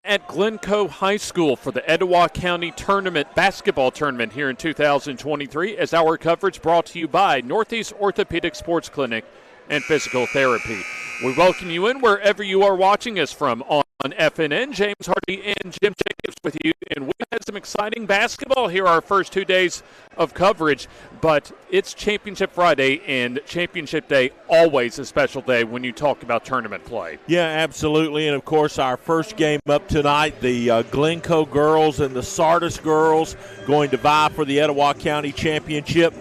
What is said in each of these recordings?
at Glencoe High School for the Etowah County basketball tournament here in 2023, as our coverage brought to you by Northeast Orthopedic Sports Clinic and Physical Therapy. We welcome you in wherever you are watching us from on FNN. James Hardy and Jim Jacobs with you, and we had some exciting basketball here our first 2 days of coverage, but it's Championship Friday, and Championship Day always a special day when you talk about tournament play. Yeah, absolutely, and of course our first game up tonight, the Glencoe girls and the Sardis girls going to vie for the Etowah County Championship.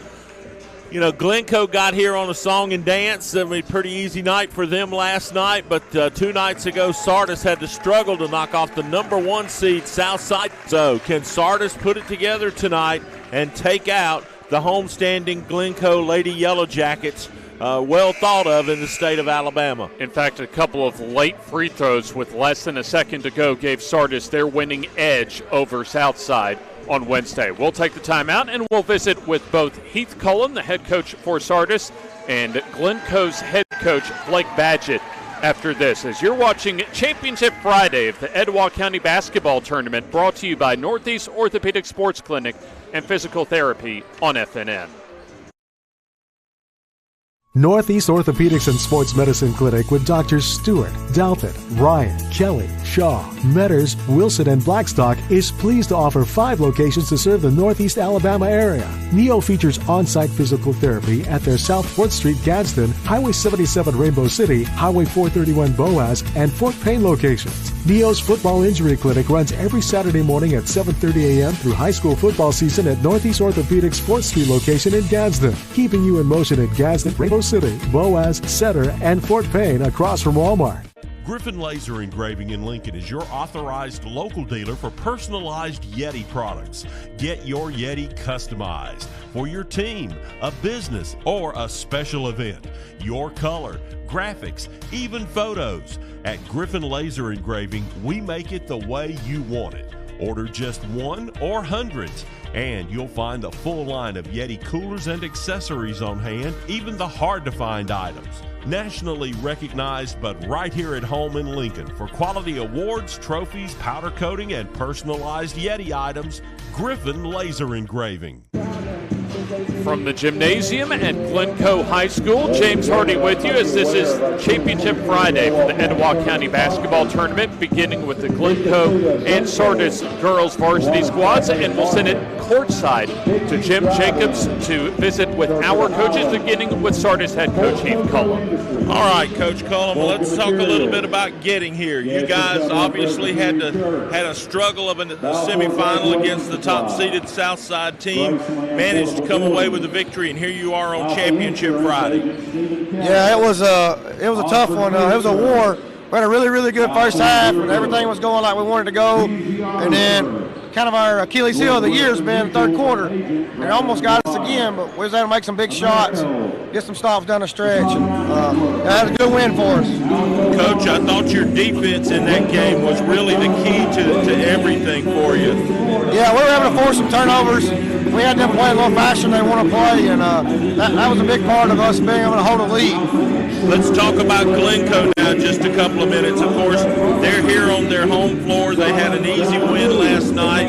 You know, Glencoe got here on a song and dance. I mean, pretty easy night for them last night, but 2 nights ago, Sardis had to struggle to knock off the number 1 seed, Southside. So can Sardis put it together tonight and take out the homestanding Glencoe Lady Yellow Jackets, well thought of in the state of Alabama? In fact, a couple of late free throws with less than a second to go gave Sardis their winning edge over Southside on Wednesday. We'll take the timeout and we'll visit with both Heath Cullen, the head coach for Sardis, and Glencoe's head coach, Blake Badgett, after this. As you're watching Championship Friday of the Etowah County Basketball Tournament, brought to you by Northeast Orthopedic Sports Clinic and Physical Therapy on FNN. Northeast Orthopedics and Sports Medicine Clinic with Drs. Stewart, Dalpit, Ryan, Kelly, Shaw, Metters, Wilson, and Blackstock is pleased to offer 5 locations to serve the Northeast Alabama area. NEO features on-site physical therapy at their South 4th Street Gadsden, Highway 77 Rainbow City, Highway 431 Boaz, and Fort Payne locations. NEO's Football Injury Clinic runs every Saturday morning at 7:30 a.m. through high school football season at Northeast Orthopedics 4th Street location in Gadsden, keeping you in motion at Gadsden, Rainbow City, Boaz, Setter, and Fort Payne across from Walmart. Griffin Laser Engraving in Lincoln is your authorized local dealer for personalized Yeti products. Get your Yeti customized for your team, a business, or a special event. Your color, graphics, even photos. At Griffin Laser Engraving, we make it the way you want it. Order just 1 or hundreds, and you'll find a full line of Yeti coolers and accessories on hand, even the hard-to-find items. Nationally recognized, but right here at home in Lincoln for quality awards, trophies, powder coating, and personalized Yeti items, Griffin Laser Engraving. From the gymnasium at Glencoe High School, James Hardy with you as this is Championship Friday for the Etowah County Basketball Tournament, beginning with the Glencoe and Sardis girls varsity squads, and we'll send it courtside to Jim Jacobs to visit with our coaches, beginning with Sardis head coach Heath Cullen. All right, Coach Cullen, well, let's talk a little bit about getting here. You guys obviously had a struggle of a semifinal against the top-seeded Southside team, managed to come away with the victory, and here you are on Championship Friday. Yeah, it was a tough one. It was a war. We had a really, really good first half, and everything was going like we wanted to go. And then kind of our Achilles heel of the year has been third quarter. And it almost got us again, but we was able to make some big shots, get some stops down the stretch, and that was a good win for us. Coach, I thought your defense in that game was really the key to everything for you. Yeah, we were able to force some turnovers. We had them play a little faster than they want to play, and that was a big part of us being able to hold a lead. Let's talk about Glencoe now just a couple of minutes. Of course, they're here on their home floor. They had an easy win last night.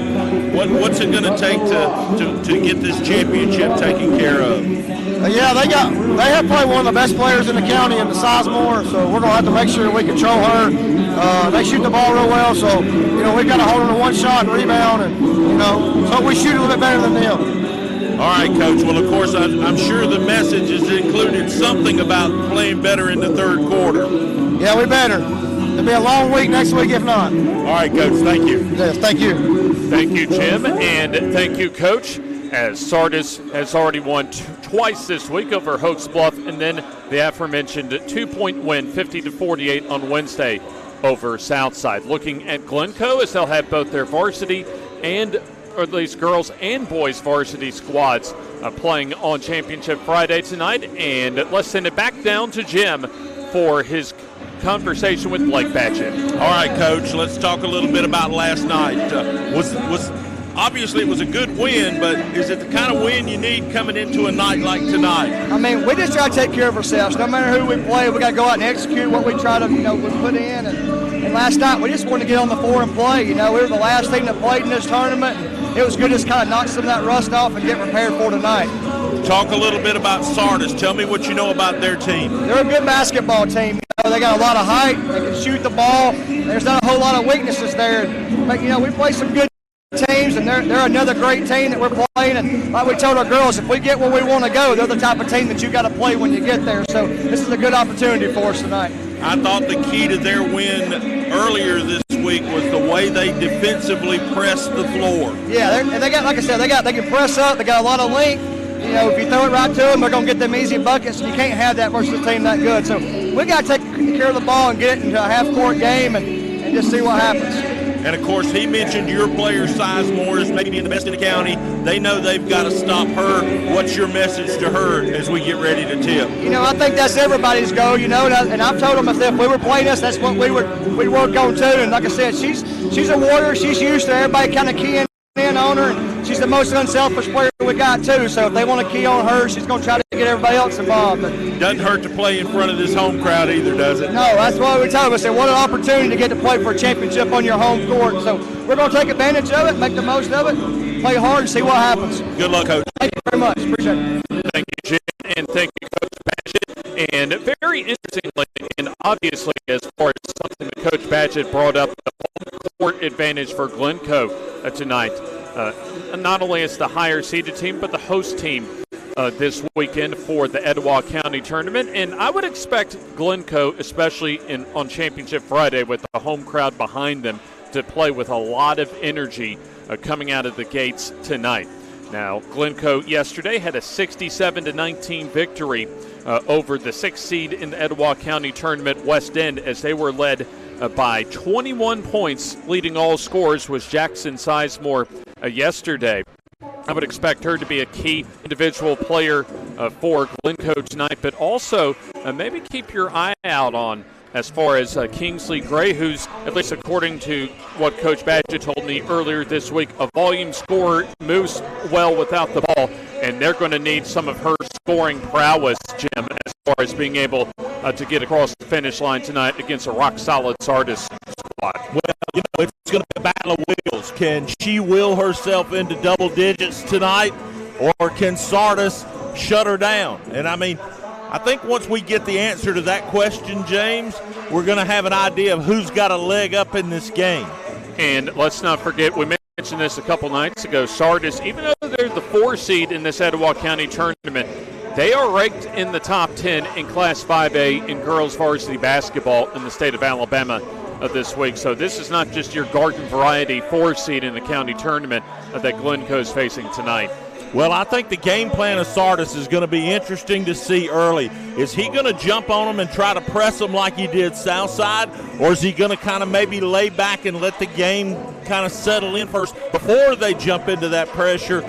What's it going to take to get this championship taken care of? Yeah, they have probably one of the best players in the county in the Sizemore, so we're going to have to make sure we control her. They shoot the ball real well, so we've got to hold them to one shot and rebound, and so we shoot a little bit better than them. All right, Coach. Well, of course, I'm sure the message has included something about playing better in the third quarter. Yeah, we better. It'll be a long week next week if not. All right, Coach. Thank you. Yes, thank you. Thank you, Jim, and thank you, Coach, as Sardis has already won twice this week over Hokes, Bluff, and then the aforementioned 2-point win, 50-48 on Wednesday over Southside. Looking at Glencoe, as they'll have both their varsity and or at least girls and boys varsity squads playing on Championship Friday tonight. And let's send it back down to Jim for his conversation with Blake Badgett. All right, Coach, let's talk a little bit about last night. Obviously it was a good win, but is it the kind of win you need coming into a night like tonight? I mean, we just got to take care of ourselves. No matter who we play, we got to go out and execute what we try to, we put in. And And last night, we just wanted to get on the floor and play. We were the last team that played in this tournament. It was good to just kind of knock some of that rust off and get prepared for tonight. Talk a little bit about Sardis. Tell me what you know about their team. They're a good basketball team. They got a lot of height. They can shoot the ball. There's not a whole lot of weaknesses there. But, we play some good teams, and they're another great team that we're playing. And like we told our girls, if we get where we want to go, they're the type of team that you got to play when you get there. So this is a good opportunity for us tonight. I thought the key to their win earlier this week was the way they defensively pressed the floor. Yeah, they got, like I said, they can press up. They got a lot of length. If you throw it right to them, they're going to get them easy buckets, and you can't have that versus a team that good. So we got to take care of the ball and get it into a half-court game and just see what happens. And, of course, he mentioned your player size more as maybe being the best in the county. They know they've got to stop her. What's your message to her as we get ready to tip? I think that's everybody's goal, and I've told them if we were playing us, that's what we'd work on too. And like I said, she's a warrior. She's used to everybody kind of keying in on her, and she's the most unselfish player we got too. So if they want to key on her, she's going to try to get everybody else involved. But doesn't hurt to play in front of this home crowd either, does it? No, that's why we told them. I said, what an opportunity to get to play for a championship on your home court. So we're going to take advantage of it, make the most of it, play hard, and see what happens. Good luck, Coach. Thank you very much. Appreciate it. Thank you, Jim, and thank you, Coach Badgett. And very interestingly, and obviously as far as something that Coach Badgett brought up, the home court advantage for Glencoe tonight. Not only as the higher-seeded team, but the host team this weekend for the Etowah County Tournament. And I would expect Glencoe, especially on Championship Friday with the home crowd behind them, to play with a lot of energy coming out of the gates tonight. Now, Glencoe yesterday had a 67-19 victory over the 6th seed in the Etowah County Tournament, West End, as they were led by 21 points. Leading all scores was Jackson Sizemore yesterday. I would expect her to be a key individual player for Glencoe tonight, but also maybe keep your eye out on as far as Kingsley Gray, who's, at least according to what Coach Badgett told me earlier this week, a volume scorer, moves well without the ball, and they're going to need some of her scoring prowess, Jim, as far as being able to get across the finish line tonight against a rock-solid Sardis squad. Well, it's going to be a battle of wills. Can she will herself into double digits tonight, or can Sardis shut her down? And, I think once we get the answer to that question, James, we're going to have an idea of who's got a leg up in this game. And let's not forget, we mentioned this a couple nights ago, Sardis, even though they're the 4 seed in this Etowah County tournament, they are ranked in the top 10 in Class 5A in girls varsity basketball in the state of Alabama this week. So this is not just your garden variety 4 seed in the county tournament that Glencoe is facing tonight. Well, I think the game plan of Sardis is going to be interesting to see early. Is he going to jump on them and try to press them like he did Southside, or is he going to kind of maybe lay back and let the game kind of settle in first before they jump into that pressure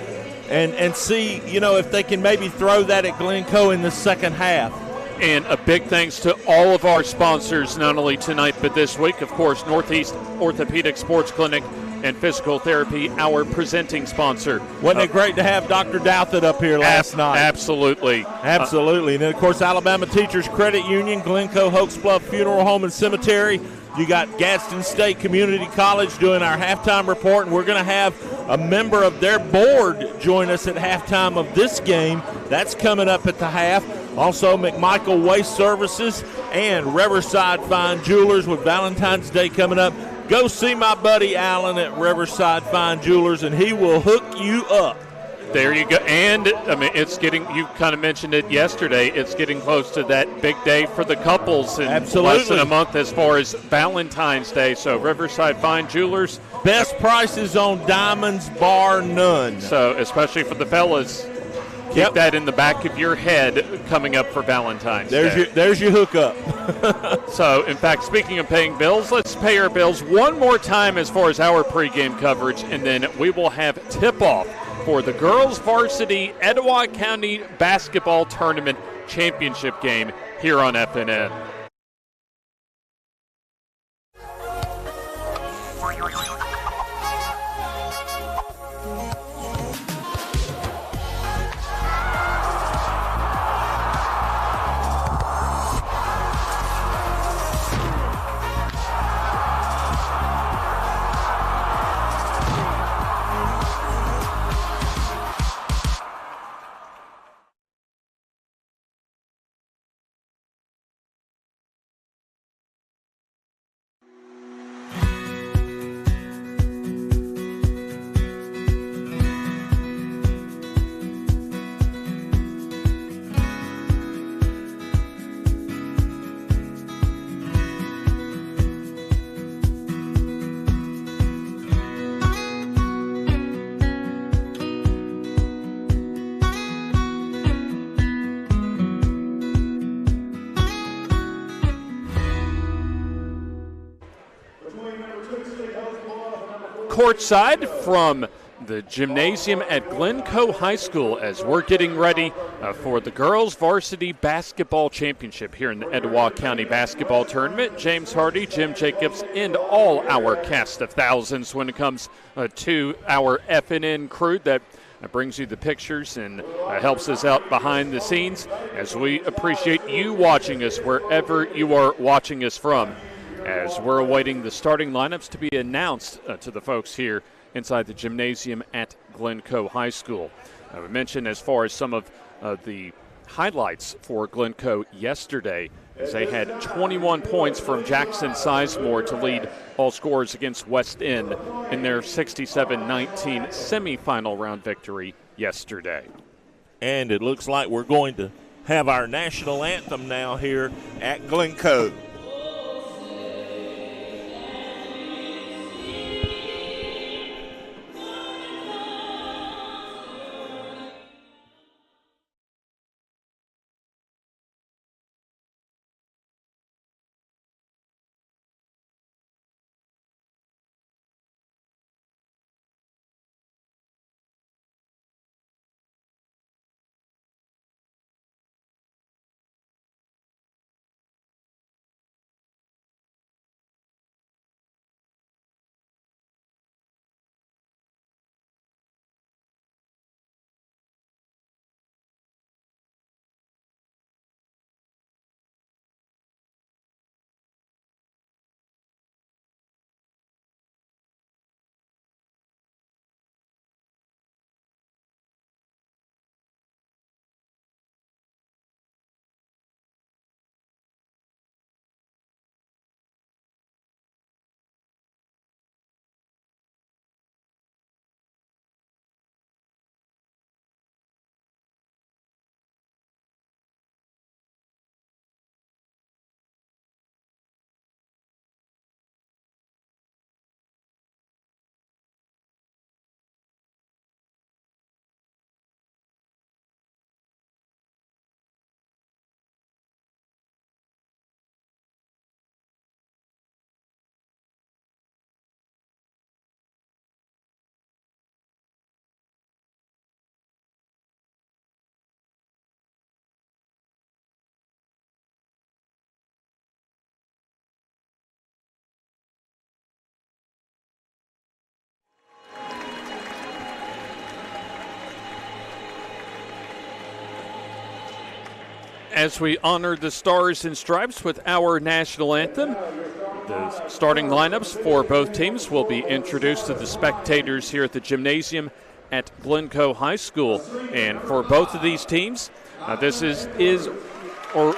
and see, if they can maybe throw that at Glencoe in the second half? And a big thanks to all of our sponsors, not only tonight but this week. Of course, Northeast Orthopedic Sports Clinic and Physical Therapy, our presenting sponsor. Wasn't it great to have Dr. Douthit up here last night? Absolutely. Absolutely. And then, of course, Alabama Teachers Credit Union, Glencoe, Hokes, Bluff Funeral Home and Cemetery. You got Gadsden State Community College doing our halftime report, and we're going to have a member of their board join us at halftime of this game. That's coming up at the half. Also, McMichael Waste Services and Riverside Fine Jewelers with Valentine's Day coming up. Go see my buddy Alan at Riverside Fine Jewelers, and he will hook you up. There you go. And, it's getting, you kind of mentioned it yesterday, it's getting close to that big day for the couples in less than a month as far as Valentine's Day. So Riverside Fine Jewelers. Best prices on diamonds, bar none. So especially for the fellas, keep that in the back of your head coming up for Valentine's Day. There's your hookup. So, in fact, speaking of paying bills, let's pay our bills one more time as far as our pregame coverage, and then we will have tip-off for the girls varsity Etowah County basketball tournament championship game here on FNN. courtside from the gymnasium at Glencoe High School as we're getting ready for the girls varsity basketball championship here in the Etowah County basketball tournament. James Hardy, Jim Jacobs, and all our cast of thousands when it comes to our FNN crew that brings you the pictures and helps us out behind the scenes as we appreciate you watching us wherever you are watching us from, as we're awaiting the starting lineups to be announced to the folks here inside the gymnasium at Glencoe High School. We mentioned as far as some of the highlights for Glencoe yesterday, as they had 21 points from Jackson Sizemore to lead all scorers against West End in their 67-19 semifinal round victory yesterday. And it looks like we're going to have our national anthem now here at Glencoe. As we honor the Stars and Stripes with our national anthem, the starting lineups for both teams will be introduced to the spectators here at the gymnasium at Glencoe High School. And for both of these teams, this is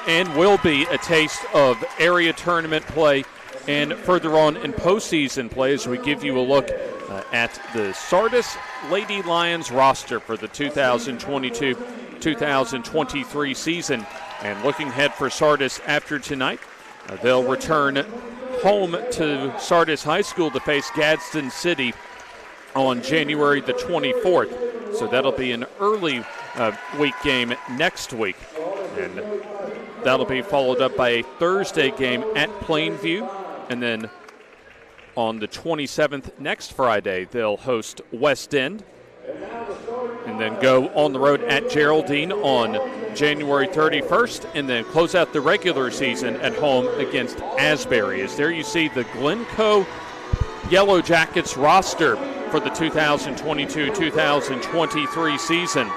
and will be a taste of area tournament play and further on in postseason play as we give you a look at the Sardis Lady Lions roster for the 2022-2023 season. And looking ahead for Sardis after tonight, they'll return home to Sardis High School to face Gadsden City on January the 24th. So that'll be an early week game next week. And that'll be followed up by a Thursday game at Plainview. And then on the 27th, next Friday, they'll host West End. And then go on the road at Geraldine on January 31st, and then close out the regular season at home against Asbury. As there you see the Glencoe Yellow Jackets roster for the 2022-2023 season.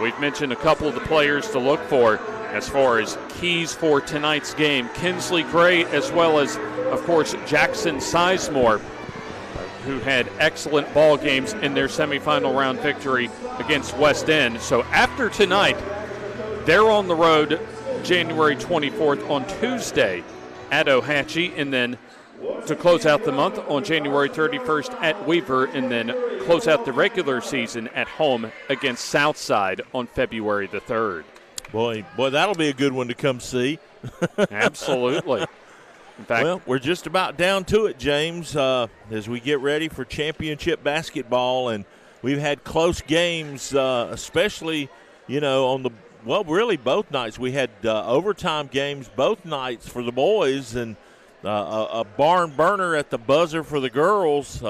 We've mentioned a couple of the players to look for as far as keys for tonight's game. Kinsley Gray, as well as, of course, Jackson Sizemore, who had excellent ball games in their semifinal round victory against West End. So after tonight, they're on the road January 24th on Tuesday at Ohatchee, and then to close out the month on January 31st at Weaver, and then close out the regular season at home against Southside on February the 3rd. Boy, that'll be a good one to come see. Absolutely. In fact, well, we're just about down to it, James, as we get ready for championship basketball. And we've had close games, especially, on the, really both nights. We had overtime games both nights for the boys, and a barn burner at the buzzer for the girls.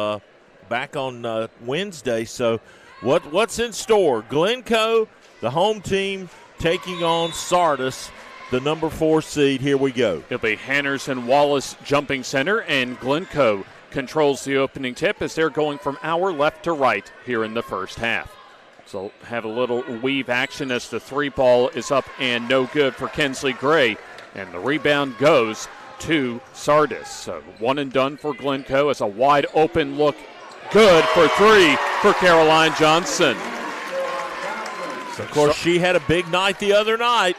back on Wednesday. So what's in store? Glencoe, the home team, taking on Sardis, the number 4 seed. Here we go. It'll be Hanners and Wallace jumping center, and Glencoe controls the opening tip as they're going from our left to right here in the first half. So have a little weave action as the 3 ball is up and no good for Kinsley Gray, and the rebound goes to Sardis. So 1 and done for Glencoe as a wide open look, good for 3 for Caroline Johnson. So of course, she had a big night the other night.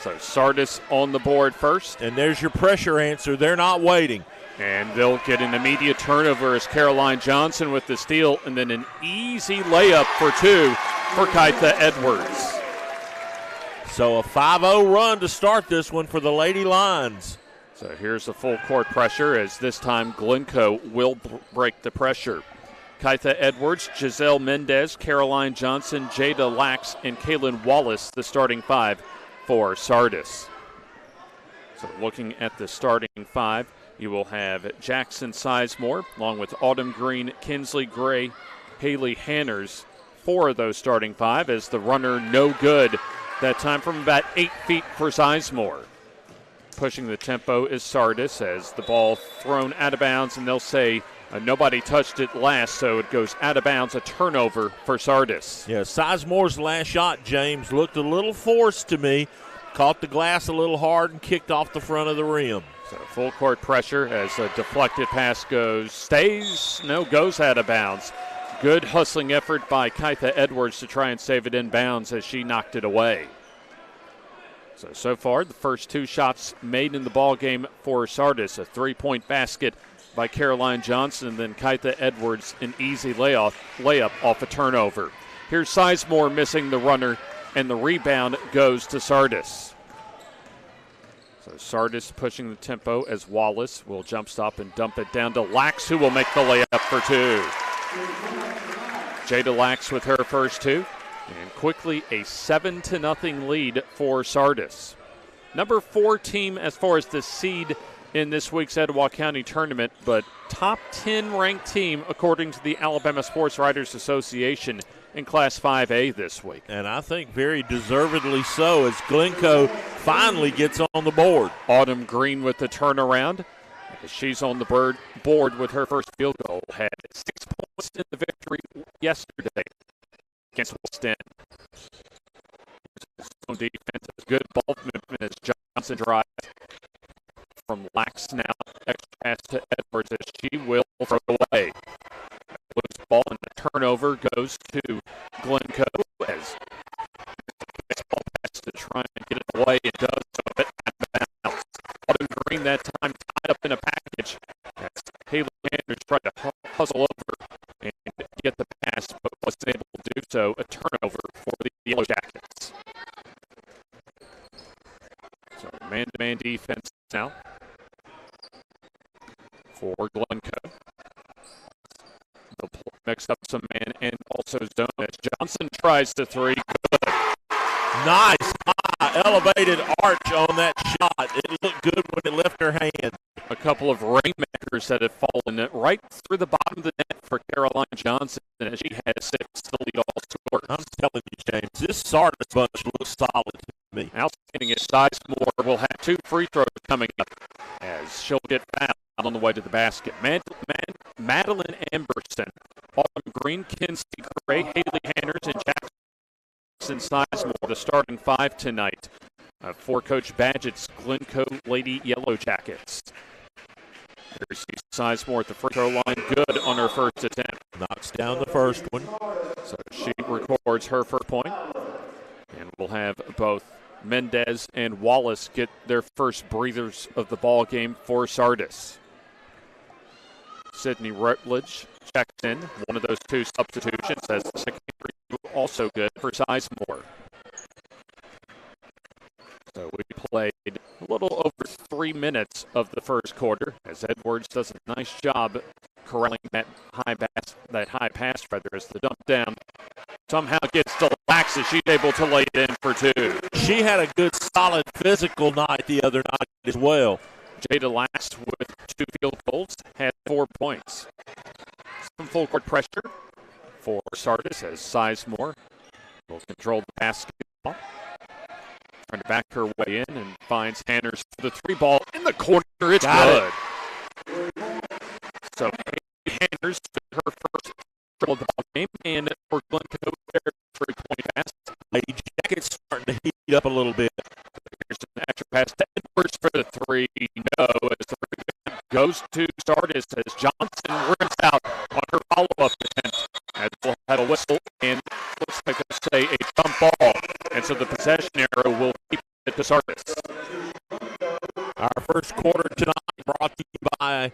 So Sardis on the board first. And there's your pressure answer. They're not waiting. And they'll get an immediate turnover as Caroline Johnson with the steal, and then an easy layup for 2 for Kaitha Edwards. So a 5-0 run to start this one for the Lady Lions. So here's the full court pressure as this time Glencoe will break the pressure. Kaitha Edwards, Giselle Mendez, Caroline Johnson, Jada Lax, and Kaylin Wallace, the starting 5 for Sardis. So looking at the starting 5, you will have Jackson Sizemore, along with Autumn Green, Kinsley Gray, Haley Hanners, 4 of those starting 5, as the runner no good, that time from about 8 feet for Sizemore. Pushing the tempo is Sardis as the ball thrown out of bounds, and they'll say nobody touched it last, so it goes out of bounds, a turnover for Sardis. Yeah, Sizemore's last shot, James, looked a little forced to me. Caught the glass a little hard and kicked off the front of the rim. So full court pressure as a deflected pass goes out of bounds. Good hustling effort by Kaitha Edwards to try and save it in bounds as she knocked it away. So far, the first 2 shots made in the ball game for Sardis. A 3-point basket by Caroline Johnson, and then Kaitha Edwards an easy layup off a turnover. Here's Sizemore missing the runner, and the rebound goes to Sardis. So Sardis pushing the tempo as Wallace will jump stop and dump it down to Lax, who will make the layup for 2. Jada Lax with her first 2. And quickly a 7-0 lead for Sardis. Number 4 team as far as the seed in this week's Etowah County tournament, but top 10 ranked team according to the Alabama Sports Writers Association in Class 5A this week. And I think very deservedly so as Glencoe finally gets on the board. Autumn Green with the turnaround. She's on the board with her first field goal. Had 6 points in the victory yesterday against West End. Zone defense, good ball movement as Johnson drives from Lax now. Extra pass to Edwards as she will throw away. Loose ball and the turnover goes to Glencoe as baseball pass to try and get it away. It does so, but out of bounds. Autumn Green that time tied up in a package as Haley Anders tried to hustle over and get the pass, but wasn't able to do so. A turnover for the Yellow Jackets. So man-to-man defense now for Glencoe. They'll mix up some man and also zone as Johnson tries the 3. Good. Nice high elevated arch on that shot. It looked good when it left her hand. A couple of rainmakers that have fallen right through the bottom of the net for Caroline Johnson as she has 6 to lead all scores. I'm telling you, James, this Sardis bunch looks solid to me. Outstanding as Sizemore will have 2 free throws coming up as she'll get fouled on the way to the basket. Madeline Amberson, Autumn Green, Kinsley Gray, Haley Hanners, and Jackson Sizemore, the starting 5 tonight for Coach Badgett's Glencoe Lady Yellow Jackets. There's Sizemore at the free throw line, good on her first attempt. Knocks down the first one. So she records her first point. And we'll have both Mendez and Wallace get their first breathers of the ball game for Sardis. Sydney Rutledge checks in, one of those 2 substitutions, as the second also good for Sizemore. So we played a little over 3 minutes of the first quarter as Edwards does a nice job corralling that high pass as the dump down somehow gets to Lax as she's able to lay it in for 2. She had a good solid physical night the other night as well. Jada Lax with 2 field goals had 4 points. Some full court pressure for Sardis as Sizemore will control the basketball. Trying to back her way in and finds Hanners for the three ball in the corner. It's good. So Hanners her first triple ball game, and for Glencoe, their 3-point pass. Lady Jacket's starting to heat up a little bit. Here's an extra pass to Edwards for the three. No, as the rebound goes to Sardis as Johnson rims out on her follow-up attempt. As we'll have a whistle and looks like they'll say a jump ball. And so the possession arrow will keep it to Sardis. Our first quarter tonight brought to you by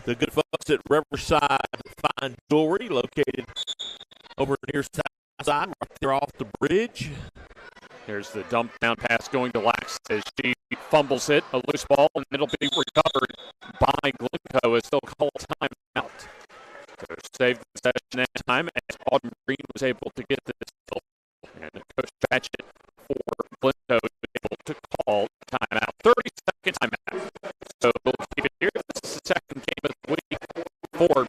the good folks at Riverside Fine Jewelry, located over near Southside, right there off the bridge. Here's the dump down pass going to Lax as she fumbles it, a loose ball, and it'll be recovered by Glencoe as they'll call timeout. So save the possession at time as Autumn Green was able to get this. And Coach Batchett for Glencoe was able to call timeout. 30-second timeout. So we'll keep it here. This is the second game of the week for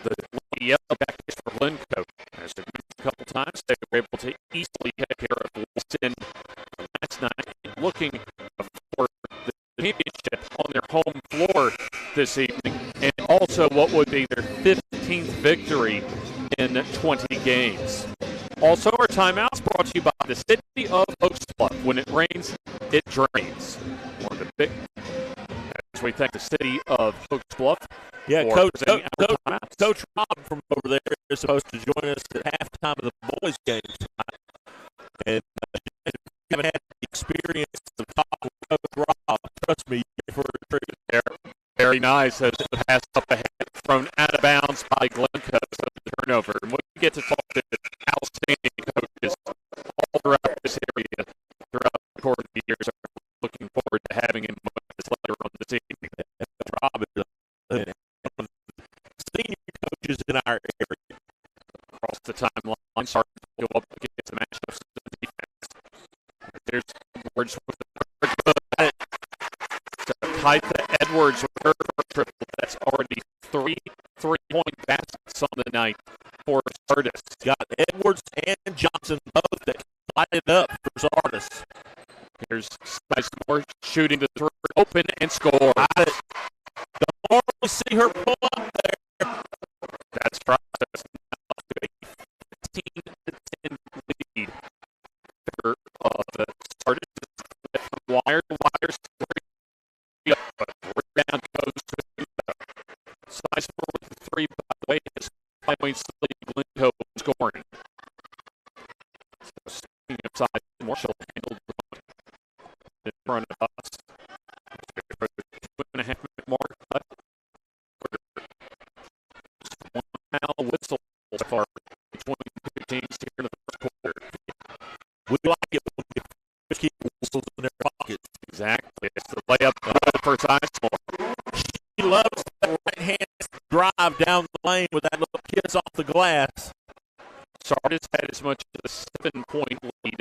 the Yellow Jackets for Glencoe. As they mentioned a couple times, they were able to easily take care of Wilson last night, looking for the championship on their home floor this evening, and also what would be their 15th victory in 20 games. Also, our timeouts brought to you by the city of Hokes. When it rains, it drains. One of the big, as we thank the city of Hokes Bluff. Yeah, Coach Rob from over there is supposed to join us at halftime of the boys' game tonight. And if you haven't had the experience of talking with Coach Rob, trust me, you're for a treat. Very nice as the pass up ahead, thrown out of bounds by Glencoe. So the turnover. And we get to talk to outstanding coaches all throughout this area, throughout the course of the years. I'm looking forward to having him with us later on this evening. Rob is one of the senior coaches in our area. Across the timeline, starting to go up against the matchups of the defense. There's Edwards with the Kaitha Edwards with her first triple. That's already 3 3-point baskets on the night for Sardis. Got Edwards and Johnson both that light it up for Sardis. Here's Sizemore shooting the three, open and score. Don't normally see her pull up there. That's right. That's now a 15-10 lead for the Sardis. Wire to wire. But rebound goes to Sizemore with the three. By the way, his 5 points lead Glencoe scoring. So speaking of Sizemore, she'll handle the point in front of us. 2.5 minute mark. But 1 foul whistle so far between the two teams here in the first quarter. We like it when we keep whistles in their pockets. Exactly. It's the layup for Sizemore. She loves that right-hand drive down the lane with that little kiss off the glass. Sardis had as much as a 7-point lead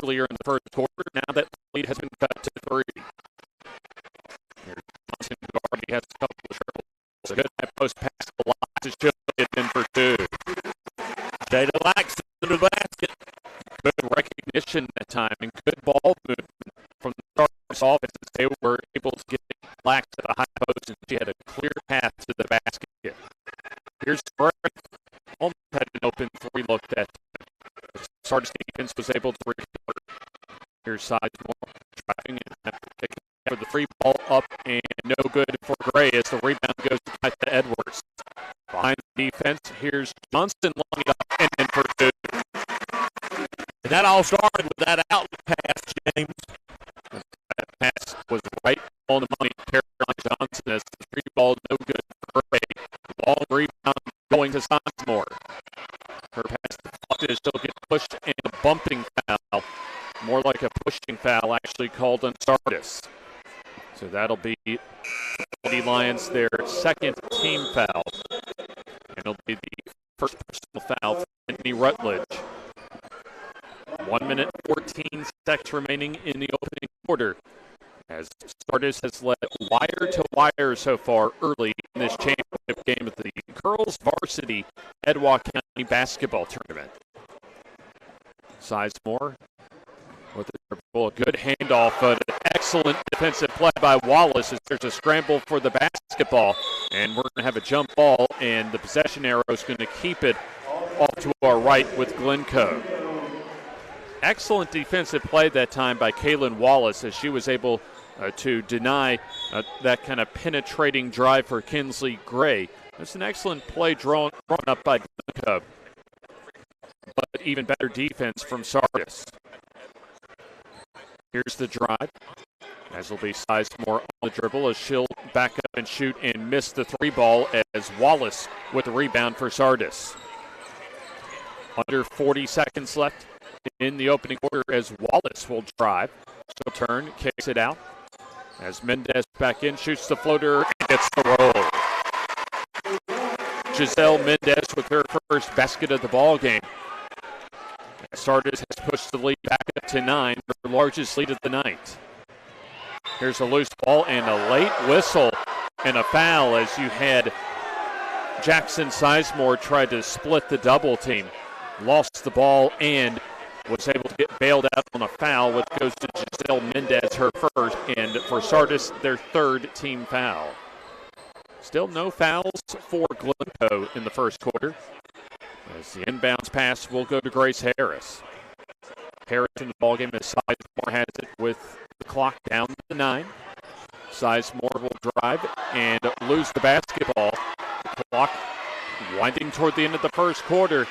earlier in the first quarter. Now that lead has been cut to 3. Here's Johnson, who already has a couple of triples. It's a good post pass to Lax. She'll get in for 2. Jada Lax into the basket. Good recognition that time and good ball movement from the Sardis offense. They were able to get Lax to the high post, and she had a clear path to the basket. Here's Frank. Almost had an open 3 look that Sardis defense was able to recover. Here's Sizemore driving and for the 3 ball up and no good for Gray as the rebound goes to Edwards. Behind the defense, here's Johnson lining up and in for 2. And that all started with that outlet pass, James. That pass was right on the money. Caroline Johnson as the 3 ball no good for Gray. Long rebound going to Sizemore. Her pass deflected, she'll get pushed and a bumping foul. More like a pushing foul actually called on Sardis. So that'll be the Lions their second team foul. And it'll be the first personal foul for Whitney Rutledge. 1 minute, 14 seconds remaining in the opening quarter. as Sardis has led wire to wire so far early in this championship game of the girls varsity Etowah County basketball tournament. Sizemore with a good handoff, an excellent defensive play by Wallace as there's a scramble for the basketball, and we're going to have a jump ball, and the possession arrow is going to keep it off to our right with Glencoe. Excellent defensive play that time by Kaylin Wallace as she was able to deny that kind of penetrating drive for Kinsley Gray. That's an excellent play drawn up by Glencoe, but even better defense from Sardis. Here's the drive, as will be Sizemore on the dribble as she'll back up and shoot and miss the three ball as Wallace with the rebound for Sardis. Under 40 seconds left in the opening quarter as Wallace will drive. She'll turn, kicks it out. As Mendez back in, shoots the floater, and gets the roll. Giselle Mendez with her first basket of the ball game. Sardis has pushed the lead back up to 9, her largest lead of the night. Here's a loose ball and a late whistle and a foul as you had Jackson Sizemore try to split the double team. Lost the ball and was able to get bailed out on a foul, which goes to Giselle Mendez, her first, and for Sardis, their third team foul. Still no fouls for Glencoe in the first quarter, as the inbounds pass will go to Grace Harris. Harris in the ballgame as Sizemore has it with the clock down to 9. Sizemore will drive and lose the basketball. The clock winding toward the end of the first quarter.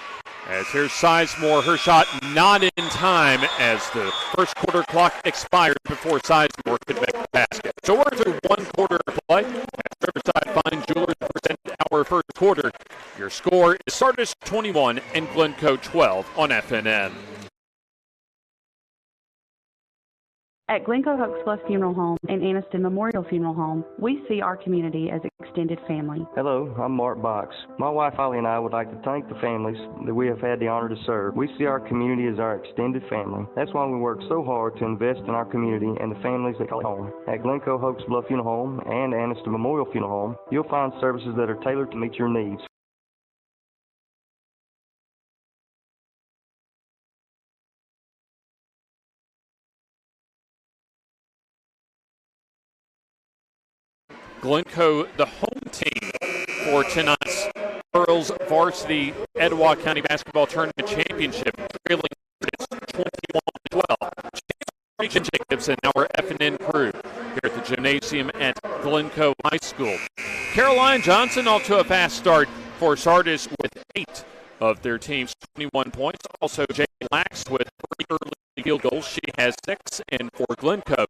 As here's Sizemore, her shot not in time as the first quarter clock expired before Sizemore could make the basket. So we're through one quarter of play. As Riverside Fine Jewelers present our first quarter. Your score is Sardis 21 and Glencoe 12 on FNN. At Glencoe Hokes Bluff Funeral Home and Anniston Memorial Funeral Home, we see our community as extended family. Hello, I'm Mark Box. My wife Holly and I would like to thank the families that we have had the honor to serve. We see our community as our extended family. That's why we work so hard to invest in our community and the families that call it home. At Glencoe Hokes Bluff Funeral Home and Anniston Memorial Funeral Home, you'll find services that are tailored to meet your needs. Glencoe, the home team for tonight's girls varsity Etowah County basketball tournament championship, trailing 21-12. Rachel Jacobs and our FNN crew here at the gymnasium at Glencoe High School. Caroline Johnson off to a fast start for Sardis with 8 of their team's 21 points. Also, Jay Lax with 3 early field goals. She has 6. And for Glencoe,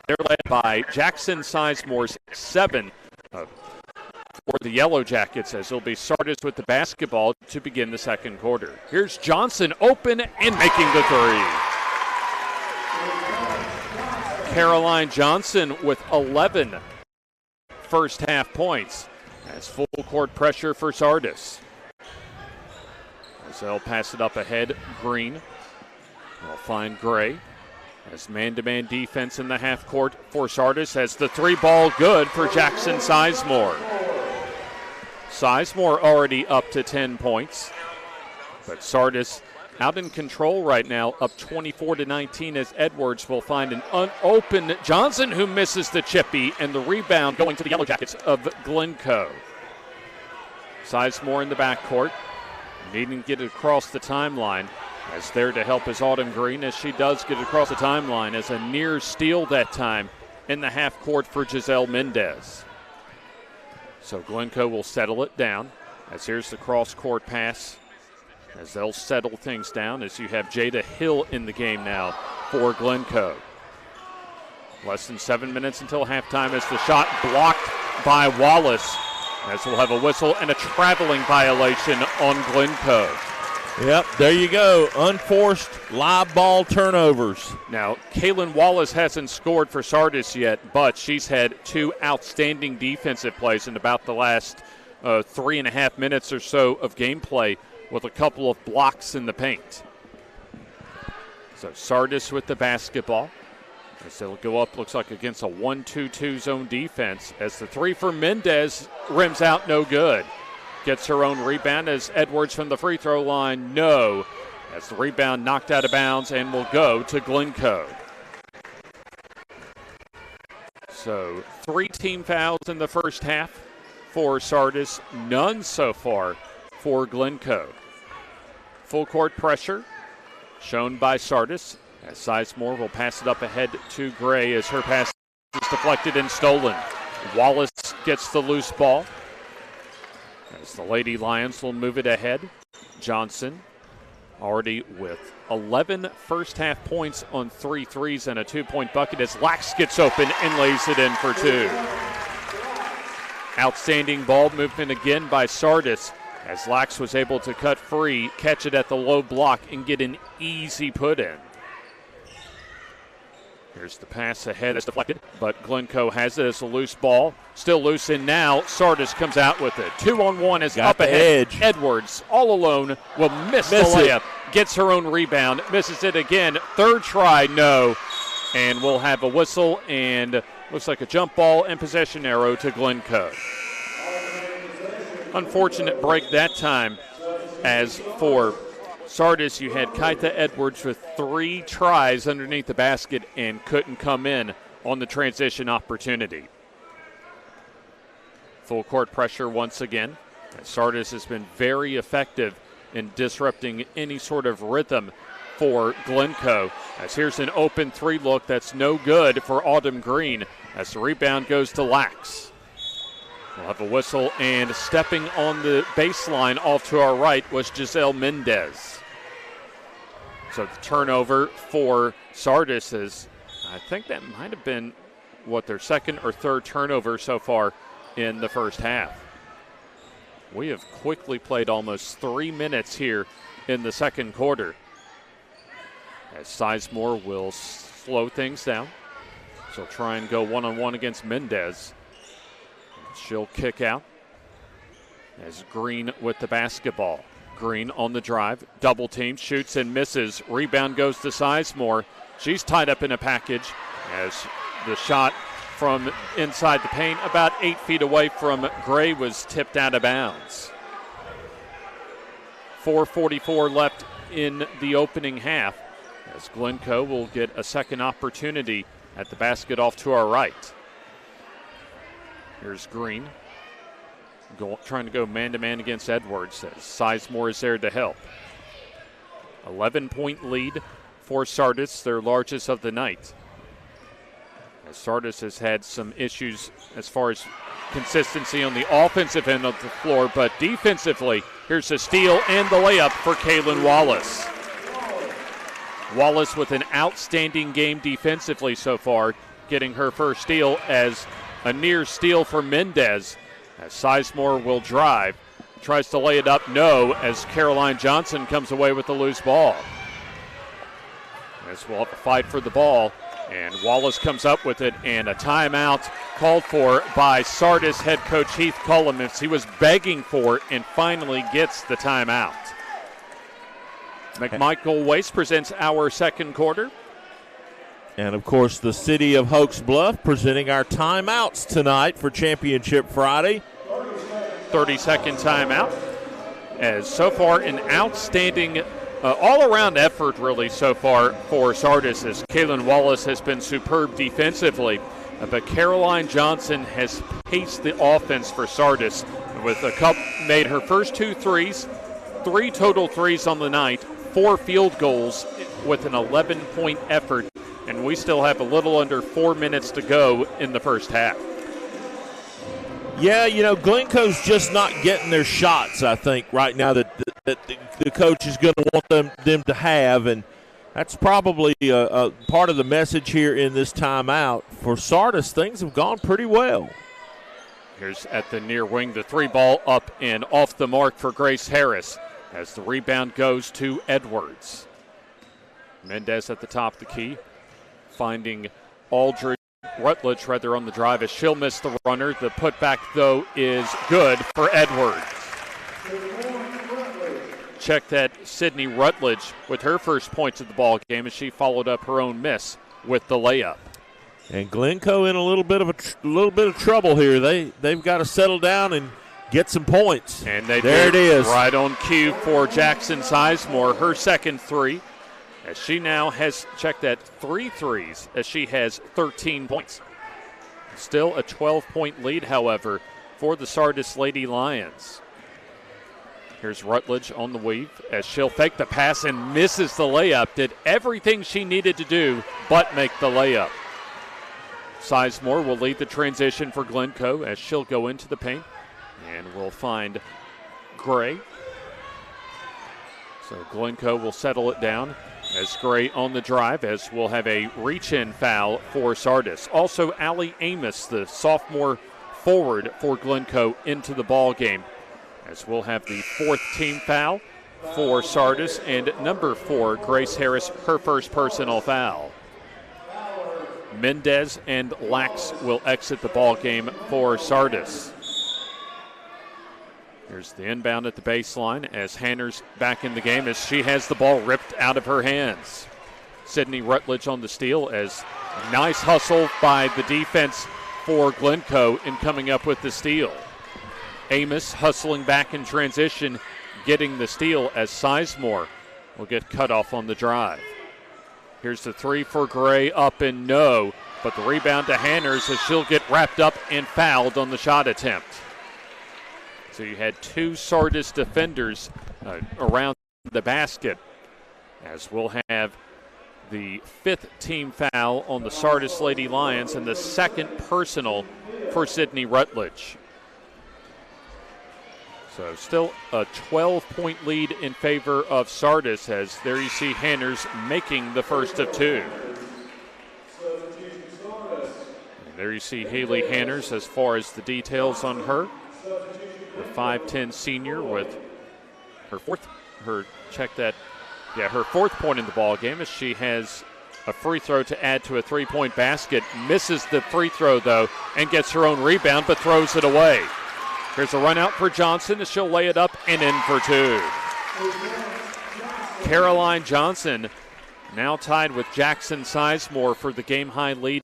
they're led by Jackson Sizemore's 7 for the Yellow Jackets, as it'll be Sardis with the basketball to begin the second quarter. Here's Johnson open and making the three. Caroline Johnson with 11 first half points. As full court pressure for Sardis. As they'll pass it up ahead, Green will find Gray. As man-to-man defense in the half court for Sardis, as the three ball good for Jackson Sizemore. Sizemore already up to 10 points, but Sardis out in control right now, up 24-19 as Edwards will find an unopened Johnson who misses the chippy, and the rebound going to the Yellow Jackets of Glencoe. Sizemore in the backcourt, needing to get it across the timeline. As there to help is Autumn Green, as she does get across the timeline as a near steal that time in the half court for Giselle Mendez. So Glencoe will settle it down as here's the cross court pass as they'll settle things down as you have Jada Hill in the game now for Glencoe. Less than 7 minutes until halftime as the shot blocked by Wallace, as we'll have a whistle and a traveling violation on Glencoe. Yep, there you go. Unforced live ball turnovers. Now, Kaylin Wallace hasn't scored for Sardis yet, but she's had 2 outstanding defensive plays in about the last 3.5 minutes or so of gameplay, with a couple of blocks in the paint. So Sardis with the basketball. As they'll go up, looks like against a 1-2-2 zone defense. As the three for Mendez rims out, no good. Gets her own rebound as Edwards from the free throw line, no. As the rebound knocked out of bounds and will go to Glencoe. So 3 team fouls in the first half for Sardis, none so far for Glencoe. Full court pressure shown by Sardis. As Sizemore will pass it up ahead to Gray as her pass is deflected and stolen. Wallace gets the loose ball. As the Lady Lions will move it ahead. Johnson already with 11 first half points on 3 threes and a 2-point bucket as Lax gets open and lays it in for 2. Outstanding ball movement again by Sardis as Lax was able to cut free, catch it at the low block, and get an easy put in. Here's the pass ahead, it's deflected, but Glencoe has it as a loose ball. Still loose in now, Sardis comes out with it. 2-on-1 is up ahead. Edge. Edwards, all alone, will miss the layup. Gets her own rebound, misses it again. Third try, no. And we'll have a whistle and looks like a jump ball and possession arrow to Glencoe. Unfortunate break that time. As for Sardis, you had Kaita Edwards with 3 tries underneath the basket and couldn't come in on the transition opportunity. Full court pressure once again. And Sardis has been very effective in disrupting any sort of rhythm for Glencoe. As here's an open 3 look that's no good for Autumn Green as the rebound goes to Lax. We'll have a whistle, and stepping on the baseline off to our right was Giselle Mendez. So the turnover for Sardis is, I think that might have been, their second or third turnover so far in the first half. We have quickly played almost 3 minutes here in the second quarter. As Sizemore will slow things down. She'll try and go one-on-one against Mendez. She'll kick out as Green with the basketball. Green on the drive, double team, shoots and misses. Rebound goes to Sizemore. She's tied up in a package as the shot from inside the paint, about 8 feet away from Gray, was tipped out of bounds. 4:44 left in the opening half as Glencoe will get a second opportunity at the basket off to our right. Here's Green trying to go man-to-man against Edwards as Sizemore is there to help. 11-point lead for Sardis, their largest of the night. As Sardis has had some issues as far as consistency on the offensive end of the floor, but defensively, here's a steal and the layup for Kaylin Wallace. Wallace with an outstanding game defensively so far, getting her first steal as a near steal for Mendez. As Sizemore will drive, tries to lay it up, no, as Caroline Johnson comes away with the loose ball. As we'll have a fight for the ball, and Wallace comes up with it, and a timeout called for by Sardis head coach Heath Cullum, as he was begging for it and finally gets the timeout. McMichael Waste presents our second quarter. And, of course, the city of Hokes Bluff presenting our timeouts tonight for Championship Friday. 30-second timeout. As so far an outstanding all-around effort really so far for Sardis, as Kaylin Wallace has been superb defensively. But Caroline Johnson has paced the offense for Sardis with made her first 2 threes, 3 total threes on the night, 4 field goals with an 11-point effort. And we still have a little under 4 minutes to go in the first half. Yeah, Glencoe's just not getting their shots, I think, right now that the coach is going to want them to have. And that's probably a part of the message here in this timeout. For Sardis, things have gone pretty well. Here's at the near wing, the 3 ball up and off the mark for Grace Harris as the rebound goes to Edwards. Mendez at the top of the key, finding Rutledge on the drive as she'll miss the runner. The putback, though, is good for Edwards. Check that Sydney Rutledge with her first points of the ball game as she followed up her own miss with the layup. And Glencoe in a little bit of trouble here. They've got to settle down and get some points. And there it is. Right on cue for Jackson Sizemore, her second three, as she now has checked at 3 threes, as she has 13 points. Still a 12-point lead, however, for the Sardis Lady Lions. Here's Rutledge on the weave as she'll fake the pass and misses the layup. Did everything she needed to do but make the layup. Sizemore will lead the transition for Glencoe as she'll go into the paint. And we'll find Gray. So Glencoe will settle it down as Gray on the drive, as we'll have a reach-in foul for Sardis. Also, Allie Amos, the sophomore forward for Glencoe, into the ball game, as we'll have the 4th team foul for Sardis, and number 4, Grace Harris, her first personal foul. Mendez and Lax will exit the ball game for Sardis. Here's the inbound at the baseline as Hanner's back in the game as she has the ball ripped out of her hands. Sydney Rutledge on the steal, as nice hustle by the defense for Glencoe in coming up with the steal. Amos hustling back in transition, getting the steal as Sizemore will get cut off on the drive. Here's the 3 for Gray, up and no, but the rebound to Hanners as she'll get wrapped up and fouled on the shot attempt. So you had 2 Sardis defenders around the basket, as we'll have the 5th team foul on the Sardis Lady Lions and the 2nd personal for Sydney Rutledge. So still a 12-point lead in favor of Sardis, as there you see Hanners making the first of 2. And there you see Haley Hanners as far as the details on her. The 5'10 senior with her fourth point in the ball game, as she has a free throw to add to a 3-point basket. Misses the free throw, though, and gets her own rebound, but throws it away. Here's a run out for Johnson as she'll lay it up and in for 2. Caroline Johnson now tied with Jackson Sizemore for the game-high lead.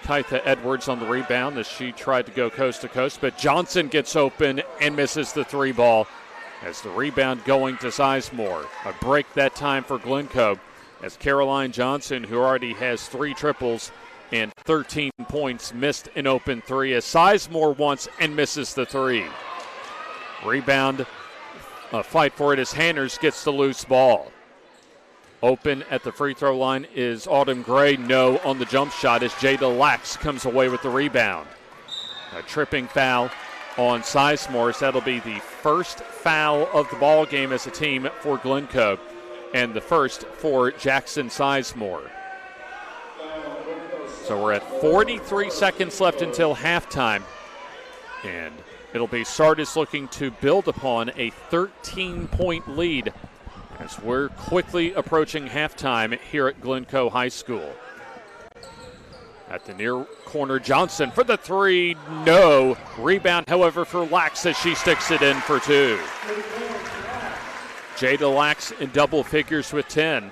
Taitha Edwards on the rebound as she tried to go coast to coast, but Johnson gets open and misses the 3 ball as the rebound going to Sizemore. A break that time for Glencoe as Caroline Johnson, who already has 3 triples and 13 points, missed an open 3 as Sizemore wants and misses the 3. Rebound, fight for it as Hanners gets the loose ball. Open at the free throw line is Autumn Gray. No on the jump shot as Jada Lax comes away with the rebound. A tripping foul on Sizemore. That'll be the first foul of the ball game as a team for Glencoe, and the first for Jackson Sizemore. So we're at 43 seconds left until halftime, and it'll be Sardis looking to build upon a 13-point lead as we're quickly approaching halftime here at Glencoe High School. At the near corner, Johnson for the 3, no. Rebound, however, for Lax as she sticks it in for 2. Jada Lax in double figures with 10.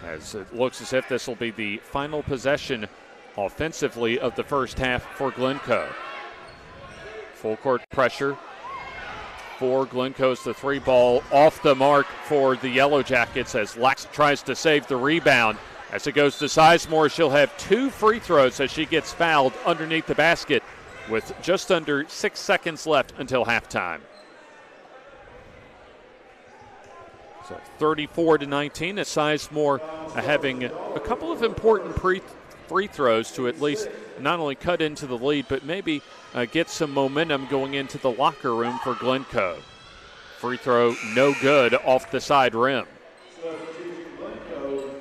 As it looks as if this will be the final possession offensively of the first half for Glencoe. Full court pressure for Glencoe's the three ball off the mark for the Yellow Jackets as Lax tries to save the rebound. As it goes to Sizemore, she'll have 2 free throws as she gets fouled underneath the basket with just under 6 seconds left until halftime. So 34-19 as Sizemore having a couple of important free throws to at least not only cut into the lead, but maybe get some momentum going into the locker room for Glencoe. Free throw no good off the side rim.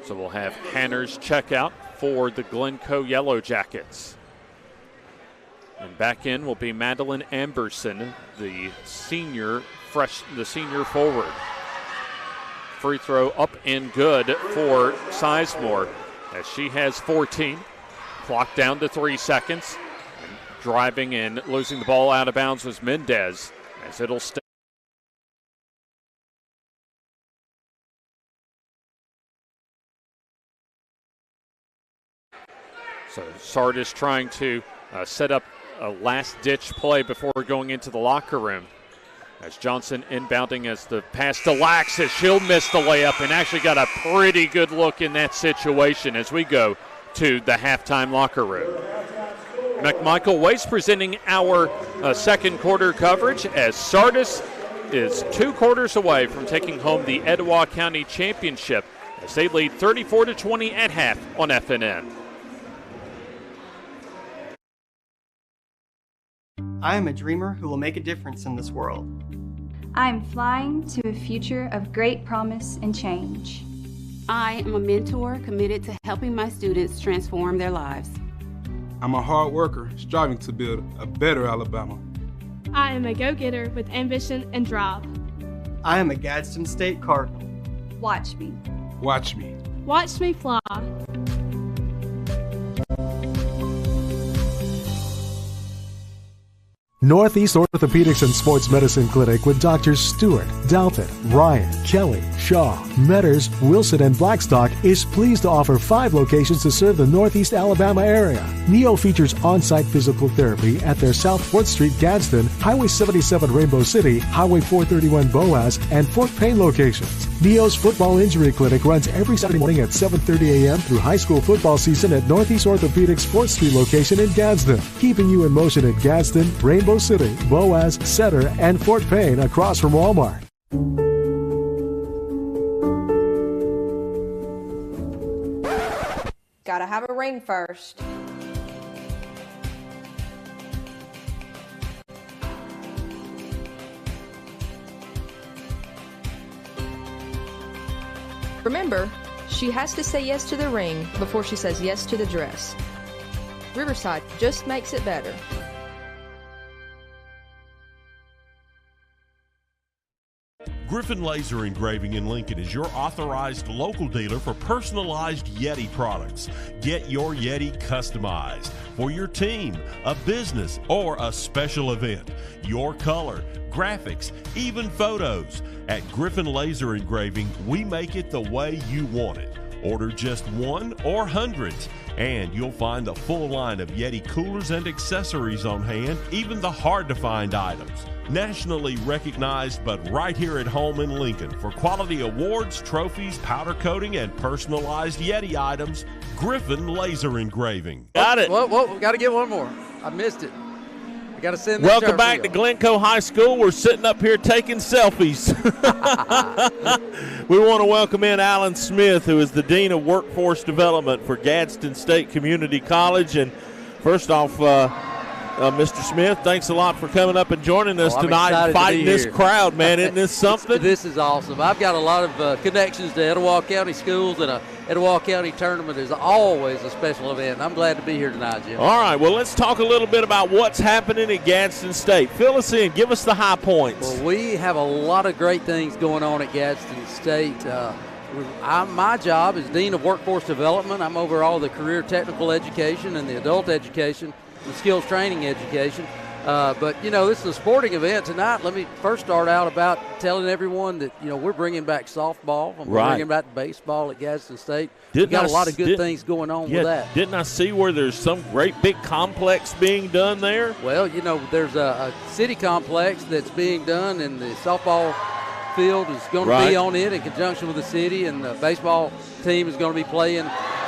So we'll have Hanners check out for the Glencoe Yellow Jackets. And back in will be Madeline Amberson, the senior forward. Free throw up and good for Sizemore as she has 14. Clock down to 3 seconds. And driving and losing the ball out of bounds was Mendez as it'll stay. So Sardis trying to set up a last-ditch play before going into the locker room. As Johnson inbounding as the pass to Lax as she'll miss the layup and actually got a pretty good look in that situation as we go to the halftime locker room. McMichael Waste presenting our second quarter coverage as Sardis is 2 quarters away from taking home the Etowah County Championship as they lead 34-20 at half on FNN. I am a dreamer who will make a difference in this world. I am flying to a future of great promise and change. I am a mentor committed to helping my students transform their lives. I'm a hard worker striving to build a better Alabama. I am a go-getter with ambition and drive. I am a Gadsden State Cardinal. Watch me. Watch me. Watch me fly. Northeast Orthopedics and Sports Medicine Clinic with Drs. Stewart, Douthit, Ryan, Kelly, Shaw, Metters, Wilson, and Blackstock is pleased to offer 5 locations to serve the Northeast Alabama area. NEO features on-site physical therapy at their South 4th Street Gadsden, Highway 77 Rainbow City, Highway 431 Boaz, and Fort Payne locations. NEO's Football Injury Clinic runs every Saturday morning at 7:30 a.m. through high school football season at Northeast Orthopedics 4th Street location in Gadsden, keeping you in motion at Gadsden, Rainbow City, Boaz, Setter, and Fort Payne across from Walmart. Gotta have a ring first. Remember, she has to say yes to the ring before she says yes to the dress. Riverside just makes it better. Griffin Laser Engraving in Lincoln is your authorized local dealer for personalized Yeti products. Get your Yeti customized for your team, a business, or a special event. Your color, graphics, even photos. At Griffin Laser Engraving, we make it the way you want it. Order just 1 or hundreds, and you'll find a full line of Yeti coolers and accessories on hand, even the hard-to-find items. Nationally recognized, but right here at home in Lincoln for quality awards, trophies, powder coating, and personalized Yeti items, Griffin Laser Engraving. Got it. Whoa, got to get one more. I missed it. I got to send that. Welcome back to Glencoe High School. We're sitting up here taking selfies. We want to welcome in Alan Smith, who is the Dean of Workforce Development for Gadsden State Community College. And first off, Mr. Smith, thanks a lot for coming up and joining us tonight and fighting this crowd, man. Isn't this something? This is awesome. I've got a lot of connections to Etowah County schools, and a Etowah County tournament is always a special event. I'm glad to be here tonight, Jim. All right, well, let's talk a little bit about what's happening at Gadsden State. Fill us in. Give us the high points. Well, we have a lot of great things going on at Gadsden State. My job is Dean of Workforce Development. I'm over all the career technical education and the adult education, the skills training education. But, this is a sporting event tonight. Let me first start out about telling everyone that, we're bringing back softball. We're bringing back baseball at Gadsden State. We've got a lot of good things going on with that. Didn't I see where there's some great big complex being done there? Well, there's a city complex that's being done, and the softball field is going to be on it in conjunction with the city, and the baseball team is going to be playing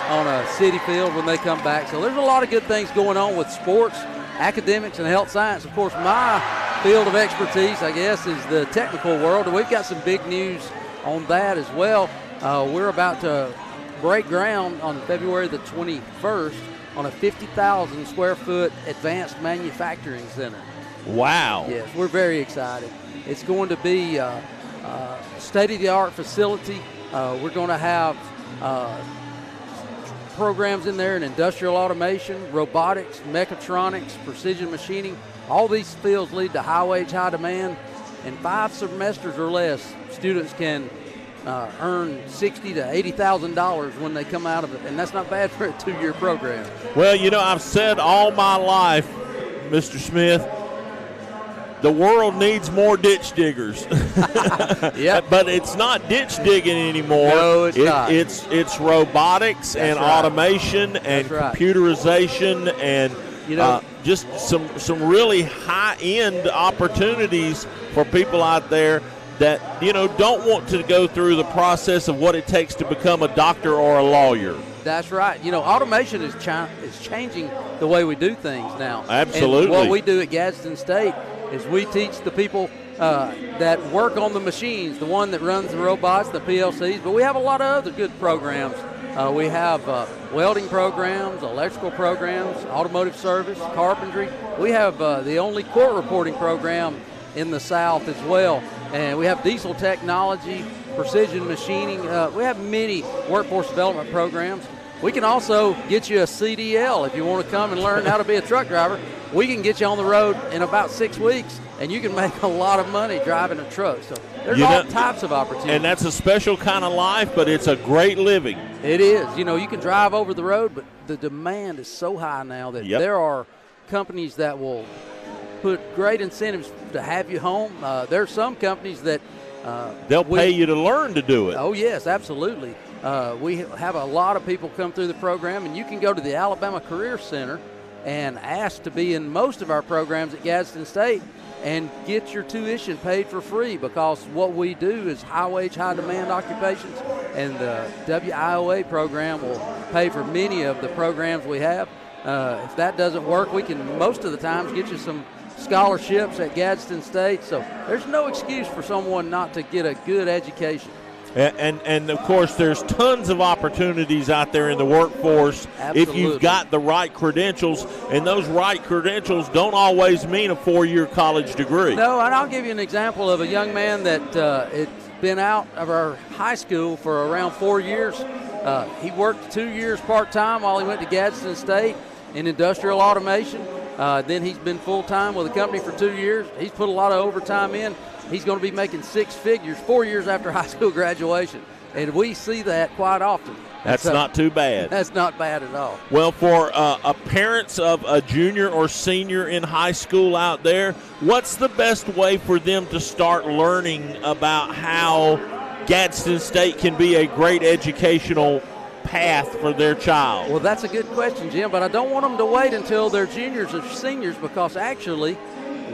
on a city field when they come back. So there's a lot of good things going on with sports, academics, and health science. Of course, my field of expertise, I guess, is the technical world, and we've got some big news on that as well. We're about to break ground on February the 21st on a 50,000 square foot advanced manufacturing center. Wow. Yes, we're very excited. It's going to be a state-of-the-art facility. We're going to have programs in there in industrial automation, robotics, mechatronics, precision machining. All these fields lead to high wage, high demand. In 5 semesters or less, students can earn $60,000 to $80,000 when they come out of it, and that's not bad for a 2-year program. Well, I've said all my life, Mr. Smith, the world needs more ditch diggers. Yep. But it's not ditch digging anymore. No, it's not. It's robotics and automation and computerization and just some really high-end opportunities for people out there that, don't want to go through the process of what it takes to become a doctor or a lawyer. That's right. Automation is changing the way we do things now. Absolutely. And what we do at Gadsden State is we teach the people that work on the machines, the one that runs the robots, the PLCs, but we have a lot of other good programs. We have welding programs, electrical programs, automotive service, carpentry. We have the only court reporting program in the South as well. And we have diesel technology, precision machining. We have many workforce development programs. We can also get you a CDL if you want to come and learn how to be a truck driver. We can get you on the road in about 6 weeks, and you can make a lot of money driving a truck. So there's all types of opportunities. And that's a special kind of life, but it's a great living. It is. You can drive over the road, but the demand is so high now that there are companies that will put great incentives to have you home. There are some companies that they'll pay you to learn to do it. Oh, yes, absolutely. We have a lot of people come through the program, and you can go to the Alabama Career Center and ask to be in most of our programs at Gadsden State and get your tuition paid for free, because what we do is high-wage, high-demand occupations, and the WIOA program will pay for many of the programs we have. If that doesn't work, we can most of the times get you some scholarships at Gadsden State, so there's no excuse for someone not to get a good education. And of course, there's tons of opportunities out there in the workforce. Absolutely. If you've got the right credentials, and those right credentials don't always mean a 4-year college degree. No, and I'll give you an example of a young man that it's been out of our high school for around 4 years. He worked 2 years part-time while he went to Gadsden State in industrial automation. Then he's been full-time with the company for 2 years. He's put a lot of overtime in. He's going to be making 6 figures 4 years after high school graduation. And we see that quite often. That's not too bad. That's not bad at all. Well, for parents of a junior or senior in high school out there, what's the best way for them to start learning about how Gadsden State can be a great educational path for their child? Well, that's a good question, Jim, but I don't want them to wait until they're juniors or seniors, because actually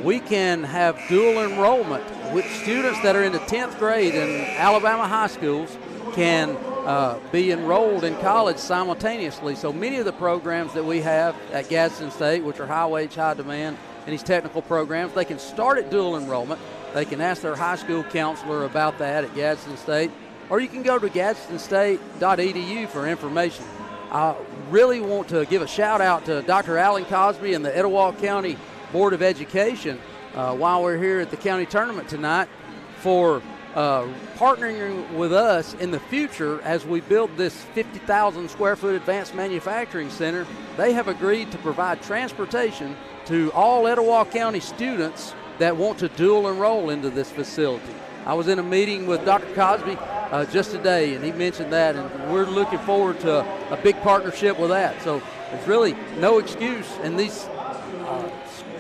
we can have dual enrollment with students that are in the 10th grade in Alabama high schools can be enrolled in college simultaneously. So many of the programs that we have at Gadsden State, which are high wage, high demand, and these technical programs, they can start at dual enrollment. They can ask their high school counselor about that at Gadsden State, or you can go to gadsdenstate.edu for information. I really want to give a shout out to Dr. Alan Cosby and the Etowah County Board of Education while we're here at the county tournament tonight for partnering with us in the future as we build this 50,000 square foot advanced manufacturing center. They have agreed to provide transportation to all Etowah County students that want to dual enroll into this facility. I was in a meeting with Dr. Cosby just today, and he mentioned that, and we're looking forward to a big partnership with that. So there's really no excuse, and these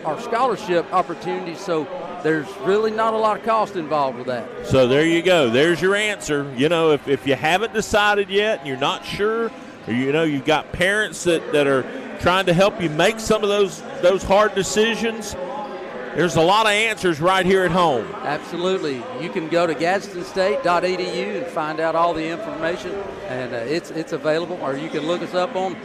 our scholarship opportunities, so there's really not a lot of cost involved with that. So there you go. There's your answer. You know, if you haven't decided yet and you're not sure, or you know you've got parents that are trying to help you make some of those hard decisions, there's a lot of answers right here at home. Absolutely. You can go to gadsdenstate.edu and find out all the information, and it's available, or you can look us up on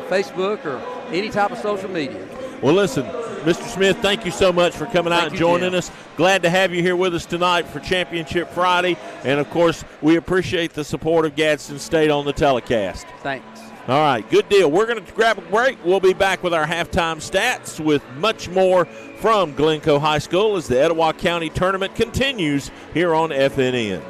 Facebook or any type of social media. Well, listen, Mr. Smith, thank you so much for coming out and joining us. Glad to have you here with us tonight for Championship Friday. And, of course, we appreciate the support of Gadsden State on the telecast. Thanks. All right, good deal. We're going to grab a break. We'll be back with our halftime stats with much more from Glencoe High School as the Etowah County Tournament continues here on FNN.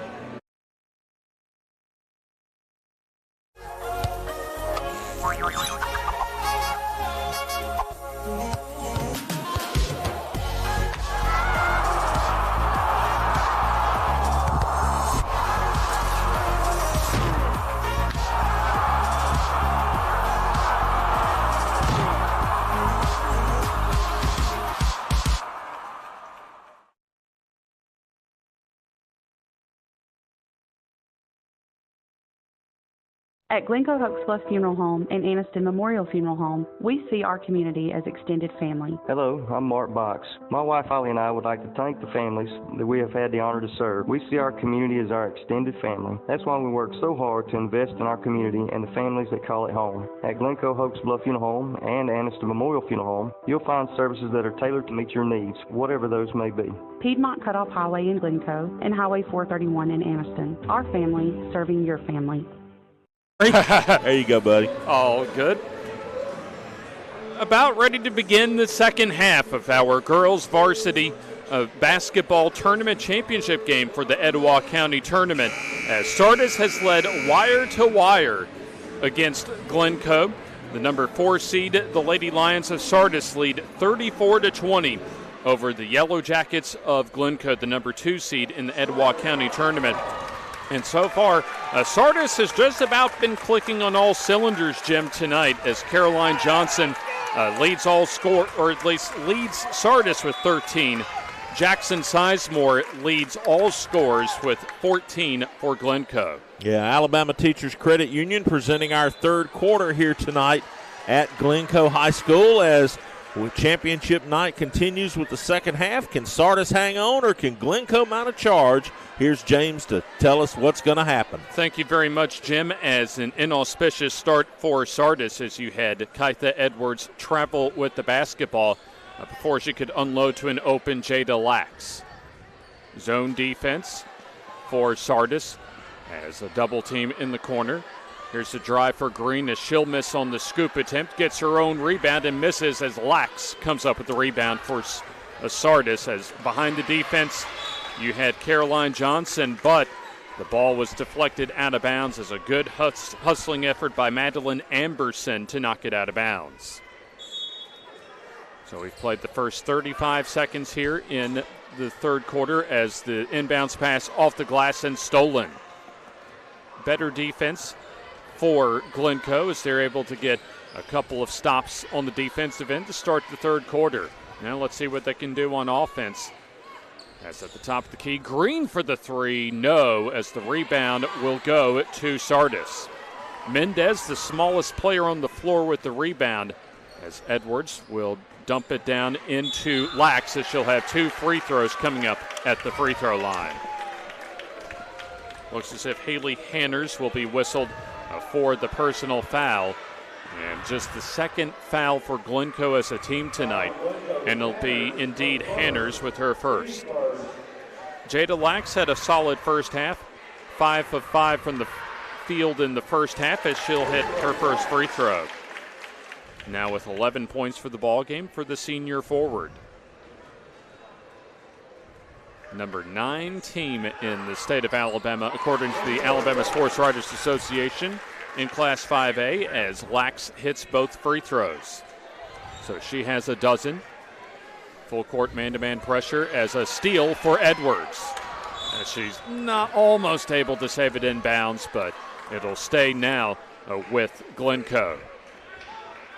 At Glencoe Hokes Bluff Funeral Home and Anniston Memorial Funeral Home, we see our community as extended family. Hello, I'm Mark Box. My wife Holly and I would like to thank the families that we have had the honor to serve. We see our community as our extended family. That's why we work so hard to invest in our community and the families that call it home. At Glencoe Hokes Bluff Funeral Home and Anniston Memorial Funeral Home, you'll find services that are tailored to meet your needs, whatever those may be. Piedmont Cutoff Highway in Glencoe and Highway 431 in Anniston. Our family serving your family. There you go, buddy. All good. About ready to begin the second half of our girls varsity basketball tournament championship game for the Etowah County Tournament, as Sardis has led wire to wire against Glencoe. The number 4 seed, the Lady Lions of Sardis, lead 34-20 over the Yellow Jackets of Glencoe, the number 2 seed in the Etowah County Tournament. And so far, Sardis has just about been clicking on all cylinders, Jim, tonight, as Caroline Johnson leads all score, or at least leads Sardis with 13. Jackson Sizemore leads all scores with 14 for Glencoe. Yeah, Alabama Teachers Credit Union presenting our third quarter here tonight at Glencoe High School as championship night continues with the second half. Can Sardis hang on, or can Glencoe mount a charge? Here's James to tell us what's going to happen. Thank you very much, Jim. As an inauspicious start for Sardis, as you had Kaitha Edwards travel with the basketball before she could unload to an open Jada Lax. Zone defense for Sardis as a double team in the corner. Here's the drive for Green as she'll miss on the scoop attempt, gets her own rebound and misses as Lax comes up with the rebound for Sardis. As behind the defense, you had Caroline Johnson, but the ball was deflected out of bounds as a good hustling effort by Madeline Amberson to knock it out of bounds. So we've played the first 35 seconds here in the third quarter as the inbounds pass off the glass and stolen. Better defense for Glencoe as they're able to get a couple of stops on the defensive end to start the third quarter. Now let's see what they can do on offense. As at the top of the key, Green for the three, no, as the rebound will go to Sardis. Mendez, the smallest player on the floor with the rebound, as Edwards will dump it down into Lax as she'll have 2 free throws coming up at the free throw line. Looks as if Haley Hanners will be whistled for the personal foul. And just the second foul for Glencoe as a team tonight. And it'll be indeed Hanners with her first. Jada Lax had a solid first half. 5 of 5 from the field in the first half as she'll hit her first free throw. Now with 11 points for the ball game for the senior forward. Number 9 team in the state of Alabama, according to the Alabama Sports Writers Association, in Class 5A, as Lax hits both free throws. So she has a dozen. Full court man-to-man pressure as a steal for Edwards. As she's not almost able to save it in bounds, but it'll stay now with Glencoe.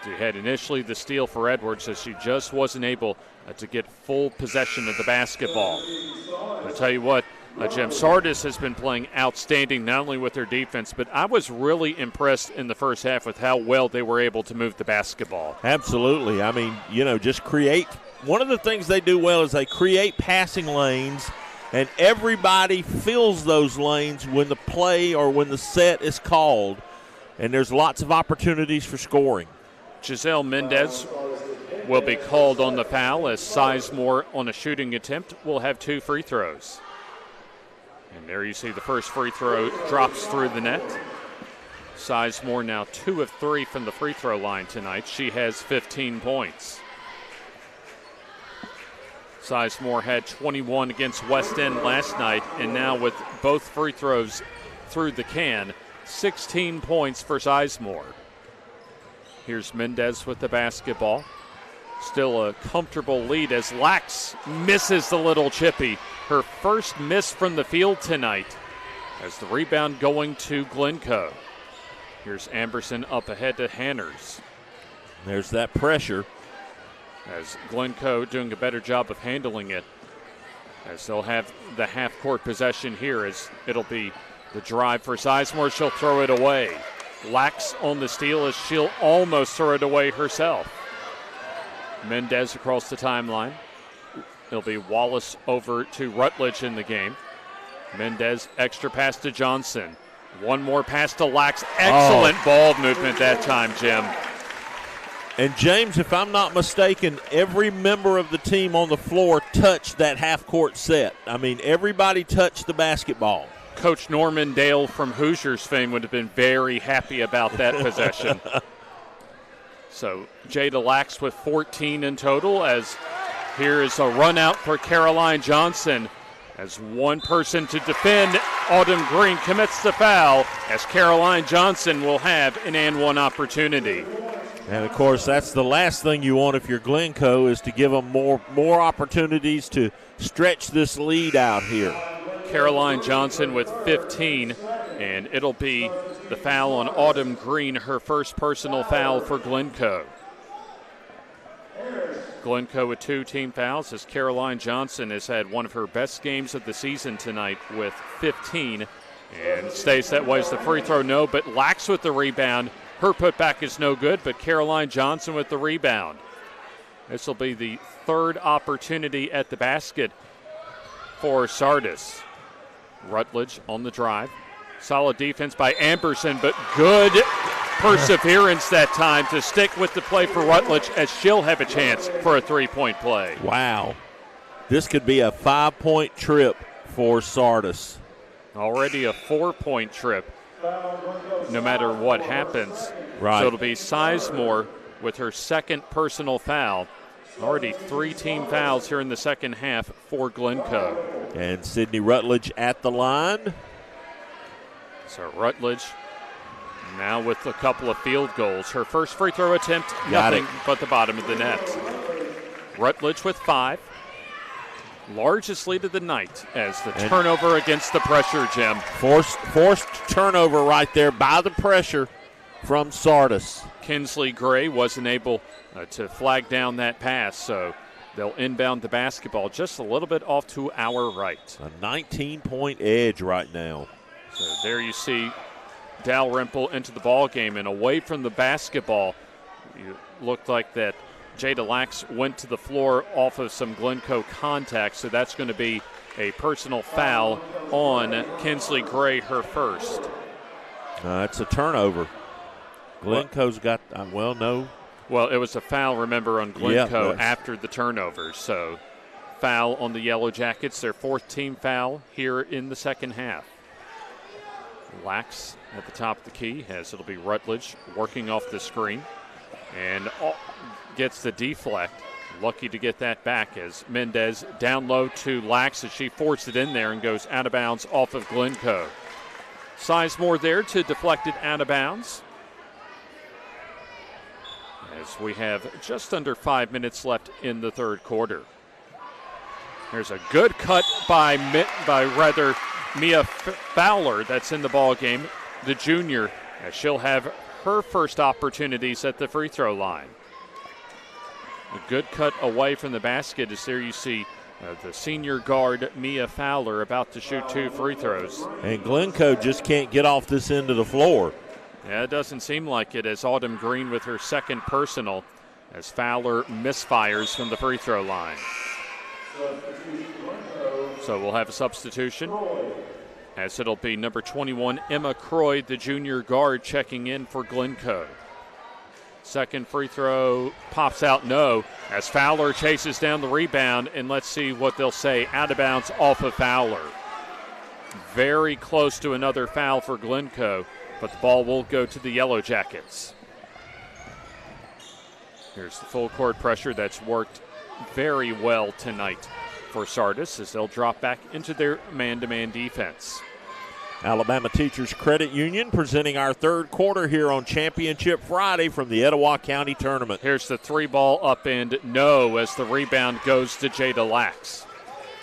She had initially the steal for Edwards as she just wasn't able to get full possession of the basketball. I'll tell you what, Jim, Sardis has been playing outstanding not only with their defense, but I was really impressed in the first half with how well they were able to move the basketball. Absolutely. I mean, just create. One of the things they do well is they create passing lanes, and everybody fills those lanes when the play or when the set is called, and there's lots of opportunities for scoring. Giselle Mendez will be called on the foul as Sizemore on a shooting attempt will have 2 free throws. And there you see the first free throw drops through the net. Sizemore now 2 of 3 from the free throw line tonight. She has 15 points. Sizemore had 21 against West End last night, and now with both free throws through the can, 16 points for Sizemore. Here's Mendez with the basketball. Still a comfortable lead as Lax misses the little chippy. Her first miss from the field tonight as the rebound going to Glencoe. Here's Amberson up ahead to Hanners. There's that pressure. As Glencoe doing a better job of handling it. As they'll have the half-court possession here as it'll be the drive for Sizemore. She'll throw it away. Lax on the steal as she'll almost throw it away herself. Mendez across the timeline. It'll be Wallace over to Rutledge in the game. Mendez, extra pass to Johnson. One more pass to Lax. Excellent ball movement that time, Jim. And James, if I'm not mistaken, every member of the team on the floor touched that half-court set. I mean, everybody touched the basketball. Coach Norman Dale from Hoosiers fame would have been very happy about that possession. So Jada Lax with 14 in total as here is a run out for Caroline Johnson as one person to defend. Autumn Green commits the foul as Caroline Johnson will have an and one opportunity. And, of course, that's the last thing you want if you're Glencoe is to give them more opportunities to stretch this lead out here. Caroline Johnson with 15, and it'll be the foul on Autumn Green, her first personal foul for Glencoe. Glencoe with 2 team fouls as Caroline Johnson has had one of her best games of the season tonight with 15, and stays that way as the free throw no, but Lax with the rebound. Her putback is no good, but Caroline Johnson with the rebound. This will be the third opportunity at the basket for Sardis. Rutledge on the drive. Solid defense by Amberson, but good perseverance that time to stick with the play for Rutledge as she'll have a chance for a 3-point play. Wow. This could be a 5-point trip for Sardis. Already a 4-point trip, no matter what happens. Right. So it'll be Sizemore with her second personal foul. Already 3 team fouls here in the second half for Glencoe. And Sydney Rutledge at the line. So Rutledge now with a couple of field goals. Her first free throw attempt, nothing but the bottom of the net. Rutledge with 5. Largest lead of the night as the turnover against the pressure, Jim. Forced turnover right there by the pressure from Sardis. Kinsley Gray wasn't able to flag down that pass, so they'll inbound the basketball just a little bit off to our right. A 19-point edge right now. So there you see Dalrymple into the ball game, and away from the basketball, it looked like that Jada Lax went to the floor off of some Glencoe contact, so that's going to be a personal foul on Kinsley Gray, her first. It's a turnover. Glencoe's got, no. Well, it was a foul, remember, on Glencoe after the turnover. So foul on the Yellow Jackets, their 4th team foul here in the second half. Lax at the top of the key as it'll be Rutledge working off the screen and gets the deflect. Lucky to get that back as Mendez down low to Lax as she forced it in there and goes out of bounds off of Glencoe. Sizemore there to deflect it out of bounds. As we have just under 5 minutes left in the third quarter. There's a good cut by Mia Fowler that's in the ball game, the junior, as she'll have her first opportunities at the free throw line. A good cut away from the basket is there you see the senior guard, Mia Fowler, about to shoot 2 free throws. And Glencoe just can't get off this end of the floor. Yeah, it doesn't seem like it as Autumn Green with her second personal as Fowler misfires from the free throw line. So we'll have a substitution as it'll be number 21, Emma Croy, the junior guard, checking in for Glencoe. Second free throw pops out no as Fowler chases down the rebound, and let's see what they'll say. Out of bounds off of Fowler. Very close to another foul for Glencoe, but the ball will go to the Yellow Jackets. Here's the full court pressure that's worked very well tonight for Sardis as they'll drop back into their man-to-man defense. Alabama Teachers Credit Union presenting our third quarter here on Championship Friday from the Etowah County Tournament. Here's the 3-ball up and no as the rebound goes to Jada Lax.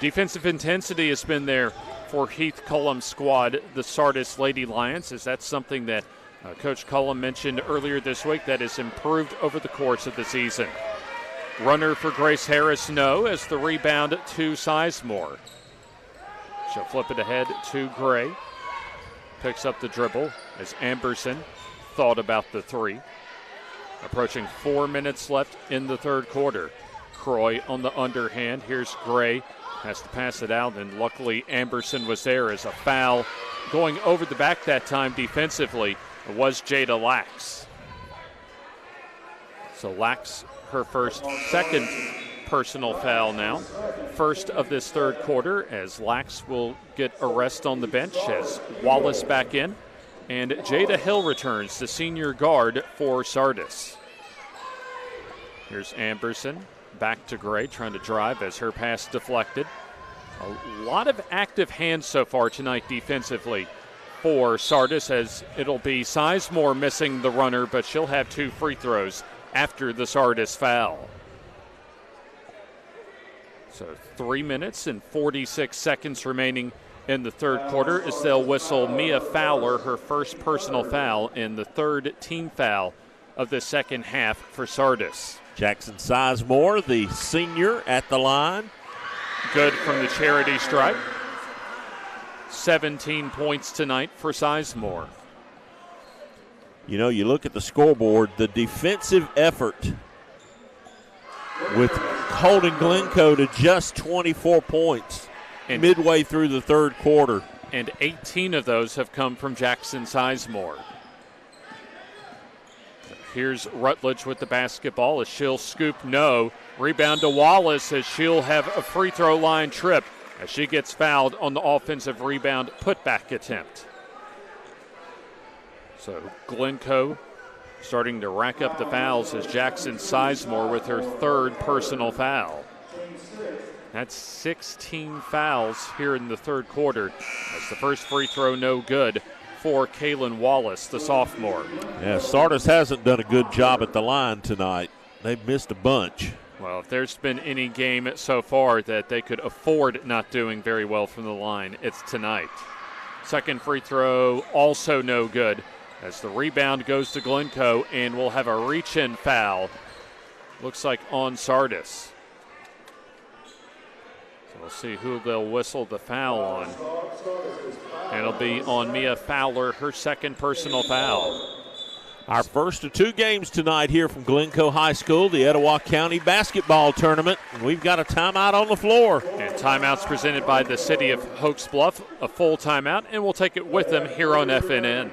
Defensive intensity has been there for Heath Cullum's squad, the Sardis Lady Lions, as that's something that Coach Cullum mentioned earlier this week that has improved over the course of the season. Runner for Grace Harris, no, as the rebound to Sizemore. She'll flip it ahead to Gray. Picks up the dribble as Amberson thought about the 3. Approaching 4 minutes left in the third quarter. Croy on the underhand. Here's Gray. Has to pass it out, and luckily Amberson was there as a foul. Going over the back that time defensively was Jada Lax. So Lax, her second personal foul now. First of this third quarter as Lax will get a rest on the bench as Wallace back in. And Jada Hill returns, the senior guard for Sardis. Here's Amberson. Back to Gray, trying to drive as her pass deflected. A lot of active hands so far tonight defensively for Sardis as it'll be Sizemore missing the runner, but she'll have 2 free throws after the Sardis foul. So 3 minutes and 46 seconds remaining in the third quarter as they'll whistle Mia Fowler her first personal foul and the third team foul of the second half for Sardis. Jackson Sizemore, the senior, at the line. Good from the charity stripe. 17 points tonight for Sizemore. You know, you look at the scoreboard, the defensive effort with holding Glencoe to just 24 points midway through the third quarter. And 18 of those have come from Jackson Sizemore. Here's Rutledge with the basketball as she'll scoop no. Rebound to Wallace as she'll have a free throw line trip as she gets fouled on the offensive rebound putback attempt. So Glencoe starting to rack up the fouls as Jackson Sizemore with her third personal foul. That's 16 fouls here in the third quarter as the first free throw no good for Kaylin Wallace, the sophomore. Yeah, Sardis hasn't done a good job at the line tonight. They've missed a bunch. Well, if there's been any game so far that they could afford not doing very well from the line, it's tonight. Second free throw also no good as the rebound goes to Glencoe, and we'll have a reach-in foul. Looks like on Sardis. So we'll see who they'll whistle the foul on. And it'll be on Mia Fowler, her second personal foul. Our first of 2 games tonight here from Glencoe High School, the Etowah County Basketball Tournament. We've got a timeout on the floor. And timeouts presented by the city of Hokes Bluff, a full timeout, and we'll take it with them here on FNN.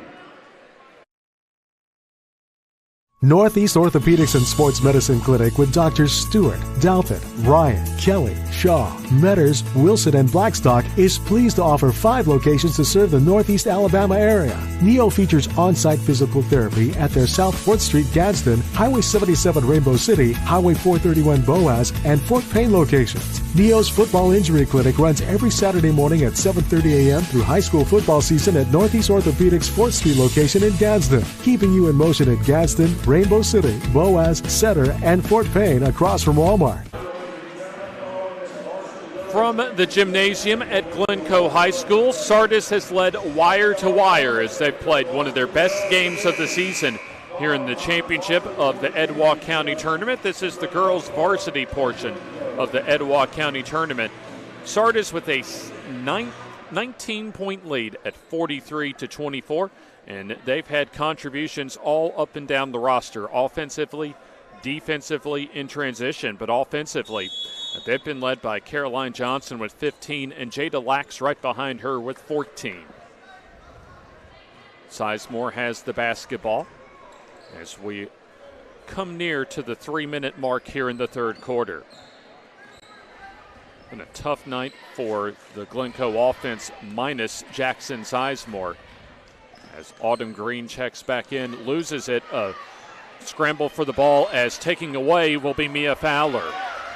Northeast Orthopedics and Sports Medicine Clinic with Drs. Stewart, Douthit, Ryan, Kelly, Shaw, Metters, Wilson, and Blackstock is pleased to offer 5 locations to serve the Northeast Alabama area. NEO features on-site physical therapy at their South 4th Street Gadsden, Highway 77 Rainbow City, Highway 431 Boaz, and Fort Payne locations. NEO's Football Injury Clinic runs every Saturday morning at 7:30 a.m. through high school football season at Northeast Orthopedics 4th Street location in Gadsden, keeping you in motion at Gadsden, Rainbow City, Boaz, Center, and Fort Payne across from Walmart. From the gymnasium at Glencoe High School, Sardis has led wire to wire as they've played one of their best games of the season here in the championship of the Etowah County Tournament. This is the girls' varsity portion of the Etowah County Tournament. Sardis with a 19-point lead at 43-24, and they've had contributions all up and down the roster, offensively, defensively, in transition, but offensively. They've been led by Caroline Johnson with 15 and Jada Lax right behind her with 14. Sizemore has the basketball as we come near to the 3-minute mark here in the third quarter. Been a tough night for the Glencoe offense minus Jackson Sizemore. As Autumn Green checks back in, loses it. A scramble for the ball as taking away will be Mia Fowler.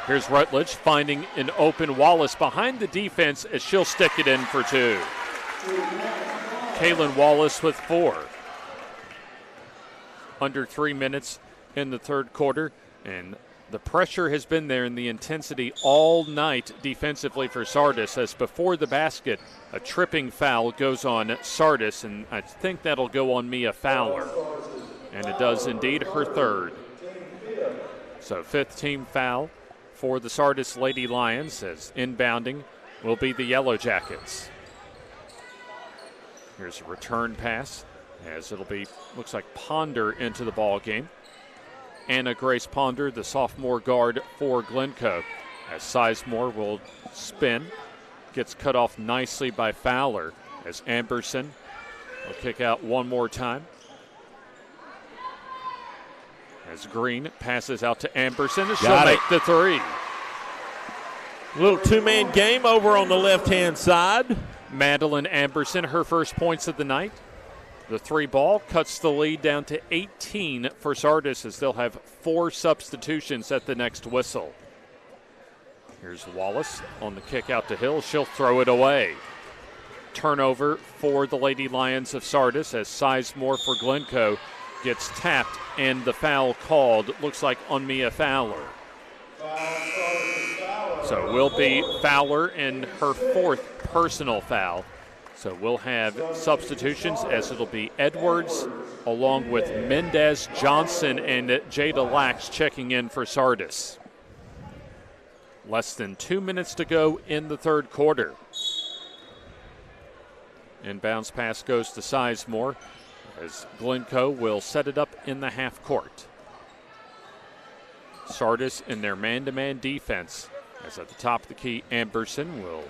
Here's Rutledge finding an open Wallace behind the defense as she'll stick it in for two. Kaylin Wallace with 4. Under 3 minutes in the third quarter, and the pressure has been there and the intensity all night defensively for Sardis, as before the basket, a tripping foul goes on Sardis, and I think that'll go on Mia Fowler. And it does indeed, her third. So 5th team foul for the Sardis Lady Lions, as inbounding will be the Yellow Jackets. Here's a return pass, as it'll be, looks like Ponder into the ball game. Anna Grace Ponder, the sophomore guard for Glencoe, as Sizemore will spin. Gets cut off nicely by Fowler, as Amberson will kick out one more time. As Green passes out to Amberson, and she'll make the three. Little two-man game over on the left-hand side. Madeline Amberson, her first points of the night. The 3 ball cuts the lead down to 18 for Sardis, as they'll have 4 substitutions at the next whistle. Here's Wallace on the kick out to Hill. She'll throw it away. Turnover for the Lady Lions of Sardis, as Sizemore for Glencoe gets tapped and the foul called, looks like on Mia Fowler. So it will be Fowler in her 4th personal foul. So we'll have substitutions, as it'll be Edwards along with Mendez, Johnson, and Jada Lax checking in for Sardis. Less than 2 minutes to go in the third quarter. Inbounds pass goes to Sizemore, as Glencoe will set it up in the half court. Sardis in their man-to-man defense, as at the top of the key, Amberson will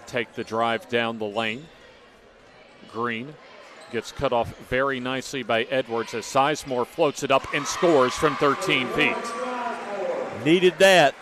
take the drive down the lane. Green gets cut off very nicely by Edwards, as Sizemore floats it up and scores from 13 feet. Needed that.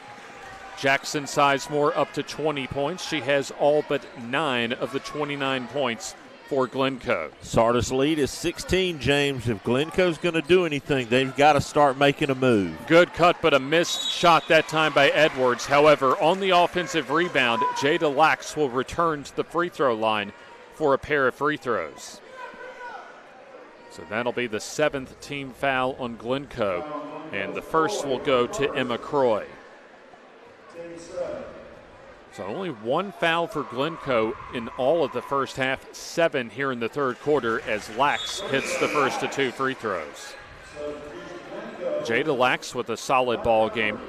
Jackson Sizemore up to 20 points. She has all but 9 of the 29 points for Glencoe. Sardis lead is 16, James. If Glencoe's going to do anything, they've got to start making a move. Good cut, but a missed shot that time by Edwards. However, on the offensive rebound, Jada Lax will return to the free throw line for a pair of free throws. So that'll be the 7th team foul on Glencoe, and the first will go to Emma Croy. So only 1 foul for Glencoe in all of the first half, 7 here in the third quarter, as Lax hits the first of 2 free throws. Jada Lax with a solid ball game.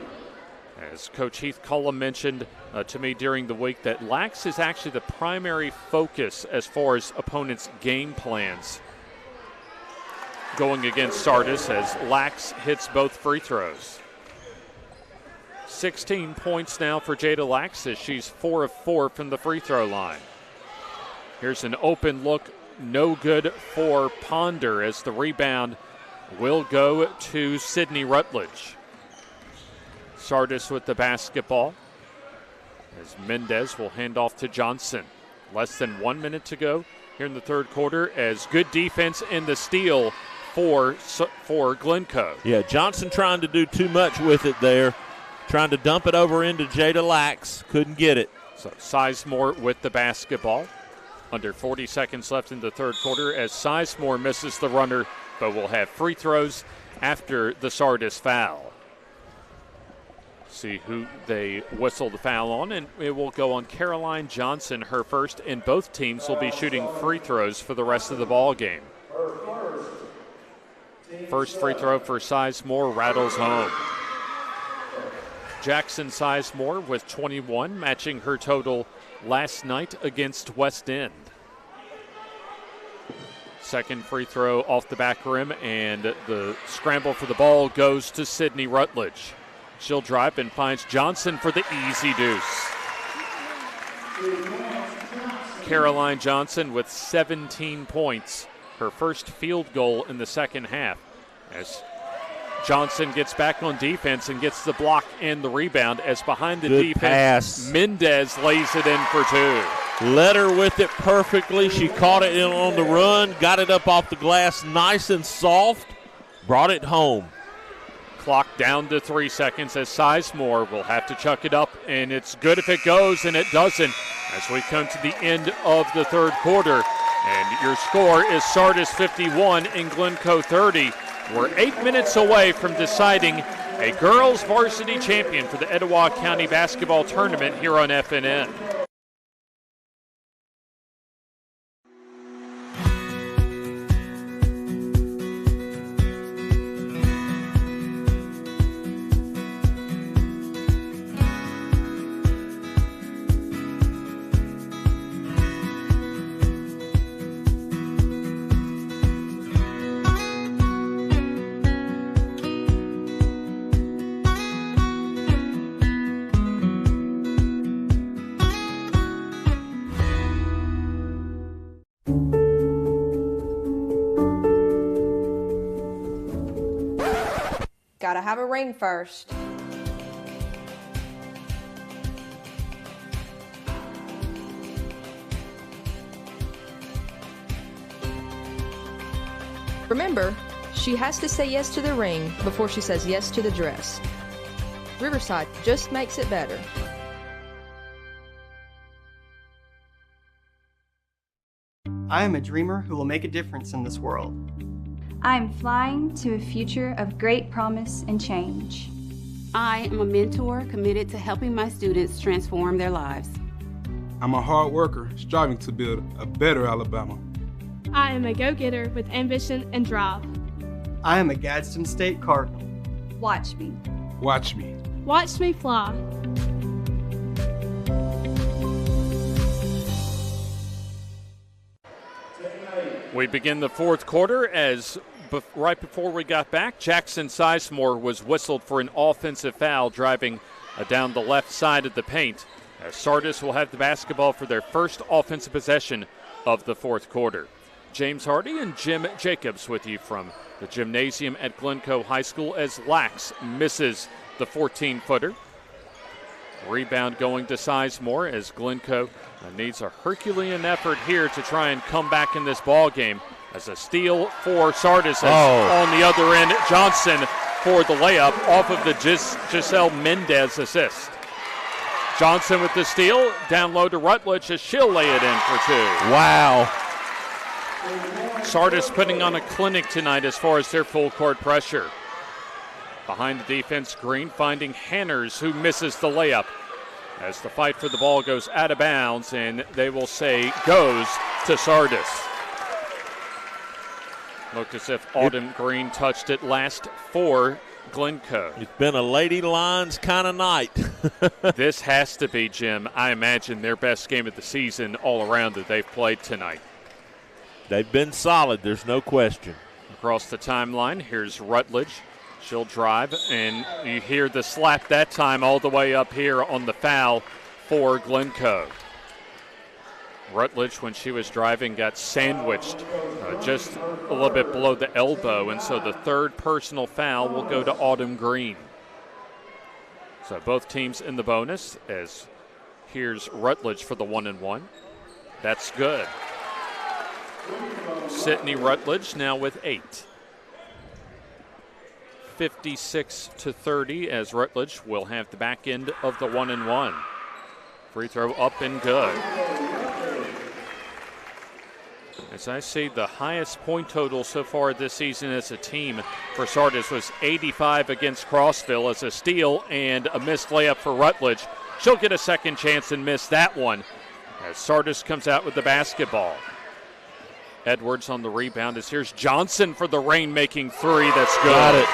As Coach Heath Cullum mentioned to me during the week, that Lax is actually the primary focus as far as opponents' game plans going against Sardis, as Lax hits both free throws. 16 points now for Jada Lax, as she's 4 of 4 from the free throw line. Here's an open look, no good for Ponder, as the rebound will go to Sydney Rutledge. Sardis with the basketball, as Mendez will hand off to Johnson. Less than 1 minute to go here in the third quarter, as good defense in the steal for Glencoe. Yeah, Johnson trying to do too much with it there. Trying to dump it over into Jada Lax. Couldn't get it. So Sizemore with the basketball. Under 40 seconds left in the third quarter, as Sizemore misses the runner, but will have free throws after the Sardis foul. See who they whistle the foul on, and it will go on Caroline Johnson, her first, and both teams will be shooting free throws for the rest of the ball game. first free throw for Sizemore rattles home. Jackson Sizemore with 21, matching her total last night against West End. Second free throw off the back rim, and the scramble for the ball goes to Sydney Rutledge. She'll drive and finds Johnson for the easy deuce. Caroline Johnson with 17 points, her first field goal in the second half. As Johnson gets back on defense and gets the block and the rebound, as behind the Good defense, pass. Mendez lays it in for two. Led her with it perfectly. She caught it in on the run, got it up off the glass nice and soft, brought it home. Clock down to 3 seconds as Sizemore will have to chuck it up, and it's good if it goes, and it doesn't as we come to the end of the third quarter. And your score is Sardis 51 and Glencoe 30. We're 8 minutes away from deciding a girls varsity champion for the Etowah County basketball tournament here on FNN. Gotta have a ring first. Remember, she has to say yes to the ring before she says yes to the dress. Riverside just makes it better. I am a dreamer who will make a difference in this world. I am flying to a future of great promise and change. I am a mentor committed to helping my students transform their lives. I'm a hard worker striving to build a better Alabama. I am a go-getter with ambition and drive. I am a Gadsden State Cardinal. Watch me. Watch me. Watch me fly. We begin the fourth quarter as right before we got back, Jackson Sizemore was whistled for an offensive foul driving down the left side of the paint. As Sardis will have the basketball for their first offensive possession of the fourth quarter. James Hardy and Jim Jacobs with you from the gymnasium at Glencoe High School as Lax misses the 14-footer. Rebound going to Sizemore as Glencoe needs a Herculean effort here to try and come back in this ball game. As a steal for Sardis. On the other end, Johnson for the layup off of the Giselle Mendez assist. Johnson with the steal, down low to Rutledge as she'll lay it in for two. Wow. Sardis putting on a clinic tonight as far as their full court pressure. Behind the defense, Green finding Hanners, who misses the layup. As the fight for the ball goes out of bounds, and they will say goes to Sardis. Looked as if Autumn Green touched it last for Glencoe. It's been a Lady Lions kind of night. This has to be, Jim, I imagine their best game of the season all around that they've played tonight. They've been solid, there's no question. Across the timeline, here's Rutledge. She'll drive, and you hear the slap that time all the way up here on the foul for Glencoe. Rutledge, when she was driving, got sandwiched just a little bit below the elbow, and so the third personal foul will go to Autumn Green. So both teams in the bonus, as here's Rutledge for the 1-and-1. That's good. Sydney Rutledge now with 8. 56-30 as Rutledge will have the back end of the 1-and-1. Free throw up and good. As I see, the highest point total so far this season as a team for Sardis was 85 against Crossville as a steal and a missed layup for Rutledge. She'll get a second chance and miss that one as Sardis comes out with the basketball. Edwards on the rebound as here's Johnson for the rain-making three. That's good. Got it.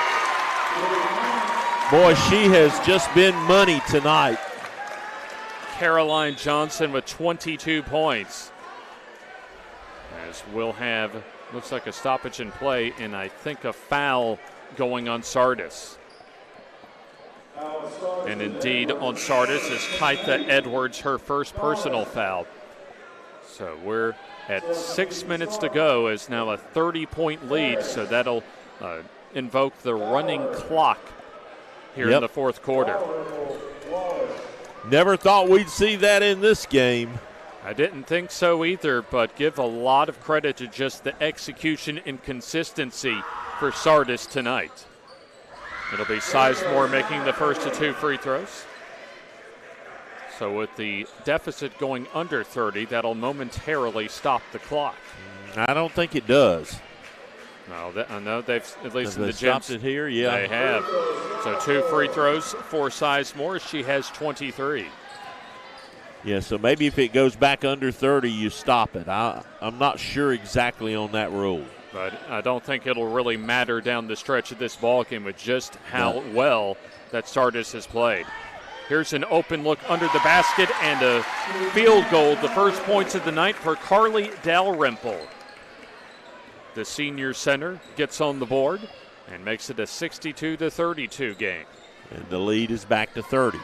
Boy, she has just been money tonight. Caroline Johnson with 22 points. As we'll have, looks like a stoppage in play, and I think a foul going on Sardis. And indeed on Sardis is Kaitha Edwards, her first personal foul. So we're at 6 minutes to go, is now a 30-point lead, so that'll invoke the running clock here in the fourth quarter. Never thought we'd see that in this game. I didn't think so either, but give a lot of credit to just the execution and consistency for Sardis tonight. It'll be Sizemore making the first of 2 free throws. So with the deficit going under 30, that'll momentarily stop the clock. I don't think it does. No, I know they've, at least Have in the they stopped it here? Yeah. They have. So 2 free throws for Sizemore. She has 23. Yeah, so maybe if it goes back under 30, you stop it. I'm not sure exactly on that rule. But I don't think it'll really matter down the stretch of this ball game with just how well that Sardis has played. Here's an open look under the basket and a field goal. The first points of the night for Carly Dalrymple. The senior center gets on the board and makes it a 62-32 game. And the lead is back to 30.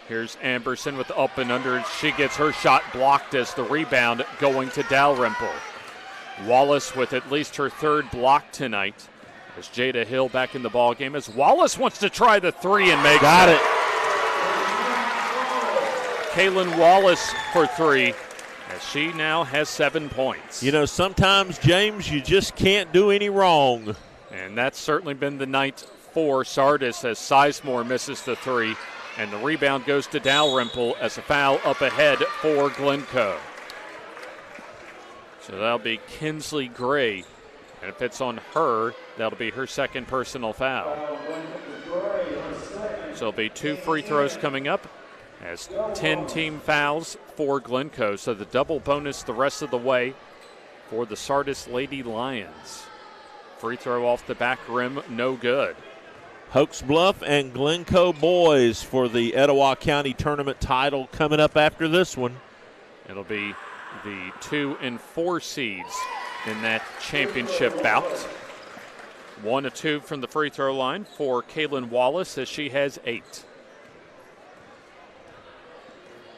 Here's Amberson with up and under. She gets her shot blocked as the rebound going to Dalrymple. Wallace with at least her 3rd block tonight. As Jada Hill back in the ball game as Wallace wants to try the 3 and makes Got it. Kaylin Wallace for 3 as she now has 7 points. You know, sometimes, James, you just can't do any wrong. And that's certainly been the night for Sardis as Sizemore misses the 3. And the rebound goes to Dalrymple as a foul up ahead for Glencoe. So that'll be Kinsley Gray. And if it's on her, that'll be her 2nd personal foul. So it'll be 2 free throws coming up as 10 team fouls for Glencoe. So the double bonus the rest of the way for the Sardis Lady Lions. Free throw off the back rim, no good. Hokes Bluff and Glencoe boys for the Etowah County Tournament title coming up after this one. It'll be the 2 and 4 seeds in that championship bout. 1 of 2 from the free throw line for Kaylin Wallace as she has 8.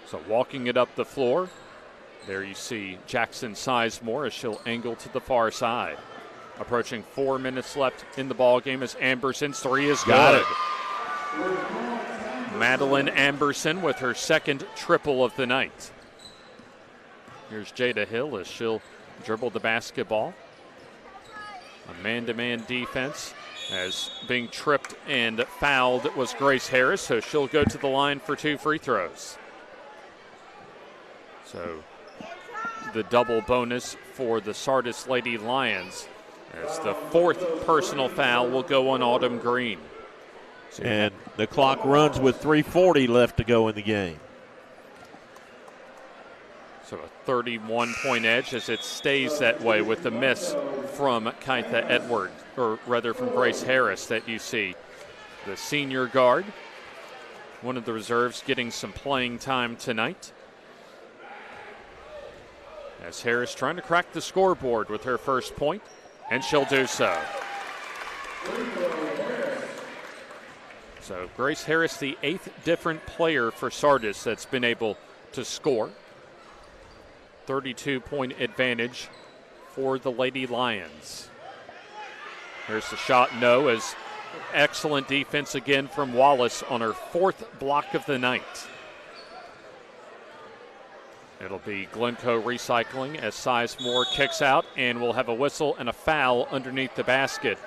So walking it up the floor, there you see Jackson Sizemore as she'll angle to the far side. Approaching 4 minutes left in the ball game as Amberson's 3 is good. Madeline Amberson with her 2nd triple of the night. Here's Jada Hill as she'll dribble the basketball. A man-to-man defense as being tripped and fouled was Grace Harris, so she'll go to the line for 2 free throws. So the double bonus for the Sardis Lady Lions as the 4th personal foul will go on Autumn Green. And the clock runs with 3:40 left to go in the game. So a 31-point edge as it stays that way with the miss from Kaitha Edwards, or rather from Grace Harris that you see. The senior guard, one of the reserves getting some playing time tonight. As Harris trying to crack the scoreboard with her first point, and she'll do so. So Grace Harris, the 8th different player for Sardis that's been able to score. 32-point advantage for the Lady Lions. Here's the shot, no, as excellent defense again from Wallace on her 4th block of the night. It'll be Glencoe recycling as Sizemore kicks out, and we'll have a whistle and a foul underneath the basket.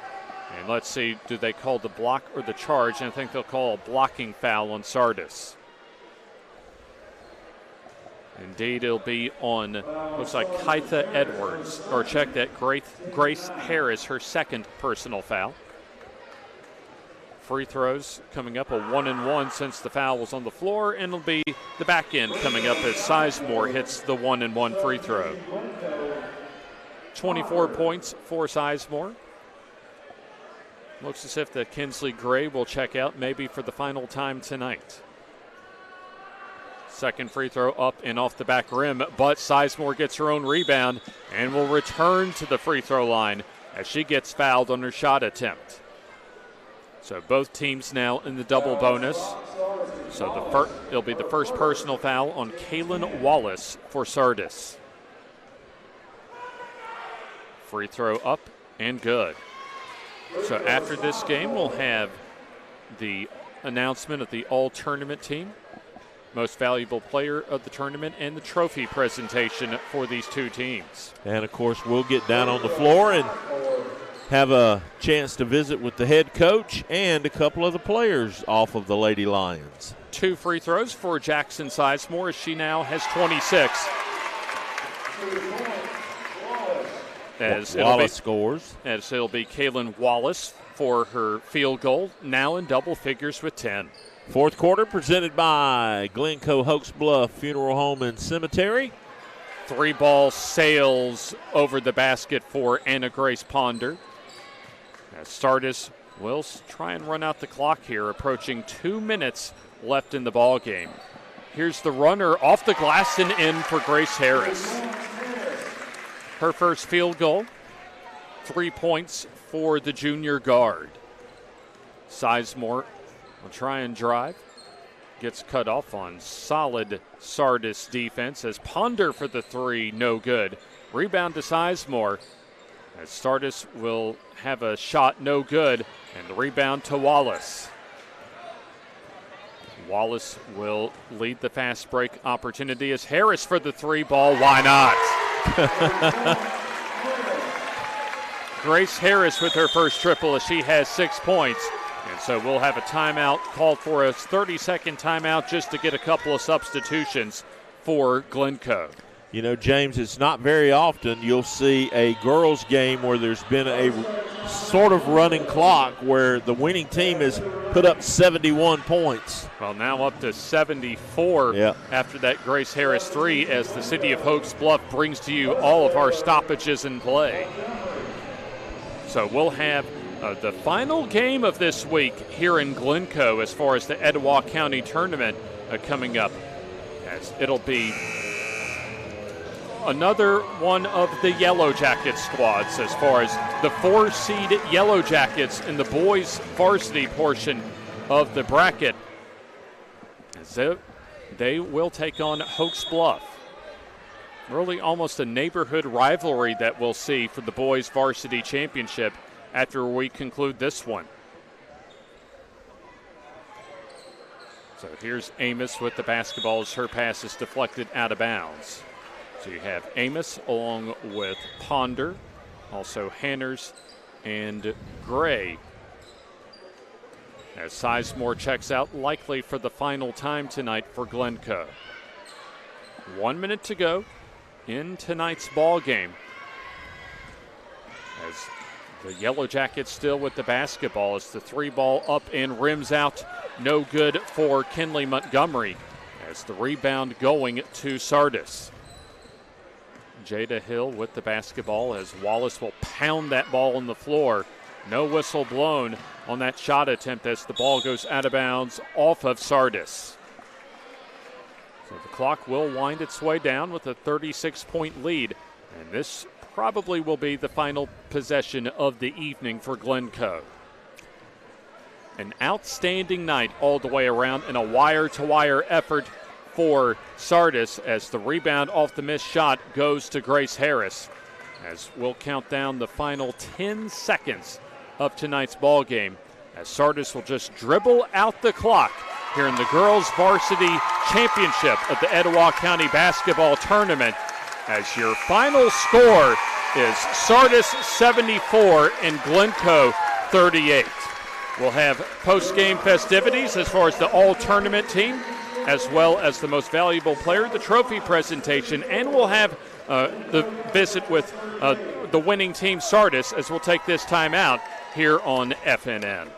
And let's see, do they call the block or the charge? And I think they'll call a blocking foul on Sardis. Indeed, it'll be on, looks like Kaitha Edwards, or check that, Grace Harris, her 2nd personal foul. Free throws coming up, a 1-and-1 since the foul was on the floor, and it'll be the back end coming up as Sizemore hits the 1-and-1 free throw. 24 points for Sizemore. Looks as if the Kinsley Gray will check out maybe for the final time tonight. Second free throw up and off the back rim, but Sizemore gets her own rebound and will return to the free throw line as she gets fouled on her shot attempt. So both teams now in the double bonus. So it'll be the first personal foul on Kaylin Wallace for Sardis. Free throw up and good. So after this game, we'll have the announcement of the all-tournament team, most valuable player of the tournament, and the trophy presentation for these two teams. And, of course, we'll get down on the floor and have a chance to visit with the head coach and a couple of the players off of the Lady Lions. 2 free throws for Jackson Sizemore as she now has 26. As Wallace scores. As it'll be Kaylin Wallace for her field goal, now in double figures with 10. Fourth quarter presented by Glencoe Hokes Bluff Funeral Home and Cemetery. 3-ball sails over the basket for Anna Grace Ponder. As Sardis will try and run out the clock here, approaching 2 minutes left in the ball game. Here's the runner off the glass and in for Grace Harris. Her first field goal, 3 points for the junior guard. Sizemore will try and drive. Gets cut off on solid Sardis defense as Ponder for the 3, no good. Rebound to Sizemore as Sardis will have a shot, no good, and the rebound to Wallace. Wallace will lead the fast break opportunity as Harris for the 3-ball. Why not? Grace Harris with her first triple as she has 6 points. And so we'll have a timeout called for us, 30-second timeout just to get a couple of substitutions for Glencoe. You know, James, it's not very often you'll see a girls' game where there's been a sort of running clock where the winning team has put up 71 points. Well, now up to 74 after that Grace Harris 3 as the city of Hokes Bluff brings to you all of our stoppages in play. So we'll have the final game of this week here in Glencoe as far as the Etowah County Tournament coming up. As it'll be another one of the Yellow Jacket squads as far as the 4-seed Yellow Jackets in the boys' varsity portion of the bracket. So they will take on Hokes Bluff. Really almost a neighborhood rivalry that we'll see for the boys' varsity championship after we conclude this one. So here's Amos with the basketball as her pass is deflected out of bounds. So you have Amos along with Ponder, also Hanners and Gray. As Sizemore checks out, likely for the final time tonight for Glencoe. 1 minute to go in tonight's ball game. As the Yellow Jackets still with the basketball as the 3-ball up and rims out. No good for Kinley Montgomery as the rebound going to Sardis. Jada Hill with the basketball as Wallace will pound that ball on the floor. No whistle blown on that shot attempt as the ball goes out of bounds off of Sardis. So the clock will wind its way down with a 36-point lead, and this probably will be the final possession of the evening for Glencoe. An outstanding night all the way around and a wire-to-wire effort for Sardis as the rebound off the missed shot goes to Grace Harris. As we'll count down the final 10 seconds of tonight's ball game as Sardis will just dribble out the clock here in the girls varsity championship of the Etowah County basketball tournament. As your final score is Sardis 74 and Glencoe 38. We'll have post-game festivities as far as the all-tournament team, as well as the most valuable player, the trophy presentation, and we'll have the visit with the winning team, Sardis, as we'll take this time out here on FNN.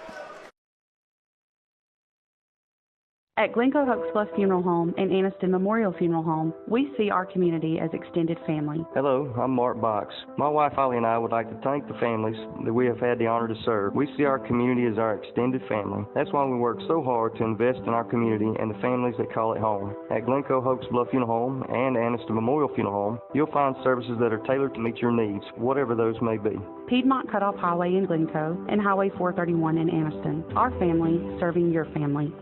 At Glencoe Hokes Bluff Funeral Home and Aniston Memorial Funeral Home, we see our community as extended family. Hello, I'm Mark Box. My wife Holly and I would like to thank the families that we have had the honor to serve. We see our community as our extended family. That's why we work so hard to invest in our community and the families that call it home. At Glencoe Hokes Bluff Funeral Home and Aniston Memorial Funeral Home, you'll find services that are tailored to meet your needs, whatever those may be. Piedmont Cutoff Highway in Glencoe and Highway 431 in Aniston. Our family serving your family.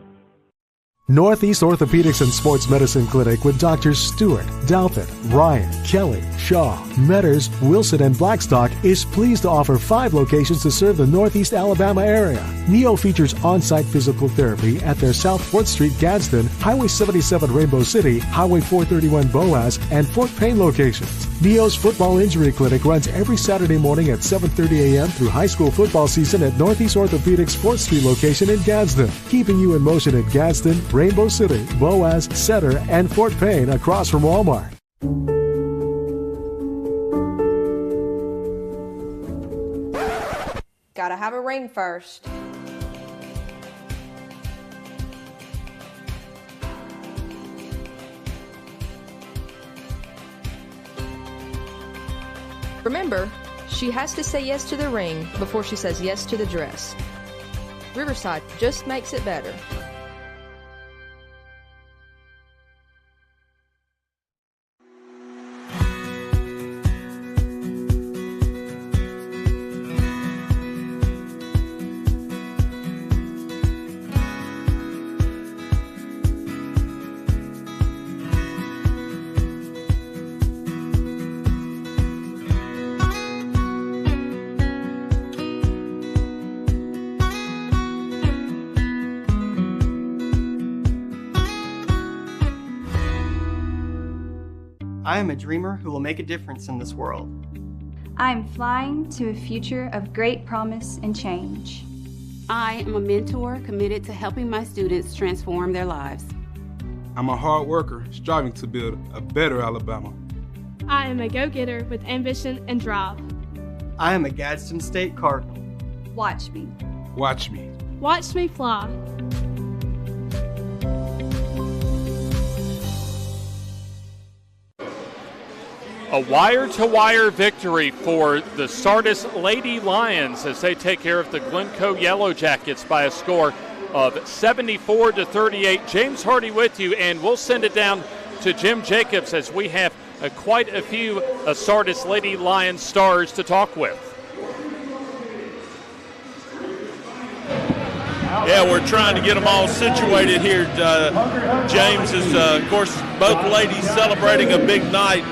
Northeast Orthopedics and Sports Medicine Clinic with Drs. Stewart, Douthit, Ryan, Kelly, Shaw, Metters, Wilson, and Blackstock is pleased to offer 5 locations to serve the Northeast Alabama area. NEO features on-site physical therapy at their South 4th Street Gadsden, Highway 77 Rainbow City, Highway 431 Boaz, and Fort Payne locations. NEO's Football Injury Clinic runs every Saturday morning at 7:30 a.m. through high school football season at Northeast Orthopedics 4th Street location in Gadsden, keeping you in motion at Gadsden, Rainbow City, Boaz, Center, and Fort Payne across from Walmart. Gotta have a ring first. Remember, she has to say yes to the ring before she says yes to the dress. Riverside just makes it better. I am a dreamer who will make a difference in this world. I am flying to a future of great promise and change. I am a mentor committed to helping my students transform their lives. I'm a hard worker striving to build a better Alabama. I am a go-getter with ambition and drive. I am a Gadsden State Cardinal. Watch me. Watch me. Watch me fly. A wire-to-wire victory for the Sardis Lady Lions as they take care of the Glencoe Yellow Jackets by a score of 74-38. James Hardy with you, and we'll send it down to Jim Jacobs as we have quite a few Sardis Lady Lions stars to talk with. Yeah, we're trying to get them all situated here. James is, of course, both ladies celebrating a big night.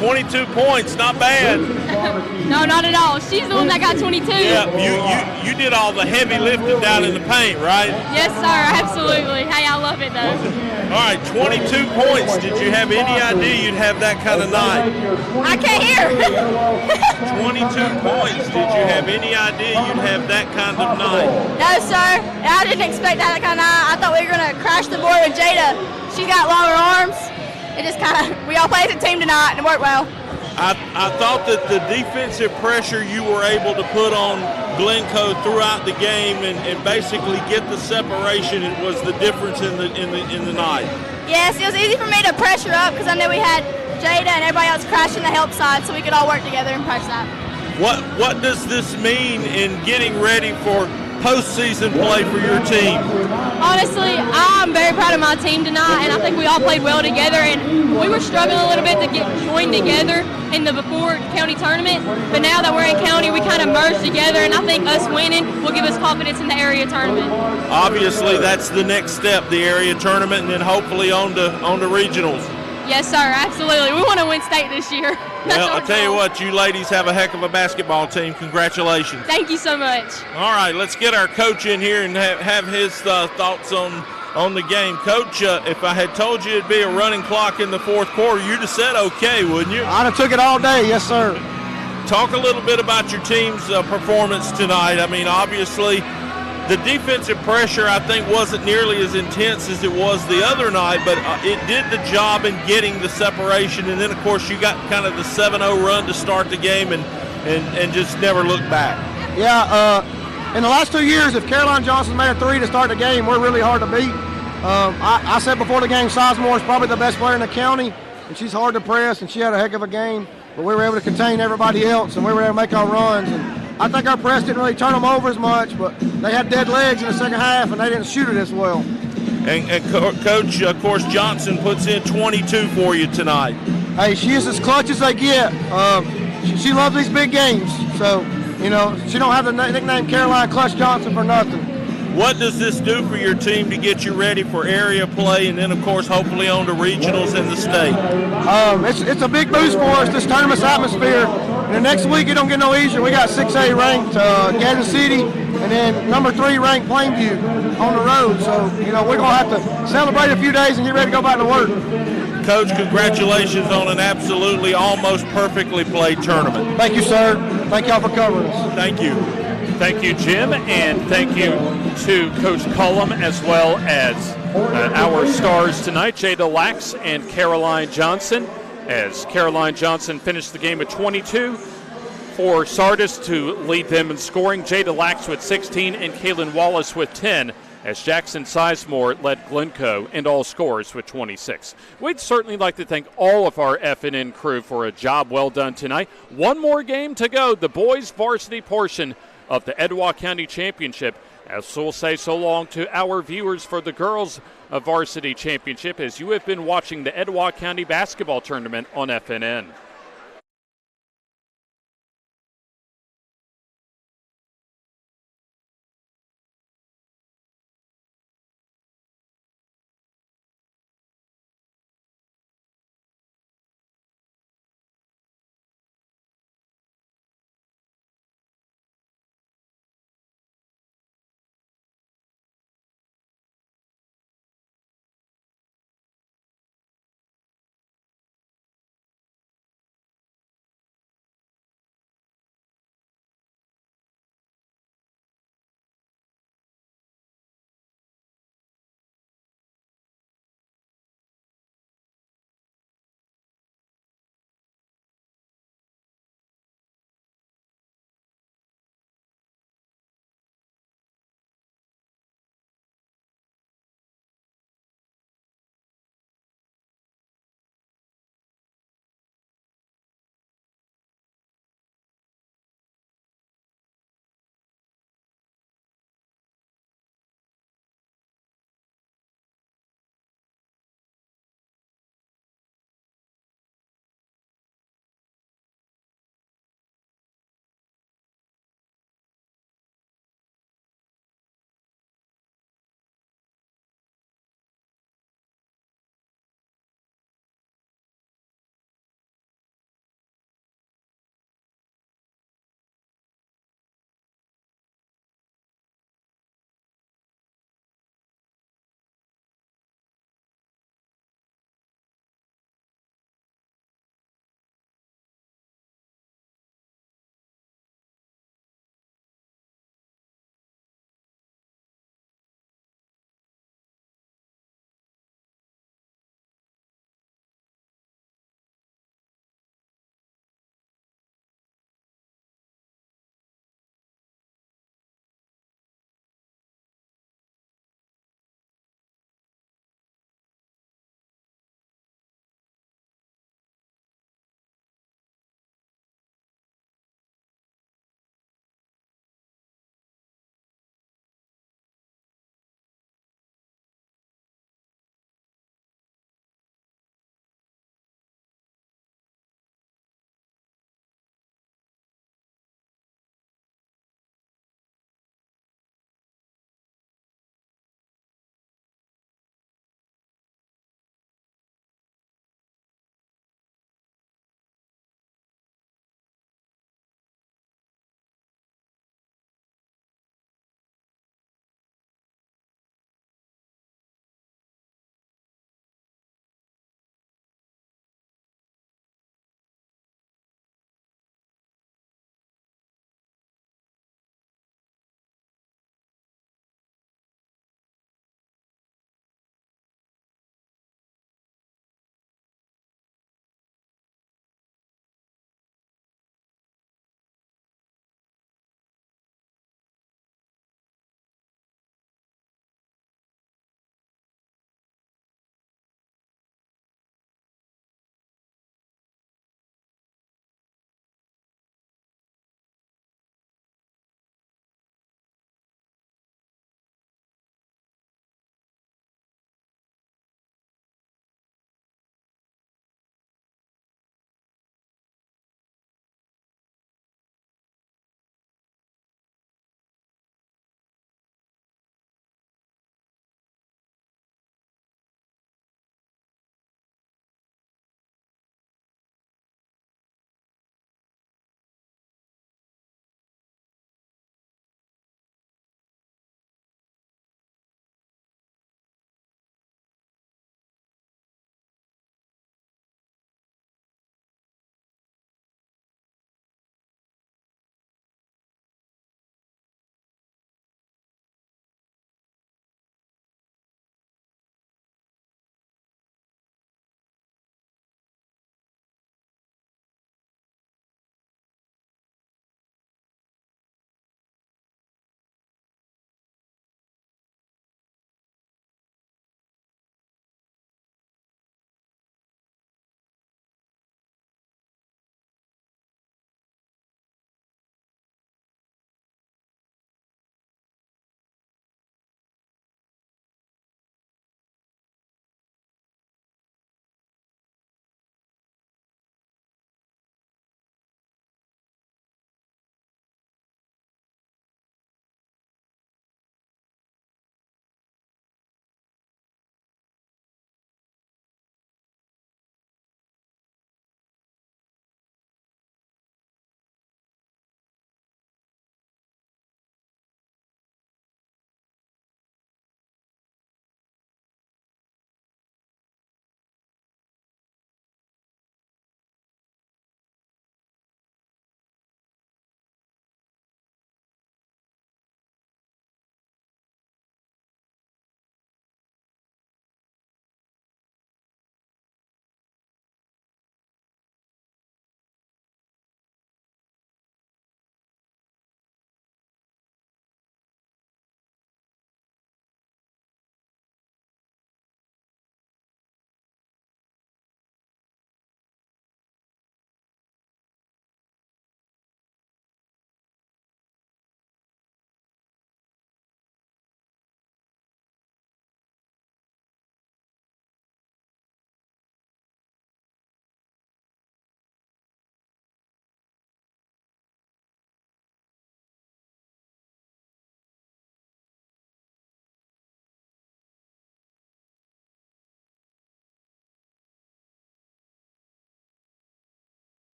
22 points, not bad. No, not at all. She's the one that got 22. Yeah, you did all the heavy lifting down in the paint, right? Yes, sir, absolutely. Hey, I love it, though. All right, 22 points. Did you have any idea you'd have that kind of night? I can't hear. 22 points. Did you have any idea you'd have that kind of night? No, sir. I didn't expect that kind of night. I thought we were going to crash the board with Jada. She's got longer arms. It just kind of, we all played as a team tonight and it worked well. I thought that the defensive pressure you were able to put on Glencoe throughout the game and basically get the separation, it was the difference in the night. Yes, it was easy for me to pressure up because I knew we had Jada and everybody else crashing the help side, so we could all work together and press that. What does this mean in getting ready for postseason play for your team? Honestly, I'm very proud of my team tonight, and I think we all played well together, and we were struggling a little bit to get joined together in the before county tournament, but now that we're in county, we kind of merged together, and I think us winning will give us confidence in the area tournament. Obviously, that's the next step, the area tournament, and then hopefully on to regionals. Yes, sir, absolutely. We want to win state this year. Well, I'll tell you what, you ladies have a heck of a basketball team. Congratulations. Thank you so much. All right, let's get our coach in here and have his thoughts on the game. Coach, if I had told you it'd be a running clock in the fourth quarter, you'd have said okay, wouldn't you? I'd have took it all day, yes, sir. Talk a little bit about your team's performance tonight. I mean, obviously, the defensive pressure, I think, wasn't nearly as intense as it was the other night, but it did the job in getting the separation. And then, of course, you got kind of the 7-0 run to start the game and just never looked back. Yeah, in the last 2 years, if Caroline Johnson made a three to start the game, we're really hard to beat. I said before the game, Sizemore is probably the best player in the county, and she's hard to press, and she had a heck of a game. But we were able to contain everybody else, and we were able to make our runs. And I think our press didn't really turn them over as much, but they had dead legs in the second half, and they didn't shoot it as well. And Coach, of course, Johnson puts in 22 for you tonight. Hey, she is as clutch as they get. She loves these big games, so, you know, she don't have the nickname Caroline Clutch Johnson for nothing. What does this do for your team to get you ready for area play and then, of course, hopefully on to regionals in the state? It's a big boost for us, this tournament's atmosphere. And the next week, it don't get no easier. We got 6A ranked Gadsden City and then number 3 ranked Plainview on the road. So, you know, we're going to have to celebrate a few days and get ready to go back to work. Coach, congratulations on an absolutely almost perfectly played tournament. Thank you, sir. Thank y'all for covering us. Thank you. Thank you, Jim, and thank you to Coach Cullum as well as our stars tonight, Jada Lax and Caroline Johnson, as Caroline Johnson finished the game at 22 for Sardis to lead them in scoring. Jada Lax with 16 and Kaylin Wallace with 10, as Jackson Sizemore led Glencoe in all scores with 26. We'd certainly like to thank all of our FNN crew for a job well done tonight. One more game to go, the boys varsity portion of the Etowah County Championship. As we'll say so long to our viewers for the girls varsity championship, as you have been watching the Etowah County basketball tournament on FNN.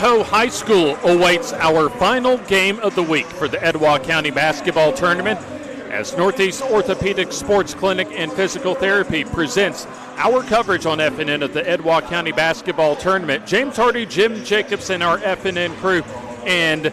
Glencoe High School awaits our final game of the week for the Etowah County Basketball Tournament as Northeast Orthopedic Sports Clinic and Physical Therapy presents our coverage on FNN of the Etowah County Basketball Tournament. James Hardy, Jim Jacobs, and our FNN crew. And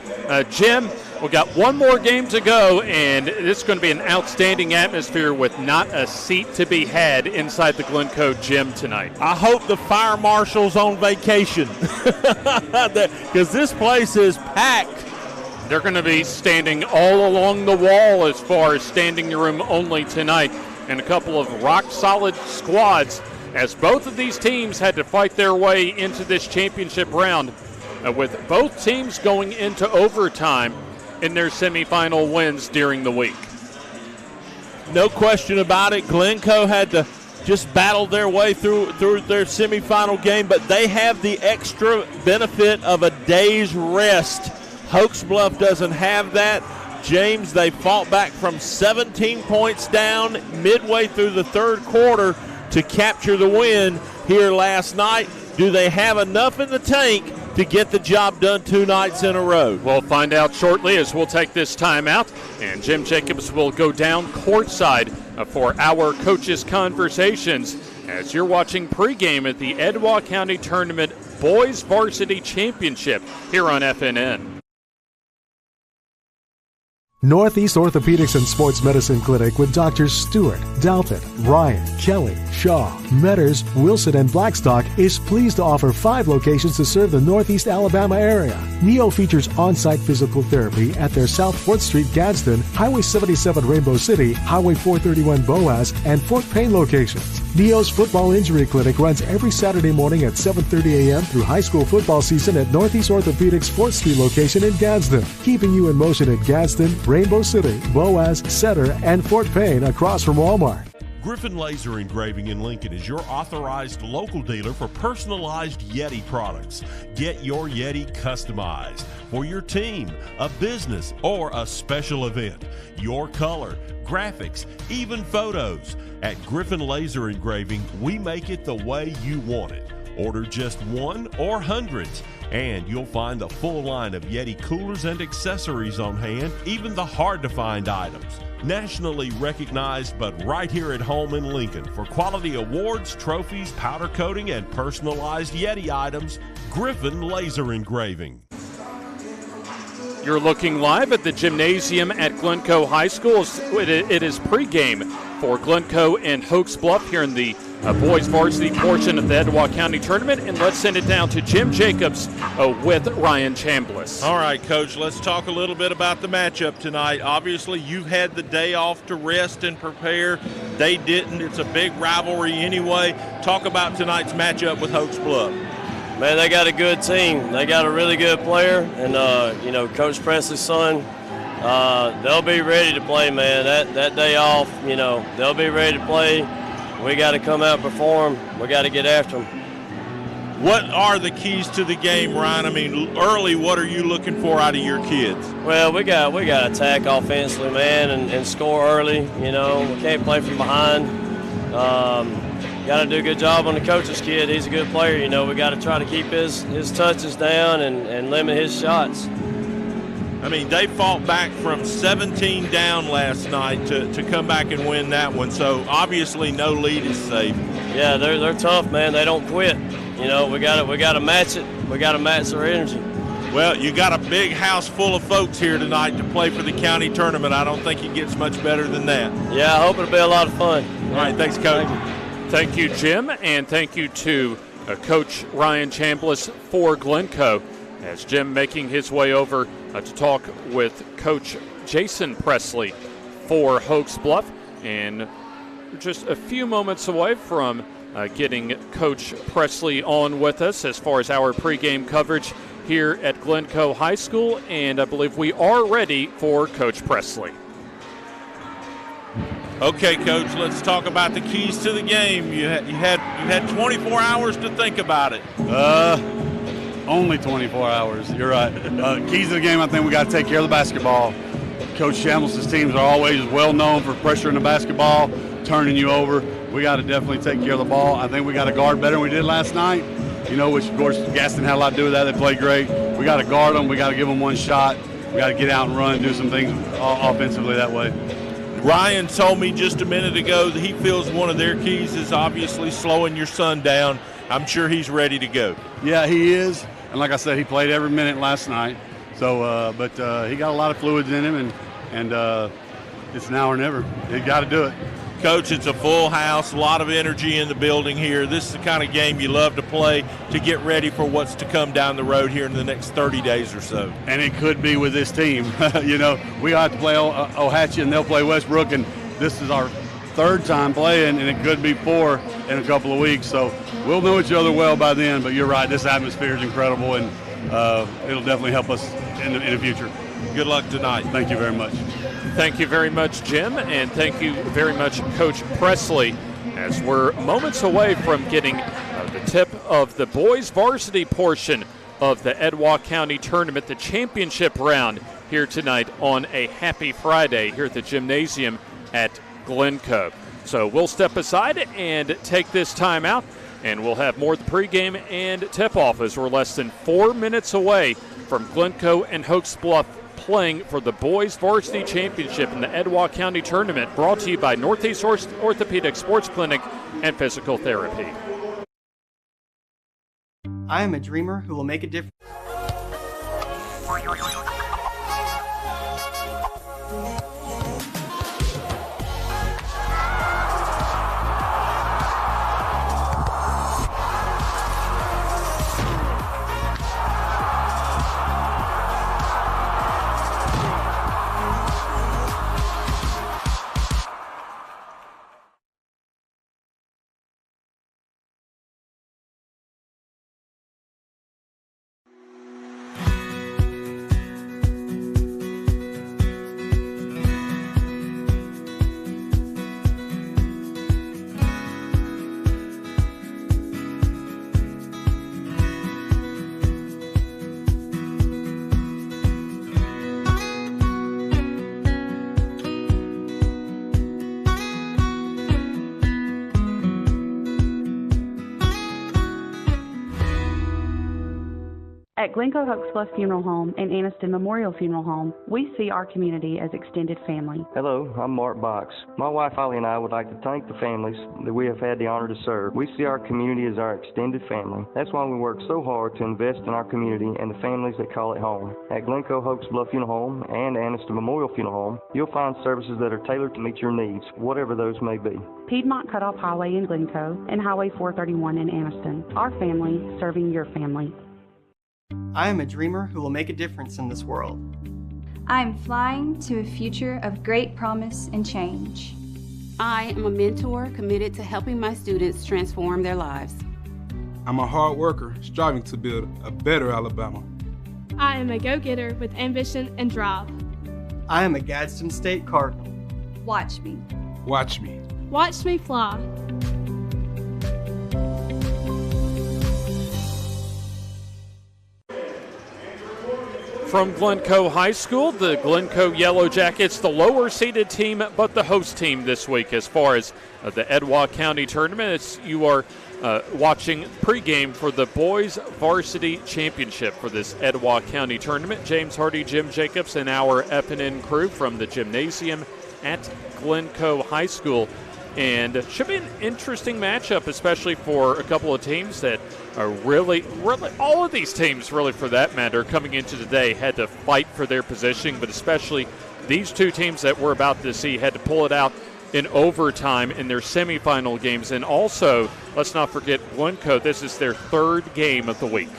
Jim, we've got one more game to go, and this is going to be an outstanding atmosphere with not a seat to be had inside the Glencoe gym tonight. I hope the fire marshal's on vacation because this place is packed. They're going to be standing all along the wall as far as standing room only tonight, and a couple of rock-solid squads as both of these teams had to fight their way into this championship round, with both teams going into overtime in their semifinal wins during the week. No question about it. Glencoe had to just battle their way through their semifinal game, but they have the extra benefit of a day's rest. Hokes Bluff doesn't have that. James, they fought back from 17 points down midway through the third quarter to capture the win here last night. Do they have enough in the tank to get the job done 2 nights in a row? We'll find out shortly as we'll take this time out, and Jim Jacobs will go down courtside for our coaches' conversations as you're watching pregame at the Etowah County Tournament Boys Varsity Championship here on FNN. Northeast Orthopedics and Sports Medicine Clinic with Drs. Stewart, Dalpett, Ryan, Kelly, Shaw, Metters, Wilson, and Blackstock is pleased to offer 5 locations to serve the Northeast Alabama area. NEO features on-site physical therapy at their South 4th Street Gadsden, Highway 77 Rainbow City, Highway 431 Boaz, and Fort Payne locations. NEO's Football Injury Clinic runs every Saturday morning at 7:30 a.m. through high school football season at Northeast Orthopedics 4th Street location in Gadsden, keeping you in motion at Gadsden, Rainbow City, Boaz, Center, and Fort Payne across from Walmart. Griffin Laser Engraving in Lincoln is your authorized local dealer for personalized Yeti products. Get your Yeti customized for your team, a business, or a special event. Your color, graphics, even photos. At Griffin Laser Engraving, we make it the way you want it. Order just 1 or hundreds, and you'll find a full line of Yeti coolers and accessories on hand, even the hard-to-find items. Nationally recognized, but right here at home in Lincoln for quality awards, trophies, powder coating, and personalized Yeti items, Griffin Laser Engraving. You're looking live at the gymnasium at Glencoe High School. It is pregame for Glencoe and Hokes Bluff here in the boys varsity portion of the Etowah County Tournament. And let's send it down to Jim Jacobs with Ryan Chambliss. All right, Coach, let's talk a little bit about the matchup tonight. Obviously, you've had the day off to rest and prepare. They didn't. It's a big rivalry anyway. Talk about tonight's matchup with Hokes Bluff. Man, they got a good team. They got a really good player, and Coach Presley's son. They'll be ready to play, man. That day off, they'll be ready to play. We got to come out and perform. We got to get after them. What are the keys to the game, Ryan? I mean, early, what are you looking for out of your kids? Well, we got to attack offensively, man, and score early. We can't play from behind. Got to do a good job on the coach's kid. He's a good player. We got to try to keep his touches down and limit his shots. I mean, they fought back from 17 down last night to come back and win that one. So obviously, no lead is safe. Yeah, they're tough, man. They don't quit. We got to match it. We got to match their energy. Well, you got a big house full of folks here tonight to play for the county tournament. I don't think it gets much better than that. Yeah, I hope it'll be a lot of fun. All right, thanks, Coach. Thank you, Jim, and thank you to Coach Ryan Chambliss for Glencoe, as Jim making his way over to talk with Coach Jason Presley for Hokes Bluff. And just a few moments away from getting Coach Presley on with us as far as our pregame coverage here at Glencoe High School, and I believe we are ready for Coach Presley. Okay, Coach, let's talk about the keys to the game. You had 24 hours to think about it. Only 24 hours. You're right. Keys to the game, I think we got to take care of the basketball. Coach Chambliss' teams are always well known for pressuring the basketball, turning you over. We got to definitely take care of the ball. I think we got to guard better than we did last night. which of course Gaston had a lot to do with that. They played great. We got to guard them. We got to give them one shot. We got to get out and run, do some things offensively that way. Ryan told me just a minute ago that he feels one of their keys is obviously slowing your son down. I'm sure he's ready to go. Yeah, he is. And like I said, he played every minute last night. So, but he got a lot of fluids in him, and it's now or never. You got to do it. Coach, it's a full house, a lot of energy in the building here. This is the kind of game you love to play to get ready for what's to come down the road here in the next 30 days or so. And it could be with this team. We have to play Ohatchee and they'll play Westbrook, and this is our third time playing, and it could be 4 in a couple of weeks. So we'll know each other well by then, but you're right, this atmosphere is incredible, and it'll definitely help us in the future. Good luck tonight. Thank you very much. Thank you very much, Jim, and thank you very much, Coach Presley, as we're moments away from getting the tip of the boys varsity portion of the Etowah County Tournament, the championship round, here tonight on a happy Friday here at the gymnasium at Glencoe. So we'll step aside and take this time out, and we'll have more of the pregame and tip-off as we're less than 4 minutes away from Glencoe and Hokes Bluff playing for the Boys Varsity Championship in the Etowah County Tournament, brought to you by Northeast Orthopedic Sports Clinic and Physical Therapy. I am a dreamer who will make a difference. At Glencoe Hokes Bluff Funeral Home and Anniston Memorial Funeral Home, we see our community as extended family. Hello, I'm Mark Box. My wife Holly and I would like to thank the families that we have had the honor to serve. We see our community as our extended family. That's why we work so hard to invest in our community and the families that call it home. At Glencoe Hokes Bluff Funeral Home and Anniston Memorial Funeral Home, you'll find services that are tailored to meet your needs, whatever those may be. Piedmont Cutoff Highway in Glencoe and Highway 431 in Anniston. Our family serving your family. I am a dreamer who will make a difference in this world. I'm flying to a future of great promise and change. I am a mentor committed to helping my students transform their lives. I'm a hard worker striving to build a better Alabama. I am a go-getter with ambition and drive. I am a Gadsden State Cardinal. Watch me. Watch me. Watch me fly. From Glencoe High School, the Glencoe Yellow Jackets, the lower-seeded team, but the host team this week as far as the Etowah County Tournament. You are watching pregame for the Boys Varsity Championship for this Etowah County Tournament. James Hardy, Jim Jacobs, and our F&N crew from the gymnasium at Glencoe High School. And should be an interesting matchup, especially for a couple of teams that are really, all of these teams, really, for that matter, coming into today had to fight for their positioning, but especially these two teams that we're about to see had to pull it out in overtime in their semifinal games. And also, let's not forget Glencoe, this is their third game of the week.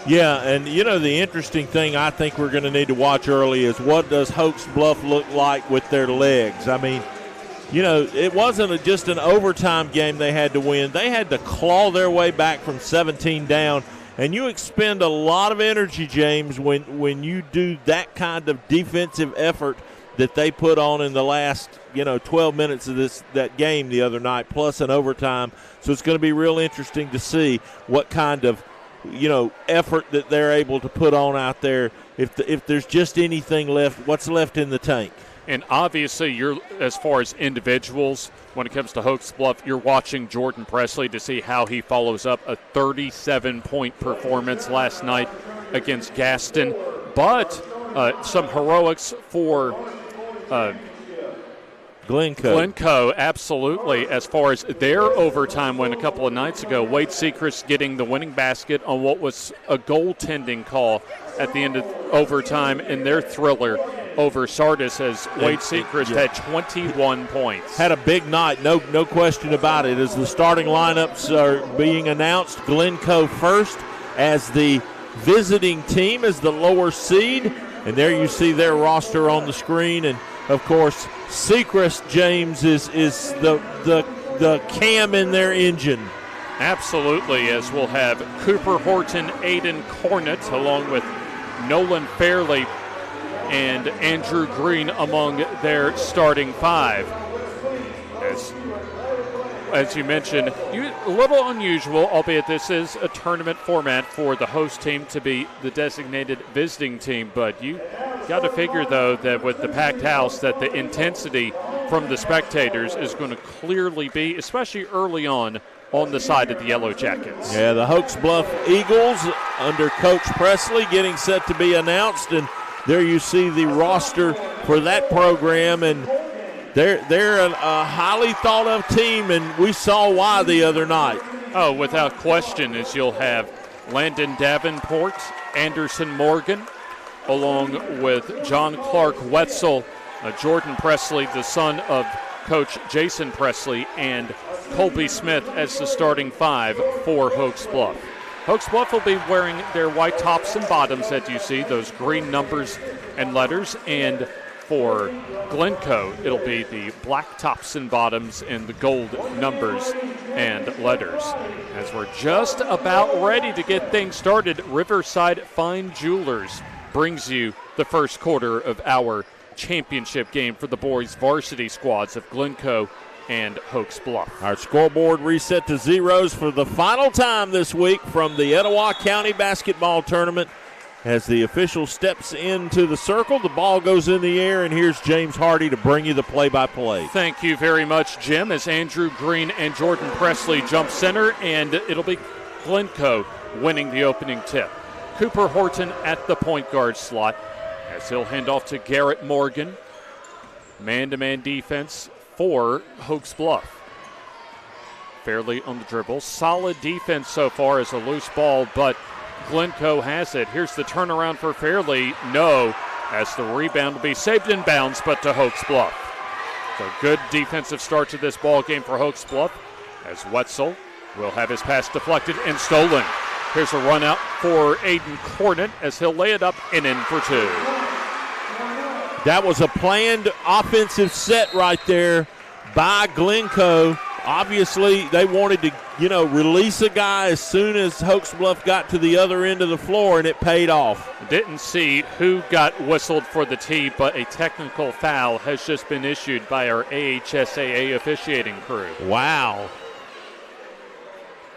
Yeah, and the interesting thing I think we're going to need to watch early is what does Hokes Bluff look like with their legs? I mean, it wasn't just an overtime game they had to win. They had to claw their way back from 17 down, and you expend a lot of energy, James, when you do that kind of defensive effort that they put on in the last, 12 minutes of that game the other night, plus an overtime. So it's going to be real interesting to see what kind of, effort that they're able to put on out there. If there's just anything left, what's left in the tank. And obviously, as far as individuals, when it comes to Hokes Bluff, you're watching Jordan Presley to see how he follows up a 37-point performance last night against Gaston. But some heroics for Glencoe, absolutely, as far as their overtime win a couple of nights ago. Wade Sechrist getting the winning basket on what was a goaltending call at the end of overtime in their thriller over Sardis, as Wade Sechrist had 21 points. Had a big night, no question about it. As the starting lineups are being announced, Glencoe first as the visiting team, as the lower seed. And there you see their roster on the screen. And, of course, Sechrist, James, is the cam in their engine. Absolutely, as we'll have Cooper Horton, Aiden Cornett, along with Nolan Fairley and Andrew Green among their starting five. As you mentioned, a little unusual, albeit this is a tournament format for the host team to be the designated visiting team. But you got to figure, though, that with the packed house, that the intensity from the spectators is going to clearly be, especially early on the side of the Yellow Jackets. Yeah, the Hokes Bluff Eagles under Coach Presley getting set to be announced. And there you see the roster for that program. And they're a highly thought of team, and we saw why the other night. Oh, without question, as you'll have Landon Davenport, Anderson Morgan, along with John Clark Wetzel, Jordan Presley, the son of Coach Jason Presley, and Colby Smith as the starting five for Hokes Bluff. Hokes Bluff will be wearing their white tops and bottoms that you see, those green numbers and letters, and for Glencoe, it'll be the black tops and bottoms and the gold numbers and letters. As we're just about ready to get things started, Riverside Fine Jewelers brings you the first quarter of our championship game for the boys varsity squads of Glencoe and Hokes Bluff. Our scoreboard reset to zeros for the final time this week from the Etowah County Basketball Tournament. As the official steps into the circle, the ball goes in the air, and here's James Hardy to bring you the play-by-play. Thank you very much, Jim, as Andrew Green and Jordan Presley jump center, and it'll be Glencoe winning the opening tip. Cooper Horton at the point guard slot, as he'll hand off to Garrett Morgan. Man-to-man defense for Hokes Bluff. Fairly on the dribble. Solid defense so far as a loose ball, but Glencoe has it. Here's the turnaround for Fairley. No, as the rebound will be saved in bounds, but to Hokes Bluff. So good defensive start to this ball game for Hokes Bluff, as Wetzel will have his pass deflected and stolen. Here's a run out for Aiden Cornett as he'll lay it up and in for two. That was a planned offensive set right there by Glencoe. Obviously, they wanted to, release a guy as soon as Hokes Bluff got to the other end of the floor, and it paid off. Didn't see who got whistled for the tee, but a technical foul has just been issued by our AHSAA officiating crew. Wow.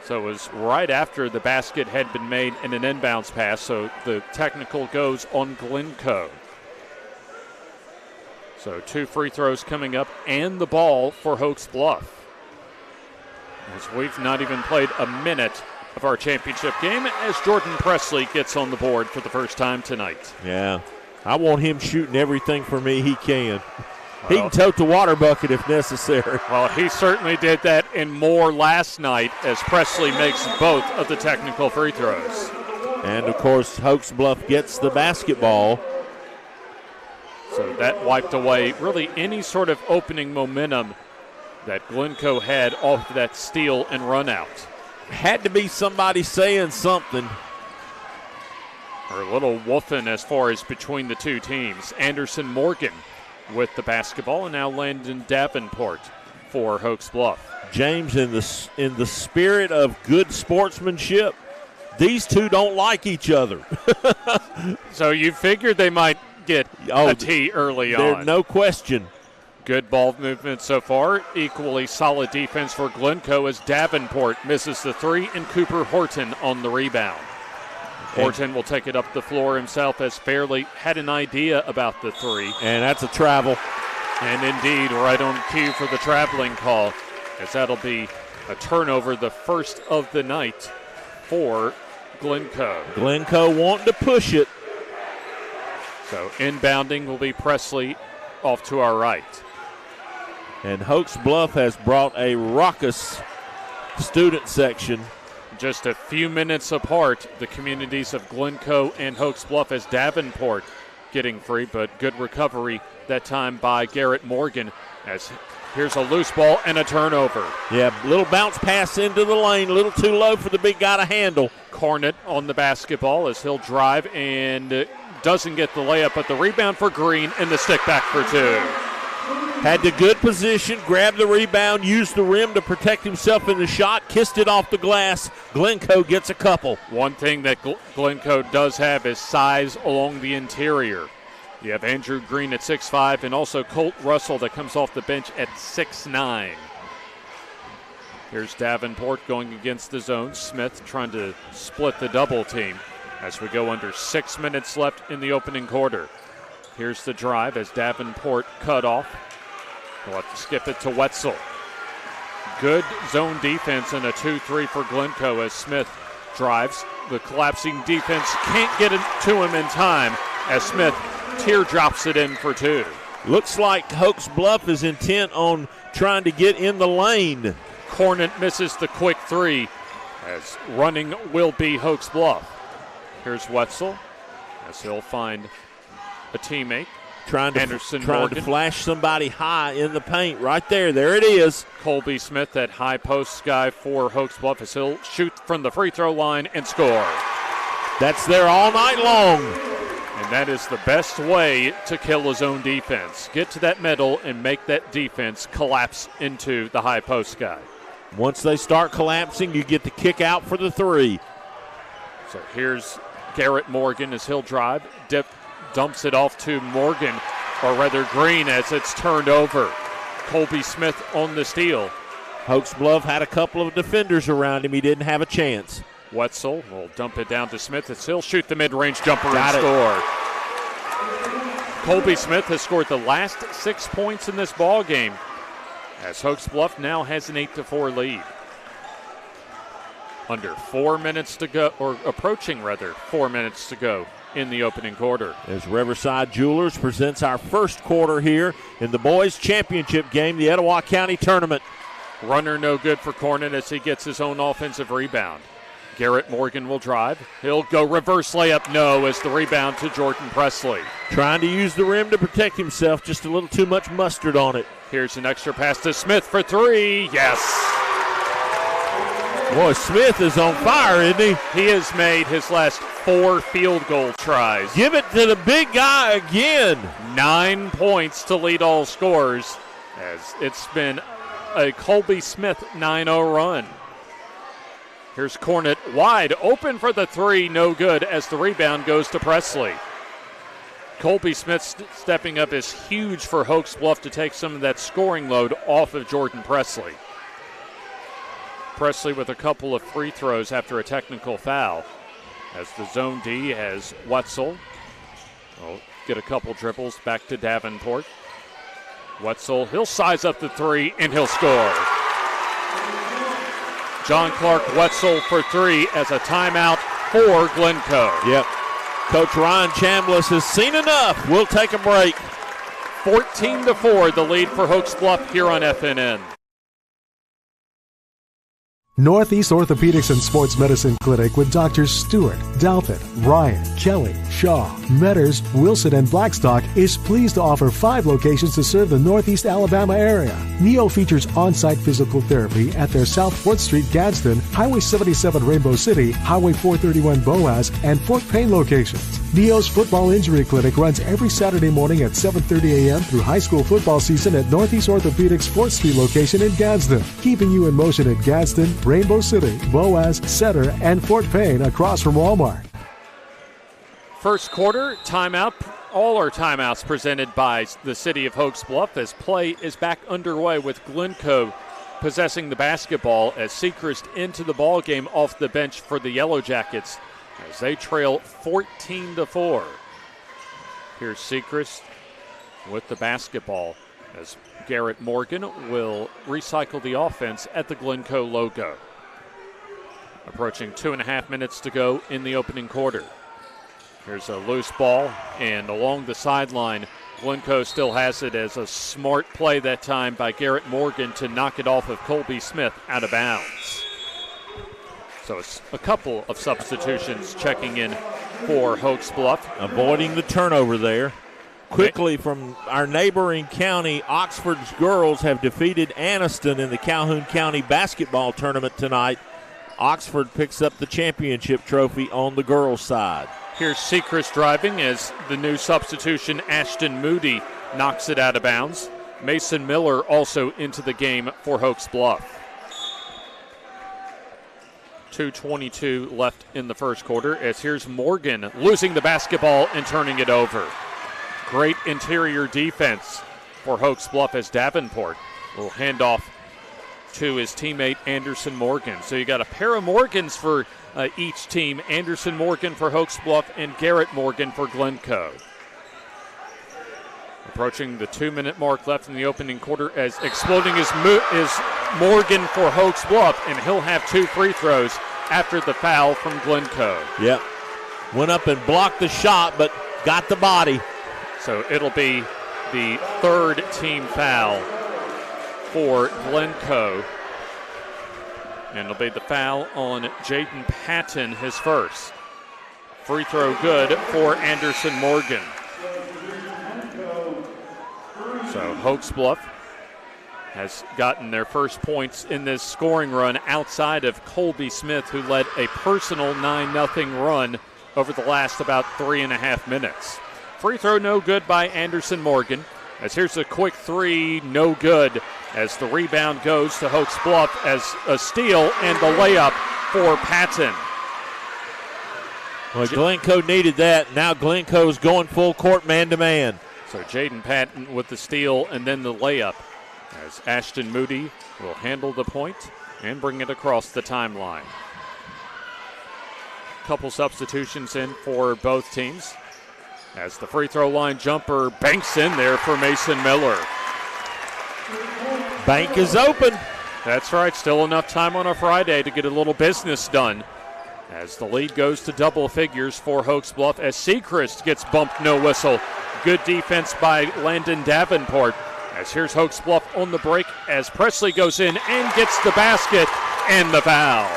So it was right after the basket had been made in an inbounds pass, so the technical goes on Glencoe. So 2 free throws coming up and the ball for Hokes Bluff. As we've not even played a minute of our championship game, as Jordan Presley gets on the board for the first time tonight. Yeah, I want him shooting everything for me he can. He can tote the water bucket if necessary. Well, he certainly did that and more last night as Presley makes both of the technical free throws. And, of course, Hokes Bluff gets the basketball. So that wiped away really any sort of opening momentum that Glencoe had off of that steal and run out. Had to be somebody saying something. Or a little woofing as far as between the two teams. Anderson Morgan with the basketball, and now Landon Davenport for Hokes Bluff. James, in the spirit of good sportsmanship, these two don't like each other. So you figured they might get a tee early on. No question. Good ball movement so far. Equally solid defense for Glencoe as Davenport misses the three and Cooper Horton on the rebound. Horton will take it up the floor himself as Fairley had an idea about the three. And that's a travel. And indeed, right on cue for the traveling call, as that'll be a turnover, the first of the night for Glencoe. Glencoe wanting to push it. So inbounding will be Presley off to our right. And Hokes Bluff has brought a raucous student section. Just a few minutes apart, the communities of Glencoe and Hokes Bluff, as Davenport getting free, but good recovery that time by Garrett Morgan, as here's a loose ball and a turnover. Yeah, little bounce pass into the lane, a little too low for the big guy to handle. Cornett on the basketball as he'll drive and doesn't get the layup, but the rebound for Green and the stick back for two. Had the good position, grabbed the rebound, used the rim to protect himself in the shot, kissed it off the glass. Glencoe gets a couple. One thing that Glencoe does have is size along the interior. You have Andrew Green at 6'5", and also Colt Russell that comes off the bench at 6'9". Here's Davenport going against the zone. Smith trying to split the double team as we go under 6 minutes left in the opening quarter. Here's the drive as Davenport cut off. We'll have to skip it to Wetzel. Good zone defense and a 2-3 for Glencoe as Smith drives. The collapsing defense can't get it to him in time as Smith teardrops it in for two. Looks like Hokes Bluff is intent on trying to get in the lane. Cornett misses the quick three as running will be Hokes Bluff. Here's Wetzel as he'll find a teammate. Trying to flash somebody high in the paint. Right there. There it is. Colby Smith, that high post guy for Hokes Bluff, as he'll shoot from the free throw line and score. That's there all night long. And that is the best way to kill a zone defense. Get to that middle and make that defense collapse into the high post guy. Once they start collapsing, you get the kick out for the three. So here's Garrett Morgan as he'll drive. Dumps it off to Morgan, or rather Green, as it's turned over. Colby Smith on the steal. Hokes Bluff had a couple of defenders around him. He didn't have a chance. Wetzel will dump it down to Smith as he'll shoot the mid-range jumper and score. Colby Smith has scored the last 6 points in this ball game, as Hokes Bluff now has an 8-4 lead. Under 4 minutes to go, or approaching rather 4 minutes to go in the opening quarter. As Riverside Jewelers presents our first quarter here in the boys championship game, the Etowah County tournament. Runner no good for Cornett as he gets his own offensive rebound. Garrett Morgan will drive. He'll go reverse layup, no, as the rebound to Jordan Presley. Trying to use the rim to protect himself, just a little too much mustard on it. Here's an extra pass to Smith for three, yes. Boy, Smith is on fire, isn't he? He has made his last 4 field goal tries. Give it to the big guy again. 9 points to lead all scorers, as it's been a Colby Smith 9-0 run. Here's Cornett wide open for the three, no good, as the rebound goes to Presley. Colby Smith stepping up is huge for Hokes Bluff to take some of that scoring load off of Jordan Presley. Presley with a couple of free throws after a technical foul, as the zone D has Wetzel. Will get a couple dribbles back to Davenport. Wetzel, he'll size up the three and he'll score. John Clark Wetzel for three as a timeout for Glencoe. Yep. Coach Ryan Chambliss has seen enough. We'll take a break. 14-4, the lead for Hokes Bluff here on FNN. Northeast Orthopedics and Sports Medicine Clinic with Drs. Stewart, Douthit, Ryan, Kelly, Shaw, Metters, Wilson, and Blackstock is pleased to offer 5 locations to serve the Northeast Alabama area. NEO features on-site physical therapy at their South 4th Street Gadsden, Highway 77 Rainbow City, Highway 431 Boaz, and Fort Payne locations. NEO's Football Injury Clinic runs every Saturday morning at 7:30 a.m. through high school football season at Northeast Orthopedics 4th Street location in Gadsden, keeping you in motion at Gadsden, Rainbow City, Boaz, Setter, and Fort Payne across from Walmart. First quarter, timeout. All our timeouts presented by the city of Hokes Bluff as play is back underway with Glencoe possessing the basketball as Sechrist into the ball game off the bench for the Yellow Jackets. as they trail 14-4. Here's Sechrist with the basketball as Garrett Morgan will recycle the offense at the Glencoe logo. Approaching 2.5 minutes to go in the opening quarter. Here's a loose ball, and along the sideline, Glencoe still has it as a smart play that time by Garrett Morgan to knock it off of Colby Smith out of bounds. So it's a couple of substitutions checking in for Hokes Bluff. Avoiding the turnover there. Quickly from our neighboring county, Oxford's girls have defeated Anniston in the Calhoun County basketball tournament tonight. Oxford picks up the championship trophy on the girls' side. Here's Sechrist driving as the new substitution, Ashton Moody, knocks it out of bounds. Mason Miller also into the game for Hokes Bluff. 2:22 left in the first quarter as here's Morgan losing the basketball and turning it over. Great interior defense for Hokes Bluff as Davenport will hand off to his teammate Anderson Morgan. So you got a pair of Morgans for each team. Anderson Morgan for Hokes Bluff and Garrett Morgan for Glencoe. Approaching the 2-minute mark left in the opening quarter as exploding is Morgan for Hokes Bluff, and he'll have 2 free throws after the foul from Glencoe. Yep. Went up and blocked the shot, but got the body. So it'll be the 3rd team foul for Glencoe. And it'll be the foul on Jaden Patton, his first. Free throw good for Anderson Morgan. So Hokes Bluff has gotten their first points in this scoring run outside of Colby Smith, who led a personal 9-0 run over the last about 3.5 minutes. Free throw no good by Anderson Morgan. As here's a quick 3, no good, as the rebound goes to Hokes Bluff as a steal and the layup for Patton. Well, Glencoe needed that. Now Glencoe's going full court man-to-man. So Jaden Patton with the steal and then the layup, as Ashton Moody will handle the point and bring it across the timeline. Couple substitutions in for both teams, as the free throw line jumper banks in there for Mason Miller. Bank is open. That's right, still enough time on a Friday to get a little business done, as the lead goes to double figures for Hokes Bluff as Sechrist gets bumped, no whistle. Good defense by Landon Davenport, as here's Hokes Bluff on the break as Presley goes in and gets the basket and the foul.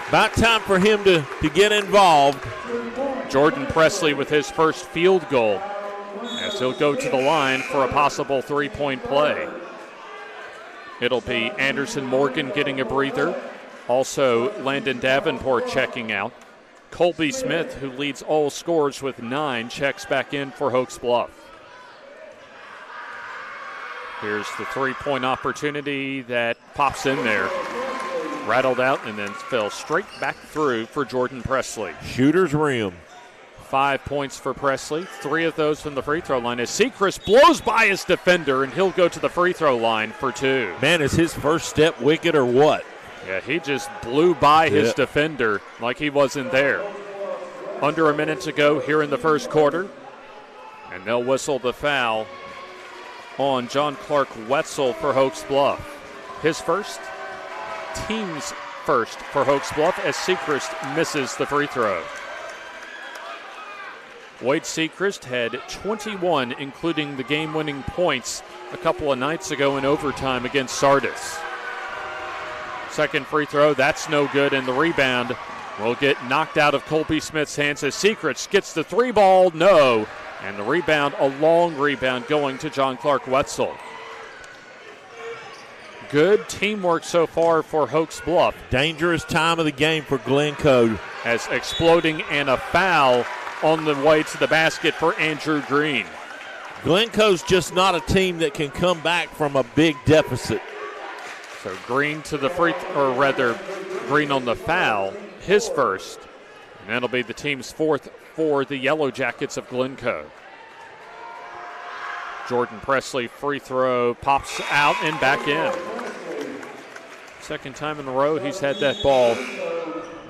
About time for him to get involved. Jordan Presley with his first field goal, as he'll go to the line for a possible 3-point play. It'll be Anderson Morgan getting a breather. Also Landon Davenport checking out. Colby Smith, who leads all scorers with 9, checks back in for Hokes Bluff. Here's the 3-point opportunity that pops in there. Rattled out and then fell straight back through for Jordan Presley. Shooter's rim. 5 points for Presley, 3 of those from the free throw line as Sechrist blows by his defender and he'll go to the free throw line for 2. Man, is his first step wicked or what? Yeah, he just blew by his defender like he wasn't there. Under a minute to go here in the first quarter, and they'll whistle the foul on John Clark Wetzel for Hokes Bluff. His first, team's first for Hokes Bluff as Sechrist misses the free throw. Wade Sechrist had 21, including the game-winning points a couple of nights ago in overtime against Sardis. Second free throw, that's no good, and the rebound will get knocked out of Colby Smith's hands as Sechrist gets the 3 ball, no, and the rebound, a long rebound going to John Clark Wetzel. Good teamwork so far for Hokes Bluff. Dangerous time of the game for Glencoe. As exploding and a foul on the way to the basket for Andrew Green. Glencoe's just not a team that can come back from a big deficit. So Green to the Green on the foul, his first. And that'll be the team's 4th for the Yellow Jackets of Glencoe. Jordan Presley free throw pops out and back in. Second time in a row he's had that ball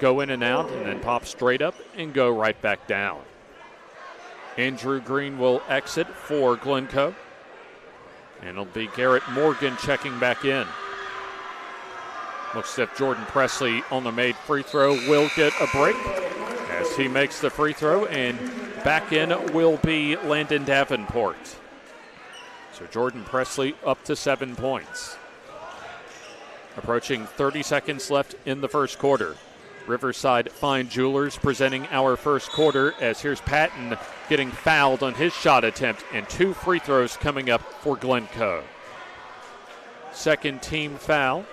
go in and out and then pop straight up and go right back down. Andrew Green will exit for Glencoe. And it'll be Garrett Morgan checking back in. Looks as if Jordan Presley on the made free throw will get a break as he makes the free throw, and back in will be Landon Davenport. So Jordan Presley up to 7 points. Approaching 30 seconds left in the first quarter. Riverside Fine Jewelers presenting our first quarter, as here's Patton getting fouled on his shot attempt, and 2 free throws coming up for Glencoe. Second team foul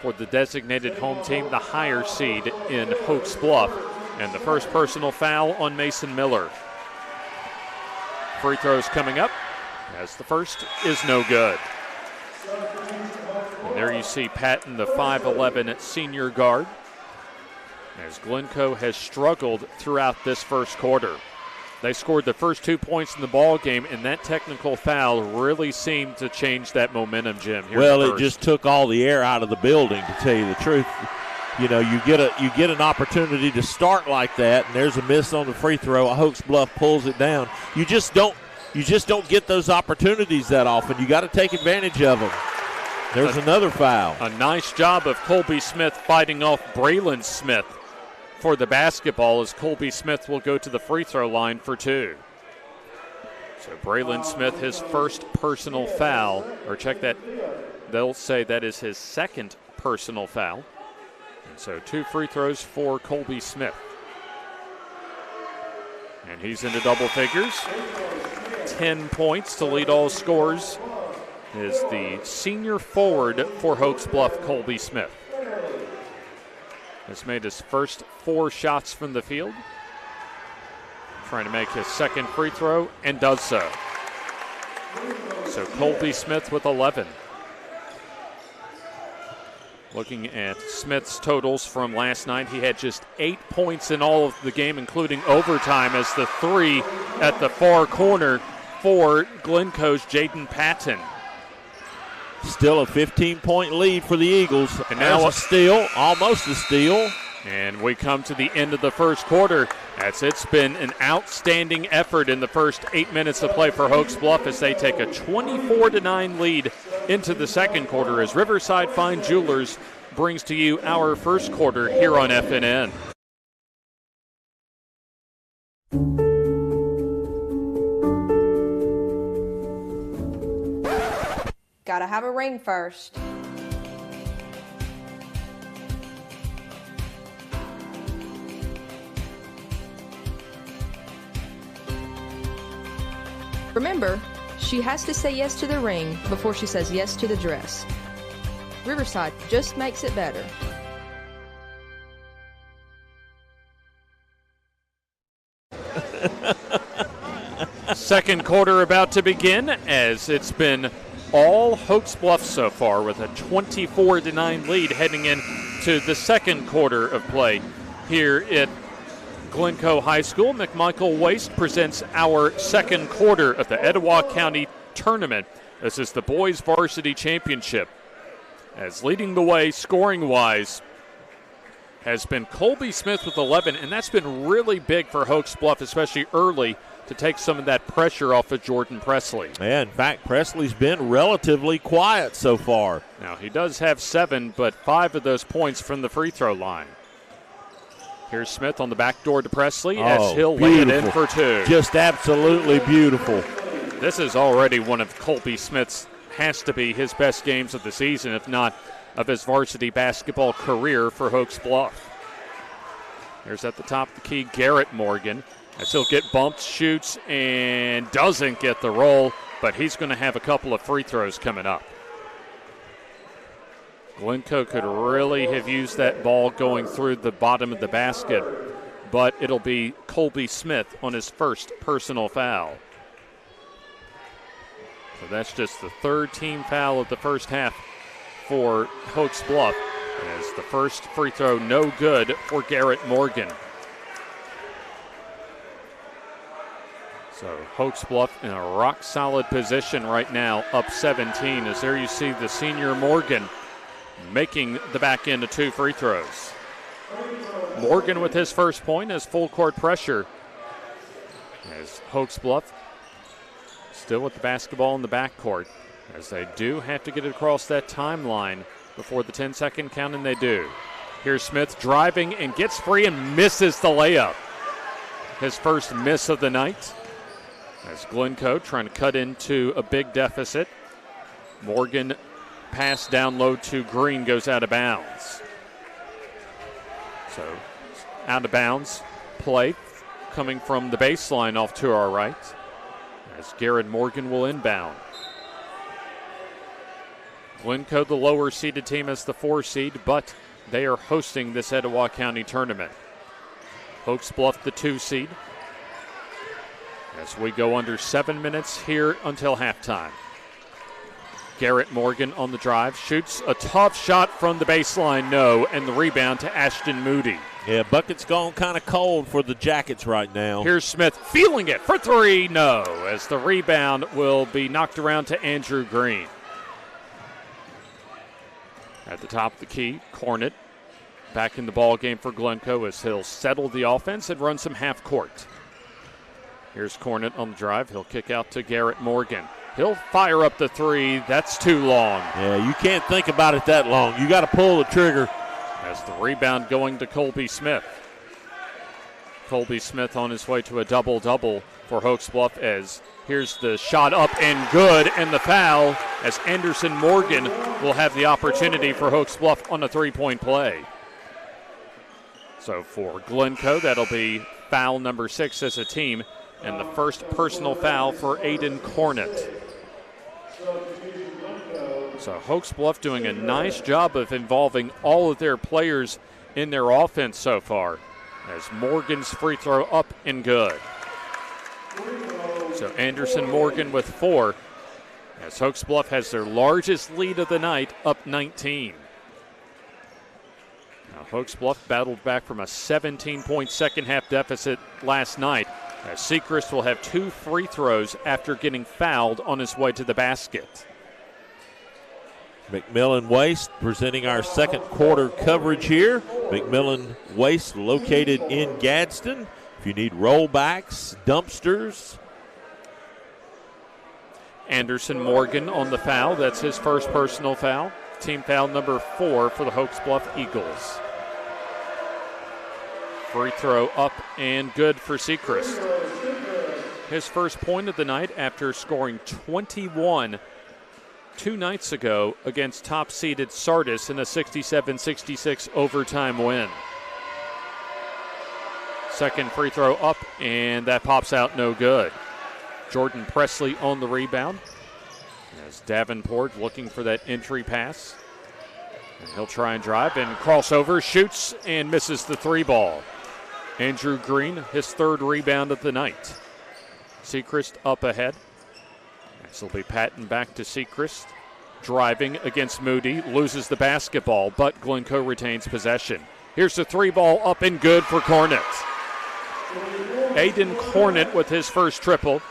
for the designated home team, the higher seed in Hokes Bluff, and the first personal foul on Mason Miller. Free throws coming up, as the first is no good. And there you see Patton, the 5'11" senior guard, as Glencoe has struggled throughout this first quarter. They scored the first 2 points in the ball game, and that technical foul really seemed to change that momentum, Jim. Well, it just took all the air out of the building, to tell you the truth. You know, you get an opportunity to start like that, and there's a miss on the free throw. Hokes Bluff pulls it down. You just don't get those opportunities that often. You got to take advantage of them. There's another foul. A nice job of Colby Smith fighting off Braylon Smith for the basketball, as Colby Smith will go to the free throw line for 2. So Braylon Smith, his first personal foul, or check that, they'll say that is his second personal foul. And so 2 free throws for Colby Smith. And he's into double figures. 10 points to lead all scorers is the senior forward for Hokes Bluff, Colby Smith. Has made his first 4 shots from the field. Trying to make his second free throw, and does so. So Colby Smith with 11. Looking at Smith's totals from last night, he had just 8 points in all of the game, including overtime, as the 3 at the far corner for Glencoe's Jaden Patton. Still a 15-point lead for the Eagles. And now a steal, almost a steal. And we come to the end of the first quarter, as it's been an outstanding effort in the first 8 minutes of play for Hokes Bluff, as they take a 24-9 lead into the second quarter, as Riverside Fine Jewelers brings to you our first quarter here on FNN. Gotta have a ring first. Remember, she has to say yes to the ring before she says yes to the dress. Riverside just makes it better. Second quarter about to begin, as it's been all Hokes Bluff so far, with a 24-9 lead heading into the second quarter of play here at Glencoe High School. McMichael Waste presents our second quarter of the Etowah County Tournament. This is the Boys Varsity Championship. As leading the way scoring-wise has been Colby Smith with 11, and that's been really big for Hokes Bluff, especially early, to take some of that pressure off of Jordan Presley. Yeah, in fact, Presley's been relatively quiet so far. Now, he does have 7, but 5 of those points from the free throw line. Here's Smith on the back door to Presley, as he'll lay it in for 2. Just absolutely beautiful. This is already one of Colby Smith's, has to be his best games of the season, if not of his varsity basketball career for Hokes Bluff. There's at the top of the key Garrett Morgan, as he'll get bumped, shoots, and doesn't get the roll, but he's going to have a couple of free throws coming up. Glencoe could really have used that ball going through the bottom of the basket, but it'll be Colby Smith on his first personal foul. So that's just the third team foul of the first half for Hokes Bluff, as the first free throw no good for Garrett Morgan. So Hokes Bluff in a rock-solid position right now, up 17, as there you see the senior Morgan making the back end of 2 free throws. Morgan with his first point as full court pressure. As Hokes Bluff still with the basketball in the backcourt, as they do have to get it across that timeline before the 10-second count, and they do. Here's Smith driving and gets free and misses the layup. His first miss of the night. As Glencoe trying to cut into a big deficit. Morgan pass down low to Green, goes out of bounds. So out of bounds play coming from the baseline off to our right, as Garrett Morgan will inbound. Glencoe, the lower seeded team, as the 4 seed, but they are hosting this Etowah County tournament. Hokes Bluff, the 2 seed, as we go under 7 minutes here until halftime. Garrett Morgan on the drive, shoots a tough shot from the baseline, no, and the rebound to Ashton Moody. Yeah, bucket's gone kind of cold for the Jackets right now. Here's Smith feeling it for 3, no, as the rebound will be knocked around to Andrew Green. At the top of the key, Cornett back in the ball game for Glencoe as he'll settle the offense and run some half court. Here's Cornett on the drive. He'll kick out to Garrett Morgan. He'll fire up the 3. That's too long. Yeah, you can't think about it that long. You got to pull the trigger. As the rebound going to Colby Smith. Colby Smith on his way to a double-double for Hokes Bluff, as here's the shot up and good, and the foul as Anderson Morgan will have the opportunity for Hokes Bluff on a 3-point play. So for Glencoe, that'll be foul number 6 as a team, and the first personal foul for Aiden Cornett. So Hokes Bluff doing a nice job of involving all of their players in their offense so far, as Morgan's free throw up and good. So Anderson Morgan with 4, as Hokes Bluff has their largest lead of the night, up 19. Now Hokes Bluff battled back from a 17-point second-half deficit last night, as Sechrist will have 2 free throws after getting fouled on his way to the basket. McMillan Waste presenting our second quarter coverage here. McMillan Waste located in Gadsden. If you need rollbacks, dumpsters. Anderson Morgan on the foul. That's his first personal foul. Team foul number 4 for the Hokes Bluff Eagles. Free throw up and good for Sechrist. His first point of the night after scoring 21 2 nights ago against top-seeded Sardis in a 67-66 overtime win. Second free throw up, and that pops out no good. Jordan Presley on the rebound, as Davenport looking for that entry pass. And he'll try and drive and crossover, shoots and misses the 3 ball. Andrew Green, his 3rd rebound of the night. Sechrist up ahead. This will be Patton back to Sechrist. Driving against Moody, loses the basketball, but Glencoe retains possession. Here's the 3 ball up and good for Cornett. Aiden Cornett with his first triple,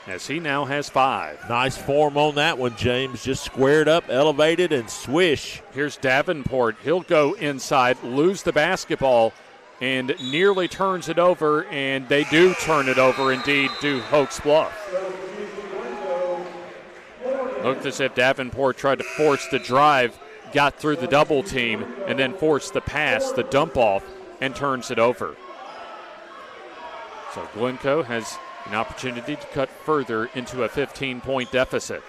as he now has 5. Nice form on that one, James. Just squared up, elevated, and swish. Here's Davenport. He'll go inside, lose the basketball, and nearly turns it over, and they do turn it over, indeed, do Hokes Bluff. Looked as if Davenport tried to force the drive, got through the double team, and then forced the pass, the dump off, and turns it over. So Glencoe has an opportunity to cut further into a 15-point deficit.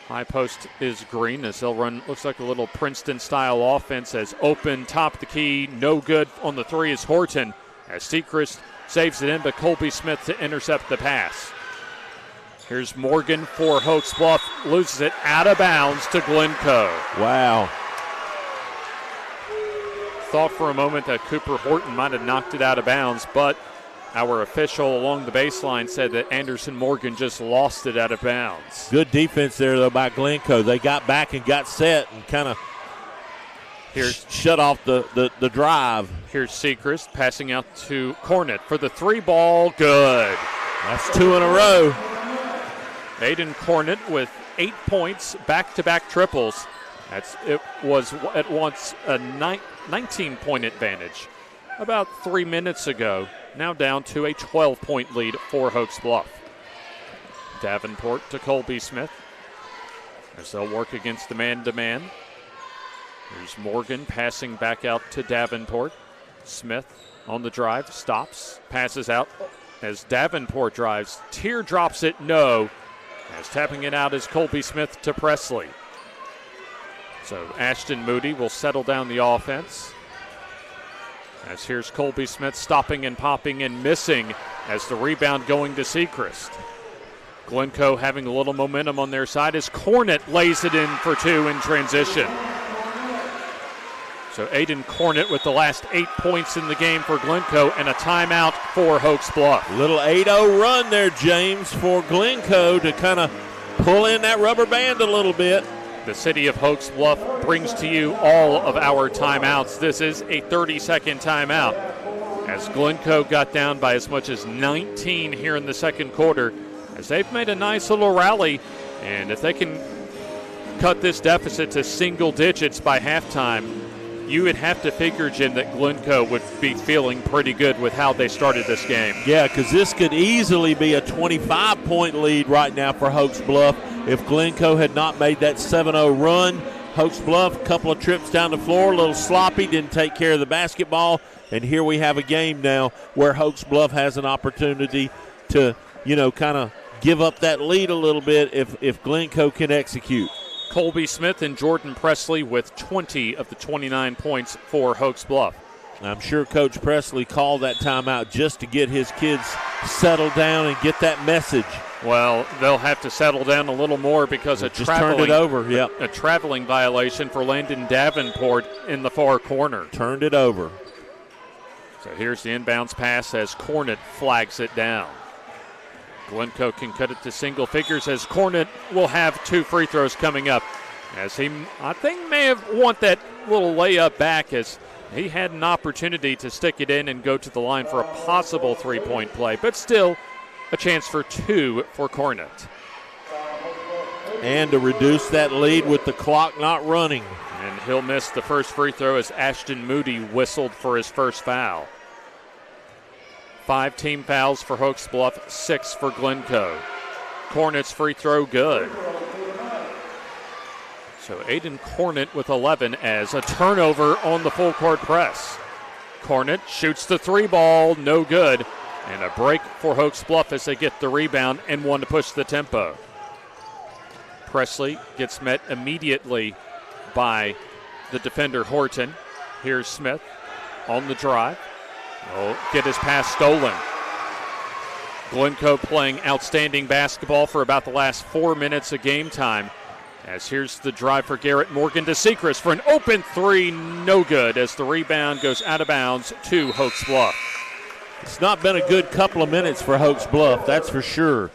High post is Green as they'll run, looks like a little Princeton-style offense, as open, top of the key, no good on the 3 is Horton, as Sechrist saves it in, but Colby Smith to intercept the pass. Here's Morgan for Hokes Bluff, loses it out of bounds to Glencoe. Wow. Thought for a moment that Cooper Horton might have knocked it out of bounds, but our official along the baseline said that Anderson Morgan just lost it out of bounds. Good defense there, though, by Glencoe. They got back and got set and kind of shut off the drive. Here's Sechrist passing out to Cornett for the 3 ball, good. That's 2 in a row. Aiden Cornett with 8 points, back-to-back triples. It was at once a 19-point advantage about 3 minutes ago. Now down to a 12-point lead for Hokes Bluff. Davenport to Colby Smith as they'll work against the man-to-man. There's Morgan passing back out to Davenport. Smith on the drive, stops, passes out as Davenport drives. Teardrops it, no. As tapping it out is Colby Smith to Presley. So Ashton Moody will settle down the offense. As here's Colby Smith stopping and popping and missing as the rebound going to Sechrist. Glencoe having a little momentum on their side as Cornett lays it in for two in transition. So Aiden Cornett with the last 8 points in the game for Glencoe and a timeout for Hokes Bluff. Little 8-0 run there, James, for Glencoe to kind of pull in that rubber band a little bit. The city of Hokes Bluff brings to you all of our timeouts. This is a 30-second timeout as Glencoe got down by as much as 19 here in the second quarter as they've made a nice little rally. And if they can cut this deficit to single digits by halftime, you would have to figure, Jim, that Glencoe would be feeling pretty good with how they started this game. Yeah, because this could easily be a 25-point lead right now for Hokes Bluff if Glencoe had not made that 7-0 run. Hokes Bluff, a couple of trips down the floor, a little sloppy, didn't take care of the basketball, and here we have a game now where Hokes Bluff has an opportunity to, kind of give up that lead a little bit if Glencoe can execute. Colby Smith and Jordan Presley with 20 of the 29 points for Hokes Bluff. I'm sure Coach Presley called that timeout just to get his kids settled down and get that message. Well, they'll have to settle down a little more because a traveling violation for Landon Davenport in the far corner. Turned it over. So here's the inbounds pass as Cornett flags it down. Glencoe can cut it to single figures as Cornett will have 2 free throws coming up. As he, I think, may have want that little layup back as he had an opportunity to stick it in and go to the line for a possible 3-point play, but still a chance for 2 for Cornett. And to reduce that lead with the clock not running. And he'll miss the first free throw as Ashton Moody whistled for his first foul. 5 team fouls for Hokes Bluff, 6 for Glencoe. Cornett's free throw good. So Aiden Cornett with 11 as a turnover on the full court press. Cornett shoots the 3 ball, no good. And a break for Hokes Bluff as they get the rebound and one to push the tempo. Presley gets met immediately by the defender Horton. Here's Smith on the drive. Oh, get his pass stolen. Glencoe playing outstanding basketball for about the last 4 minutes of game time. As here's the drive for Garrett Morgan to Sechrist for an open 3, no good as the rebound goes out of bounds to Hokes Bluff. It's not been a good couple of minutes for Hokes Bluff, that's for sure.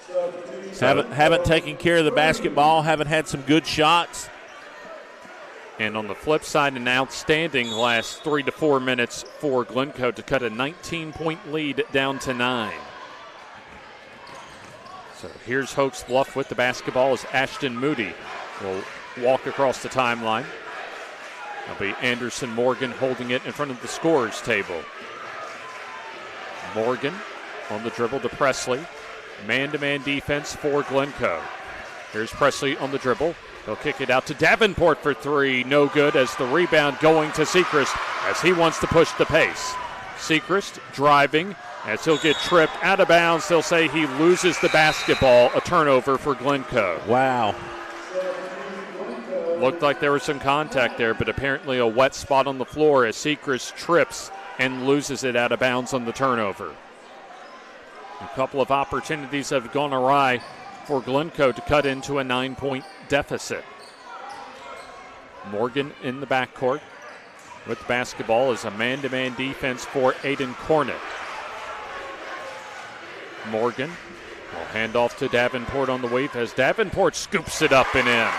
Haven't taken care of the basketball, haven't had some good shots. And on the flip side, an outstanding last 3 to 4 minutes for Glencoe to cut a 19-point lead down to 9. So here's Hokes Bluff with the basketball as Ashton Moody will walk across the timeline. That'll be Anderson Morgan holding it in front of the scorer's table. Morgan on the dribble to Presley. Man-to-man defense for Glencoe. Here's Presley on the dribble. He'll kick it out to Davenport for 3. No good as the rebound going to Sechrist as he wants to push the pace. Sechrist driving as he'll get tripped out of bounds. They'll say he loses the basketball. A turnover for Glencoe. Wow. Looked like there was some contact there, but apparently a wet spot on the floor as Sechrist trips and loses it out of bounds on the turnover. A couple of opportunities have gone awry for Glencoe to cut into a 9-point deficit. Morgan in the backcourt with the basketball is a man-to-man defense for Aiden Cornett. Morgan will hand off to Davenport on the weave as Davenport scoops it up and in.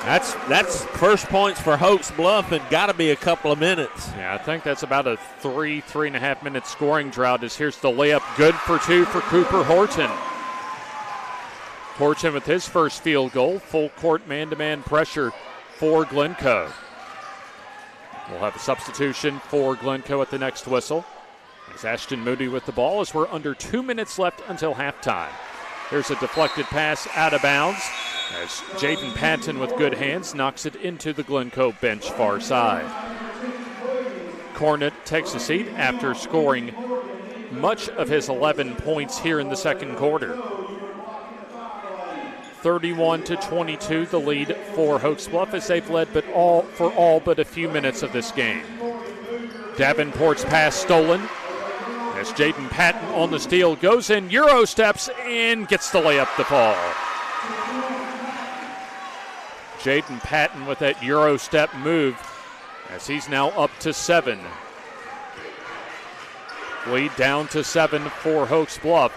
That's first points for Hokes Bluff and got to be a couple of minutes. Yeah, I think that's about a 3.5 minute scoring drought as here's the layup good for 2 for Cooper Horton. Horton with his first field goal, full court man-to-man pressure for Glencoe. We'll have a substitution for Glencoe at the next whistle. As Ashton Moody with the ball as we're under 2 minutes left until halftime. Here's a deflected pass out of bounds as Jaden Patton with good hands knocks it into the Glencoe bench far side. Cornett takes a seat after scoring much of his 11 points here in the second quarter. 31-22 the lead for Hokes Bluff as they've led for all but a few minutes of this game. Davenport's pass stolen as Jaden Patton on the steal goes in, Euro steps and gets the layup to fall. Jaden Patton with that Euro step move as he's now up to 7. Lead down to 7 for Hokes Bluff.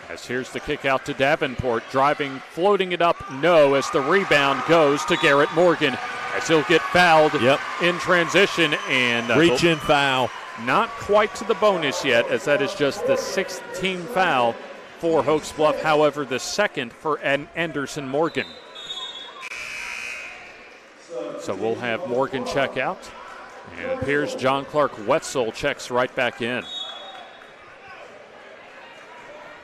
As here's the kick out to Davenport, driving, floating it up, no, as the rebound goes to Garrett Morgan, as he'll get fouled in transition and reach in foul. Not quite to the bonus yet, as that is just the 6th team foul for Hokes Bluff, however, the 2nd for Anderson Morgan. So we'll have Morgan check out, and it appears John Clark Wetzel checks right back in.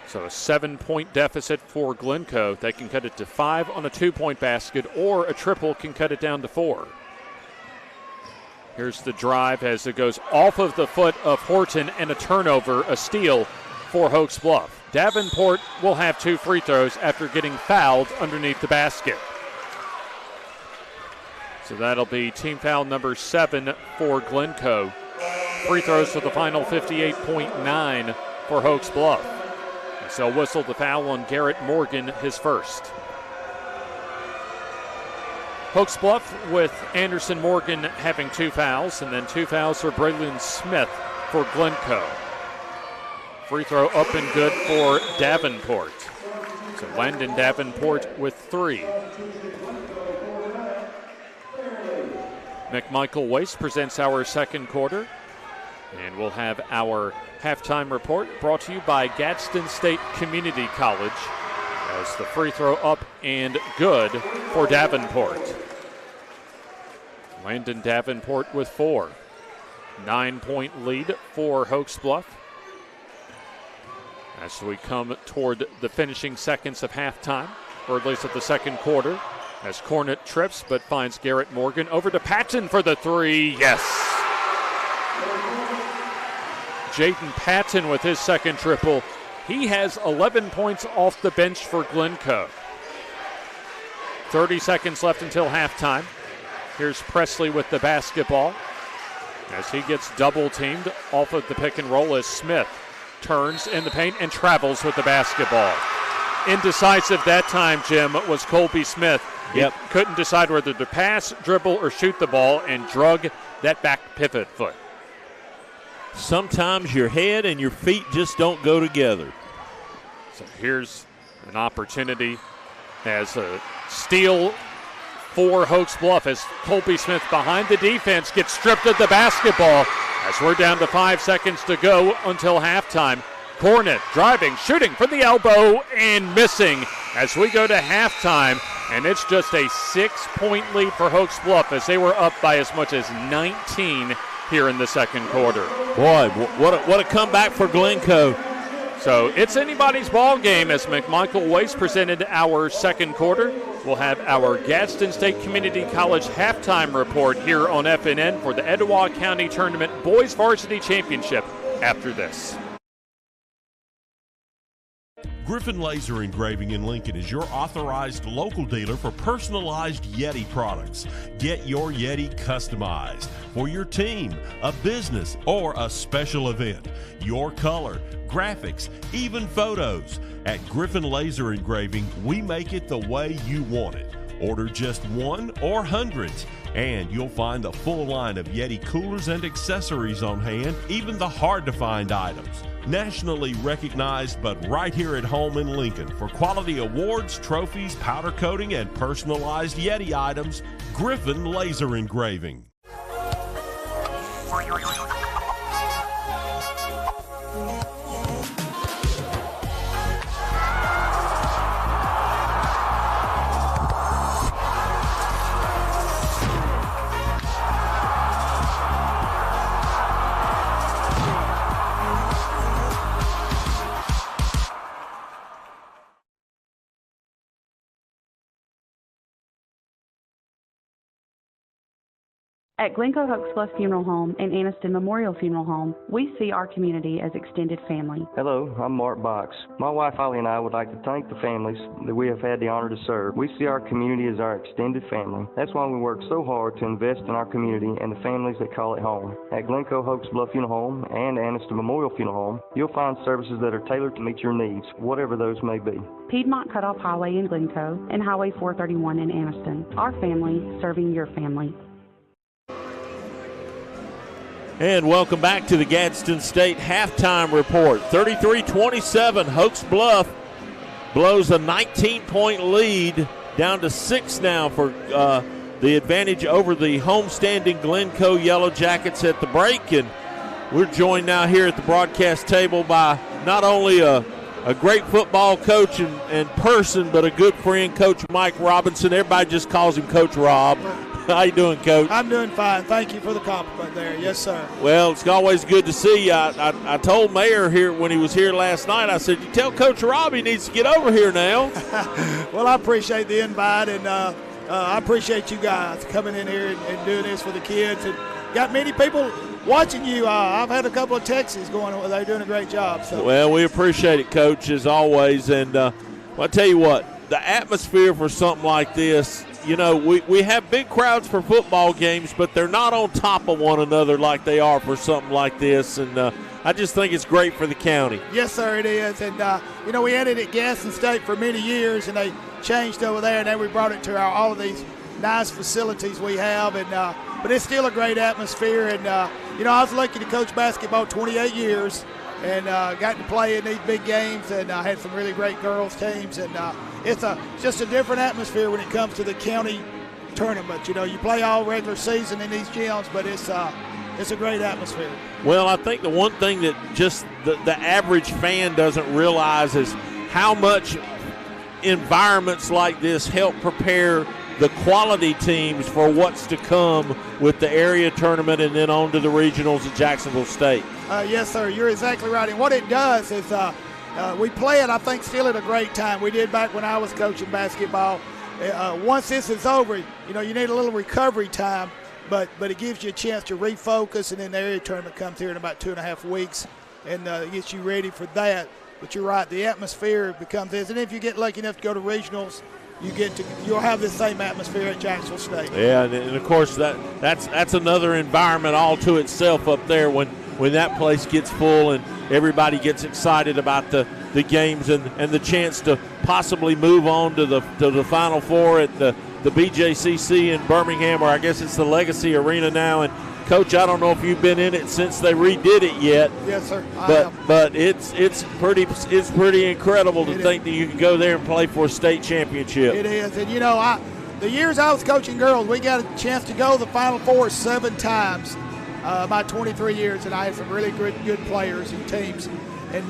So a 7-point deficit for Glencoe. They can cut it to 5 on a 2-point basket, or a triple can cut it down to 4. Here's the drive as it goes off of the foot of Horton and a turnover, a steal for Hokes Bluff. Davenport will have 2 free throws after getting fouled underneath the basket. So that'll be team foul number 7 for Glencoe. Free throws for the final 58.9 for Hokes Bluff. So whistle the foul on Garrett Morgan, his first. Hokes Bluff with Anderson Morgan having 2 fouls, and then 2 fouls for Braylon Smith for Glencoe. Free throw up and good for Davenport. So Landon Davenport with 3. McMichael Waste presents our second quarter. And we'll have our halftime report brought to you by Gadsden State Community College as the free throw up and good for Davenport. Landon Davenport with 4. 9-point lead for Hokes Bluff as we come toward the finishing seconds of halftime, or at least of the second quarter, as Cornett trips but finds Garrett Morgan. Over to Patton for the 3. Yes! Jaden Patton with his second triple. He has 11 points off the bench for Glencoe. 30 seconds left until halftime. Here's Presley with the basketball as he gets double teamed off of the pick and roll as Smith turns in the paint and travels with the basketball. Indecisive that time, Jim, was Colby Smith. He couldn't decide whether to pass, dribble, or shoot the ball and drug that back pivot foot. Sometimes your head and your feet just don't go together. So here's an opportunity as a steal for Hokes Bluff as Colby Smith behind the defense gets stripped of the basketball as we're down to 5 seconds to go until halftime. Cornett driving, shooting from the elbow and missing as we go to halftime, and it's just a 6-point lead for Hokes Bluff as they were up by as much as 19 here in the second quarter. Boy, what a comeback for Glencoe. So it's anybody's ball game as McMichael Waste presented our second quarter. We'll have our Gadsden State Community College halftime report here on FNN for the Etowah County Tournament Boys Varsity Championship after this. Griffin Laser Engraving in Lincoln is your authorized local dealer for personalized Yeti products. Get your Yeti customized for your team, a business, or a special event. Your color, graphics, even photos. At Griffin Laser Engraving, we make it the way you want it. Order just 1 or hundreds, and you'll find a full line of Yeti coolers and accessories on hand, even the hard-to-find items. Nationally recognized, but right here at home in Lincoln for quality awards, trophies, powder coating, and personalized Yeti items, Griffin Laser Engraving. At Glencoe Hokes Bluff Funeral Home and Anniston Memorial Funeral Home, we see our community as extended family. Hello, I'm Mark Box. My wife Holly and I would like to thank the families that we have had the honor to serve. We see our community as our extended family. That's why we work so hard to invest in our community and the families that call it home. At Glencoe Hokes Bluff Funeral Home and Anniston Memorial Funeral Home, you'll find services that are tailored to meet your needs, whatever those may be. Piedmont Cutoff Highway in Glencoe and Highway 431 in Anniston. Our family serving your family. And welcome back to the Gadsden State halftime report. 33-27, Hokes Bluff blows a 19-point lead down to 6 now for the advantage over the homestanding Glencoe Yellow Jackets at the break. And we're joined now here at the broadcast table by not only a great football coach and person, but a good friend, Coach Mike Robinson. Everybody just calls him Coach Rob. How you doing, Coach? I'm doing fine. Thank you for the compliment there. Yes, sir. Well, it's always good to see you. I told Mayor here when he was here last night, I said, you tell Coach Rob he needs to get over here now. Well, I appreciate the invite, and I appreciate you guys coming in here and doing this for the kids. And got many people watching you. I've had a couple of texts going on. They're doing a great job. So. Well, we appreciate it, Coach, as always. And well, I tell you what, the atmosphere for something like this, you know, we have big crowds for football games, but they're not on top of one another like they are for something like this. And I just think it's great for the county. Yes, sir, it is. And, you know, we had it at Gadsden State for many years, and they changed over there, and then we brought it to all of these nice facilities we have. And but it's still a great atmosphere. And, you know, I was lucky to coach basketball 28 years and got to play in these big games, and I had some really great girls teams. And it's just a different atmosphere when it comes to the county tournament. You know, you play all regular season in these gyms, but it's a great atmosphere. Well, I think the one thing that just the average fan doesn't realize is how much environments like this help prepare the quality teams for what's to come with the area tournament and then on to the regionals at Jacksonville State. Yes, sir, you're exactly right. And what it does is we play it, I think, still at a great time. We did back when I was coaching basketball. Once this is over, you know, you need a little recovery time, but it gives you a chance to refocus, and then the area tournament comes here in about 2.5 weeks and gets you ready for that. But you're right, the atmosphere becomes this. And if you get lucky enough to go to regionals, you'll have the same atmosphere at Jacksonville State. Yeah, and of course that's another environment all to itself up there when that place gets full and everybody gets excited about the games and the chance to possibly move on to the Final Four at the BJCC in Birmingham, or I guess it's the Legacy Arena now. And Coach, I don't know if you've been in it since they redid it yet. Yes, sir. But it's pretty incredible to think that you can go there and play for a state championship. It is, and you know, the years I was coaching girls, we got a chance to go to the Final Four 7 times. My 23 years, and I had some really good players and teams. And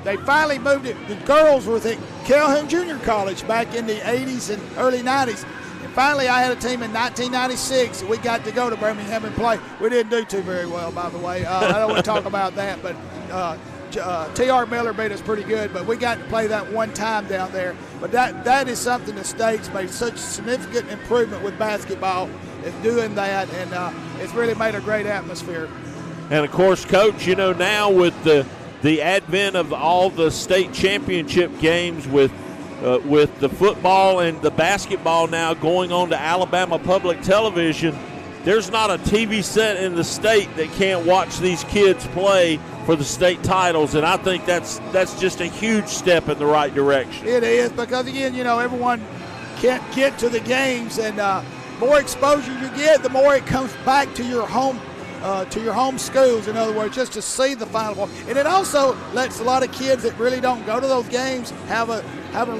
they finally moved it. The girls were at Calhoun Junior College back in the 80s and early 90s. And finally, I had a team in 1996. We got to go to Birmingham and play. We didn't do too very well, by the way. I don't want to talk about that, but T.R. Miller made us pretty good. But we got to play that one time down there. But that is something the state's made such significant improvement with basketball is doing that, and it's really made a great atmosphere. And of course, Coach, you know, now with the advent of all the state championship games with the football and the basketball now going on to Alabama Public Television, there's not a TV set in the state that can't watch these kids play for the state titles, and I think that's just a huge step in the right direction. It is, because again, you know, everyone can't get to the games, and more exposure you get, the more it comes back to your home schools. In other words, just to see the Final Four, and it also lets a lot of kids that really don't go to those games have a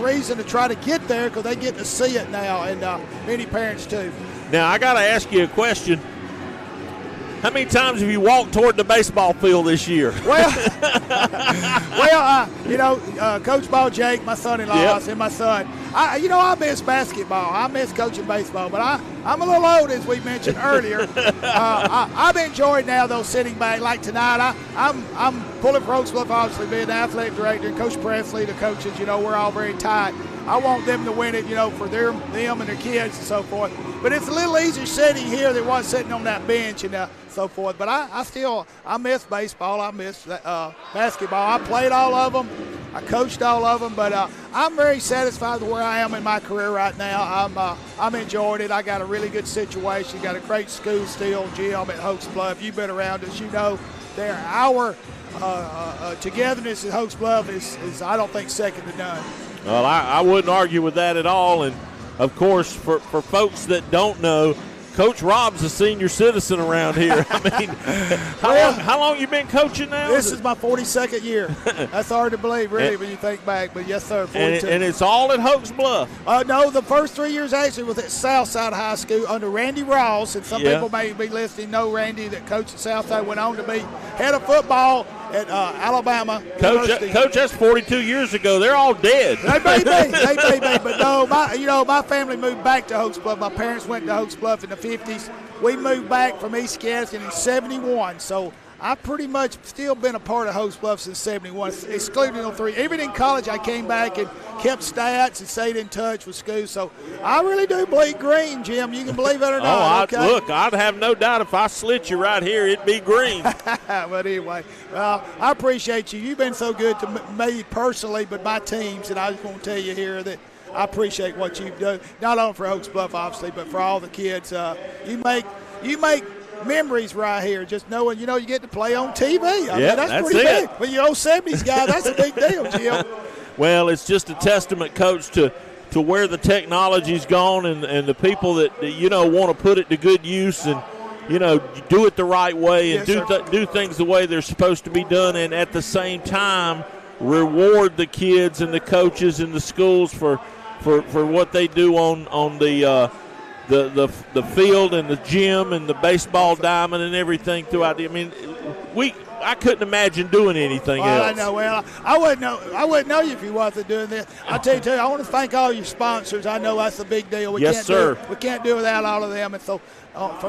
reason to try to get there, because they get to see it now, and many parents too. Now I got to ask you a question. How many times have you walked toward the baseball field this year? Well, you know, Coach Ball Jake, my son-in-law, and my son, I miss basketball. I miss coaching baseball, but I'm a little old, as we mentioned earlier. I've enjoyed now, though, sitting back like tonight. I'm pulling for Hokes Bluff, obviously, being the athletic director, and Coach Presley, the coaches. You know, we're all very tight. I want them to win it, for them and their kids and so forth. But it's a little easier sitting here than was sitting on that bench and so forth. But I miss baseball. I miss basketball. I played all of them. I coached all of them. But I'm very satisfied with where I am in my career right now. I'm enjoying it. I got a really good situation. Got a great school still, gym at Hokes Bluff. You've been around us. Our togetherness at Hokes Bluff is I don't think, second to none. Well, I wouldn't argue with that at all. And, of course, for folks that don't know, Coach Rob's a senior citizen around here. I mean, how long you been coaching now? This is my 42nd year. That's hard to believe, really, when you think back. But, yes, sir, 42. And it's all at Hokes Bluff? No, the first 3 years actually was at Southside High School under Randy Ross. And some people may be listening, know Randy that coached at Southside, went on to be head of football at Alabama University. Coach, that's 42 years ago. They're all dead. They may be. But no, my family moved back to Hokes Bluff. My parents went to Hokes Bluff in the 50s. We moved back from East Gadsden in 71. So I've pretty much still been a part of Hokes Bluff since 71, excluding 03. Even in college, I came back and kept stats and stayed in touch with schools. So I really do bleed green, Jim. You can believe it or not. Look, I'd have no doubt if I slit you right here, it'd be green. But anyway, I appreciate you. You've been so good to me personally, but my teams, and I just want to tell you here that I appreciate what you've done, not only for Hokes Bluff, obviously, but for all the kids. You make memories right here, just knowing, you get to play on TV. I mean, that's pretty big. When you're old 70s guy, that's a big deal, Jim. Well, it's just a testament, Coach, to where the technology's gone and the people that want to put it to good use and, do it the right way and do things the way they're supposed to be done, and at the same time reward the kids and the coaches and the schools for what they do on the field and the gym and the baseball diamond and everything throughout I mean, I couldn't imagine doing anything else. I know. Well, I wouldn't know you if you wasn't doing this. I'll tell you, too, I want to thank all your sponsors. I know that's a big deal. We can't do it without all of them. And so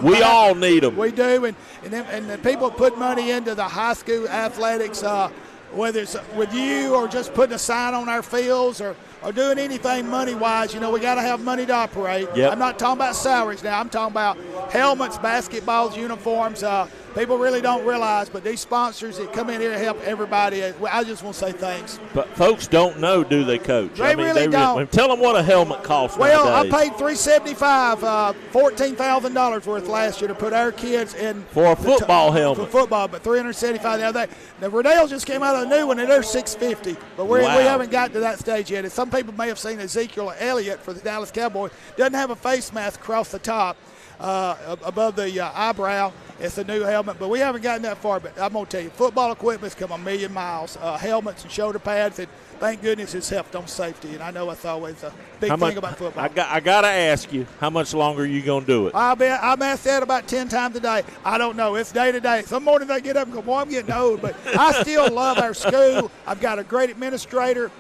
we all need them. We do. And the people put money into the high school athletics, whether it's with you or just putting a sign on our fields or doing anything money-wise, we got to have money to operate. Yep. I'm not talking about salaries now. I'm talking about helmets, basketballs, uniforms. People really don't realize, but these sponsors that come in here to help everybody, I just want to say thanks. But folks don't know, do they, Coach? They really don't. Tell them what a helmet costs nowadays. I paid $375, $14,000 worth last year to put our kids in. For a football helmet. For football, but $375 the other day. The Riddell just came out of a new one, and they're $650. But we haven't gotten to that stage yet. And some people may have seen Ezekiel Elliott for the Dallas Cowboys. Doesn't have a face mask across the top. Above the eyebrow. It's a new helmet, but we haven't gotten that far. But I'm going to tell you, football equipment's come a million miles. Helmets and shoulder pads, and thank goodness it's helped on safety. And I know that's always a big thing about football. I got to ask you, how much longer are you going to do it? I'm asked that about 10 times a day. I don't know. It's day to day. Some mornings I get up and go, boy, I'm getting old. But I still love our school. I've got a great administrator.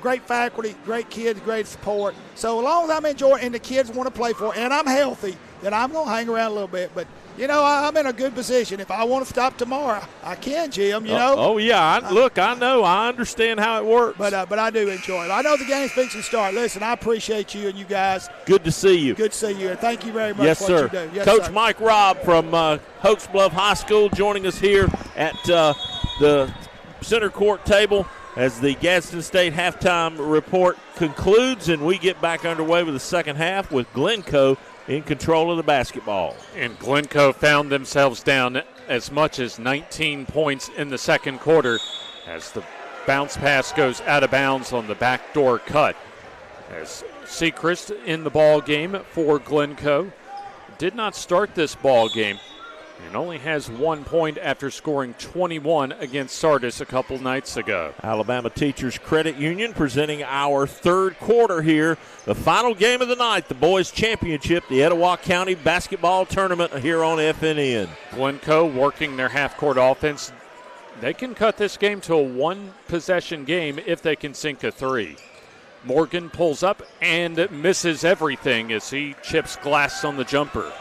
Great faculty, great kids, great support. So as long as I'm enjoying and the kids want to play for it, and I'm healthy, then I'm going to hang around a little bit. But, I'm in a good position. If I want to stop tomorrow, I can, Jim, Oh, yeah. I know. I understand how it works. But I do enjoy it. I know the game's fixing to start. Listen, I appreciate you and you guys. Good to see you. Good to see you. And thank you very much for what you do. Yes, Coach sir. Mike Robb from Hokes Bluff High School joining us here at the center court table as the Gadsden State halftime report concludes, and we get back underway with the second half with Glencoe in control of the basketball. And Glencoe found themselves down as much as 19 points in the second quarter as the bounce pass goes out of bounds on the backdoor cut. As Sechrist in the ball game for Glencoe did not start this ball game and only has 1 point after scoring 21 against Sardis a couple nights ago. Alabama Teachers Credit Union presenting our third quarter here. The final game of the night, the boys championship, the Etowah County basketball tournament here on FNN. Glencoe working their half-court offense. They can cut this game to a one-possession game if they can sink a three. Morgan pulls up and misses everything as he chips glass on the jumper.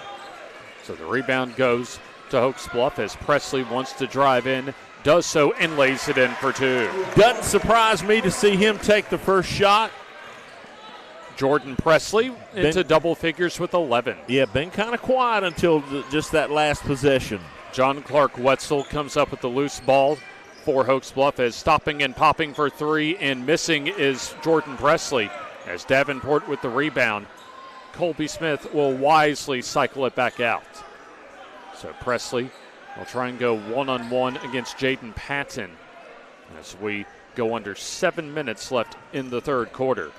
So the rebound goes to Hokes Bluff as Presley wants to drive in, does so, and lays it in for two. Doesn't surprise me to see him take the first shot. Jordan Presley into double figures with 11. Yeah, been kind of quiet until just that last possession. John Clark Wetzel comes up with the loose ball for Hokes Bluff, as stopping and popping for three and missing is Jordan Presley, as Davenport with the rebound. Colby Smith will wisely cycle it back out. So Presley will try and go one-on-one against Jaden Patton as we go under 7 minutes left in the third quarter.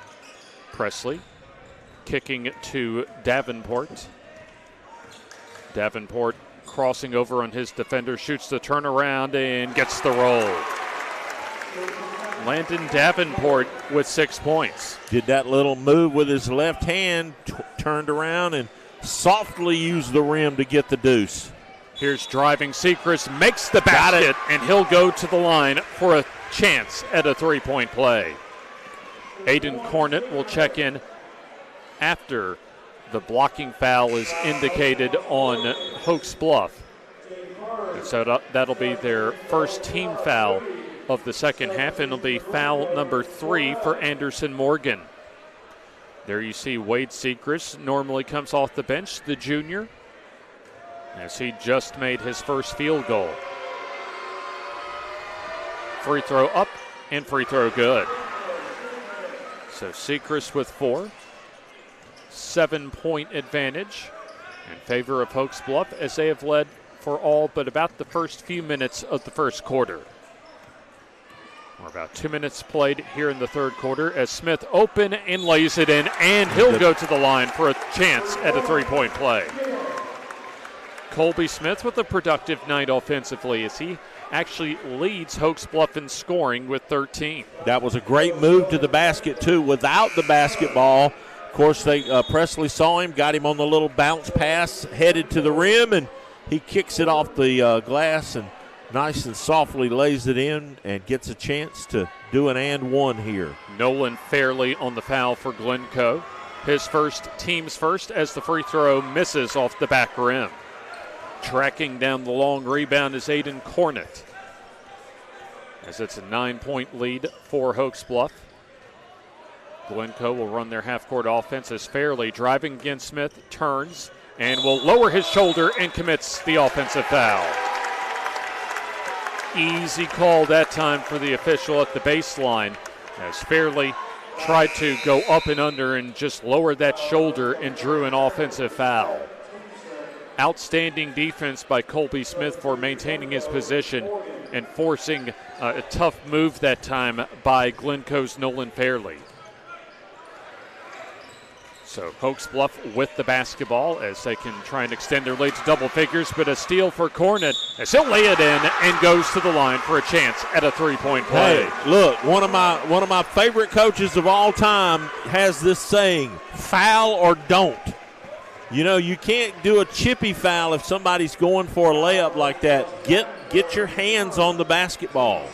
Presley kicking to Davenport. Davenport crossing over on his defender, shoots the turnaround and gets the roll. Landon Davenport with 6 points. Did that little move with his left hand, turned around and softly used the rim to get the deuce. Here's driving Sechrist, makes the basket, and he'll go to the line for a chance at a three-point play. Aiden Cornett will check in after the blocking foul is indicated on Hokes Bluff. And so that'll be their first team foul of the second half, and it'll be foul number 3 for Anderson Morgan. There you see Wade Sechrist normally comes off the bench, the junior, as he just made his first field goal. Free throw up and free throw good. So Sechrist with 4. 7-point advantage in favor of Hokes Bluff, as they have led for all but about the first few minutes of the first quarter. We're about 2 minutes played here in the third quarter as Smith open and lays it in, and he'll go to the line for a chance at a three-point play. Colby Smith with a productive night offensively as he actually leads Hokes Bluff in scoring with 13. That was a great move to the basket, too, without the basketball. Of course, Presley saw him, got him on the little bounce pass, headed to the rim, and he kicks it off the glass and nice and softly lays it in and gets a chance to do an and one here. Nolan Fairley on the foul for Glencoe. His first, team's first, as the free throw misses off the back rim. Tracking down the long rebound is Aiden Cornett, as it's a 9-point lead for Hokes Bluff. Glencoe will run their half-court offense as Fairley, driving against Smith, turns and will lower his shoulder and commits the offensive foul. Easy call that time for the official at the baseline, as Fairley tried to go up and under and just lowered that shoulder and drew an offensive foul. Outstanding defense by Colby Smith for maintaining his position and forcing a tough move that time by Glencoe's Nolan Fairley. So Hokes Bluff with the basketball as they can try and extend their lead to double figures, but a steal for Cornett as he'll lay it in and goes to the line for a chance at a three-point play. Hey, look, one of my favorite coaches of all time has this saying, foul or don't. You know, you can't do a chippy foul if somebody's going for a layup like that. Get your hands on the basketball.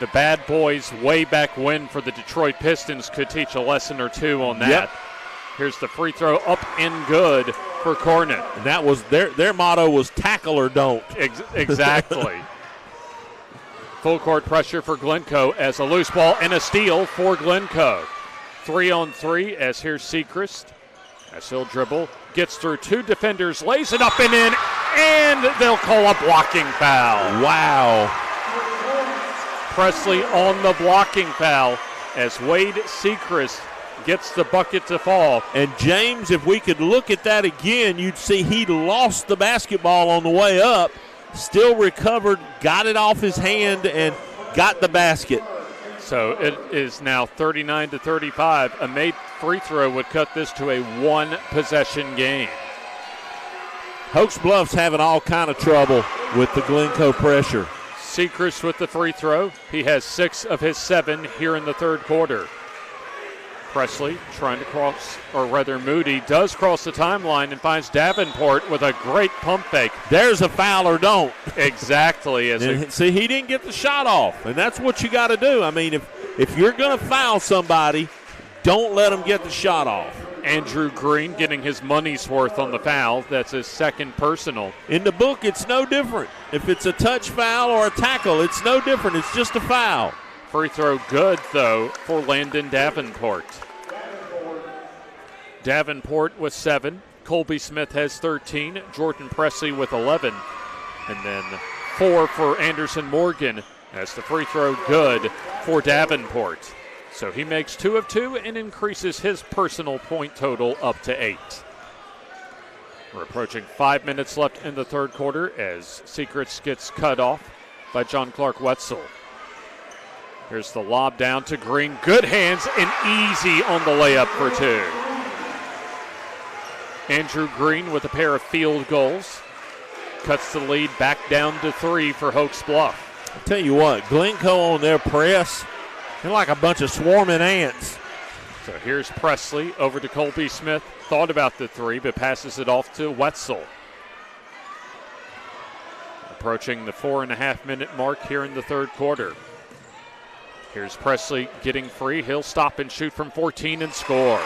The bad boys way back when for the Detroit Pistons could teach a lesson or two on that. Yep. Here's the free throw up and good for Cornett. And that was their motto was tackle or don't. Exactly. Full court pressure for Glencoe as a loose ball and a steal for Glencoe. 3-on-3 as here's Sechrist. As he'll dribble, gets through two defenders, lays it up and in, and they'll call a blocking foul. Wow. Presley on the blocking foul as Wade Sechrist gets the bucket to fall. And James, if we could look at that again, you'd see he lost the basketball on the way up, still recovered, got it off his hand, and got the basket. So it is now 39-35. A made free throw would cut this to a one-possession game. Hokes Bluff's having all kind of trouble with the Glencoe pressure. Sechrist with the free throw. He has 6 of his 7 here in the third quarter. Presley trying to cross, or rather Moody does cross the timeline and finds Davenport with a great pump fake. There's a foul or don't. Exactly. See, he didn't get the shot off, and that's what you got to do. I mean, if you're going to foul somebody, don't let them get the shot off. Andrew Green getting his money's worth on the foul. That's his second personal. In the book, it's no different. If it's a touch foul or a tackle, it's no different. It's just a foul. Free throw good, though, for Landon Davenport. Davenport with 7. Colby Smith has 13. Jordan Presley with 11. And then 4 for Anderson Morgan as the free throw good for Davenport. So he makes 2 of 2 and increases his personal point total up to 8. We're approaching 5 minutes left in the third quarter as Secrets gets cut off by John Clark Wetzel. Here's the lob down to Green. Good hands and easy on the layup for 2. Andrew Green with a pair of field goals. Cuts the lead back down to 3 for Hokes Bluff. I'll tell you what, Glencoe on their press, they're like a bunch of swarming ants. So here's Presley over to Colby Smith. Thought about the 3, but passes it off to Wetzel. Approaching the 4.5-minute mark here in the third quarter. Here's Presley getting free. He'll stop and shoot from 14 and score.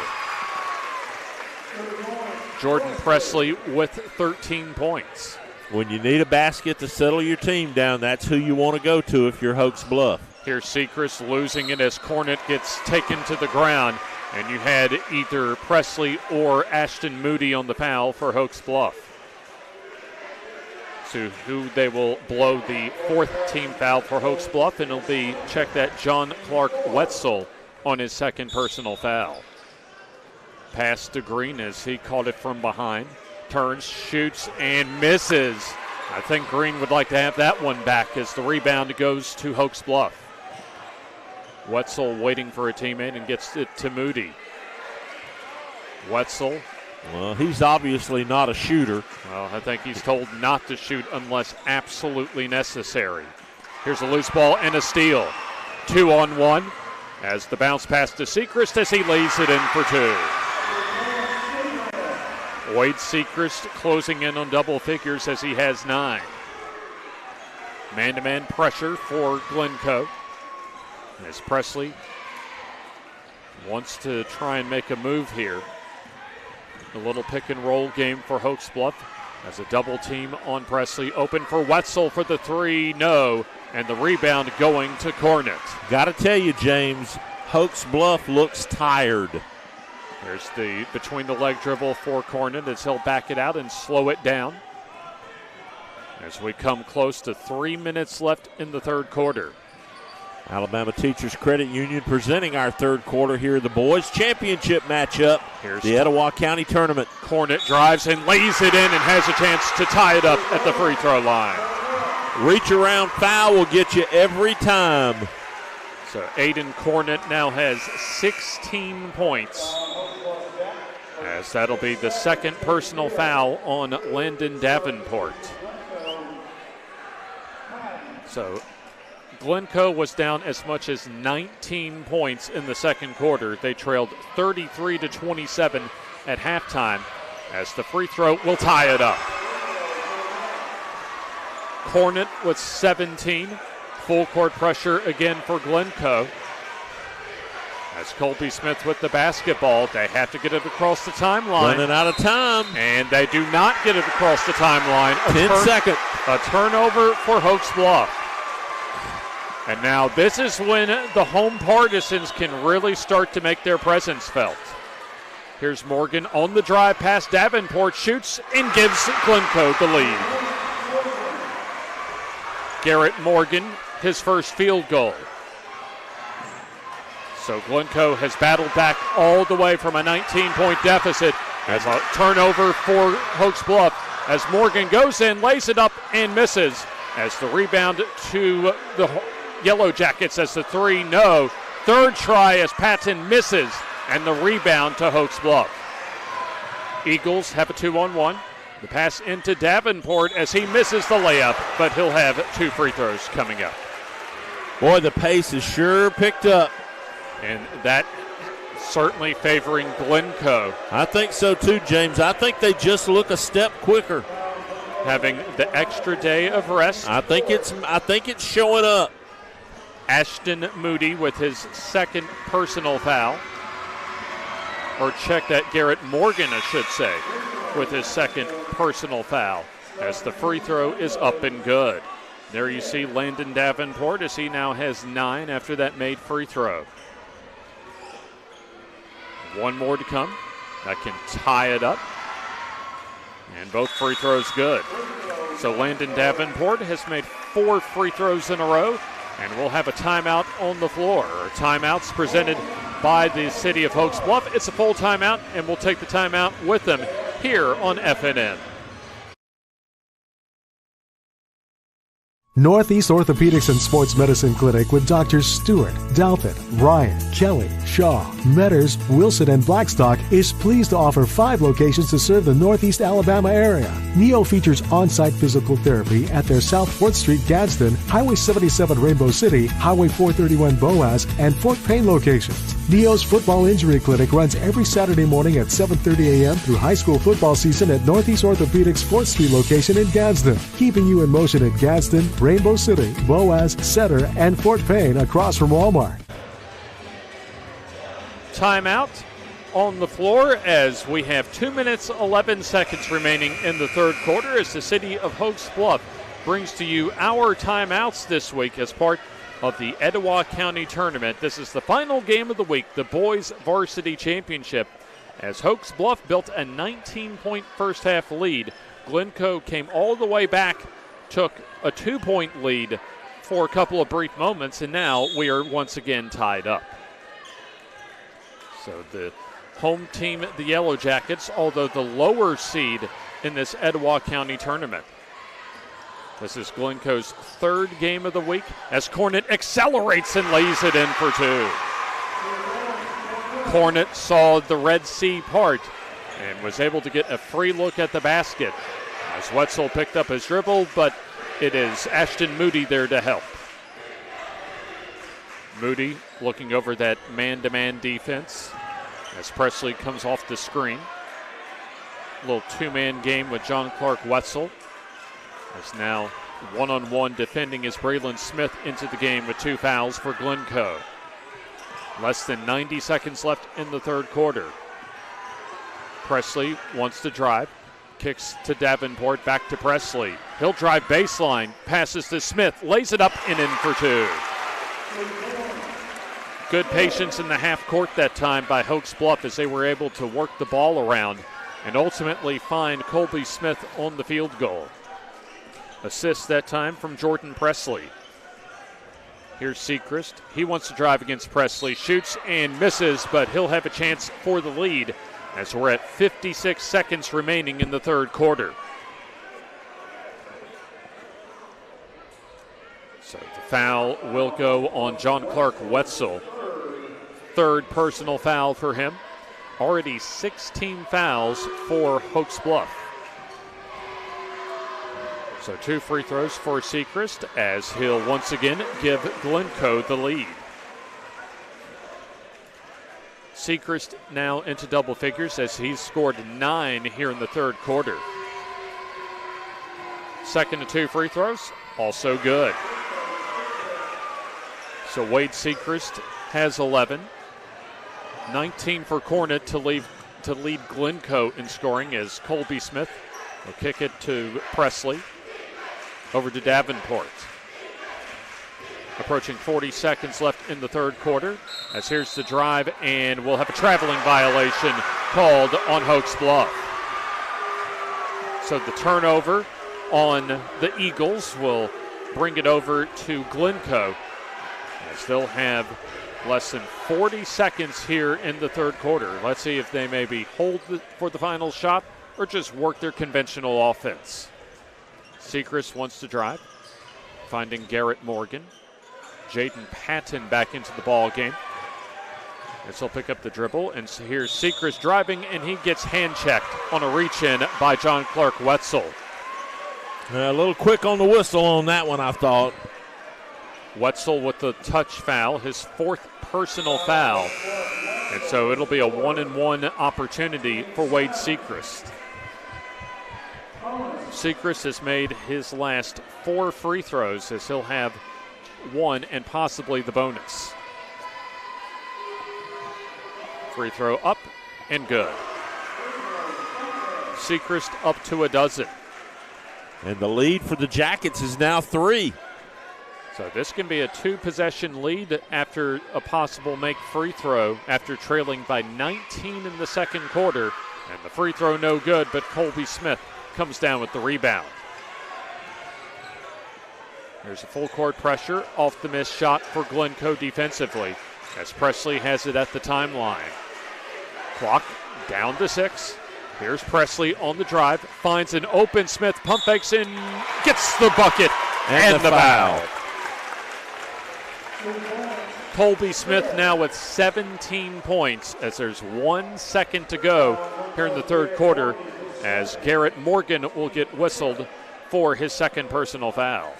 Jordan Presley with 13 points. When you need a basket to settle your team down, that's who you want to go to if you're Hokes Bluff. Here's Sechrist losing it as Cornett gets taken to the ground, and you had either Presley or Ashton Moody on the foul for Hokes Bluff. So who they will blow the 4th team foul for Hokes Bluff, and it'll be, check that, John Clark Wetzel on his 2nd personal foul. Pass to Green as he caught it from behind. Turns, shoots, and misses. I think Green would like to have that one back as the rebound goes to Hokes Bluff. Wetzel waiting for a teammate and gets it to Moody. Wetzel. Well, he's obviously not a shooter. Well, I think he's told not to shoot unless absolutely necessary. Here's a loose ball and a steal. 2-on-1 as the bounce pass to Sechrist as he lays it in for 2. Wade Sechrist closing in on double figures as he has 9. Man-to-man pressure for Glencoe as Presley wants to try and make a move here. A little pick and roll game for Hokes Bluff as a double team on Presley. Open for Wetzel for the 3, no, and the rebound going to Cornett. Got to tell you, James, Hokes Bluff looks tired. There's the between the leg dribble for Cornett as he'll back it out and slow it down. As we come close to 3 minutes left in the third quarter. Alabama Teachers Credit Union presenting our third quarter here, the boys championship matchup. Here's the Etowah County Tournament. Cornett drives and lays it in and has a chance to tie it up at the free throw line. Reach around foul will get you every time. So Aiden Cornett now has 16 points. As that'll be the 2nd personal foul on Landon Davenport. So Glencoe was down as much as 19 points in the second quarter. They trailed 33-27 at halftime as the free throw will tie it up. Cornett with 17. Full court pressure again for Glencoe. As Colby Smith with the basketball, they have to get it across the timeline. Running out of time. And they do not get it across the timeline. 10 seconds. A turnover for Hokes Bluff. And now this is when the home partisans can really start to make their presence felt. Here's Morgan on the drive past Davenport, shoots and gives Glencoe the lead. Garrett Morgan, his first field goal. So Glencoe has battled back all the way from a 19-point deficit as a turnover for Hokes Bluff as Morgan goes in, lays it up and misses as the rebound to the Yellow Jackets as the 3, no. Third try as Patton misses and the rebound to Hokes Bluff. Eagles have a 2-on-1. The pass into Davenport as he misses the layup, but he'll have 2 free throws coming up. Boy, the pace is sure picked up. And that certainly favoring Glencoe. I think so too, James. I think they just look a step quicker. Having the extra day of rest. I think it's showing up. Ashton Moody with his 2nd personal foul. Or check that, Garrett Morgan, I should say, with his 2nd personal foul as the free throw is up and good. There you see Landon Davenport as he now has 9 after that made free throw. One more to come. that can tie it up. And both free throws good. So Landon Davenport has made 4 free throws in a row, and we'll have a timeout on the floor. Timeouts presented by the city of Hokes Bluff. It's a full timeout, and we'll take the timeout with them here on FNN. Northeast Orthopedics and Sports Medicine Clinic with Drs. Stewart, Douthit, Ryan, Kelly, Shaw, Metters, Wilson, and Blackstock is pleased to offer 5 locations to serve the Northeast Alabama area. NEO features on-site physical therapy at their South 4th Street Gadsden, Highway 77 Rainbow City, Highway 431 Boaz, and Fort Payne locations. NEO's Football Injury Clinic runs every Saturday morning at 7:30 a.m. through high school football season at Northeast Orthopedics 4th Street location in Gadsden, keeping you in motion at Gadsden, Rainbow City, Boaz, Setter, and Fort Payne across from Walmart. Timeout on the floor as we have 2 minutes, 11 seconds remaining in the third quarter as the city of Hokes Bluff brings to you our timeouts this week as part of the Etowah County Tournament. This is the final game of the week, the Boys Varsity Championship, as Hokes Bluff built a 19-point first half lead. Glencoe came all the way back, took a 2-point lead for a couple of brief moments, and now we are once again tied up. So the home team, the Yellow Jackets, although the lower seed in this Etowah County Tournament. This is Glencoe's 3rd game of the week as Cornett accelerates and lays it in for 2. Cornett saw the Red Sea part and was able to get a free look at the basket as Wetzel picked up his dribble, but it is Ashton Moody there to help. Moody looking over that man-to-man defense as Presley comes off the screen. A little 2-man game with John Clark Wetzel. As now one-on-one defending is Braylon Smith into the game with 2 fouls for Glencoe. Less than 90 seconds left in the third quarter. Presley wants to drive. Kicks to Davenport, back to Presley. He'll drive baseline, passes to Smith, lays it up and in for 2. Good patience in the half court that time by Hokes Bluff as they were able to work the ball around and ultimately find Colby Smith on the field goal. Assist that time from Jordan Presley. Here's Sechrist. He wants to drive against Presley, shoots and misses, but he'll have a chance for the lead as we're at 56 seconds remaining in the third quarter. So the foul will go on John Clark Wetzel. 3rd personal foul for him. Already 16 fouls for Hokes Bluff. So 2 free throws for Sechrist as he'll once again give Glencoe the lead. Sechrist now into double figures as he's scored 9 here in the third quarter. 2nd and 2 free throws, also good. So Wade Sechrist has 11. 19 for Cornett to lead Glencoe in scoring as Colby Smith will kick it to Presley. Over to Davenport. Approaching 40 seconds left in the third quarter as here's the drive, and we'll have a traveling violation called on Hokes Bluff. So the turnover on the Eagles will bring it over to Glencoe as they'll have less than 40 seconds here in the third quarter. Let's see if they maybe hold for the final shot or just work their conventional offense. Sechrist wants to drive, finding Garrett Morgan. Jaden Patton back into the ball game. As he'll pick up the dribble, and so here's Sechrist driving, and he gets hand-checked on a reach-in by John Clark Wetzel. A little quick on the whistle on that one, I thought. Wetzel with the touch foul, his 4th personal foul. And so it'll be a 1-and-1 opportunity for Wade Sechrist. Sechrist has made his last 4 free throws as he'll have 1 and possibly the bonus. Free throw up and good. Sechrist up to a dozen. And the lead for the Jackets is now 3. So this can be a 2-possession lead after a possible make free throw after trailing by 19 in the second quarter. And the free throw no good, but Colby Smith comes down with the rebound. There's a full court pressure off the missed shot for Glencoe defensively as Presley has it at the timeline. Clock down to 6. Here's Presley on the drive, finds an open Smith, pump fakes in, gets the bucket and the foul. Colby Smith now with 17 points as there's 1 second to go here in the third quarter as Garrett Morgan will get whistled for his second personal foul.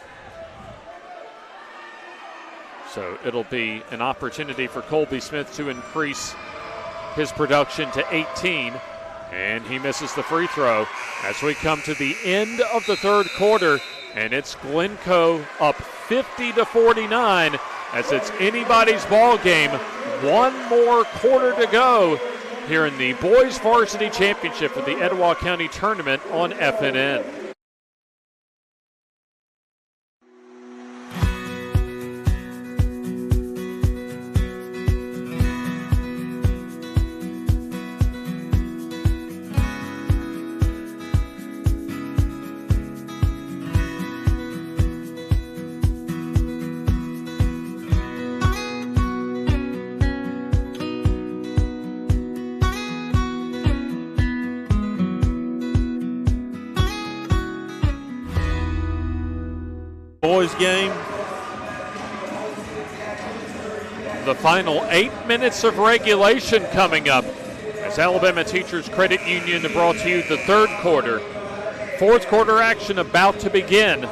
So it'll be an opportunity for Colby Smith to increase his production to 18, and he misses the free throw as we come to the end of the third quarter, and it's Glencoe up 50-49 as it's anybody's ball game. One more quarter to go here in the Boys Varsity Championship for the Etowah County Tournament on FNN. Boys game. The final 8 minutes of regulation coming up as Alabama Teachers Credit Union brought to you the third quarter. Fourth quarter action about to begin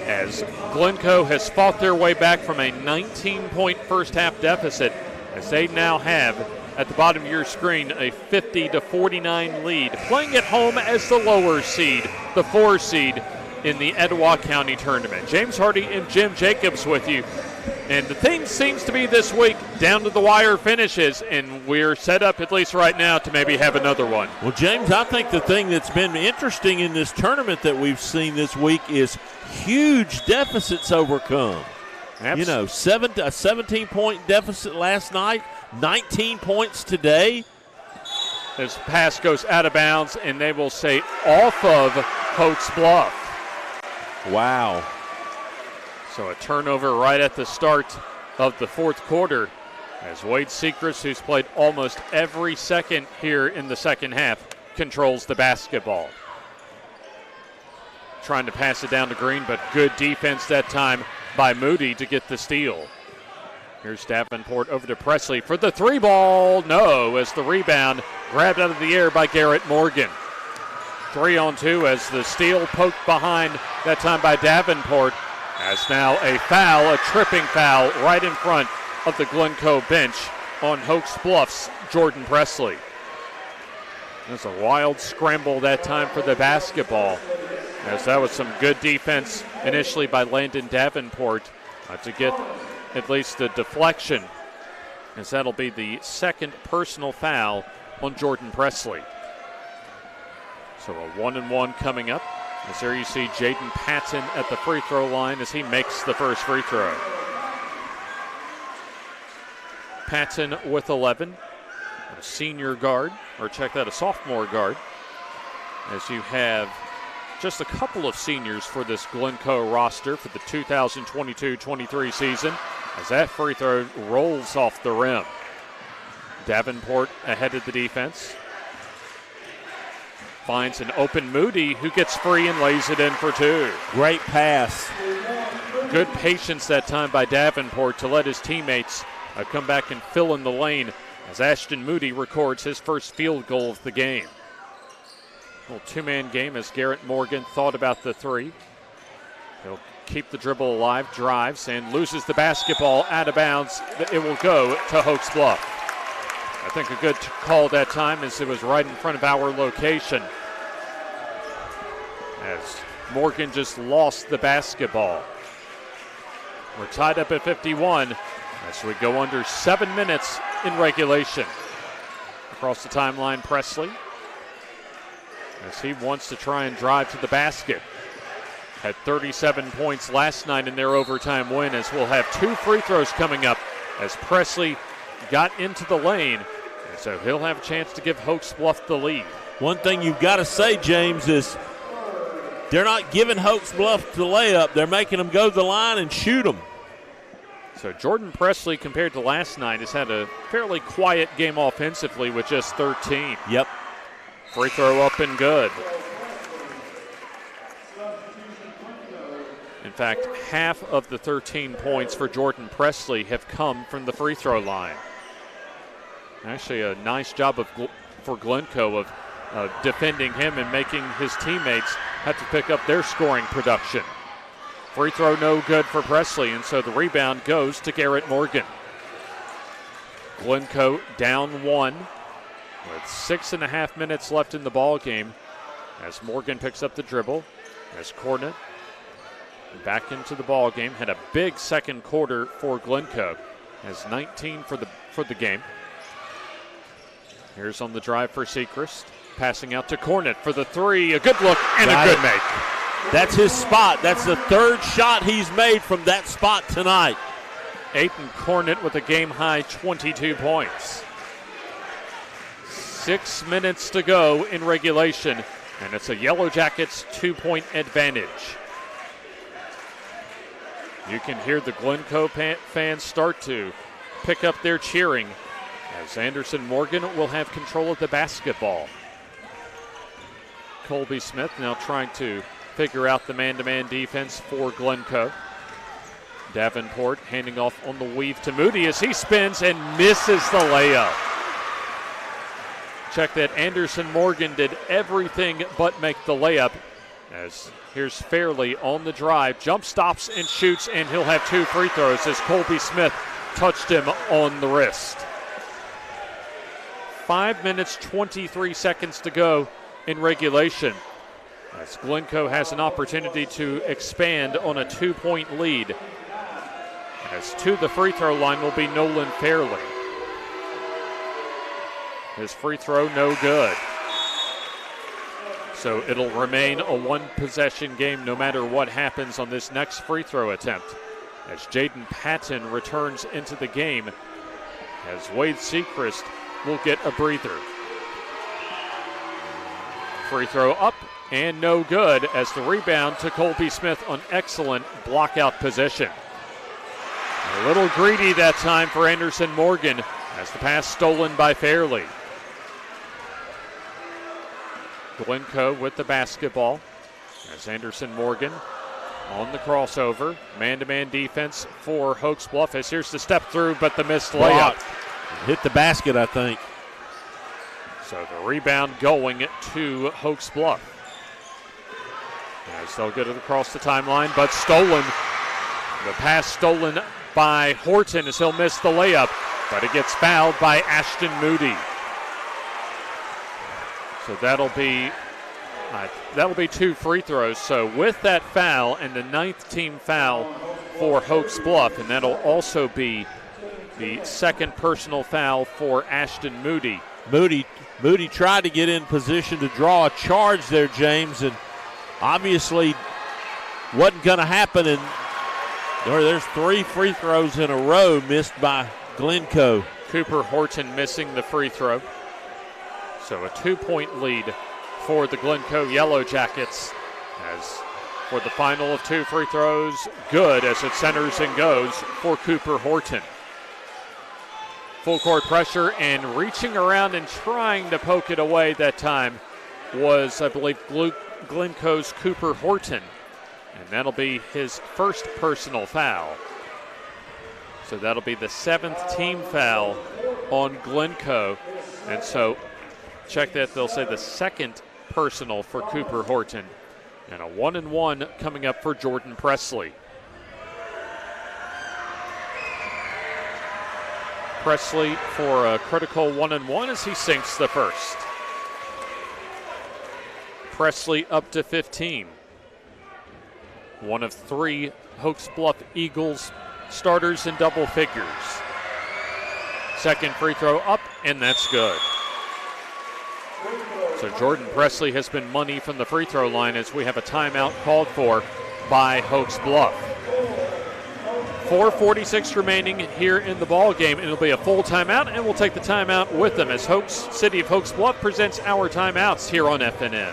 as Glencoe has fought their way back from a 19-point first half deficit as they now have at the bottom of your screen a 50-49 lead, playing at home as the lower seed, the 4 seed in the Etowah County Tournament. James Hardy and Jim Jacobs with you. And the thing seems to be this week down to the wire finishes, and we're set up, at least right now, to maybe have another one. Well, James, I think the thing that's been interesting in this tournament that we've seen this week is huge deficits overcome. You know, a 17-point deficit last night, 19 points today. This pass goes out of bounds, and they will say off of Hokes Bluff. Wow. So a turnover right at the start of the fourth quarter as Wade Sechrist, who's played almost every second here in the second half, controls the basketball. Trying to pass it down to Green, but good defense that time by Moody to get the steal. Here's Davenport over to Presley for the 3-ball. No, as the rebound grabbed out of the air by Garrett Morgan. 3-on-2 as the steal poked behind, that time by Davenport. As now a foul, a tripping foul right in front of the Glencoe bench on Hokes Bluff's Jordan Presley. There's a wild scramble that time for the basketball, as that was some good defense initially by Landon Davenport to get at least a deflection, as that'll be the second personal foul on Jordan Presley. So a 1-and-1 coming up. As there you see Jaden Patton at the free throw line as he makes the first free throw. Patton with 11, a senior guard, or check that, a sophomore guard. As you have just a couple of seniors for this Glencoe roster for the 2022-23 season, as that free throw rolls off the rim. Davenport ahead of the defense. Finds an open Moody who gets free and lays it in for 2. Great pass. Good patience that time by Davenport to let his teammates come back and fill in the lane as Ashton Moody records his first field goal of the game. A little two-man game as Garrett Morgan thought about the 3. He'll keep the dribble alive, drives, and loses the basketball out of bounds. It will go to Hokes Bluff. I think a good call that time as it was right in front of our location. As Morgan just lost the basketball. We're tied up at 51 as we go under 7 minutes in regulation. Across the timeline, Presley, as he wants to try and drive to the basket. Had 37 points last night in their overtime win, as we'll have 2 free throws coming up as Presley got into the lane. And so he'll have a chance to give Hokes Bluff the lead. One thing you've got to say, James, is they're not giving Hokes Bluff the layup. They're making them go to the line and shoot them. So Jordan Presley, compared to last night, has had a fairly quiet game offensively with just 13. Yep. Free throw up and good. In fact, half of the 13 points for Jordan Presley have come from the free throw line. Actually, a nice job for Glencoe of defending him and making his teammates have to pick up their scoring production. Free throw no good for Presley, and so the rebound goes to Garrett Morgan. Glencoe down 1 with 6.5 minutes left in the ball game as Morgan picks up the dribble, as Cornet back into the ball game. Had a big second quarter for Glencoe. Has 19 for the game. Here's on the drive for Sechrist. Passing out to Cornet for the 3. A good look and a good make. That's his spot. That's the 3rd shot he's made from that spot tonight. Aiden Cornet with a game-high 22 points. 6 minutes to go in regulation, and it's a Yellow Jackets 2-point advantage. You can hear the Glencoe fans start to pick up their cheering as Anderson Morgan will have control of the basketball. Colby Smith now trying to figure out the man-to-man defense for Glencoe. Davenport handing off on the weave to Moody as he spins and misses the layup. Check that, Anderson Morgan did everything but make the layup. As here's Fairley on the drive, jump stops and shoots, and he'll have 2 free throws as Colby Smith touched him on the wrist. 5 minutes, 23 seconds to go in regulation, as Glencoe has an opportunity to expand on a 2-point lead. As to the free throw line will be Nolan Fairley. His free throw no good. So it'll remain a 1-possession game no matter what happens on this next free throw attempt, as Jaden Patton returns into the game, as Wade Sechrist will get a breather. Free throw up and no good, as the rebound to Colby Smith on excellent blockout position. A little greedy that time for Anderson Morgan, as the pass stolen by Fairley. Glencoe with the basketball, as Anderson Morgan on the crossover. Man-to-man defense for Hokes Bluff, as here's the step through, but the missed layup. Hit the basket, I think. So the rebound going to Hokes Bluff. As they'll get it across the timeline, but stolen. The pass stolen by Horton as he'll miss the layup, but it gets fouled by Ashton Moody. So that'll be 2 free throws. So with that foul and the 9th team foul for Hokes Bluff, and that'll also be the 2nd personal foul for Ashton Moody. Moody tried to get in position to draw a charge there, James, and obviously wasn't going to happen. And there's 3 free throws in a row missed by Glencoe. Cooper Horton missing the free throw. So a 2-point lead for the Glencoe Yellow Jackets, as for the final of 2 free throws, good, as it centers and goes for Cooper Horton. Full court pressure, and reaching around and trying to poke it away that time was, I believe, Glencoe's Cooper Horton. And that'll be his first personal foul. So that'll be the 7th team foul on Glencoe. And so check that, they'll say the 2nd personal for Cooper Horton. And a 1-and-1 coming up for Jordan Presley. Presley for a critical 1-and-1 as he sinks the first. Presley up to 15. One of 3 Hokes Bluff Eagles starters in double figures. 2nd free throw up, and that's good. So Jordan Presley has been money from the free throw line as we have a timeout called for by Hokes Bluff. 4:46 remaining here in the ball game, and it'll be a full timeout, and we'll take the timeout with them as City of Hokes Bluff presents our timeouts here on FNN.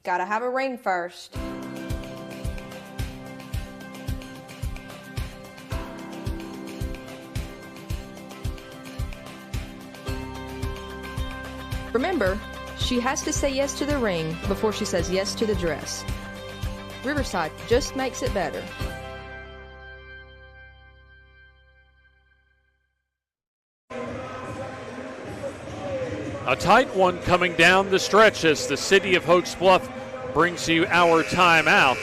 Gotta have a ring first. Remember, she has to say yes to the ring before she says yes to the dress. Riverside just makes it better. A tight one coming down the stretch as the City of Hokes Bluff brings you our timeout.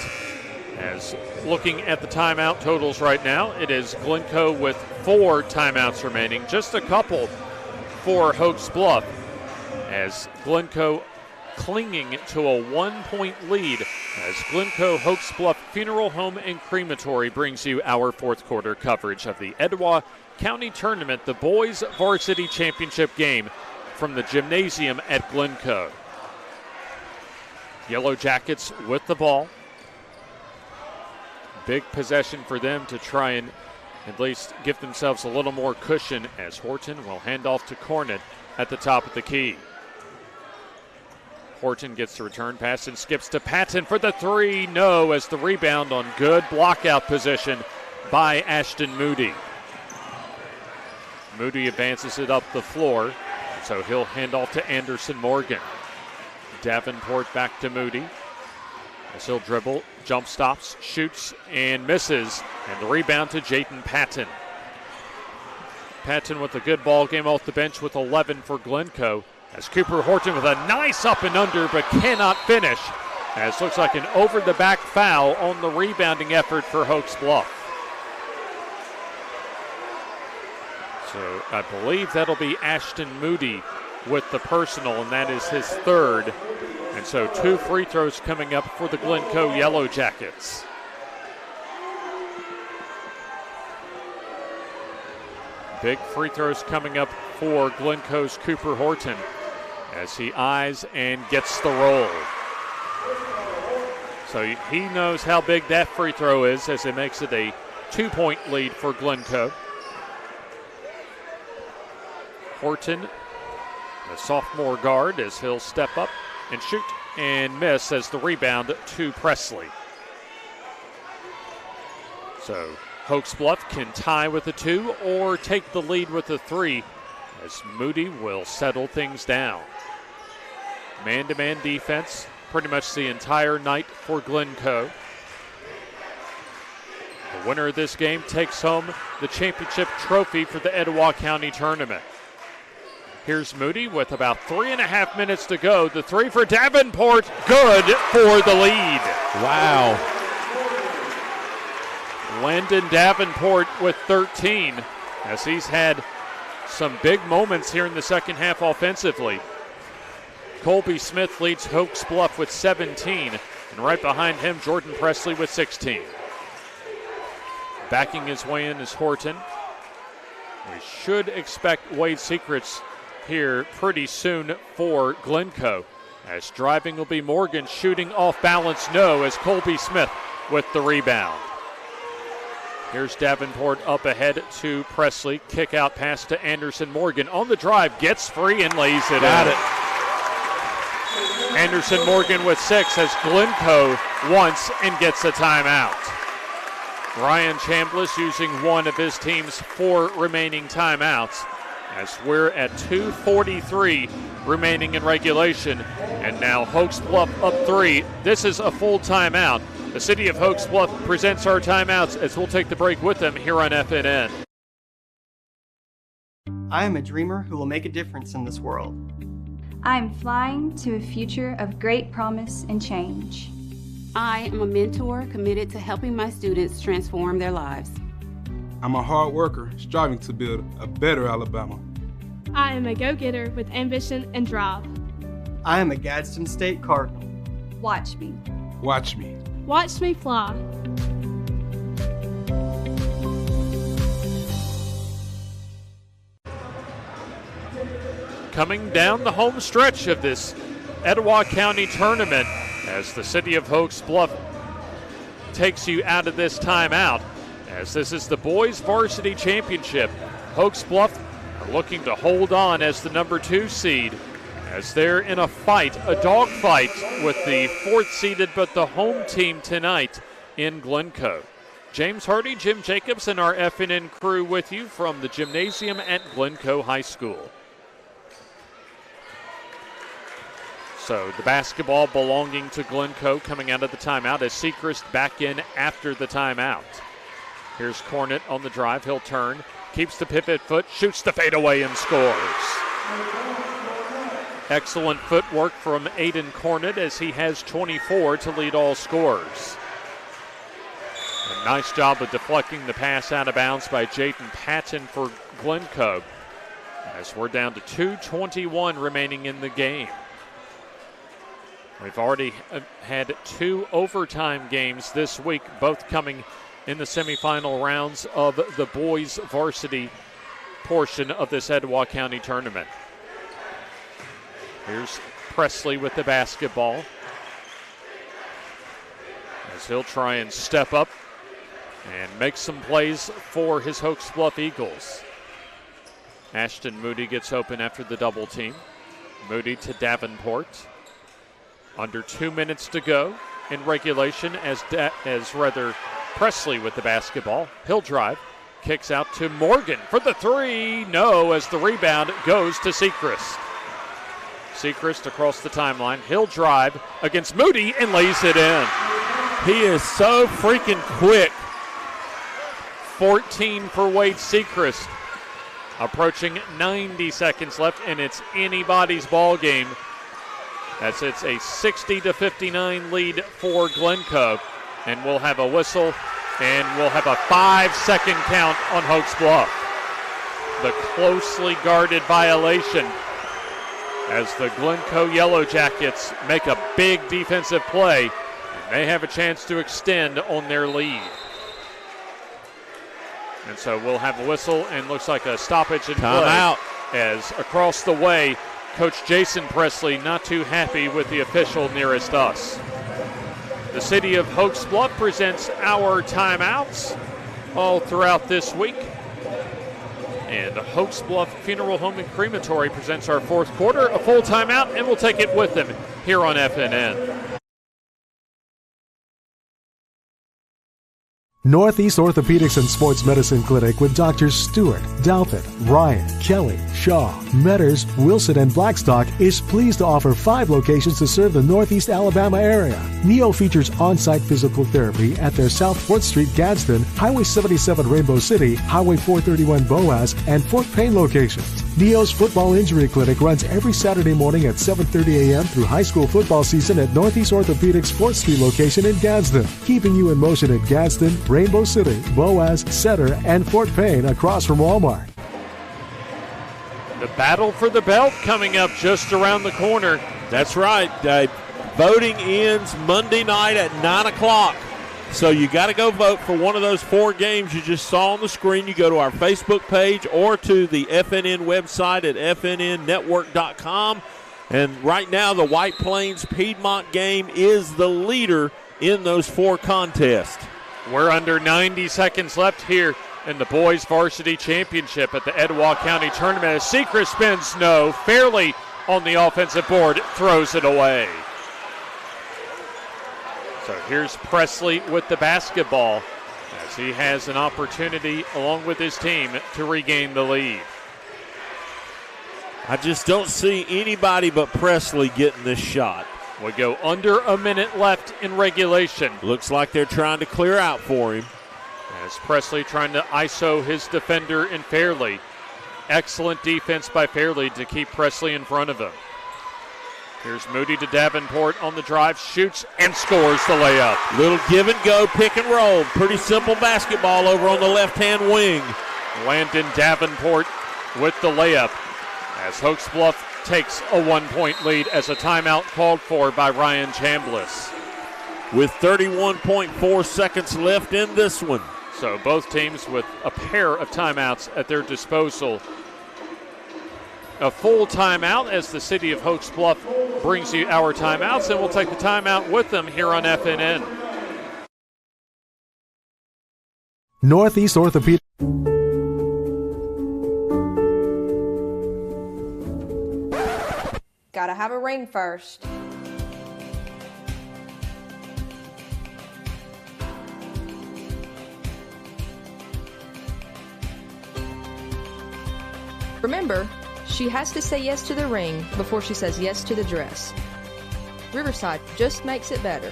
As looking at the timeout totals right now, it is Glencoe with 4 timeouts remaining, just a couple for Hokes Bluff, as Glencoe clinging to a 1-point lead as Glencoe Hokes Bluff Funeral Home and Crematory brings you our fourth quarter coverage of the Etowah County Tournament, the Boys Varsity Championship game from the gymnasium at Glencoe. Yellow Jackets with the ball. Big possession for them to try and at least give themselves a little more cushion as Horton will hand off to Cornett at the top of the key. Horton gets the return pass and skips to Patton for the 3. No, as the rebound on good blockout position by Ashton Moody. Moody advances it up the floor, so he'll hand off to Anderson Morgan. Davenport back to Moody as he'll dribble, jump stops, shoots, and misses. And the rebound to Jayden Patton. Patton with a good ball game off the bench with 11 for Glencoe. As Cooper Horton with a nice up and under but cannot finish. As looks like an over-the-back foul on the rebounding effort for Hokes Bluff. So I believe that'll be Ashton Moody with the personal, and that is his 3rd. And so 2 free throws coming up for the Glencoe Yellow Jackets. Big free throws coming up for Glencoe's Cooper Horton as he eyes and gets the roll. So he knows how big that free throw is as it makes it a 2-point lead for Glencoe. Horton, the sophomore guard, as he'll step up and shoot and miss as the rebound to Presley. So Hokes Bluff can tie with a 2 or take the lead with a 3 as Moody will settle things down. Man-to-man defense pretty much the entire night for Glencoe. The winner of this game takes home the championship trophy for the Etowah County Tournament. Here's Moody with about 3.5 minutes to go. The 3 for Davenport, good for the lead. Wow. Landon Davenport with 13 as he's had some big moments here in the second half offensively. Colby Smith leads Hokes Bluff with 17, and right behind him, Jordan Presley with 16. Backing his way in is Horton. We should expect Wade Secrets here pretty soon for Glencoe. As driving will be Morgan, shooting off balance, no, as Colby Smith with the rebound. Here's Davenport up ahead to Presley. Kick out pass to Anderson Morgan. On the drive, gets free and lays it Got in. it. Anderson Morgan with 6 as Glencoe wants and gets a timeout. Ryan Chambliss using one of his team's 4 remaining timeouts as we're at 2:43 remaining in regulation. And now Hokes Bluff up 3. This is a full timeout. The City of Hokes Bluff presents our timeouts as we'll take the break with them here on FNN. I am a dreamer who will make a difference in this world. I'm flying to a future of great promise and change. I am a mentor committed to helping my students transform their lives. I'm a hard worker striving to build a better Alabama. I am a go-getter with ambition and drive. I am a Gadsden State Cardinal. Watch me. Watch me. Watch me fly. coming down the home stretch of this Etowah County tournament as the city of Hokes Bluff takes you out of this timeout, as this is the boys varsity championship. Hokes Bluff are looking to hold on as the number 2 seed, as they're in a fight, a dog fight with the 4th seeded but the home team tonight in Glencoe. James Hardy, Jim Jacobs, and our FNN crew with you from the gymnasium at Glencoe High School. So the basketball belonging to Glencoe coming out of the timeout as Sechrist back in after the timeout. Here's Cornett on the drive. He'll turn, keeps the pivot foot, shoots the fadeaway and scores. Excellent footwork from Aiden Cornett as he has 24 to lead all scorers. A nice job of deflecting the pass out of bounds by Jayden Patton for Glencoe, as we're down to 2:21 remaining in the game. We've already had 2 overtime games this week, both coming in the semifinal rounds of the boys varsity portion of this Etowah County tournament. Here's Presley with the basketball, as he'll try and step up and make some plays for his Hokes Bluff Eagles. Ashton Moody gets open after the double team. Moody to Davenport. Under 2 minutes to go in regulation as Presley with the basketball. He'll drive, kicks out to Morgan for the 3. No, as the rebound goes to Sechrist. Sechrist across the timeline. He'll drive against Moody and lays it in. He is so freaking quick. 14 for Wade Sechrist. Approaching 90 seconds left, and it's anybody's ball game, as it's a 60-59 lead for Glencoe. And we'll have a whistle, and we'll have a 5-second count on Hokes Bluff. The closely guarded violation, as the Glencoe Yellow Jackets make a big defensive play, and they have a chance to extend on their lead. And so we'll have a whistle, and looks like a stoppage and play. Timeout. As across the way, Coach Jason Presley not too happy with the official nearest us. The city of Hokes Bluff presents our timeouts all throughout this week. And the Hokes Bluff Funeral Home and Crematory presents our 4th quarter, a full timeout, and we'll take it with them here on FNN. Northeast Orthopedics and Sports Medicine Clinic with Drs. Stewart, Dalpett, Ryan, Kelly, Shaw, Metters, Wilson, and Blackstock is pleased to offer 5 locations to serve the Northeast Alabama area. NEO features on-site physical therapy at their South 4th Street Gadsden, Highway 77 Rainbow City, Highway 431 Boaz, and Fort Payne locations. NEO's Football Injury Clinic runs every Saturday morning at 7:30 a.m. through high school football season at Northeast Orthopedics 4th Street location in Gadsden, keeping you in motion at Gadsden, Rainbow City, Boaz, Center, and Fort Payne across from Walmart. The battle for the belt coming up just around the corner. That's right. Voting ends Monday night at 9 o'clock. So you got to go vote for one of those 4 games you just saw on the screen. You go to our Facebook page or to the FNN website at fnnnetwork.com. And right now the White Plains Piedmont game is the leader in those 4 contests. We're under 90 seconds left here in the boys varsity championship at the Etowah County tournament. As Sechrist spins no, fairly on the offensive board, throws it away. So here's Presley with the basketball, as he has an opportunity along with his team to regain the lead. I just don't see anybody but Presley getting this shot. We go under a minute left in regulation. Looks like they're trying to clear out for him. As Presley trying to ISO his defender in Fairley. Excellent defense by Fairley to keep Presley in front of him. Here's Moody to Davenport on the drive, shoots and scores the layup. Little give and go, pick and roll. Pretty simple basketball over on the left-hand wing. Landon Davenport with the layup, as Hokes Bluff takes a 1-point lead as a timeout called for by Ryan Chambliss. With 31.4 seconds left in this one. So both teams with a pair of timeouts at their disposal. a full timeout as the city of Hokes Bluff brings you our timeouts, and we'll take the timeout with them here on FNN. Northeast Orthopedic. Gotta have a ring first. Remember, she has to say yes to the ring before she says yes to the dress. Riverside just makes it better.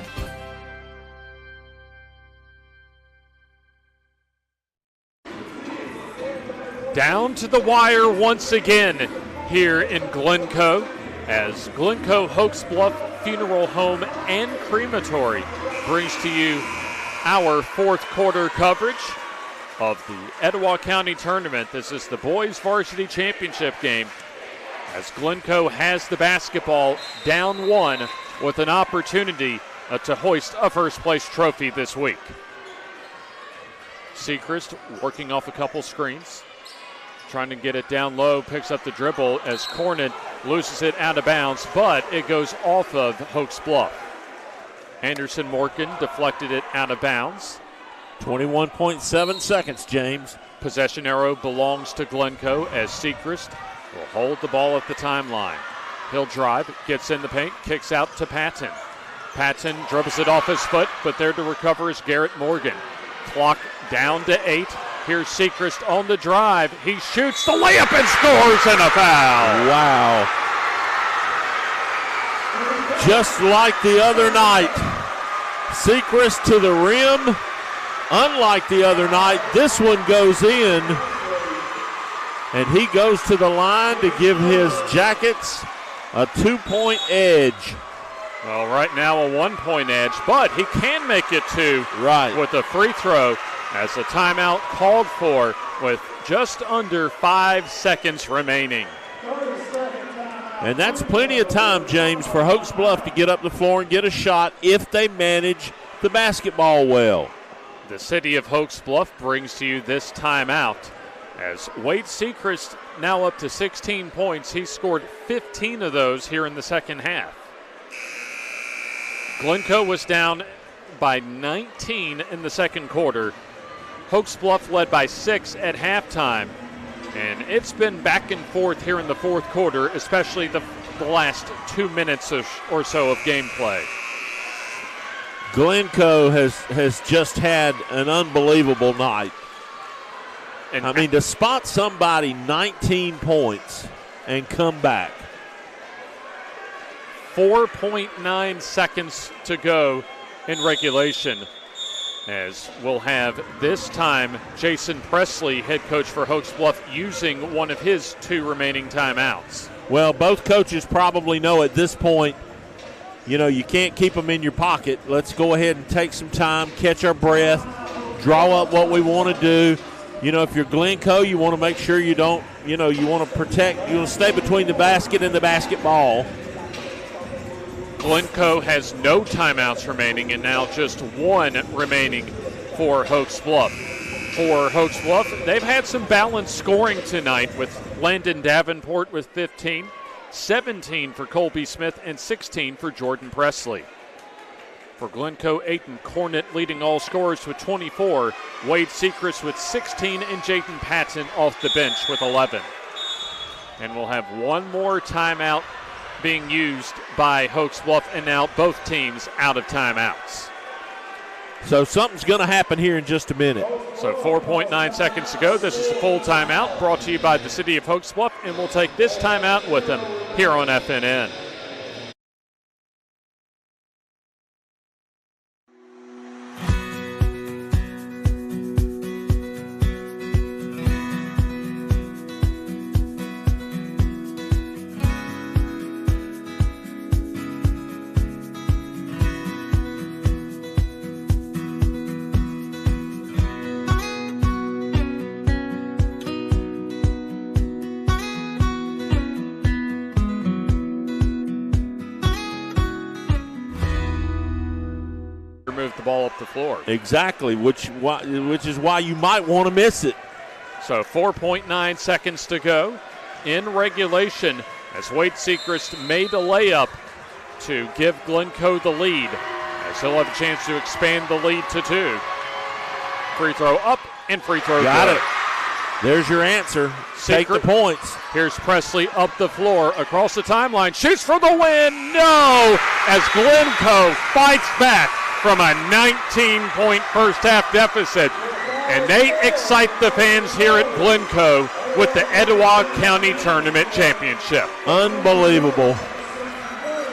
Down to the wire once again here in Glencoe as Glencoe Hokes Bluff Funeral Home and Crematory brings to you our fourth quarter coverage of the Etowah County Tournament. This is the boys varsity championship game as Glencoe has the basketball down one with an opportunity to hoist a first place trophy this week. Sechrist working off a couple screens, trying to get it down low, picks up the dribble as Cornyn loses it out of bounds, but it goes off of Hokes Bluff. Anderson Morgan deflected it out of bounds. 21.7 seconds, James. Possession arrow belongs to Glencoe as Sechrist will hold the ball at the timeline. He'll drive, gets in the paint, kicks out to Patton. Patton dribbles it off his foot, but there to recover is Garrett Morgan. Clock down to 8. Here's Sechrist on the drive. He shoots the layup and scores, and a foul. Wow. Just like the other night. Sechrist to the rim. Unlike the other night, this one goes in, and he goes to the line to give his Jackets a 2-point edge. Well, right now a 1-point edge, but he can make it 2 with a free throw as the timeout called for with just under 5 seconds remaining. And that's plenty of time, James, for Hokes Bluff to get up the floor and get a shot if they manage the basketball well. The city of Hokes Bluff brings to you this timeout as Wade Sechrist now up to 16 points. He scored 15 of those here in the second half. Glencoe was down by 19 in the second quarter. Hokes Bluff led by 6 at halftime. And it's been back and forth here in the fourth quarter, especially the last 2 minutes or so of gameplay. Glencoe has just had an unbelievable night. And I mean, to spot somebody 19 points and come back. 4.9 seconds to go in regulation, as we'll have this time Jason Presley, head coach for Hokes Bluff, using one of his 2 remaining timeouts. Well, both coaches probably know at this point, you know, you can't keep them in your pocket. Let's go ahead and take some time, catch our breath, draw up what we want to do. You know, if you're Glencoe, you want to make sure you don't, you know, you want to protect, you want to stay between the basket and the basketball. Glencoe has no timeouts remaining and now just 1 remaining for Hokes Bluff. For Hokes Bluff, they've had some balanced scoring tonight with Landon Davenport with 15, 17 for Colby Smith, and 16 for Jordan Presley. For Glencoe, Aiden Cornett leading all scorers with 24, Wade Sechrist with 16, and Jaden Patton off the bench with 11. And we'll have one more timeout being used by Hokes Bluff, and now both teams out of timeouts. So something's going to happen here in just a minute. So 4.9 seconds to go. This is the full timeout brought to you by the city of Hokes Bluff, and we'll take this timeout with them here on FNN. Move the ball up the floor. Exactly, which is why you might want to miss it. So 4.9 seconds to go. in regulation as Wade Sechrist made a layup to give Glencoe the lead, as he'll have a chance to expand the lead to 2. Free throw up and free throw Got good. it. There's your answer. Take the points. Here's Presley up the floor, across the timeline, shoots for the win. No! As Glencoe fights back from a 19-point first-half deficit. And they excite the fans here at Glencoe with the Etowah County Tournament Championship. Unbelievable.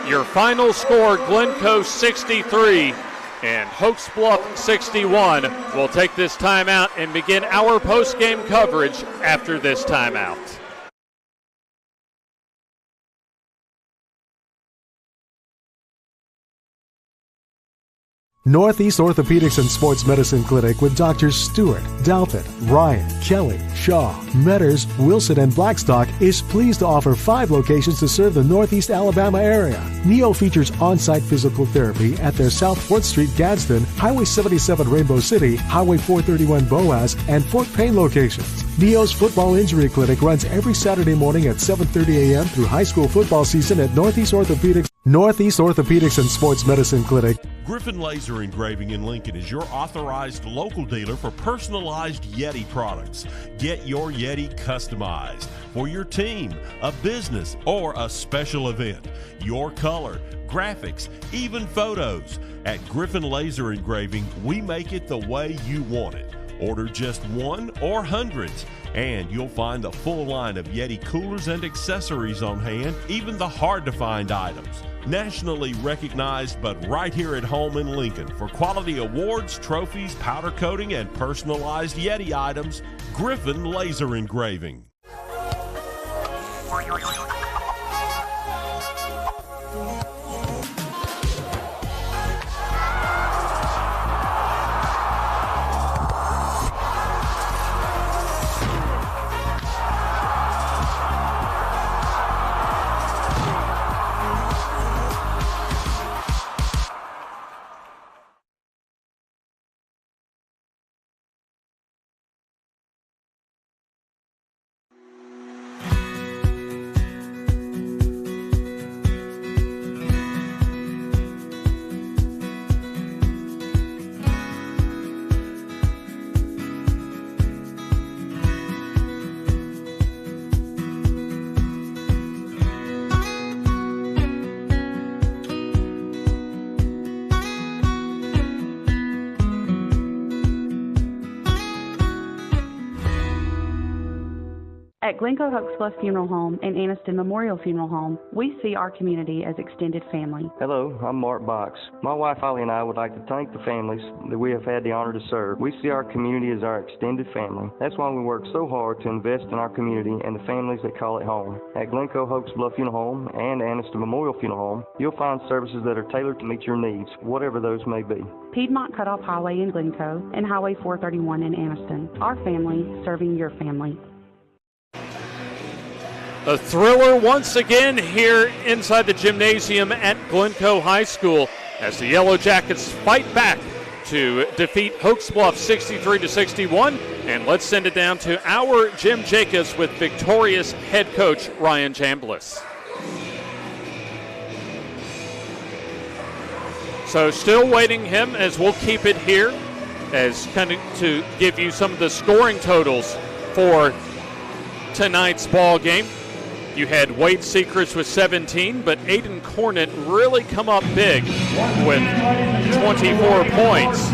Your final score, Glencoe 63 and Hokes Bluff 61. We'll take this timeout and begin our post-game coverage after this timeout. Northeast Orthopedics and Sports Medicine Clinic with Doctors Stewart, Douthit, Ryan, Kelly, Shaw, Metters, Wilson, and Blackstock is pleased to offer 5 locations to serve the Northeast Alabama area. NEO features on-site physical therapy at their South 4th Street Gadsden, Highway 77 Rainbow City, Highway 431 Boaz, and Fort Payne locations. NEO's Football Injury Clinic runs every Saturday morning at 7:30 a.m. through high school football season at Northeast Orthopedics. Northeast Orthopedics and Sports Medicine Clinic. Griffin Laser Engraving in Lincoln is your authorized local dealer for personalized Yeti products. Get your Yeti customized for your team, a business, or a special event. Your color, graphics, even photos. At Griffin Laser Engraving, we make it the way you want it. Order just one or hundreds, and you'll find a full line of Yeti coolers and accessories on hand, even the hard-to-find items. Nationally recognized, but right here at home in Lincoln for quality awards, trophies, powder coating, and personalized Yeti items, Griffin Laser Engraving. At Glencoe Hokes Bluff Funeral Home and Anniston Memorial Funeral Home, we see our community as extended family. Hello, I'm Mark Box. My wife Holly and I would like to thank the families that we have had the honor to serve. We see our community as our extended family. That's why we work so hard to invest in our community and the families that call it home. At Glencoe Hokes Bluff Funeral Home and Anniston Memorial Funeral Home, you'll find services that are tailored to meet your needs, whatever those may be. Piedmont Cutoff Highway in Glencoe and Highway 431 in Anniston. Our family serving your family. A thriller once again here inside the gymnasium at Glencoe High School as the Yellow Jackets fight back to defeat Hokes Bluff 63-61. And let's send it down to our Jim Jacobs with victorious head coach Ryan Chambliss. So still waiting him, as we'll keep it here as kind of to give you some of the scoring totals for tonight's ball game. You had Wade Sechrist with 17, but Aiden Cornett really come up big with 24 points.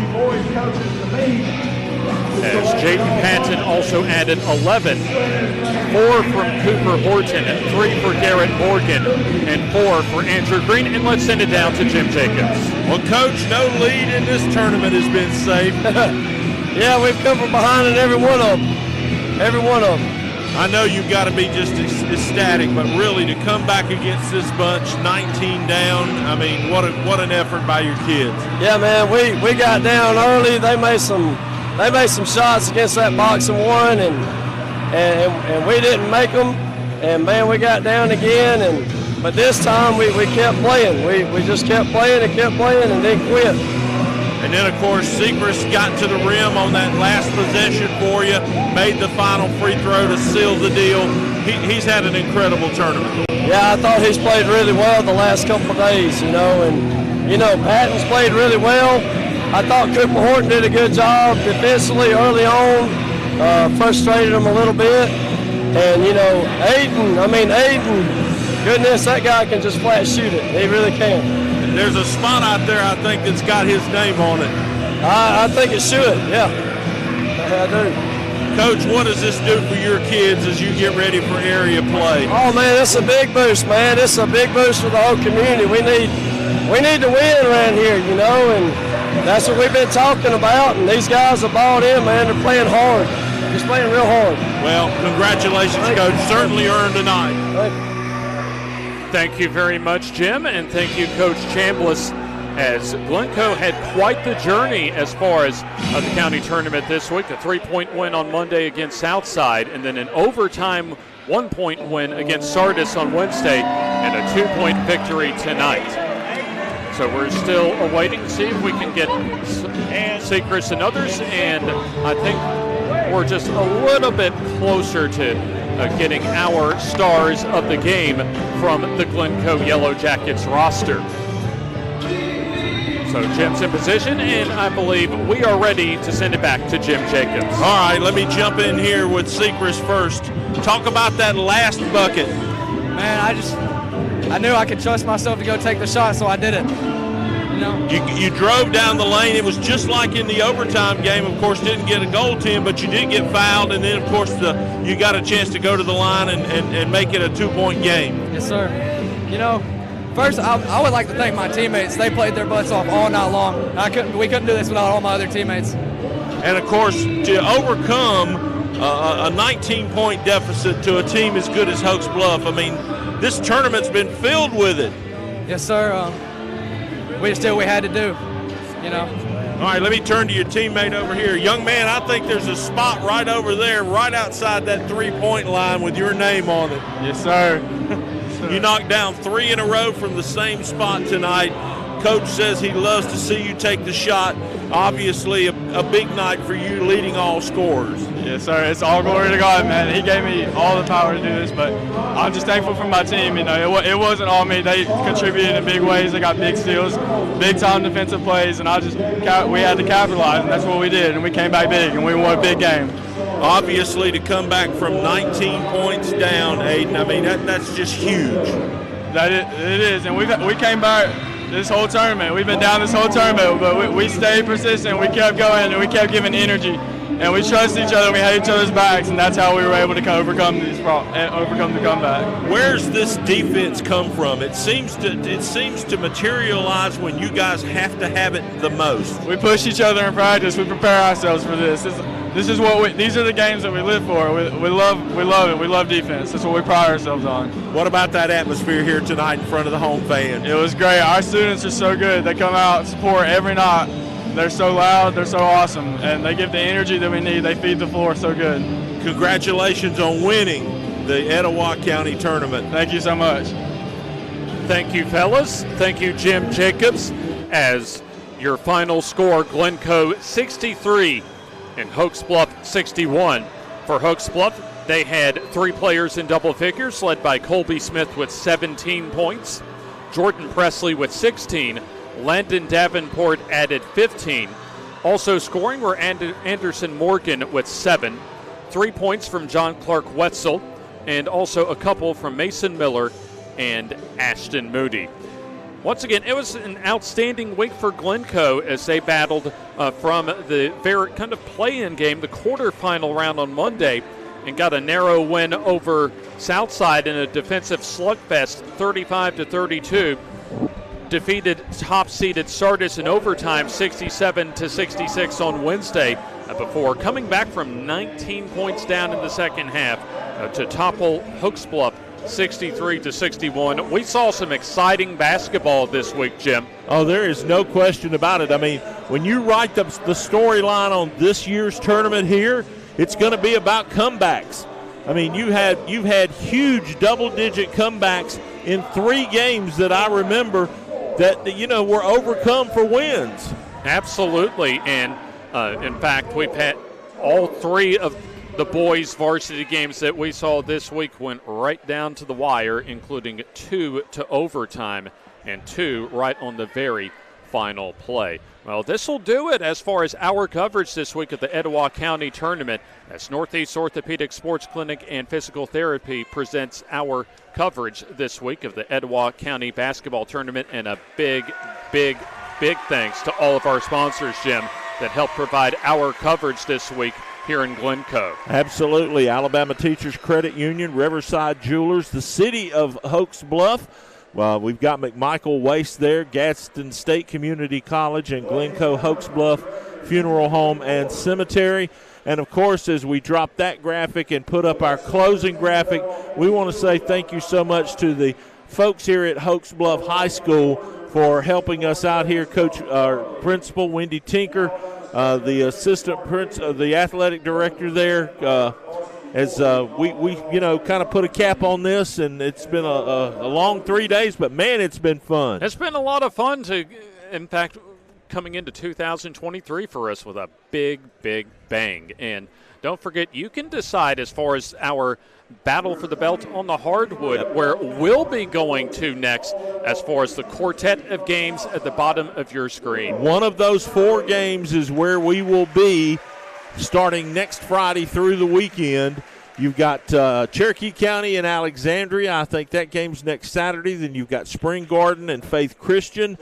As Jaden Patton also added 11. 4 from Cooper Horton, 3 for Garrett Morgan, and 4 for Andrew Green. And let's send it down to Jim Jacobs. Well, Coach, no lead in this tournament has been safe. Yeah, we've come from behind in every one of them. Every one of them. I know you've got to be just ecstatic, but really to come back against this bunch, 19 down, I mean, what an effort by your kids. Yeah, man, we got down early. They made some shots against that box and won, and we didn't make them. And man, we got down again. But this time we kept playing. We just kept playing and didn't quit. And then, of course, Seacrest got to the rim on that last possession for you, made the final free throw to seal the deal. He's had an incredible tournament. Yeah, I thought he's played really well the last couple of days, and Patton's played really well. I thought Cooper Horton did a good job defensively early on, frustrated him a little bit. And, Aiden, goodness, that guy can just flat shoot it. He really can. There's a spot out there, I think, that's got his name on it. I think it should, yeah. I do. Coach, what does this do for your kids as you get ready for area play? Oh, man, it's a big boost, man. It's a big boost for the whole community. We need to win around here, and that's what we've been talking about. And these guys have balled in, man. They're playing hard. Just playing real hard. Well, congratulations, Coach. Certainly earned tonight. Thank you very much, Jim, and thank you, Coach Chambliss, as Glencoe had quite the journey as far as the county tournament this week. A 3-point win on Monday against Southside, and then an overtime 1-point win against Sardis on Wednesday, and a 2-point victory tonight. So we're still awaiting to see if we can get Seacrest and others, and I think we're just a little bit closer to getting our stars of the game from the Glencoe Yellow Jackets roster. So Jim's in position, and I believe we are ready to send it back to Jim Jacobs. All right, let me jump in here with Seacrest first. Talk about that last bucket. Man, I knew I could trust myself to go take the shot, so I did it. You drove down the lane. It was just like in the overtime game. Of course, didn't get a goal, Tim, but you did get fouled, and then, of course, you got a chance to go to the line and make it a 2-point game. Yes, sir. First, I would like to thank my teammates. They played their butts off all night long. We couldn't do this without all my other teammates. And, of course, to overcome a 19-point deficit to a team as good as Hokes Bluff, this tournament's been filled with it. Yes, sir. We had to do, All right, let me turn to your teammate over here. Young man, I think there's a spot right over there, right outside that 3-point line with your name on it. Yes, sir. You knocked down 3 in a row from the same spot tonight. Coach says he loves to see you take the shot. Obviously, a big night for you, leading all scorers. Yes, sir. It's all glory to God, man. He gave me all the power to do this, but I'm just thankful for my team. It wasn't all me. They contributed in big ways. They got big steals, big-time defensive plays, and we had to capitalize, and that's what we did. And we came back big, and we won a big game. Obviously, to come back from 19 points down, Aiden, that's just huge. It is, and we came back this whole tournament. We've been down this whole tournament, but we stayed persistent. We kept going, and we kept giving energy. And we trust each other, we had each other's backs, and that's how we were able to overcome the comeback. Where's this defense come from? It seems to materialize when you guys have to have it the most. We push each other in practice. We prepare ourselves for this. These are the games that we live for. We love it. We love defense. That's what we pride ourselves on. What about that atmosphere here tonight in front of the home fans? It was great. Our students are so good. They come out and support every night. They're so loud, they're so awesome, and they give the energy that we need. They feed the floor so good. Congratulations on winning the Etowah County Tournament. Thank you so much. Thank you, fellas. Thank you, Jim Jacobs. As your final score, Glencoe 63 and Hokes Bluff 61. For Hokes Bluff, they had 3 players in double figures, led by Colby Smith with 17 points, Jordan Presley with 16, Landon Davenport added 15. Also scoring were Anderson Morgan with 7, 3 points from John Clark Wetzel, and also a couple from Mason Miller and Ashton Moody. Once again, it was an outstanding week for Glencoe as they battled from the very kind of play-in game, the quarterfinal round on Monday, and got a narrow win over Southside in a defensive slugfest, 35-32. Defeated top-seeded Sardis in overtime, 67-66 on Wednesday, before coming back from 19 points down in the second half to topple Hokes Bluff 63-61. We saw some exciting basketball this week, Jim. Oh, there is no question about it. When you write the storyline on this year's tournament here, it's going to be about comebacks. You've had huge double-digit comebacks in 3 games that I remember that were overcome for wins. Absolutely, and in fact, we've had all three of the boys' varsity games that we saw this week went right down to the wire, including 2 to overtime and 2 right on the very final play. Well, this will do it as far as our coverage this week of the Etowah County Tournament, as Northeast Orthopedic Sports Clinic and Physical Therapy presents our coverage this week of the Etowah County Basketball Tournament. And a big thanks to all of our sponsors, Jim, that helped provide our coverage this week here in Glencoe. Absolutely. Alabama Teachers Credit Union, Riverside Jewelers, the city of Hokes, Bluff. Well, we've got McMichael Waste there, Gadsden State Community College, and Glencoe Hokes Bluff Funeral Home and Cemetery. And, of course, as we drop that graphic and put up our closing graphic, we want to say thank you so much to the folks here at Hokes Bluff High School for helping us out here. Coach, our principal, Wendy Tinker, the assistant the athletic director there, as we kind of put a cap on this, and it's been a long 3 days, but, man, it's been fun. It's been a lot of fun in fact, coming into 2023 for us with a big bang. And don't forget, you can decide as far as our battle for the belt on the hardwood, where we'll be going to next as far as the quartet of games at the bottom of your screen. One of those 4 games is where we will be starting next Friday through the weekend. You've got Cherokee County and Alexandria. I think that game's next Saturday. Then you've got Spring Garden and Faith Christian,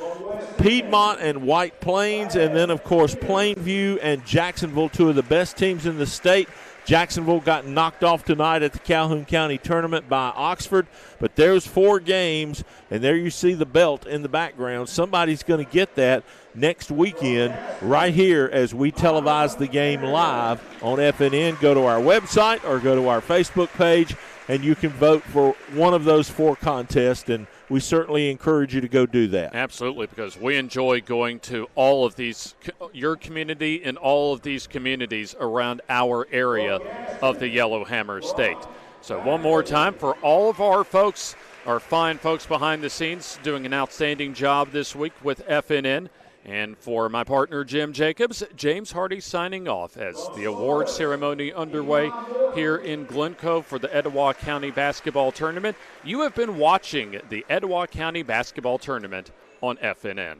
Piedmont and White Plains, and then, of course, Plainview and Jacksonville, 2 of the best teams in the state. Jacksonville got knocked off tonight at the Calhoun County Tournament by Oxford, but there's 4 games, and there you see the belt in the background. Somebody's going to get that next weekend right here as we televise the game live on FNN. Go to our website or go to our Facebook page, and you can vote for one of those 4 contests, and we certainly encourage you to go do that. Absolutely, because we enjoy going to all of these, your community and all of these communities around our area of the Yellowhammer State. So one more time for all of our folks, our fine folks behind the scenes doing an outstanding job this week with FNN. And for my partner, Jim Jacobs, James Hardy signing off as the award ceremony underway here in Glencoe for the Etowah County Basketball Tournament. You have been watching the Etowah County Basketball Tournament on FNN.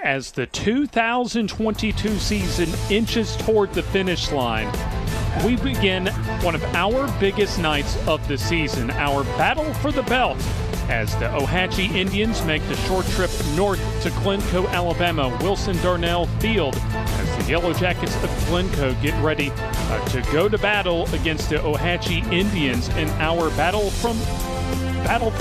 As the 2022 season inches toward the finish line, we begin one of our biggest nights of the season, our battle for the belt, as the Ohatchee Indians make the short trip north to Glencoe, Alabama, Wilson Darnell Field, as the Yellow Jackets of Glencoe get ready to go to battle against the Ohatchee Indians in our battle for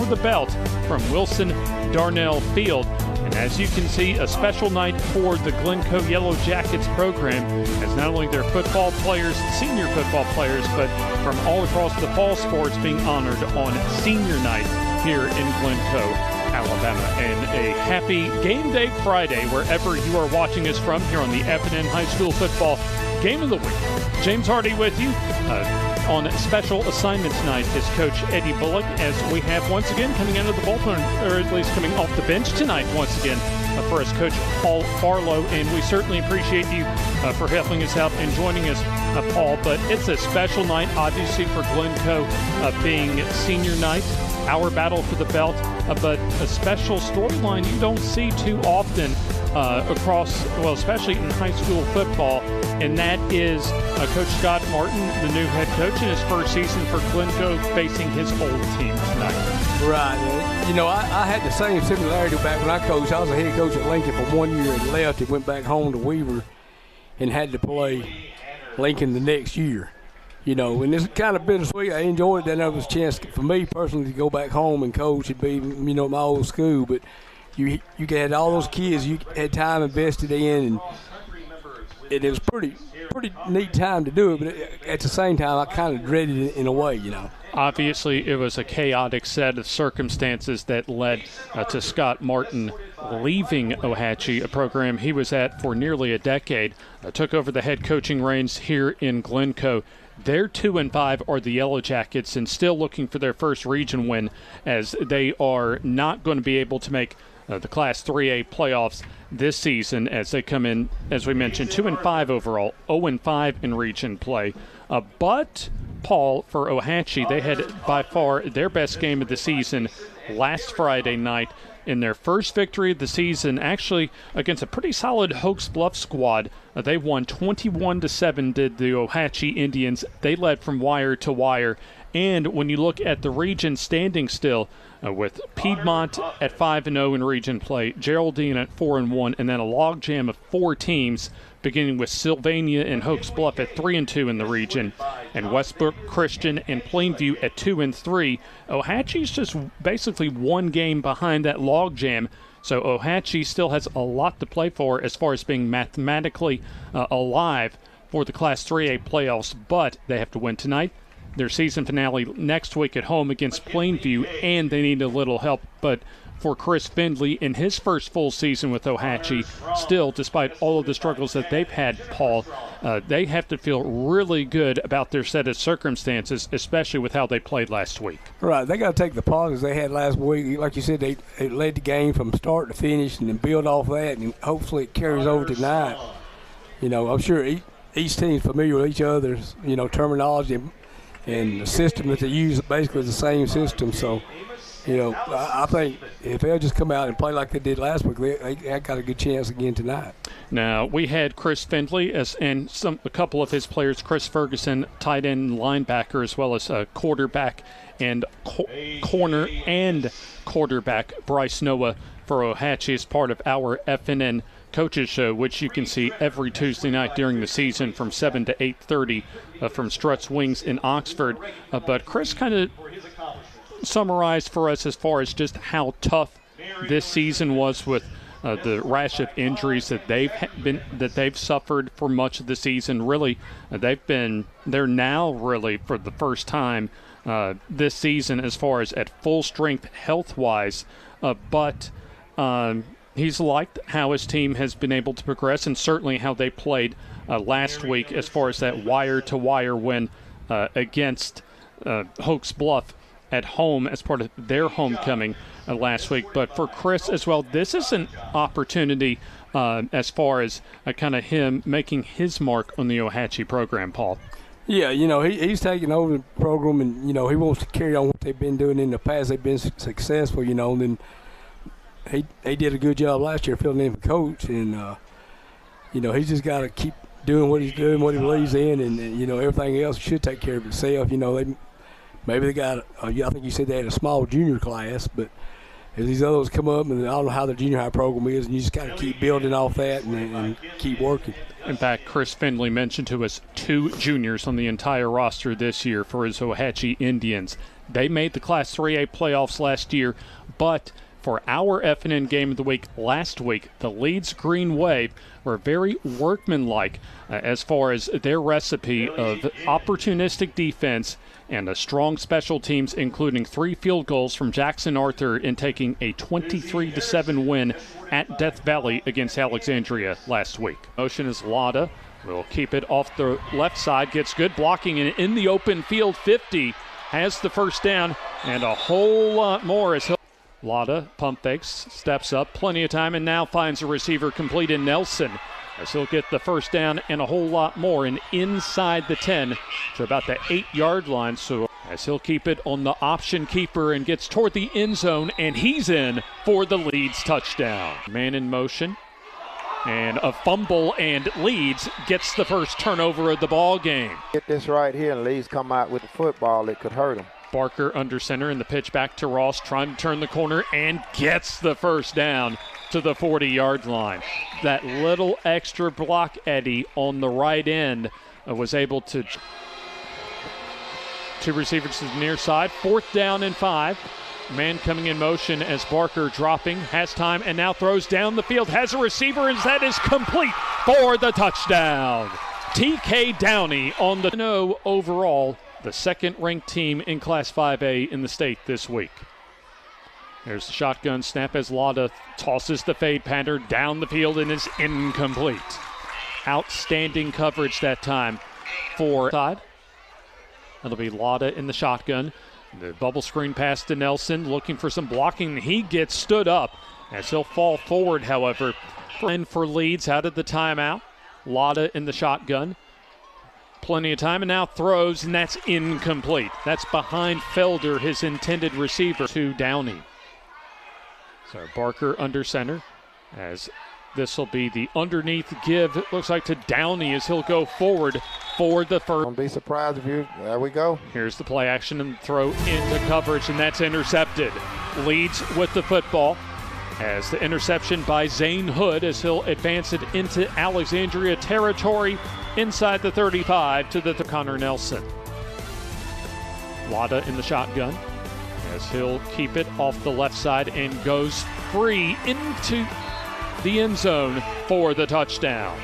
the belt from Wilson Darnell Field. And as you can see, a special night for the Glencoe Yellow Jackets program, as not only their football players, senior football players, but from all across the fall sports being honored on senior night here in Glencoe, Alabama. And a happy Game Day Friday wherever you are watching us from here on the F&N High School Football Game of the Week. James Hardy with you. On special assignments night is Coach Eddie Bullock, as we have once again coming out of the bullpen, or at least coming off the bench tonight once again for us, Coach Paul Farlow, and we certainly appreciate you for helping us out and joining us, Paul. But it's a special night, obviously, for Glencoe being senior night, our battle for the belt, but a special storyline you don't see too often across, well, especially in high school football, and that is Coach Scott Martin, the new head coach in his first season for Glencoe, facing his old team tonight. Right. You know, I had the same similarity back when I coached. I was a head coach at Lincoln for 1 year and left and went back home to Weaver and had to play Lincoln the next year. You know, and it's kind of bittersweet. I enjoyed that. There was a chance for me personally to go back home and coach and be, you know, my old school. But you had all those kids you had time invested in, and it was pretty neat time to do it. But at the same time, I kind of dreaded it in a way, you know. Obviously, it was a chaotic set of circumstances that led to Scott Martin leaving Ohatchee, a program he was at for nearly a decade. Took over the head coaching reins here in Glencoe. They're 2-5 are the Yellow Jackets, and still looking for their first region win, as they are not going to be able to make the Class 3A playoffs this season, as they come in, as we mentioned, 2-5 overall, 0-5 in region play. But, Paul, for Ohatchee, they had by far their best game of the season last Friday night in their first victory of the season, actually against a pretty solid Hokes Bluff squad. They won 21-7, did the Ohatchee Indians. They led from wire to wire. And when you look at the region standing still, with Piedmont at 5-0 in region play, Geraldine at 4-1, and then a logjam of 4 teams, beginning with Sylvania and Hokes Bluff at 3-2 in the region, and Westbrook Christian and Plainview at 2-3. Ohatchee's just basically one game behind that logjam, so Ohatchee still has a lot to play for as far as being mathematically alive for the Class 3A playoffs, but they have to win tonight. Their season finale next week at home against Plainview, and they need a little help. But for Chris Findley in his first full season with Ohatchee, still, despite all of the struggles that they've had, Paul, they have to feel really good about their set of circumstances, especially with how they played last week. Right. They got to take the positives they had last week. Like you said, they led the game from start to finish and then build off that, and hopefully it carries over tonight. You know, I'm sure each team's familiar with each other's, you know, terminology and the system that they use basically is the same system. So, you know, I think if they'll just come out and play like they did last week, they got a good chance again tonight. Now, we had Chris Findley and a couple of his players, Chris Ferguson, tight end and linebacker, as well as quarterback and corner and quarterback Bryce Noah for Ohatchee as part of our F&N Coaches Show, which you can see every Tuesday night during the season from 7 to 8:30 from Strutt's Wings in Oxford. But Chris kind of summarized for us as far as just how tough this season was with the rash of injuries that they've suffered for much of the season. Really, they're now really for the first time this season as far as at full strength health-wise. But he's liked how his team has been able to progress, and certainly how they played last week as far as that wire-to-wire win against Hokes Bluff at home as part of their homecoming last week. But for Chris as well, this is an opportunity as far as kind of him making his mark on the Ohatchee program, Paul. Yeah, you know, he's taking over the program, and, you know, he wants to carry on what they've been doing in the past. They've been successful, you know, and then he did a good job last year filling in for Coach, and he's just got to keep doing what he's doing, what he believes in, and everything else should take care of itself. Maybe they got I think you said they had a small junior class, but as these others come up, and I don't know how the junior high program is, and you just got to keep building off that and keep working. In fact, Chris Findlay mentioned to us 2 juniors on the entire roster this year for his Ohatchee Indians. They made the Class 3A playoffs last year, but for our F&N Game of the Week last week, the Leeds Green Wave were very workmanlike as far as their recipe of opportunistic defense and a strong special teams, including 3 field goals from Jackson Arthur in taking a 23-7 win at Death Valley against Alexandria last week. Motion is Lada. Will keep it off the left side, gets good blocking, and in the open field, 50 has the first down, and a whole lot more as Lada pump fakes, steps up, plenty of time, and now finds a receiver complete in Nelson, as he'll get the first down and a whole lot more, and inside the 10 to about the 8-yard line. So as he'll keep it on the option keeper and gets toward the end zone, and he's in for the Leeds touchdown. Man in motion, and a fumble, and Leeds gets the first turnover of the ball game. Get this right here, and Leeds come out with the football. It could hurt him. Barker under center, and the pitch back to Ross, trying to turn the corner, and gets the first down to the 40-yard line. That little extra block, Eddie, on the right end was able to 2 receivers to the near side. 4th down and 5. Man coming in motion as Barker dropping, has time, and now throws down the field, has a receiver, and that is complete for the touchdown. TK Downey on the overall, the second-ranked team in Class 5A in the state this week. There's the shotgun snap as Lada tosses the fade pattern down the field and is incomplete. Outstanding coverage that time for side. That'll be Lada in the shotgun. The bubble screen pass to Nelson, looking for some blocking. He gets stood up as he'll fall forward, however. And for Leeds out of the timeout. Lada in the shotgun. Plenty of time, and now throws, and that's incomplete. That's behind Felder, his intended receiver, to Downey. So Barker under center, as this will be the underneath give, it looks like, to Downey as he'll go forward for the first. Don't be surprised if you, there we go. Here's the play action and throw into coverage, and that's intercepted. Leeds with the football as the interception by Zane Hood as he'll advance it into Alexandria territory inside the 35 to the Connor Nelson. Lada in the shotgun as he'll keep it off the left side and goes free into the end zone for the touchdown.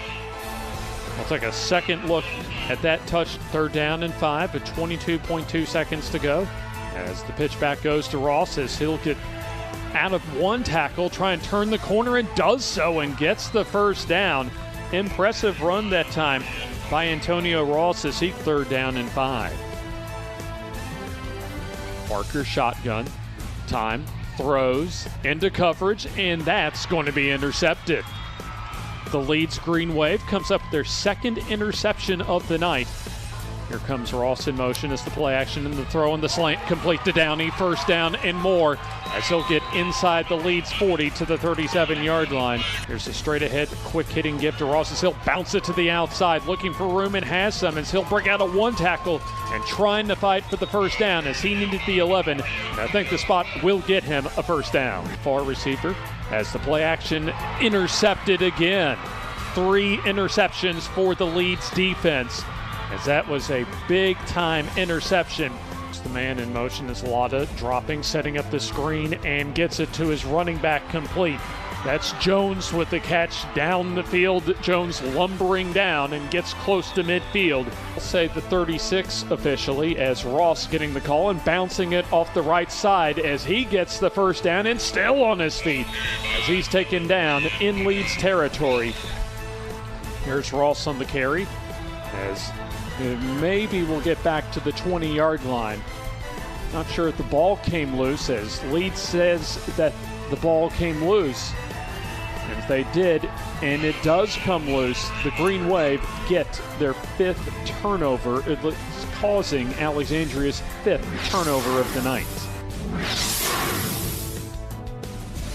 We'll take a second look at that touch. 3rd down and 5 with 22.2 seconds to go as the pitch back goes to Ross as he'll get out of one tackle, try and turn the corner, and does so and gets the first down. Impressive run that time by Antonio Ross as he 3rd down and 5. Barker shotgun, time, throws into coverage, and that's going to be intercepted. The Leeds Green Wave comes up with their 2nd interception of the night. Here comes Ross in motion as the play action and the throw and the slant complete to Downey. 1st down and more as he'll get inside the Leeds 40 to the 37-yard line. Here's a straight ahead, quick hitting give to Ross as he'll bounce it to the outside, looking for room and has some as he'll break out a 1 tackle and trying to fight for the first down as he needed the 11. And I think the spot will get him a first down. Far receiver as the play action intercepted again. 3 interceptions for the Leeds defense, as that was a big-time interception. It's the man in motion is Lada, dropping, setting up the screen, and gets it to his running back complete. That's Jones with the catch down the field. Jones lumbering down and gets close to midfield. I'll say the 36 officially, as Ross getting the call and bouncing it off the right side as he gets the first down and still on his feet as he's taken down in Leeds territory. Here's Ross on the carry as maybe we'll get back to the 20-yard line. Not sure if the ball came loose, as Leeds says that the ball came loose. And they did, and it does come loose. The Green Wave get their 5th turnover. It's causing Alexandria's 5th turnover of the night.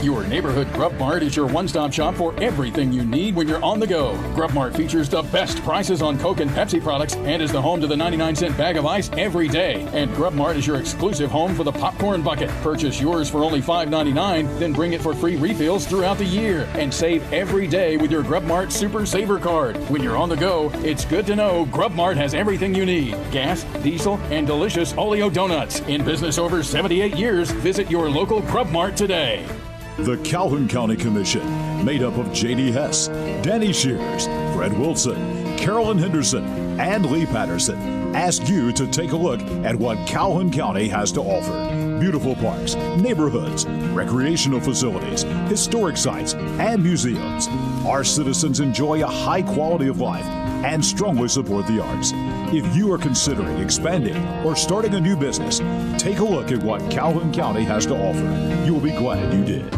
Your neighborhood Grub Mart is your one-stop shop for everything you need when you're on the go. Grub Mart features the best prices on Coke and Pepsi products and is the home to the 99-cent bag of ice every day. And Grub Mart is your exclusive home for the popcorn bucket. Purchase yours for only $5.99, then bring it for free refills throughout the year. And save every day with your Grub Mart Super Saver Card. When you're on the go, it's good to know Grub Mart has everything you need. Gas, diesel, and delicious Oleo donuts. In business over 78 years, visit your local Grub Mart today. The Calhoun County Commission, made up of J.D. Hess, Danny Shears, Fred Wilson, Carolyn Henderson, and Lee Patterson, ask you to take a look at what Calhoun County has to offer. Beautiful parks, neighborhoods, recreational facilities, historic sites, and museums. Our citizens enjoy a high quality of life and strongly support the arts. If you are considering expanding or starting a new business, take a look at what Calhoun County has to offer. You will be glad you did.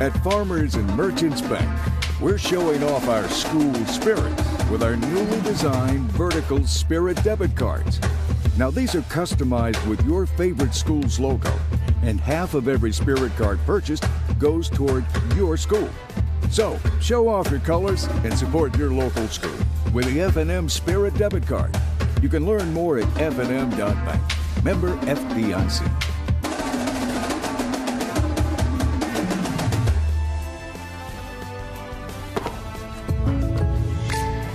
At Farmers and Merchants Bank, we're showing off our school spirit with our newly designed vertical Spirit debit cards. Now these are customized with your favorite school's logo, and half of every Spirit card purchased goes toward your school. So, show off your colors and support your local school with the F&M Spirit debit card. You can learn more at fnm.bank. Member FDIC.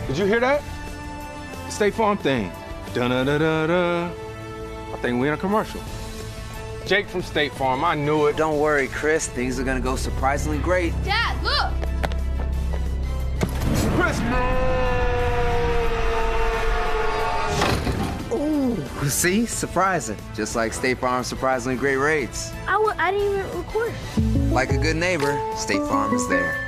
Did you hear that? The State Farm thing. Da-da-da-da-da. I think we're in a commercial. Jake from State Farm, I knew it. Don't worry, Chris. Things are gonna go surprisingly great. Dad, look! Ooh, see? Surprising. Just like State Farm's surprisingly great rates. I didn't even record. Like a good neighbor, State Farm is there.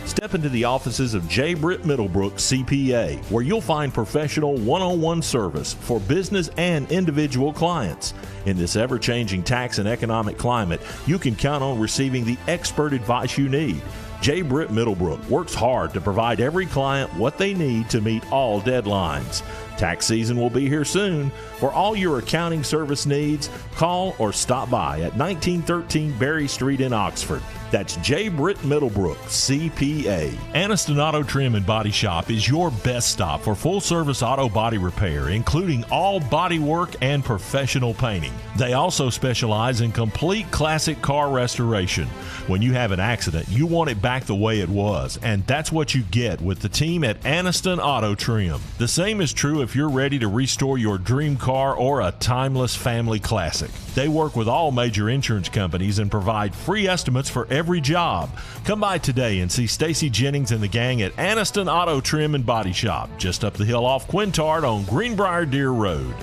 Step into the offices of J. Britt Middlebrook CPA, where you'll find professional one-on-one service for business and individual clients. In this ever-changing tax and economic climate, you can count on receiving the expert advice you need. J. Britt Middlebrook works hard to provide every client what they need to meet all deadlines. Tax season will be here soon. For all your accounting service needs, call or stop by at 1913 Berry Street in Oxford. That's J. Britt Middlebrook, CPA. Aniston Auto Trim and Body Shop is your best stop for full-service auto body repair, including all body work and professional painting. They also specialize in complete classic car restoration. When you have an accident, you want it back the way it was, and that's what you get with the team at Aniston Auto Trim. The same is true if you're ready to restore your dream car or a timeless family classic. They work with all major insurance companies and provide free estimates for every job. Come by today and see Stacy Jennings and the gang at Aniston Auto Trim and Body Shop, just up the hill off Quintard on Greenbrier Deer Road.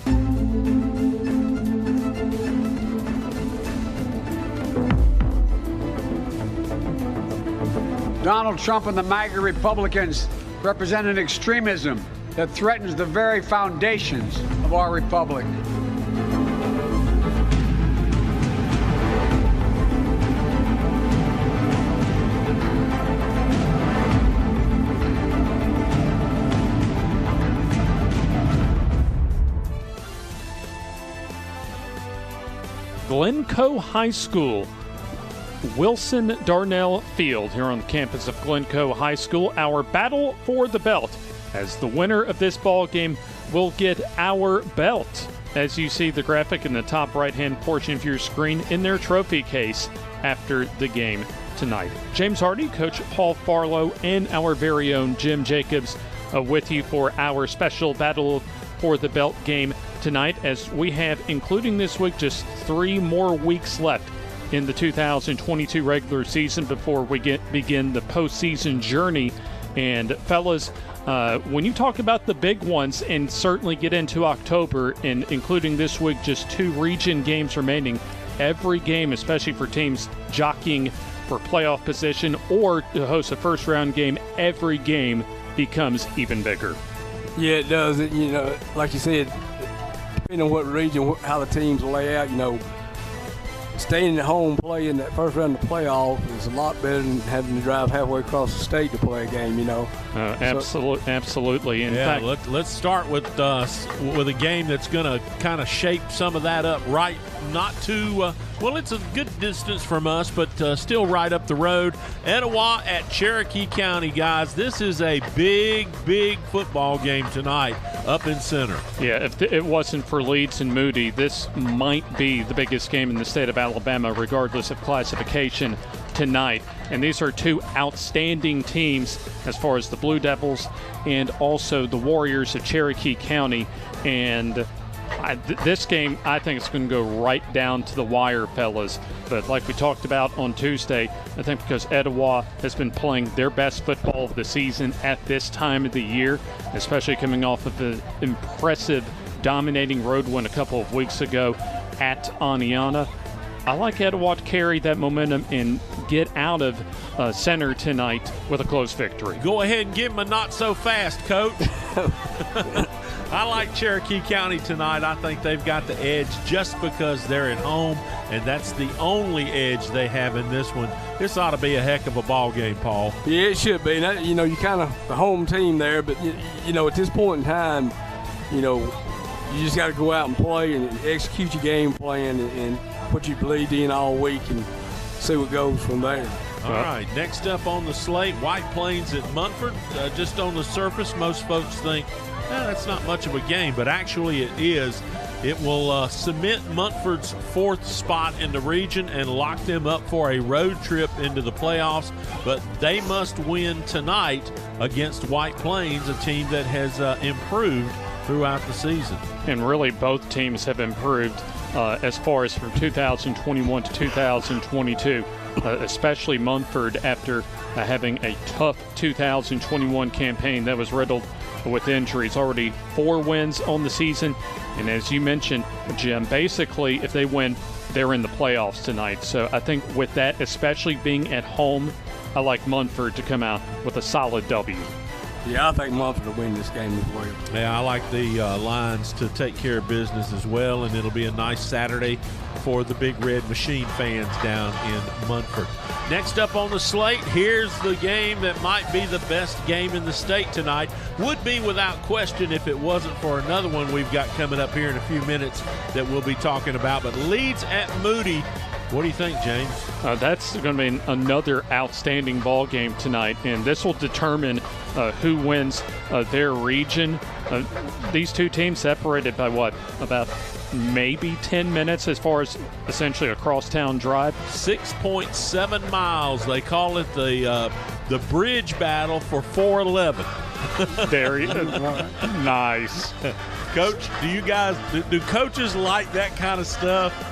Donald Trump and the MAGA Republicans represent an extremism that threatens the very foundations of our republic. Glencoe High School, Wilson Darnell Field here on the campus of Glencoe High School. Our battle for the belt, as the winner of this ball game will get our belt, as you see the graphic in the top right-hand portion of your screen, in their trophy case after the game tonight. James Hardy, Coach Paul Farlow, and our very own Jim Jacobs with you for our special battle for the belt game tonight, as we have, including this week, just 3 more weeks left in the 2022 regular season before we begin the postseason journey. And fellas, when you talk about the big ones and certainly get into October, and including this week, just 2 region games remaining, every game, especially for teams jockeying for playoff position or to host a first round game, every game becomes even bigger. Yeah, it does. You know, like you said, depending on what region, how the teams lay out, you know, staying at home playing that first round of the playoff is a lot better than having to drive halfway across the state to play a game, you know. Absolutely. In fact, let's start with a game that's going to kind of shape some of that up right not too well, it's a good distance from us, but still right up the road. Etowah at Cherokee County, guys. This is a big football game tonight up in center. Yeah, if it wasn't for Leeds and Moody, this might be the biggest game in the state of Alabama, regardless of classification tonight. And these are two outstanding teams as far as the Blue Devils and also the Warriors of Cherokee County. And this game, I think it's going to go right down to the wire, fellas. But like we talked about on Tuesday, I think because Etowah has been playing their best football of the season at this time of the year, especially coming off of an impressive, dominating road win a couple of weeks ago at Aniana. I like Etowah to carry that momentum and get out of center tonight with a close victory. Go ahead and give him a not so fast, Coach. I like Cherokee County tonight. I think they've got the edge just because they're at home, and that's the only edge they have in this one. This ought to be a heck of a ball game, Paul. Yeah, it should be. You know, you kind of the home team there, but, you know, at this point in time, you know, you just got to go out and play and execute your game plan and put your bleed in all week and see what goes from there. All right, next up on the slate, White Plains at Munford. Just on the surface, most folks think, that's not much of a game, but actually it is. It will cement Munford's fourth spot in the region and lock them up for a road trip into the playoffs, but they must win tonight against White Plains, a team that has improved throughout the season. And really both teams have improved as far as from 2021 to 2022, especially Munford after having a tough 2021 campaign that was riddled with injuries. Already 4 wins on the season, and as you mentioned, Jim, basically if they win, they're in the playoffs tonight. So I think with that, especially being at home, I like Munford to come out with a solid W. Yeah, I think Munford will win this game as well. Yeah, I like the Lions to take care of business as well, and it'll be a nice Saturday for the Big Red Machine fans down in Munford. Next up on the slate, here's the game that might be the best game in the state tonight. Would be without question if it wasn't for another one we've got coming up here in a few minutes that we'll be talking about. But Leeds at Moody. What do you think, James? That's going to be another outstanding ball game tonight, and this will determine who wins their region. These two teams separated by what, about maybe 10 minutes as far as essentially a crosstown drive? 6.7 miles. They call it the bridge battle for 411. Very nice. Coach, do coaches like that kind of stuff?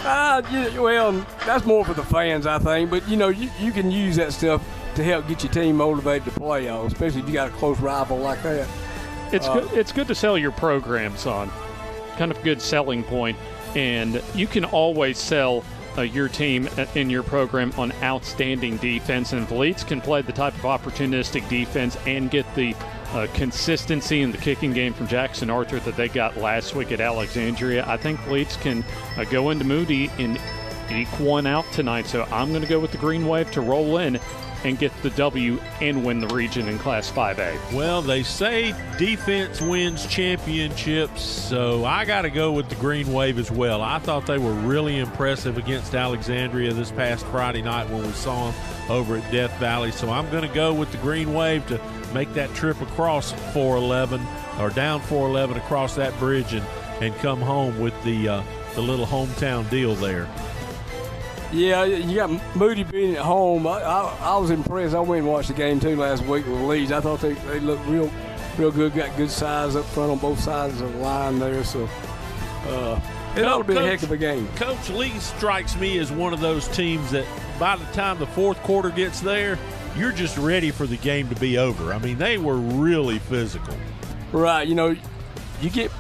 Well, that's more for the fans, I think. But, you know, you can use that stuff to help get your team motivated to play, especially if you got a close rival like that. It's good to sell your programs on. Kind of good selling point. And you can always sell your team in your program on outstanding defense. And if Leeds can play the type of opportunistic defense and get the consistency in the kicking game from Jackson Arthur that they got last week at Alexandria, I think Leeds can go into Moody and eke one out tonight. So I'm going to go with the Green Wave to roll in and get the W and win the region in Class 5A. Well, they say defense wins championships, so I got to go with the Green Wave as well. I thought they were really impressive against Alexandria this past Friday night when we saw them over at Death Valley. So I'm going to go with the Green Wave to make that trip across 411 or down 411 across that bridge and come home with the little hometown deal there. Yeah, you got Moody being at home. I was impressed. I went and watched the game too last week with Leeds. I thought they looked real good. Got good size up front on both sides of the line there. So it ought to be a heck of a game. Coach Leeds strikes me as one of those teams that by the time the fourth quarter gets there, you're just ready for the game to be over. I mean, they were really physical. Right. You know, you keep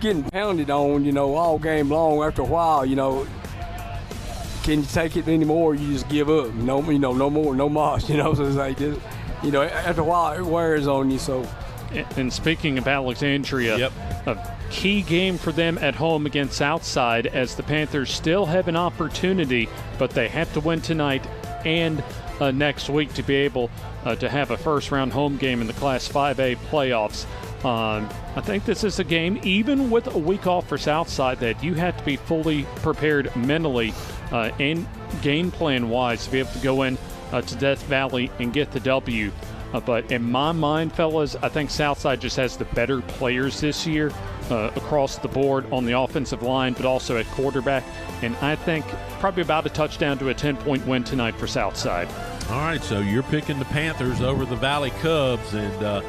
getting pounded on, you know, all game long. After a while, you know, can you take it anymore? You just give up. No more, no moss. You know, so it's like, just, you know, after a while it wears on you. So, and speaking of Alexandria, yep. A key game for them at home against Southside, as the Panthers still have an opportunity, but they have to win tonight and next week to be able to have a first-round home game in the Class 5A playoffs. I think this is a game, even with a week off for Southside, that you have to be fully prepared mentally and game plan-wise to be able to go in to Death Valley and get the W. But in my mind, fellas, I think Southside just has the better players this year across the board on the offensive line, but also at quarterback. And I think probably about a touchdown to a 10-point win tonight for Southside. All right, so you're picking the Panthers over the Valley Cubs, and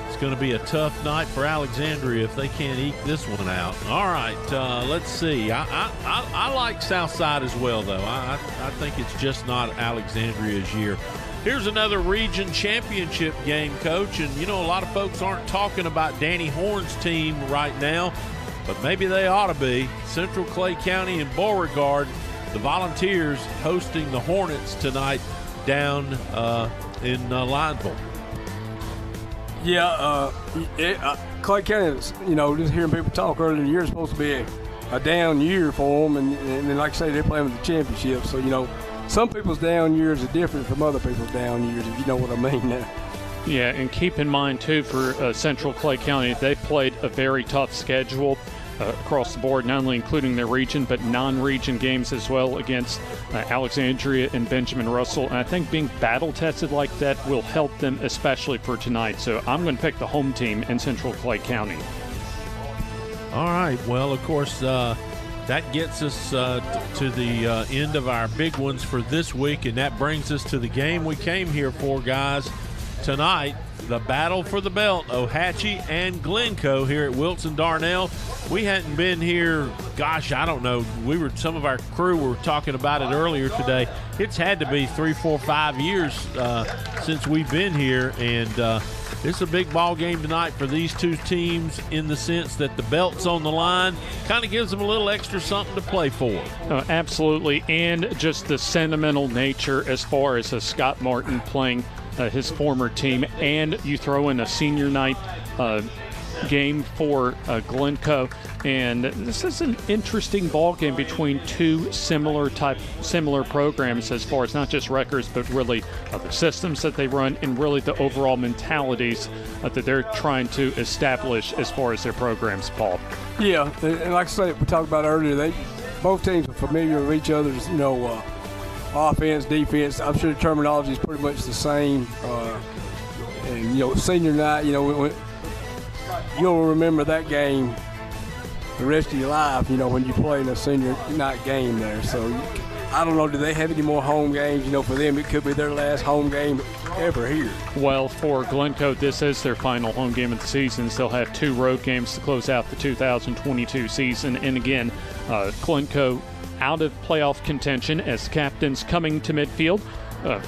it's going to be a tough night for Alexandria if they can't eke this one out. All right, let's see. I like Southside as well, though. I think it's just not Alexandria's year. Here's another region championship game, Coach, and you know a lot of folks aren't talking about Danny Horn's team right now, but maybe they ought to be. Central Clay County and Beauregard, the Volunteers hosting the Hornets tonight down in Lineville. Yeah, Clay County, you know, just hearing people talk earlier in the year is supposed to be a down year for them, and then like I say, they're playing with the championship, so, you know, some people's down years are different from other people's down years, if you know what I mean now. Yeah, and keep in mind, too, for Central Clay County, they played a very tough schedule across the board, not only including their region, but non-region games as well against Alexandria and Benjamin Russell. And I think being battle-tested like that will help them, especially for tonight. So I'm going to pick the home team in Central Clay County. All right, well, of course, that gets us to the end of our big ones for this week, and that brings us to the game we came here for, guys. Tonight, the battle for the belt, Ohatchee and Glencoe here at Wilson Darnell. We hadn't been here, gosh, I don't know. Some of our crew were talking about it earlier today. It's had to be 3, 4, 5 years since we've been here, and it's a big ball game tonight for these two teams in the sense that the belt's on the line. Kind of gives them a little extra something to play for. Absolutely, and just the sentimental nature as far as Scott Martin playing his former team, and you throw in a senior night game for Glencoe, and this is an interesting ball game between two similar programs as far as not just records, but really the systems that they run and really the overall mentalities that they're trying to establish as far as their programs, Paul. Yeah, and like I said, we talked about earlier, both teams are familiar with each other's, you know, offense, defense. I'm sure the terminology is pretty much the same. And, you know, senior night, you know, you'll remember that game the rest of your life, you know, when you play in a senior night game there. So, I don't know, do they have any more home games? You know, for them, it could be their last home game ever here. Well, for Glencoe, this is their final home game of the season. They'll have 2 road games to close out the 2022 season. And again, Glencoe out of playoff contention as captains coming to midfield.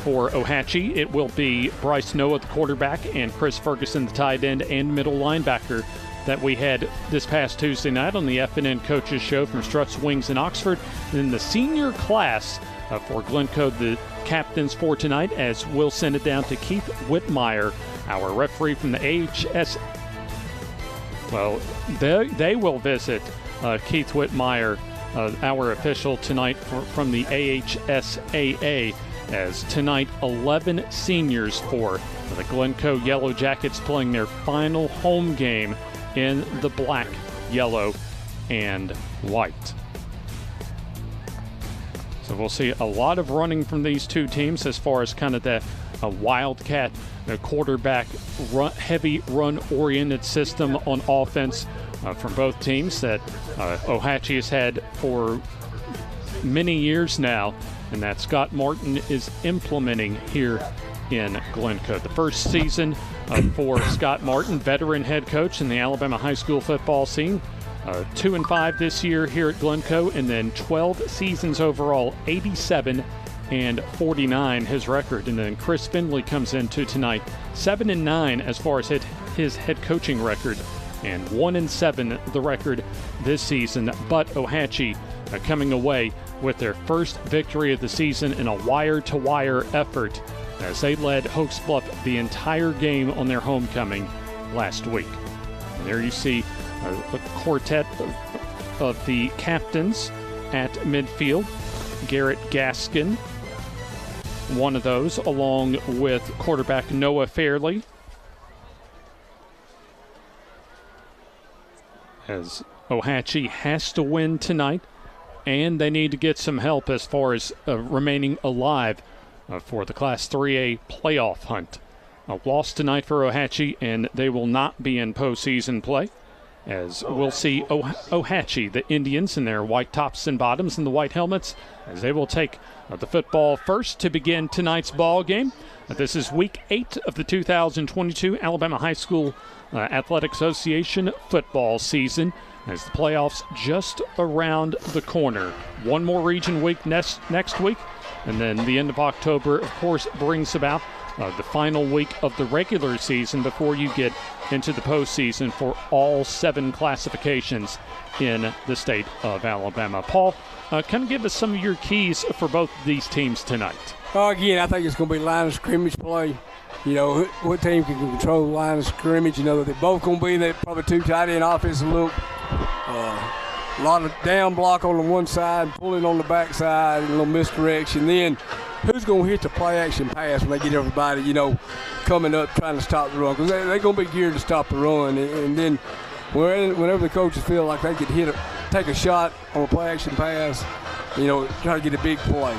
For Ohatchee, it will be Bryce Noah, the quarterback, and Chris Ferguson, the tight end and middle linebacker that we had this past Tuesday night on the FNN Coaches Show from Struts, Wings, in Oxford. And then the senior class for Glencoe, the captains for tonight, as we'll send it down to Keith Whitmire, our referee from the AHS. Well, they will visit Keith Whitmire, our official tonight from the AHSAA, as tonight 11 seniors for the Glencoe Yellow Jackets playing their final home game in the black, yellow, and white. So we'll see a lot of running from these two teams as far as kind of that wildcat quarterback heavy run-oriented system on offense from both teams that Ohatchee has had for many years now, and that Scott Martin is implementing here in Glencoe. The first season for Scott Martin, veteran head coach in the Alabama high school football scene. 2-5 this year here at Glencoe, and then 12 seasons overall, 87-49 his record. And then Chris Finley comes into tonight, 7-9 as far as his head coaching record, and 1-7 the record this season. But Ohatchee coming away with their first victory of the season in a wire-to-wire effort as they led Hokes Bluff the entire game on their homecoming last week. And there you see a quartet of the captains at midfield. Garrett Gaskin, one of those, along with quarterback Noah Fairley. as Ohatchee has to win tonight, and they need to get some help as far as remaining alive for the Class 3A playoff hunt. A loss tonight for Ohatchee, and they will not be in postseason play, as we'll see Ohatchee, the Indians, in their white tops and bottoms and the white helmets, as they will take the football first to begin tonight's ball game. This is Week 8 of the 2022 Alabama High School Athletic Association football season, as the playoffs just around the corner. One more region week next week, and then the end of October, of course, brings about the final week of the regular season before you get into the postseason for all 7 classifications in the state of Alabama. Paul, kind of give us some of your keys for both these teams tonight. Again, I think it's going to be line of scrimmage play. You know, what team can control the line of scrimmage? You know, they're both going to be in that probably 2 tight end offensive look. A lot of down block on the one side, pulling on the back side, a little misdirection. Then who's going to hit the play action pass when they get everybody, you know, coming up trying to stop the run? Because they're going to be geared to stop the run. And then whenever the coaches feel like they could take a shot on a play action pass, you know, try to get a big play.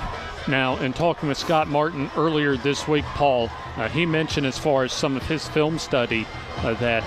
Now, in talking with Scott Martin earlier this week, Paul, he mentioned as far as some of his film study that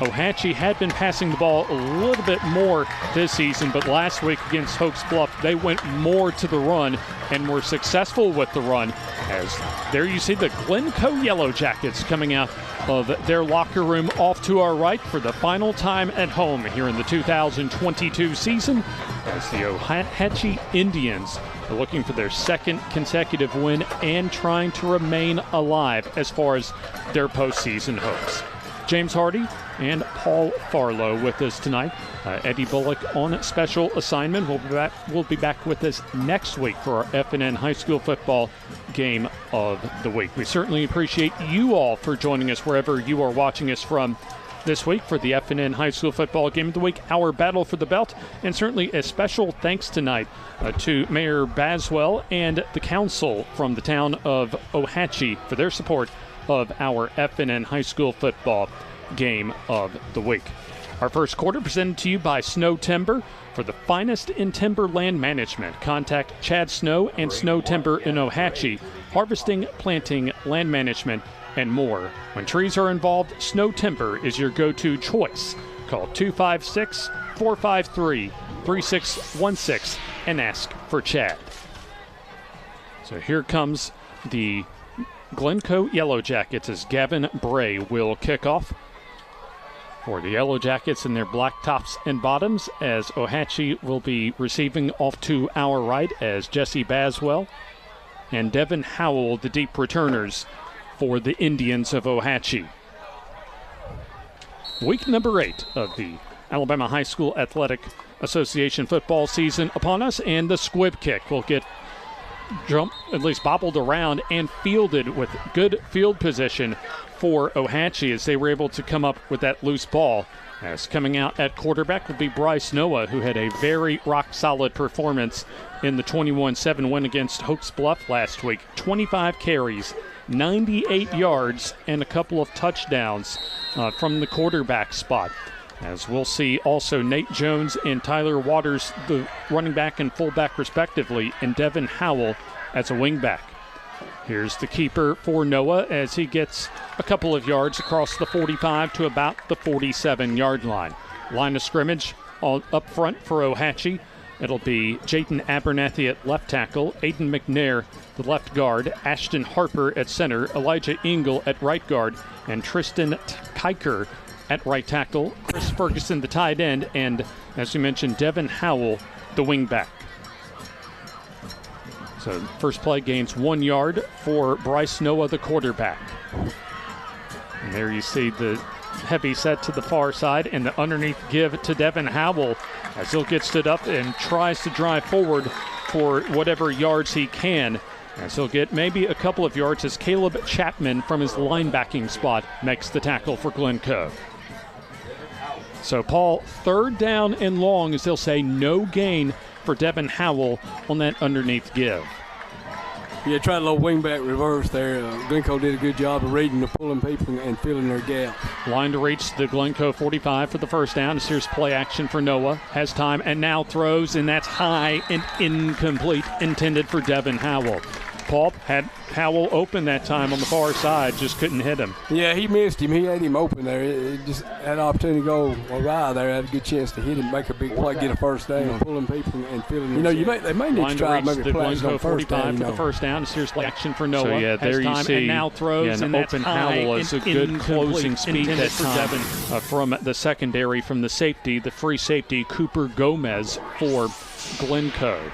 Ohatchee had been passing the ball a little bit more this season, but last week against Hokes Bluff, they went more to the run and were successful with the run. As there you see the Glencoe Yellow Jackets coming out of their locker room off to our right for the final time at home here in the 2022 season, as the Ohatchee Indians are looking for their 2nd consecutive win and trying to remain alive as far as their postseason hopes. James Hardy and Paul Farlow with us tonight. Eddie Bullock on special assignment. We'll be back with us next week for our FNN High School football game of the week. We certainly appreciate you all for joining us wherever you are watching us from this week for the FNN High School football game of the week, our battle for the belt, and certainly a special thanks tonight to Mayor Baswell and the council from the town of Ohatchee for their support of our FNN High School football game of the week. Our first quarter presented to you by Snow Timber. For the finest in timberland management, contact Chad Snow and Snow Timber in Ohatchee, harvesting, planting, land management, and more. When trees are involved, Snow Timber is your go-to choice. Call 256-453-3616 and ask for Chad. So here comes the Glencoe Yellow Jackets as Gavin Bray will kick off for the Yellow Jackets in their black tops and bottoms, as Ohatchee will be receiving off to our right as Jesse Baswell and Devin Howell, the deep returners for the Indians of Ohatchee. Week number 8 of the Alabama High School Athletic Association football season upon us, and the squib kick will get at least bobbled around and fielded with good field position for Ohatchee as they were able to come up with that loose ball. As coming out at quarterback would be Bryce Noah, who had a very rock-solid performance in the 21-7 win against Hokes Bluff last week. 25 carries, 98 yards, and a couple of touchdowns from the quarterback spot. As we'll see also Nate Jones and Tyler Waters, the running back and fullback respectively, and Devin Howell as a wingback. Here's the keeper for Noah as he gets a couple of yards across the 45 to about the 47-yard line. Line of scrimmage up front for Ohatchee. It'll be Jayden Abernathy at left tackle, Aiden McNair, the left guard, Ashton Harper at center, Elijah Engel at right guard, and Tristan Kiker at right tackle, Chris Ferguson, the tight end, and, as we mentioned, Devin Howell, the wingback. So first play gains 1 yard for Bryce Noah, the quarterback. And there you see the heavy set to the far side and the underneath give to Devin Howell as he'll get stood up and tries to drive forward for whatever yards he can. As he'll get maybe a couple of yards as Caleb Chapman from his linebacking spot makes the tackle for Glencoe. So, Paul, 3rd down and long as they'll say no gain for Devin Howell on that underneath give. Yeah, tried a little wingback reverse there. Glencoe did a good job of reading the pulling people and filling their gap. Line to reach the Glencoe 45 for the first down. Here's play action for Noah. Has time and now throws, and that's high and incomplete, intended for Devin Howell. Paul had Howell open that time on the far side, just couldn't hit him. Yeah, he missed him. He had him open there. It just had an opportunity to go awry there. Had a good chance to hit him, make a big play, get a first down, pulling people and filling. You know, they may need to try maybe the Glencoe 45 for the first down. Here's play action for Noah. So yeah, there you see. And now throws, and open Howell is a good closing speed that time. From the secondary, from the safety, the free safety Cooper Gomez for Glencoe.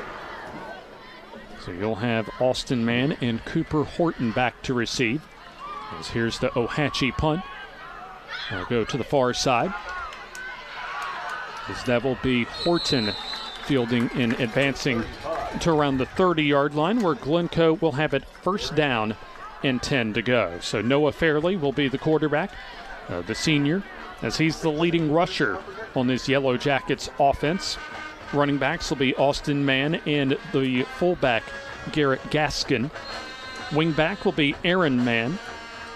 So you'll have Austin Mann and Cooper Horton back to receive. As here's the Ohatchee punt. I'll go to the far side. As that will be Horton fielding and advancing to around the 30-yard line, where Glencoe will have it first down and 10 to go. So Noah Fairley will be the quarterback, the senior, as he's the leading rusher on this Yellow Jackets offense. Running backs will be Austin Mann and the fullback Garrett Gaskin. Wingback will be Aaron Mann.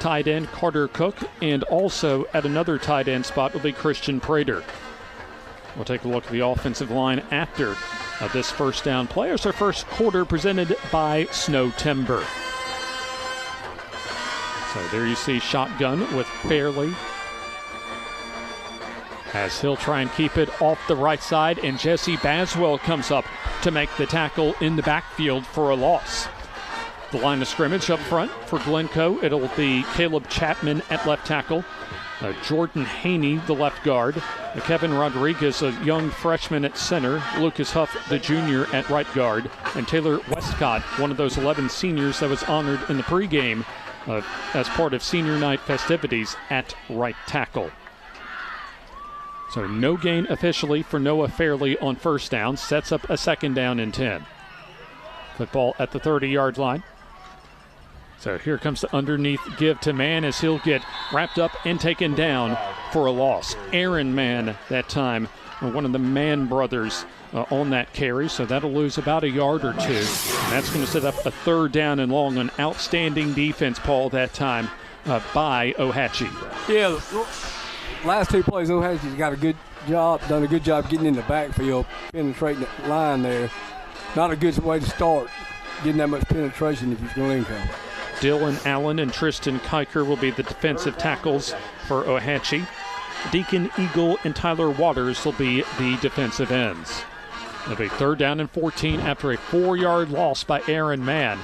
Tight end Carter Cook, and also at another tight end spot will be Christian Prater. We'll take a look at the offensive line after this first down play. It's our first quarter presented by Snow Timber. So there you see shotgun with Fairley, as he'll try and keep it off the right side, and Jesse Baswell comes up to make the tackle in the backfield for a loss. The line of scrimmage up front for Glencoe, it'll be Caleb Chapman at left tackle, Jordan Haney, the left guard, Kevin Rodriguez, a young freshman at center, Lucas Huff, the junior, at right guard, and Taylor Westcott, one of those 11 seniors that was honored in the pregame as part of senior night festivities, at right tackle. So no gain officially for Noah Fairley on first down. Sets up a second down and 10. Football at the 30-yard line. So here comes the underneath give to Mann, as he'll get wrapped up and taken down for a loss. Aaron Mann that time, one of the Mann brothers on that carry. So that'll lose about a yard or two. And that's going to set up a third down and long. An outstanding defense, Paul, that time by Ohatchee. Yeah. Last two plays, Ohatchee's done a good job getting in the backfield, penetrating the line there. Not a good way to start, getting that much penetration if you're Glencoe. Dylan Allen and Tristan Kiker will be the defensive tackles for Ohatchee. Deacon Eagle and Tyler Waters will be the defensive ends. It'll be third down and 14 after a 4-yard loss by Aaron Mann,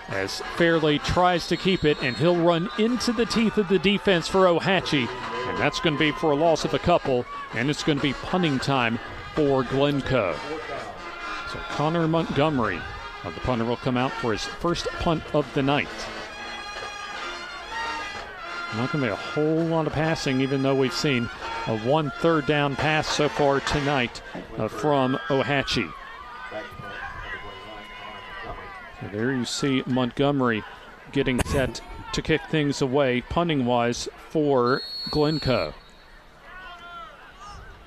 as Fairley tries to keep it, and he'll run into the teeth of the defense for Ohatchee. And that's going to be for a loss of a couple, and it's going to be punting time for Glencoe. So Connor Montgomery, the punter, will come out for his first punt of the night. Not going to be a whole lot of passing, even though we've seen a 1 third down pass so far tonight from Ohatchee. So there you see Montgomery getting set to kick things away, punting-wise, for Glencoe.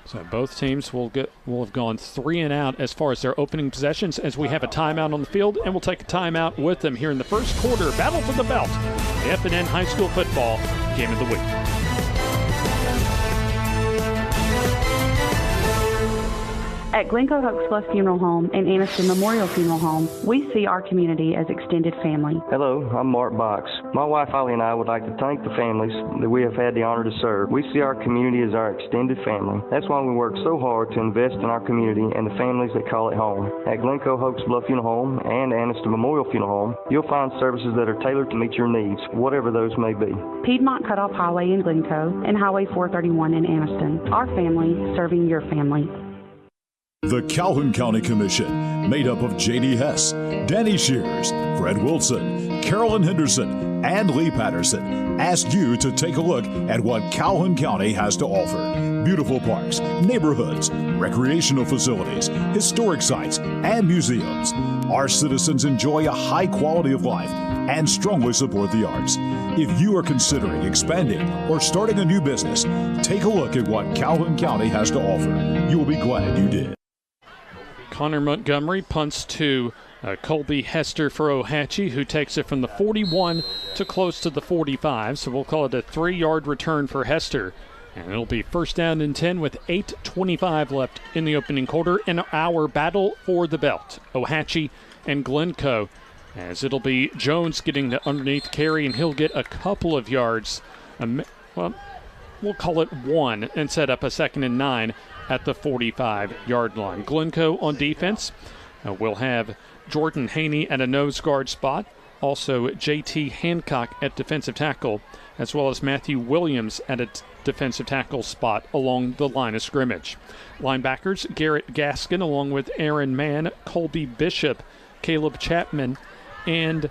So both teams will have gone 3 and out as far as their opening possessions, as we have a timeout on the field, and we'll take a timeout with them here in the first quarter. Battle for the belt, the F&N High School Football Game of the Week. At Glencoe Hokes Bluff Funeral Home and Aniston Memorial Funeral Home, we see our community as extended family. Hello, I'm Mark Box. My wife Holly and I would like to thank the families that we have had the honor to serve. We see our community as our extended family. That's why we work so hard to invest in our community and the families that call it home. At Glencoe Hokes Bluff Funeral Home and Aniston Memorial Funeral Home, you'll find services that are tailored to meet your needs, whatever those may be. Piedmont Cutoff Highway in Glencoe and Highway 431 in Aniston. Our family serving your family. The Calhoun County Commission, made up of J.D. Hess, Danny Shears, Fred Wilson, Carolyn Henderson, and Lee Patterson, ask you to take a look at what Calhoun County has to offer. Beautiful parks, neighborhoods, recreational facilities, historic sites, and museums. Our citizens enjoy a high quality of life and strongly support the arts. If you are considering expanding or starting a new business, take a look at what Calhoun County has to offer. You will be glad you did. Connor Montgomery punts to Colby Hester for Ohatchee, who takes it from the 41 to close to the 45. So we'll call it a 3-yard return for Hester. And it'll be first down and 10 with 8:25 left in the opening quarter in our battle for the belt. Ohatchee and Glencoe, as it'll be Jones getting the underneath carry, and he'll get a couple of yards. Well, we'll call it 1 and set up a 2nd and 9 at the 45-yard line. Glencoe on defense. We'll have Jordan Haney at a nose guard spot. Also, J.T. Hancock at defensive tackle, as well as Matthew Williams at a defensive tackle spot along the line of scrimmage. Linebackers, Garrett Gaskin, along with Aaron Mann, Colby Bishop, Caleb Chapman, and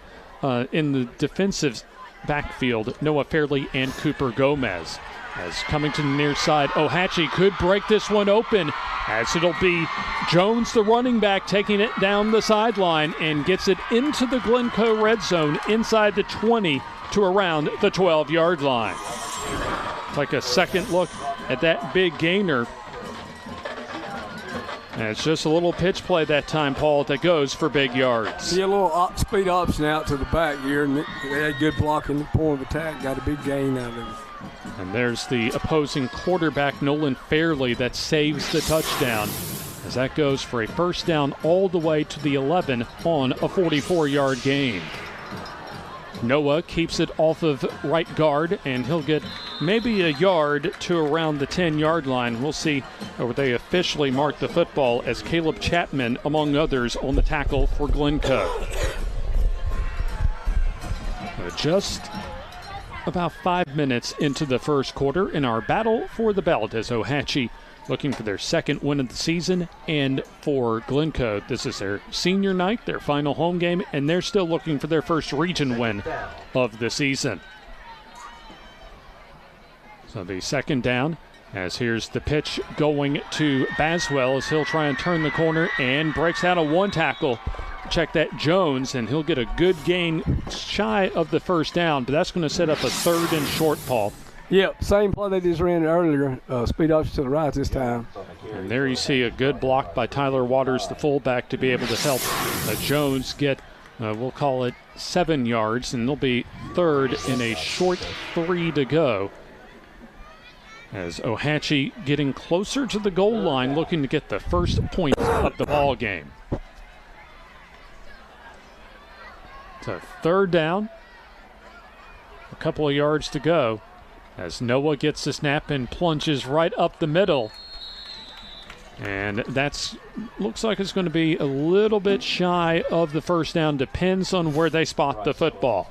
in the defensive backfield, Noah Fairley and Cooper Gomez. As coming to the near side, Ohatchee could break this one open, as it'll be Jones, the running back, taking it down the sideline and gets it into the Glencoe red zone inside the 20 to around the 12-yard line. Like a second look at that big gainer. And it's just a little pitch play that time, Paul, that goes for big yards. See a little speed option out to the back here, and they had good blocking, point of attack, got a big gain out of it. And there's the opposing quarterback, Nolan Fairley, that saves the touchdown, as that goes for a first down all the way to the 11 on a 44-yard gain. Noah keeps it off of right guard, and he'll get maybe a yard to around the 10-yard line. We'll see where they officially mark the football, as Caleb Chapman, among others, on the tackle for Glencoe. Just about 5 minutes into the first quarter in our battle for the belt, as Ohatchee looking for their second win of the season, and for Glencoe, this is their senior night, their final home game, and they're still looking for their first region win of the season. So the second down, as here's the pitch going to Baswell, as he'll try and turn the corner and breaks out a one tackle. Check that, Jones, and he'll get a good gain shy of the first down, but that's going to set up a 3rd and short, Paul. Yep, same play they just ran earlier, speed option to the right this time. And there you see a good block by Tyler Waters, the fullback, to be able to help Jones get, we'll call it 7 yards, and it'll be 3rd and a short 3 to go. As Ohatchee getting closer to the goal line, looking to get the first point of the ball game. So 3rd down, a couple of yards to go, as Noah gets the snap and plunges right up the middle. And that's looks like it's going to be a little bit shy of the first down. Depends on where they spot the football.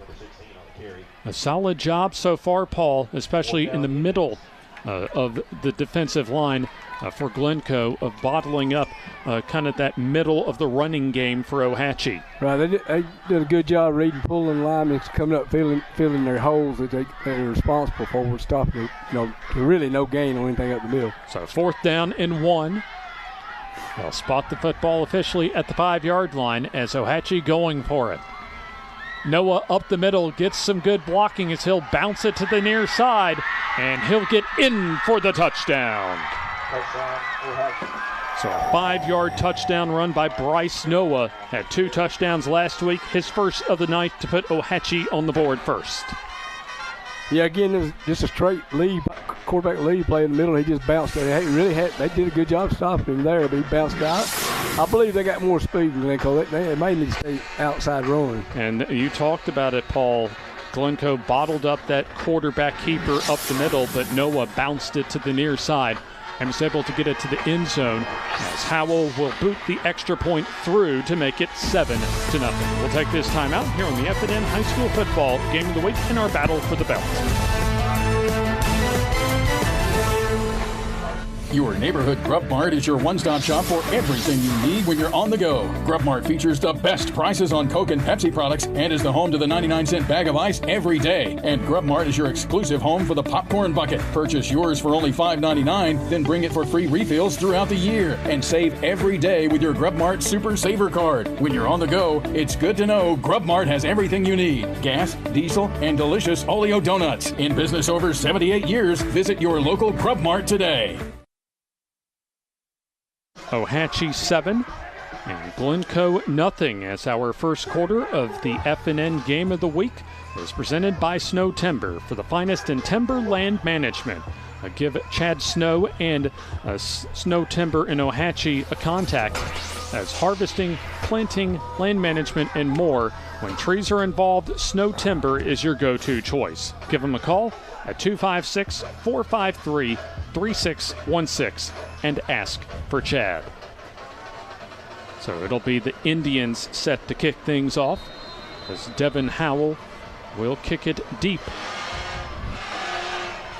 A solid job so far, Paul, especially in the middle of the defensive line for Glencoe, of bottling up kind of that middle of the running game for Ohatchee. Right, they did a good job reading, pulling linemen, coming up, filling their holes that they're responsible for, stopping, really no gain on anything up the middle. So 4th down and 1. They'll spot the football officially at the 5-yard line, as Ohatchee going for it. Noah up the middle, gets some good blocking as he'll bounce it to the near side, and he'll get in for the touchdown. So a 5-yard touchdown run by Bryce Noah. Had 2 touchdowns last week, his first of the night, to put Ohatchee on the board first. Yeah, again, it was just a straight lead, quarterback lead play in the middle. He just bounced it. They did a good job stopping him there, but he bounced out. I believe they got more speed than Glencoe. They may need to stay outside running. And you talked about it, Paul. Glencoe bottled up that quarterback keeper up the middle, but Noah bounced it to the near side and was able to get it to the end zone, as Howell will boot the extra point through to make it 7-0. We'll take this time out here on the F&M High School Football Game of the Week in our battle for the belt. Your neighborhood Grub Mart is your one-stop shop for everything you need when you're on the go. Grub Mart features the best prices on Coke and Pepsi products and is the home to the 99-cent bag of ice every day. And Grub Mart is your exclusive home for the popcorn bucket. Purchase yours for only $5.99, then bring it for free refills throughout the year. And save every day with your Grub Mart Super Saver Card. When you're on the go, it's good to know Grub Mart has everything you need. Gas, diesel, and delicious Oleo donuts. In business over 78 years, visit your local Grub Mart today. Ohatchee 7 and Glencoe nothing, as our first quarter of the FNN Game of the Week is presented by Snow Timber, for the finest in timberland management. Give Chad Snow and Snow Timber in Ohatchee a contact, as harvesting, planting, land management, and more. When trees are involved, Snow Timber is your go-to choice. Give them a call at 256-453-3616 and ask for Chad. So it'll be the Indians set to kick things off, as Devin Howell will kick it deep.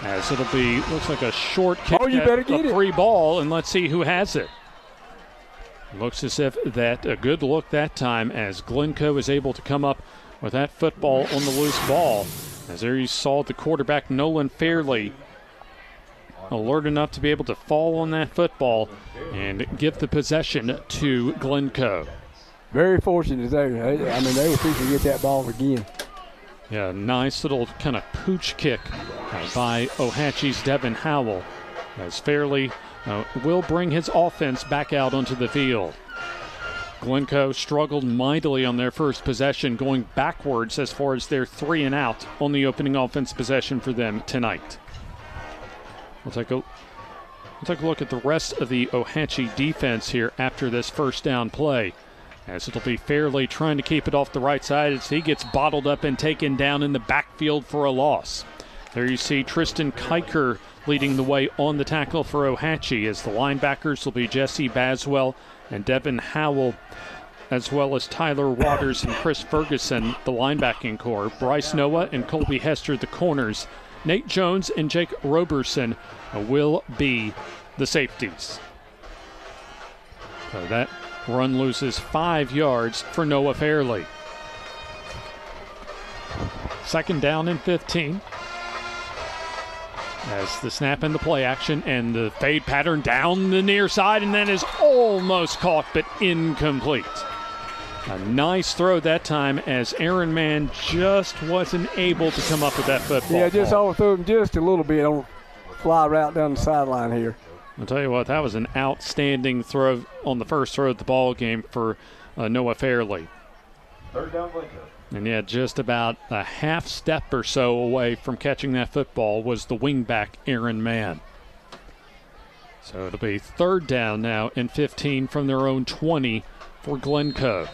As it'll be, looks like a short kick, a free ball, and let's see who has it. Looks as if that a good look that time, as Glencoe is able to come up with that football on the loose ball. As there you saw the quarterback, Nolan Fairley, alert enough to be able to fall on that football and give the possession to Glencoe. Very fortunate there. I mean, they were thinking to get that ball again. Yeah, nice little kind of pooch kick by Ohatchee's Devin Howell, as Fairley will bring his offense back out onto the field. Glencoe struggled mightily on their first possession, going backwards as far as their 3 and out on the opening offense possession for them tonight. We'll take a look at the rest of the Ohatchee defense here after this first down play, as it'll be Fairley trying to keep it off the right side as he gets bottled up and taken down in the backfield for a loss. There you see Tristan Kiker leading the way on the tackle for Ohatchee, as the linebackers will be Jesse Baswell and Devin Howell, as well as Tyler Waters and Chris Ferguson, the linebacking core. Bryce Noah and Colby Hester, the corners. Nate Jones and Jake Roberson will be the safeties. So that run loses 5 yards for Noah Fairley. Second down and 15. As the snap and the play action and the fade pattern down the near side, and that is almost caught but incomplete. A nice throw that time, as Aaron Mann just wasn't able to come up with that football. Yeah, just overthrew him just a little bit on fly route down the sideline here. I'll tell you what, that was an outstanding throw on the first throw of the ball game for Noah Fairley. Third down, Glencoe. And yeah, just about a half step or so away from catching that football was the wingback Aaron Mann. So it'll be third down now and 15 from their own 20 for Glencoe.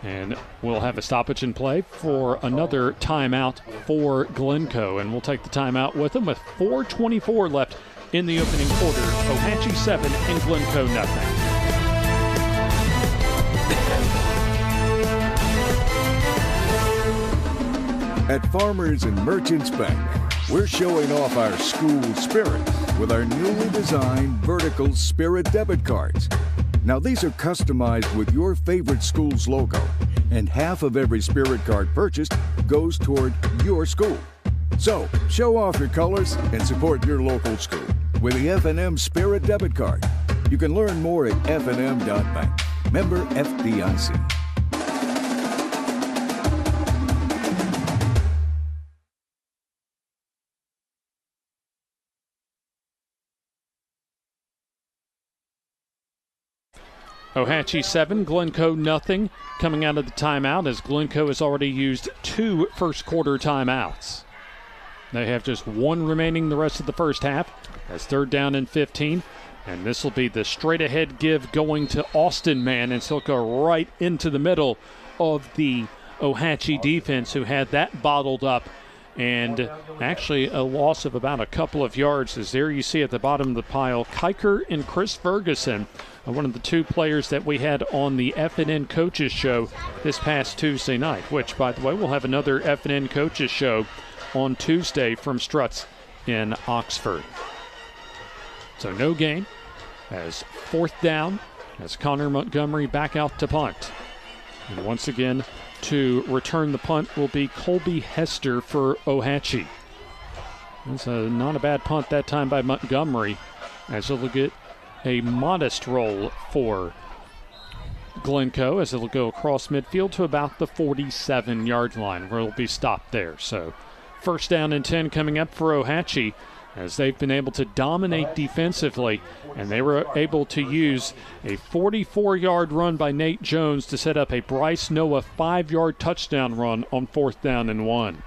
And we'll have a stoppage in play for another timeout for Glencoe. And we'll take the timeout with them with 4:24 left in the opening quarter. Ohatchee 7 and Glencoe nothing. At Farmers and Merchants Bank, we're showing off our school spirit with our newly designed vertical Spirit debit cards. Now, these are customized with your favorite school's logo, and half of every Spirit card purchased goes toward your school. So, show off your colors and support your local school with the F&M Spirit debit card. You can learn more at fnm.bank. Member FDIC. Ohatchee 7, Glencoe nothing, coming out of the timeout, as Glencoe has already used 2 first quarter timeouts. They have just 1 remaining the rest of the first half, as third down and 15. And this will be the straight ahead give going to Austin Mann, and he'll go right into the middle of the Ohatchee defense, who had that bottled up. And actually a loss of about a couple of yards, as there you see at the bottom of the pile, Kiker and Chris Ferguson, one of the 2 players that we had on the FNN Coaches Show this past Tuesday night, which, by the way, we'll have another FNN Coaches Show on Tuesday from Struts in Oxford. So no gain, as fourth down, as Connor Montgomery back out to punt. And once again, to return the punt will be Colby Hester for Ohatchee. It's not a bad punt that time by Montgomery, as it'll get a modest roll for Glencoe, as it'll go across midfield to about the 47-yard line, where it'll be stopped there. So first down and 10 coming up for Ohatchee, as they've been able to dominate defensively, and they were able to use a 44-yard run by Nate Jones to set up a Bryce Noah 5-yard touchdown run on 4th down and 1.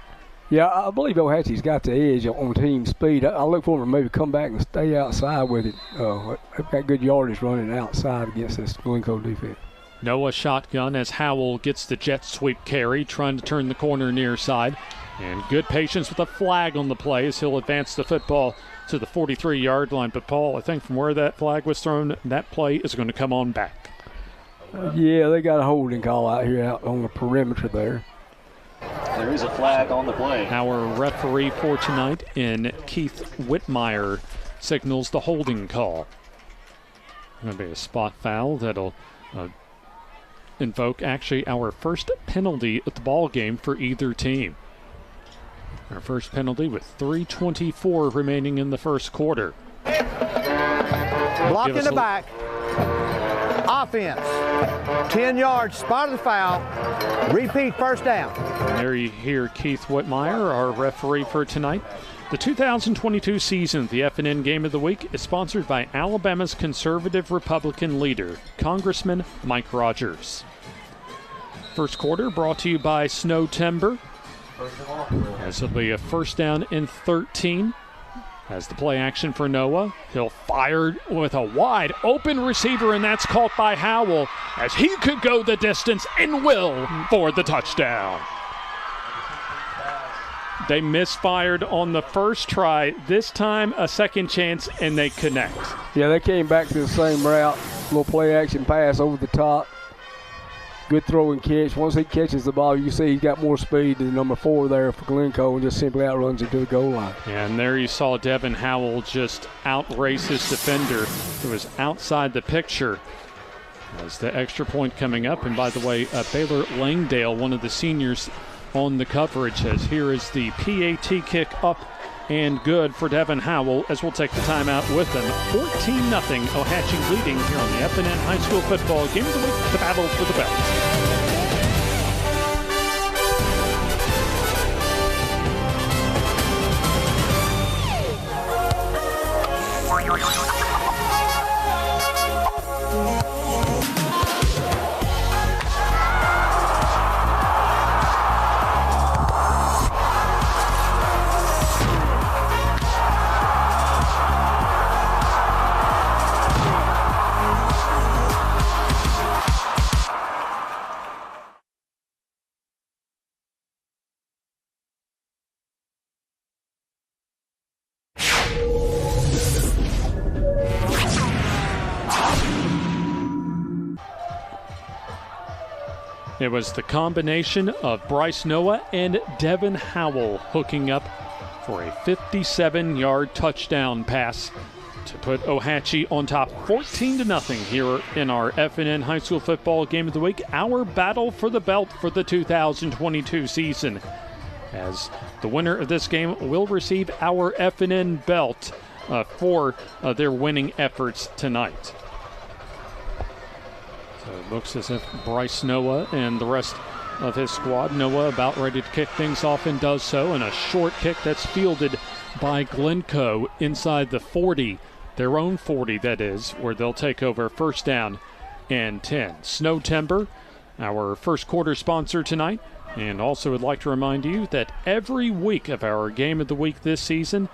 Yeah, I believe Ohatchee's got the edge on team speed. I look for them to maybe come back and stay outside with it. They've got good yardage running outside against this Glencoe defense. Noah shotgun as Howell gets the jet sweep carry, trying to turn the corner near side. And good patience with a flag on the play as he'll advance the football to the 43-yard line. But, Paul, I think from where that flag was thrown, that play is going to come on back. Yeah, they got a holding call out here out on the perimeter there. There is a flag on the play. Our referee for tonight in Keith Whitmire signals the holding call. Going to be a spot foul that'll invoke actually our first penalty at the ball game for either team. Our first penalty with 3:24 remaining in the first quarter. Block in the back. Offense. 10 yards, spot of the foul. Repeat, first down. And there you hear Keith Whitmire, our referee for tonight. The 2022 season of the FNN Game of the Week is sponsored by Alabama's conservative Republican leader, Congressman Mike Rogers. First quarter brought to you by Snow Timber. As it'll be a first down and 13. As the play action for Noah, he'll fire with a wide open receiver, and that's caught by Howell as he could go the distance and will for the touchdown. They misfired on the first try. This time a second chance, and they connect. Yeah, they came back to the same route. Little play action pass over the top. Good throw and catch. Once he catches the ball, you see he's got more speed than number 4 there for Glencoe and just simply outruns it to the goal line. Yeah, and there you saw Devin Howell just outrace his defender who was outside the picture. As the extra point coming up. And by the way, Baylor Langdale, one of the seniors on the coverage, as here is the PAT kick up and good for Devin Howell as we'll take the timeout with them. 14-0 Ohatchee leading here on the FNN High School Football Game of the Week, the battle for the belt. It was the combination of Bryce Noah and Devin Howell hooking up for a 57-yard touchdown pass to put Ohatchee on top 14-0 here in our FNN High School Football Game of the Week. Our battle for the belt for the 2022 season. As the winner of this game will receive our FNN belt for their winning efforts tonight. So it looks as if Bryce Noah and the rest of his squad, Noah about ready to kick things off and does so, and a short kick that's fielded by Glencoe inside the 40, their own 40 that is, where they'll take over first down and 10. Snow Timber, our first quarter sponsor tonight, and also would like to remind you that every week of our Game of the Week this season,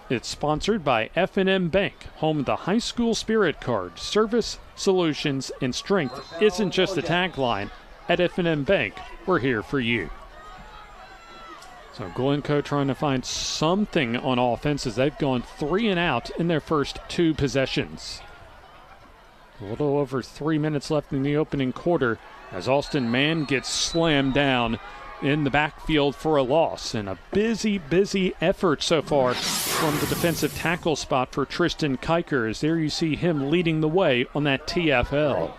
it's sponsored by F&M Bank, home of the high school spirit card. Service, solutions, and strength isn't just a tagline. At F&M Bank, we're here for you. So Glencoe trying to find something on offense as they've gone 3 and out in their first 2 possessions. A little over 3 minutes left in the opening quarter as Austin Mann gets slammed down in the backfield for a loss. And a busy effort so far from the defensive tackle spot for Tristan Kiker, as there you see him leading the way on that TFL.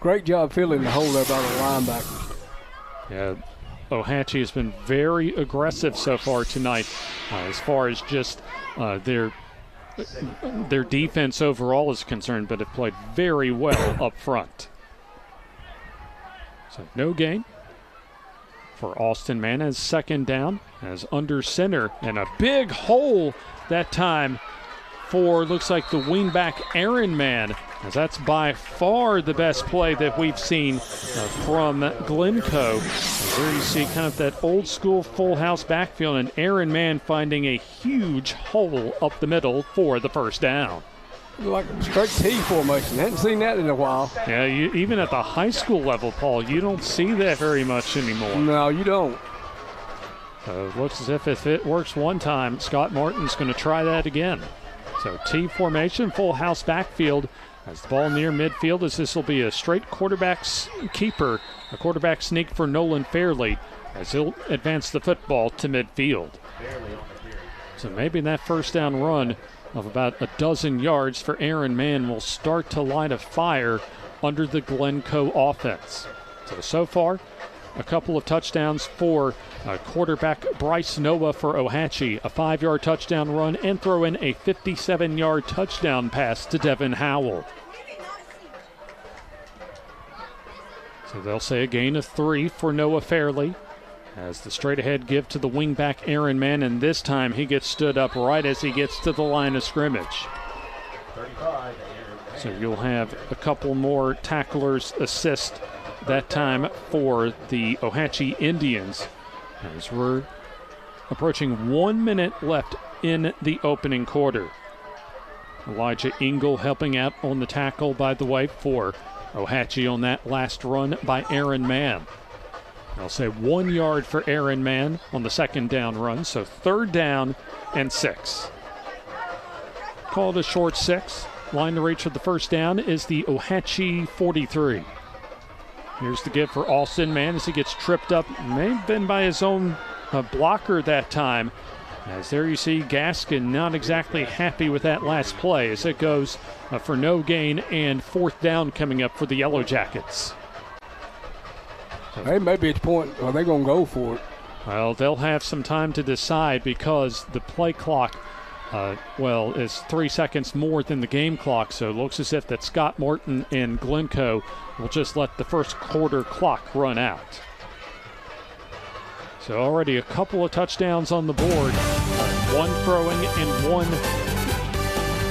Great job filling the hole there by the linebackers. Yeah, Ohatchee has been very aggressive so far tonight as far as just their defense overall is concerned, but have played very well up front. So no gain. for Austin Mann as second down, as under center, and a big hole that time for, looks like, the wingback Aaron Mann, as that's by far the best play that we've seen from Glencoe. There you see kind of that old school full house backfield, and Aaron Mann finding a huge hole up the middle for the first down. Like straight T formation. Hadn't seen that in a while. Yeah, even at the high school level, Paul, you don't see that very much anymore. No, you don't. It looks as if it works one time, Scott Martin's going to try that again. So T formation, full house backfield, as the ball near midfield, as this will be a straight quarterback's keeper, a quarterback sneak for Nolan Fairley, as he'll advance the football to midfield. So maybe that first down run of about a dozen yards for Aaron Mann will start to light a fire under the Glencoe offense. So far, a couple of touchdowns for quarterback Bryce Noah for Ohatchee, a 5-yard touchdown run, and throw in a 57-yard touchdown pass to Devin Howell. So they'll say a gain of 3 for Noah Fairley, as the straight-ahead give to the wingback Aaron Mann, and this time he gets stood up right as he gets to the line of scrimmage. So you'll have a couple more tacklers assist that time for the Ohatchee Indians, as we're approaching 1 minute left in the opening quarter. Elijah Engel helping out on the tackle, by the way, for Ohatchee on that last run by Aaron Mann. I'll say 1 yard for Aaron Mann on the second down run, so 3rd down and 6. Called a short 6. Line to reach for the first down is the Ohatchee 43. Here's the give for Austin Mann as he gets tripped up. May have been by his own blocker that time. As there you see Gaskin not exactly happy with that last play, as it goes for no gain and 4th down coming up for the Yellow Jackets. Hey, maybe at the point, are they going to go for it? Well, they'll have some time to decide, because the play clock, is 3 seconds more than the game clock. So it looks as if that Scott Martin and Glencoe will just let the first quarter clock run out. So already a couple of touchdowns on the board. One throwing and one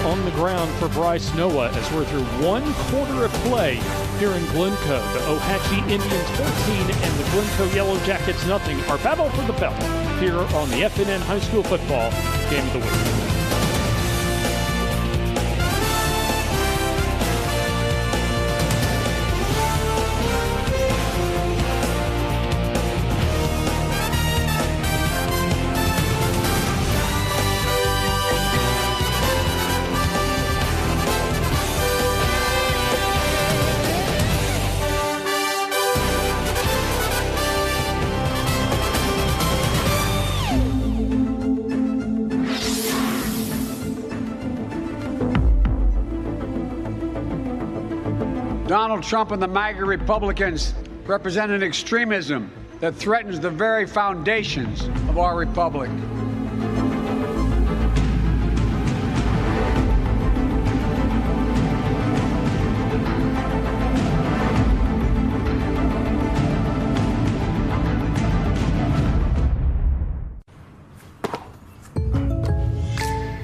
on the ground for Bryce Noah, as we're through 1 quarter of play here in Glencoe. The Ohatchee Indians 14 and the Glencoe Yellow Jackets nothing. Our battle for the belt here on the FNN High School Football Game of the Week. Donald Trump and the MAGA Republicans represent an extremism that threatens the very foundations of our republic.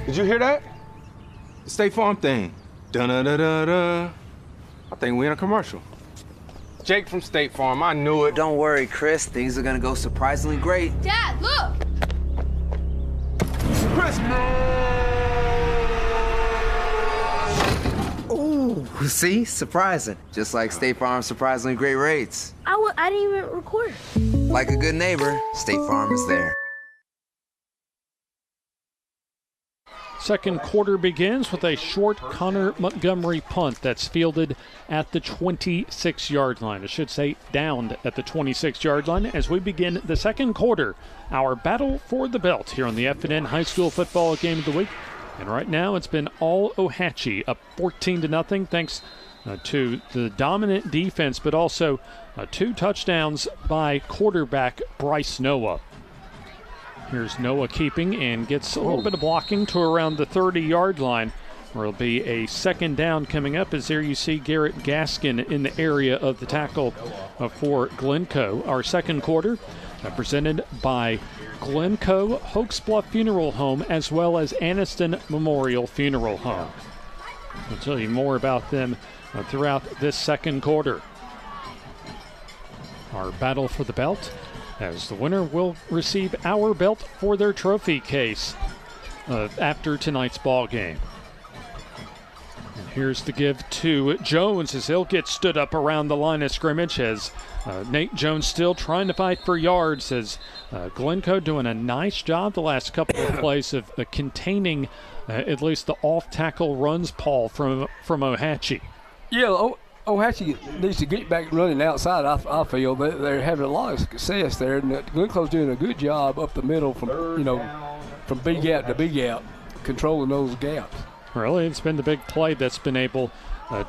Did you hear that? The State Farm thing. Dun-da-da-da-da. I think we in a commercial. Jake from State Farm, I knew it. Don't worry, Chris. Things are gonna go surprisingly great. Dad, look! Chris! Ooh, see? Surprising. Just like State Farm's surprisingly great rates. I didn't even record. Like a good neighbor, State Farm is there. Second quarter begins with a short Connor Montgomery punt that's fielded at the 26-yard line. I should say downed at the 26-yard line as we begin the second quarter. Our battle for the belt here on the FNN High School Football Game of the Week. And right now it's been all Ohatchee, up 14-0 thanks to the dominant defense, but also 2 touchdowns by quarterback Bryce Noah. Here's Noah keeping and gets a little bit of blocking to around the 30-yard line. where it'll be a second down coming up, as there you see Garrett Gaskin in the area of the tackle for Glencoe. Our second quarter presented by Glencoe, Hokes Bluff Funeral Home, as well as Anniston Memorial Funeral Home. I'll tell you more about them throughout this second quarter. Our battle for the belt, as the winner will receive our belt for their trophy case after tonight's ball game. And here's the give to Jones as he'll get stood up around the line of scrimmage, as Nate Jones still trying to fight for yards, as Glencoe doing a nice job the last couple of plays of containing at least the off-tackle runs, Paul, from Ohatchee. Yeah, Ohatchee needs to get back running outside. I feel they're having a lot of success there, and Glencoe's doing a good job up the middle from big gap to big gap, controlling those gaps. Really, it's been the big play that's been able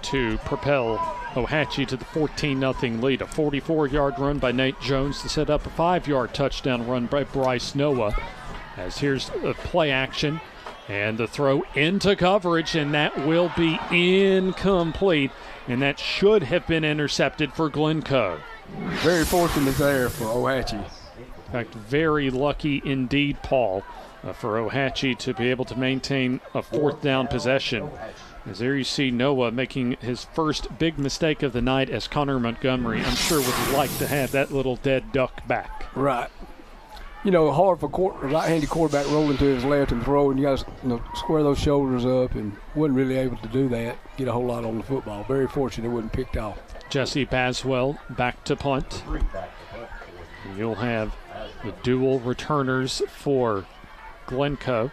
to propel Ohatchee to the 14-0 lead. A 44-yard run by Nate Jones to set up a 5-yard touchdown run by Bryce Noah. As here's a play action and the throw into coverage, and that will be incomplete, and that should have been intercepted for Glencoe. Very fortunate there for Ohatchee. In fact, very lucky indeed, Paul, for Ohatchee to be able to maintain a fourth down possession. As there you see Noah making his first big mistake of the night, as Connor Montgomery, I'm sure, would like to have that little dead duck back. Right. Hard for a right-handed quarterback rolling to his left and throw, and you got to square those shoulders up, and wasn't really able to do that, get a whole lot on the football. Very fortunate it wasn't picked off. Jesse Baswell back to punt. And you'll have the dual returners for Glencoe,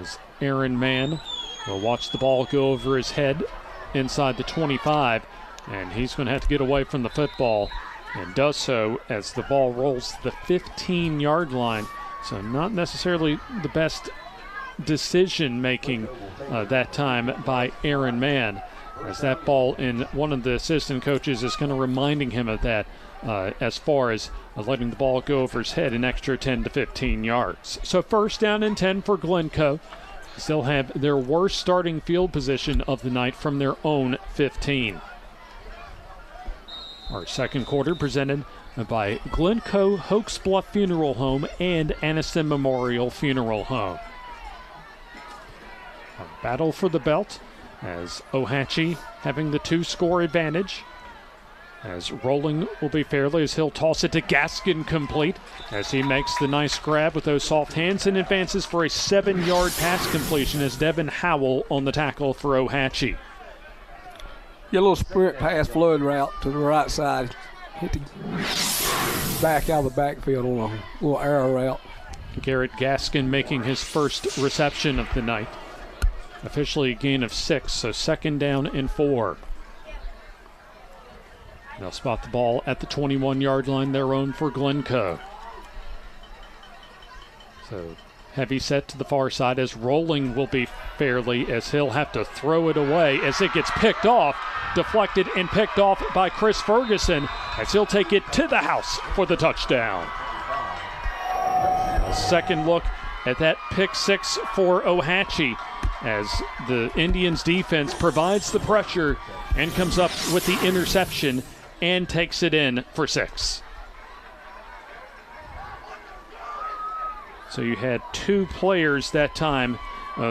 as Aaron Mann will watch the ball go over his head inside the 25, and he's going to have to get away from the football, and does so as the ball rolls to the 15-yard line. So not necessarily the best decision making that time by Aaron Mann, as that ball, in one of the assistant coaches is kind of reminding him of that as far as letting the ball go over his head an extra 10 to 15 yards. So first down and 10 for Glencoe. Still have their worst starting field position of the night from their own 15. Our second quarter presented by Glencoe, Hokes Bluff Funeral Home, and Anniston Memorial Funeral Home. A battle for the belt, as Ohatchee having the 2-score advantage. As rolling will be fairly, as he'll toss it to Gaskin, complete, as he makes the nice grab with those soft hands and advances for a 7-yard pass completion, as Devin Howell on the tackle for Ohatchee. Get a little sprint pass flood route to the right side. Hit the back out of the backfield on a little arrow route. Garrett Gaskin making his first reception of the night. Officially a gain of 6, so second down and 4. They'll spot the ball at the 21-yard line, their own for Glencoe. So heavy set to the far side, as rolling will be fairly, as he'll have to throw it away as it gets picked off, deflected and picked off by Chris Ferguson, as he'll take it to the house for the touchdown. A second look at that pick six for Ohatchee, as the Indians defense provides the pressure and comes up with the interception and takes it in for 6. So you had 2 players that time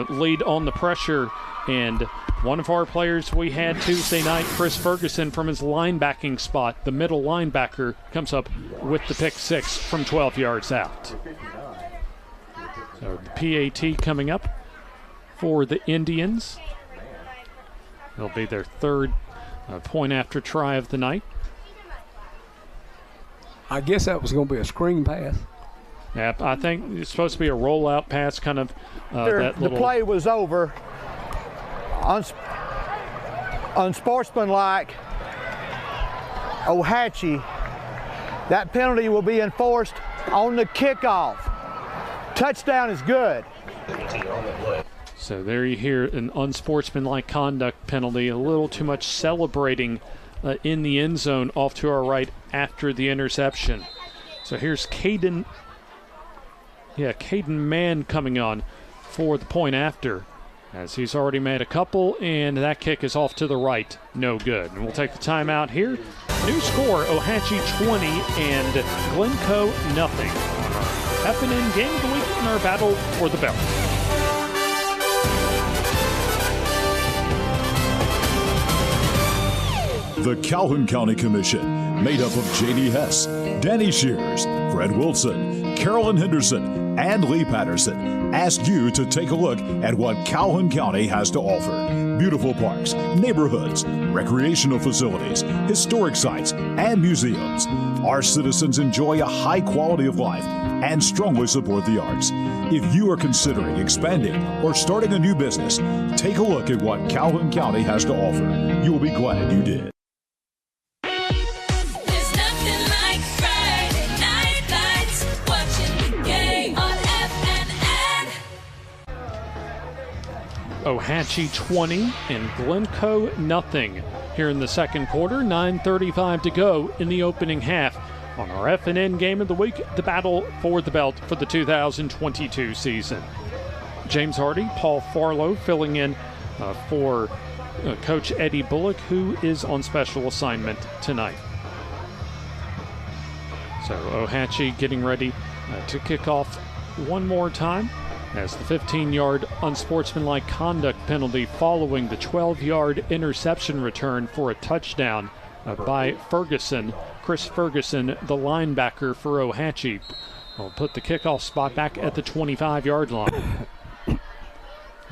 lead on the pressure, and one of our players we had Tuesday night, Chris Ferguson, from his linebacking spot, the middle linebacker, comes up with the pick 6 from 12 yards out. So the PAT coming up for the Indians. It'll be their third point after try of the night. I guess that was going to be a screen pass. Yeah, I think it's supposed to be a rollout pass, kind of that little. The play was over. Unsportsmanlike. Ohatchee. That penalty will be enforced on the kickoff. Touchdown is good. So there you hear an unsportsmanlike conduct penalty, a little too much celebrating in the end zone off to our right after the interception. So here's Caden Mann coming on for the point after, as he's already made a couple, and that kick is off to the right. No good. And we'll take the timeout here. New score, Ohatchee 20 and Glencoe nothing. F&N game of the week in our battle for the belt. The Calhoun County Commission, made up of J.D. Hess, Danny Shears, Fred Wilson, Carolyn Henderson, and Lee Patterson, ask you to take a look at what Calhoun County has to offer. Beautiful parks, neighborhoods, recreational facilities, historic sites, and museums. Our citizens enjoy a high quality of life and strongly support the arts. If you are considering expanding or starting a new business, take a look at what Calhoun County has to offer. You will be glad you did. Ohatchee 20 and Glencoe nothing here in the second quarter. 9:35 to go in the opening half. On our F&N game of the week, the battle for the belt for the 2022 season. James Hardy, Paul Farlow filling in for Coach Eddie Bullock, who is on special assignment tonight. So Ohatchee getting ready to kick off one more time, as the 15-yard unsportsmanlike conduct penalty following the 12-yard interception return for a touchdown by Ferguson. Chris Ferguson, the linebacker for Ohatchee, will put the kickoff spot back at the 25-yard line. And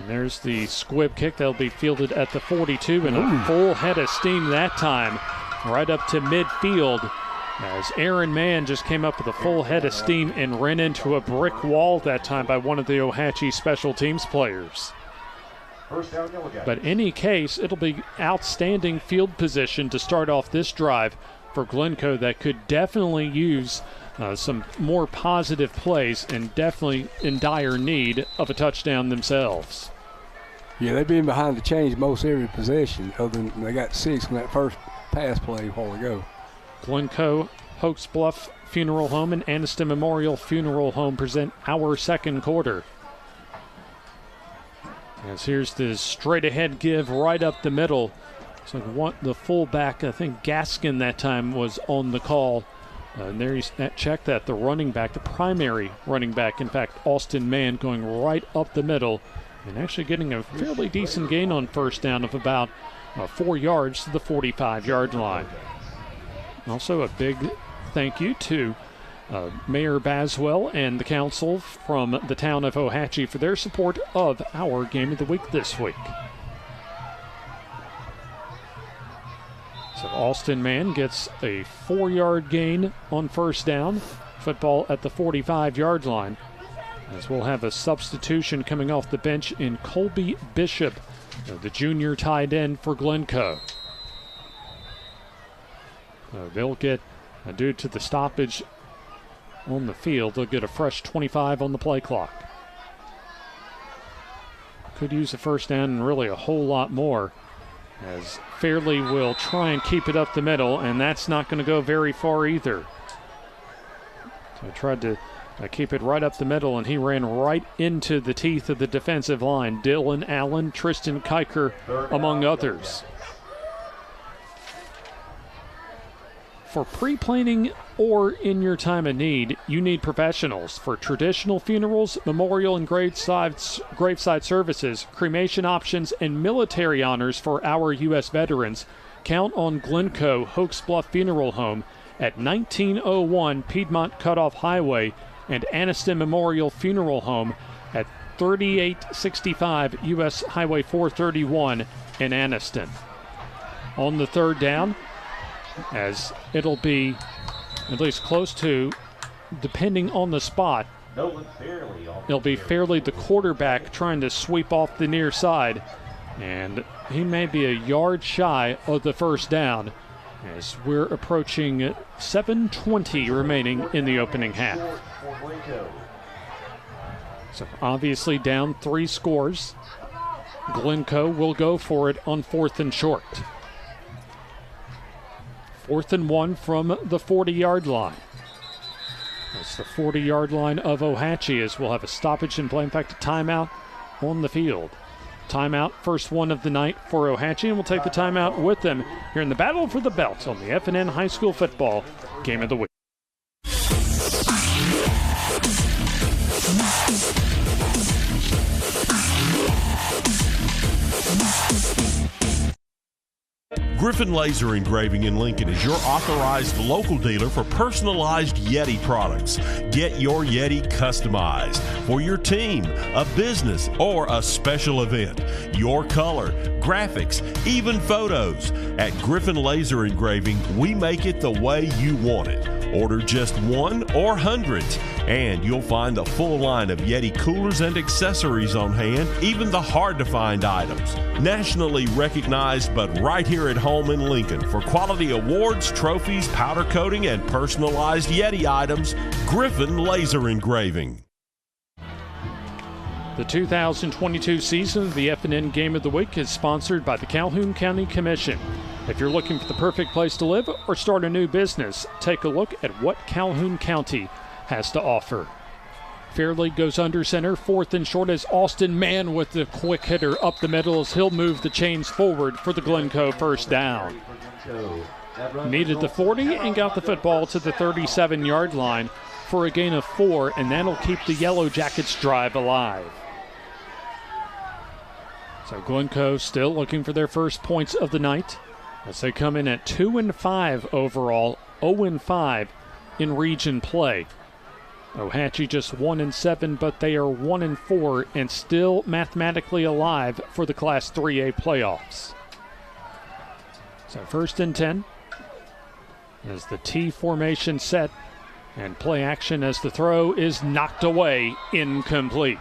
there's the squib kick. That'll be fielded at the 42, and a full head of steam that time, right up to midfield, as Aaron Mann just came up with a full head of steam and ran into a brick wall that time by one of the Ohatchee special teams players. But in any case, it'll be outstanding field position to start off this drive for Glencoe that could definitely use some more positive plays and definitely in dire need of a touchdown themselves. Yeah, they've been behind the chains most every possession, other than they got 6 in that first pass play a while ago. Glencoe, Hokes Bluff Funeral Home, and Anniston Memorial Funeral Home present our second quarter. As here's the straight ahead give right up the middle. So the fullback, I think Gaskin that time was on the call. And there he's checked that the running back, the primary running back, in fact, Austin Mann, going right up the middle and actually getting a fairly decent gain on first down of about 4 yards to the 45-yard line. Also a big thank you to Mayor Baswell and the council from the town of Ohatchee for their support of our game of the week this week. So Austin Mann gets a 4-yard gain on first down. Football at the 45-yard line, as we'll have a substitution coming off the bench in Colby Bishop, the junior tight end for Glencoe. They'll get, due to the stoppage on the field, they'll get a fresh 25 on the play clock. Could use a first down and really a whole lot more, as Fairley will try and keep it up the middle, and that's not going to go very far either. So I tried to keep it right up the middle, and he ran right into the teeth of the defensive line. Dylan Allen, Tristan Kiker, among others. For pre-planning or in your time of need, you need professionals. For traditional funerals, memorial and graveside services, cremation options, and military honors for our U.S. veterans, count on Glencoe Hokes Bluff Funeral Home at 1901 Piedmont Cutoff Highway and Anniston Memorial Funeral Home at 3865 U.S. Highway 431 in Anniston. On the third down, as it'll be at least close to, depending on the spot, it'll be Fairley, the quarterback, trying to sweep off the near side, and he may be a yard shy of the first down, as we're approaching 7:20 remaining in the opening half. So obviously down 3 scores. Glencoe will go for it on 4th and short. 4th and 1 from the 40-yard line. That's the 40-yard line of Ohatchee, as we'll have a stoppage in play. In fact, a timeout on the field. Timeout, first one of the night for Ohatchee, and we'll take the timeout with them here in the battle for the belt on the F&N High School Football Game of the Week. Griffin Laser Engraving in Lincoln is your authorized local dealer for personalized Yeti products. Get your Yeti customized for your team, a business, or a special event. Your color, graphics, even photos. At Griffin Laser Engraving, we make it the way you want it. Order just one or hundreds, and you'll find a full line of Yeti coolers and accessories on hand, even the hard-to-find items. Nationally recognized, but right here at home in Lincoln for quality awards, trophies, powder coating, and personalized Yeti items, Griffin Laser Engraving. The 2022 season of the F&N Game of the Week is sponsored by the Calhoun County Commission. If you're looking for the perfect place to live or start a new business, take a look at what Calhoun County has to offer. Fairleigh goes under center, fourth and short as Austin Mann with the quick hitter up the middle as he'll move the chains forward for the Glencoe first down. Needed the 40 and got the football to the 37-yard line for a gain of 4, and that'll keep the Yellow Jackets drive alive. So Glencoe still looking for their first points of the night as they come in at 2-5 overall, 0-5 in region play. Ohatchee just 1-7, but they are 1-4 and still mathematically alive for the Class 3A playoffs. So first and 10 as the T formation set and play action as the throw is knocked away, incomplete.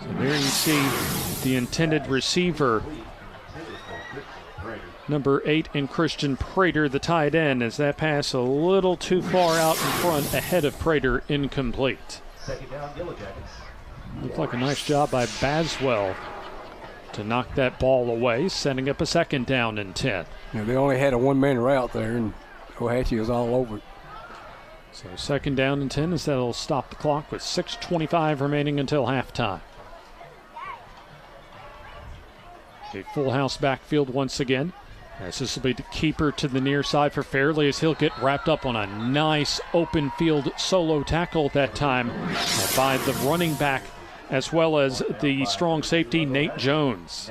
So there you see the intended receiver, number 8 in Christian Prater, the tight end, as that pass a little too far out in front ahead of Prater, incomplete. Second down, Yellow Jackets. Looked like a nice job by Baswell to knock that ball away, setting up a second down and 10. Yeah, they only had a one-man route there, and Ohatchee was all over it. So second down and 10 as that'll stop the clock with 6:25 remaining until halftime. A full house backfield once again. As this will be the keeper to the near side for Fairleigh as he'll get wrapped up on a nice open field solo tackle that time by the running back as well as the strong safety Nate Jones.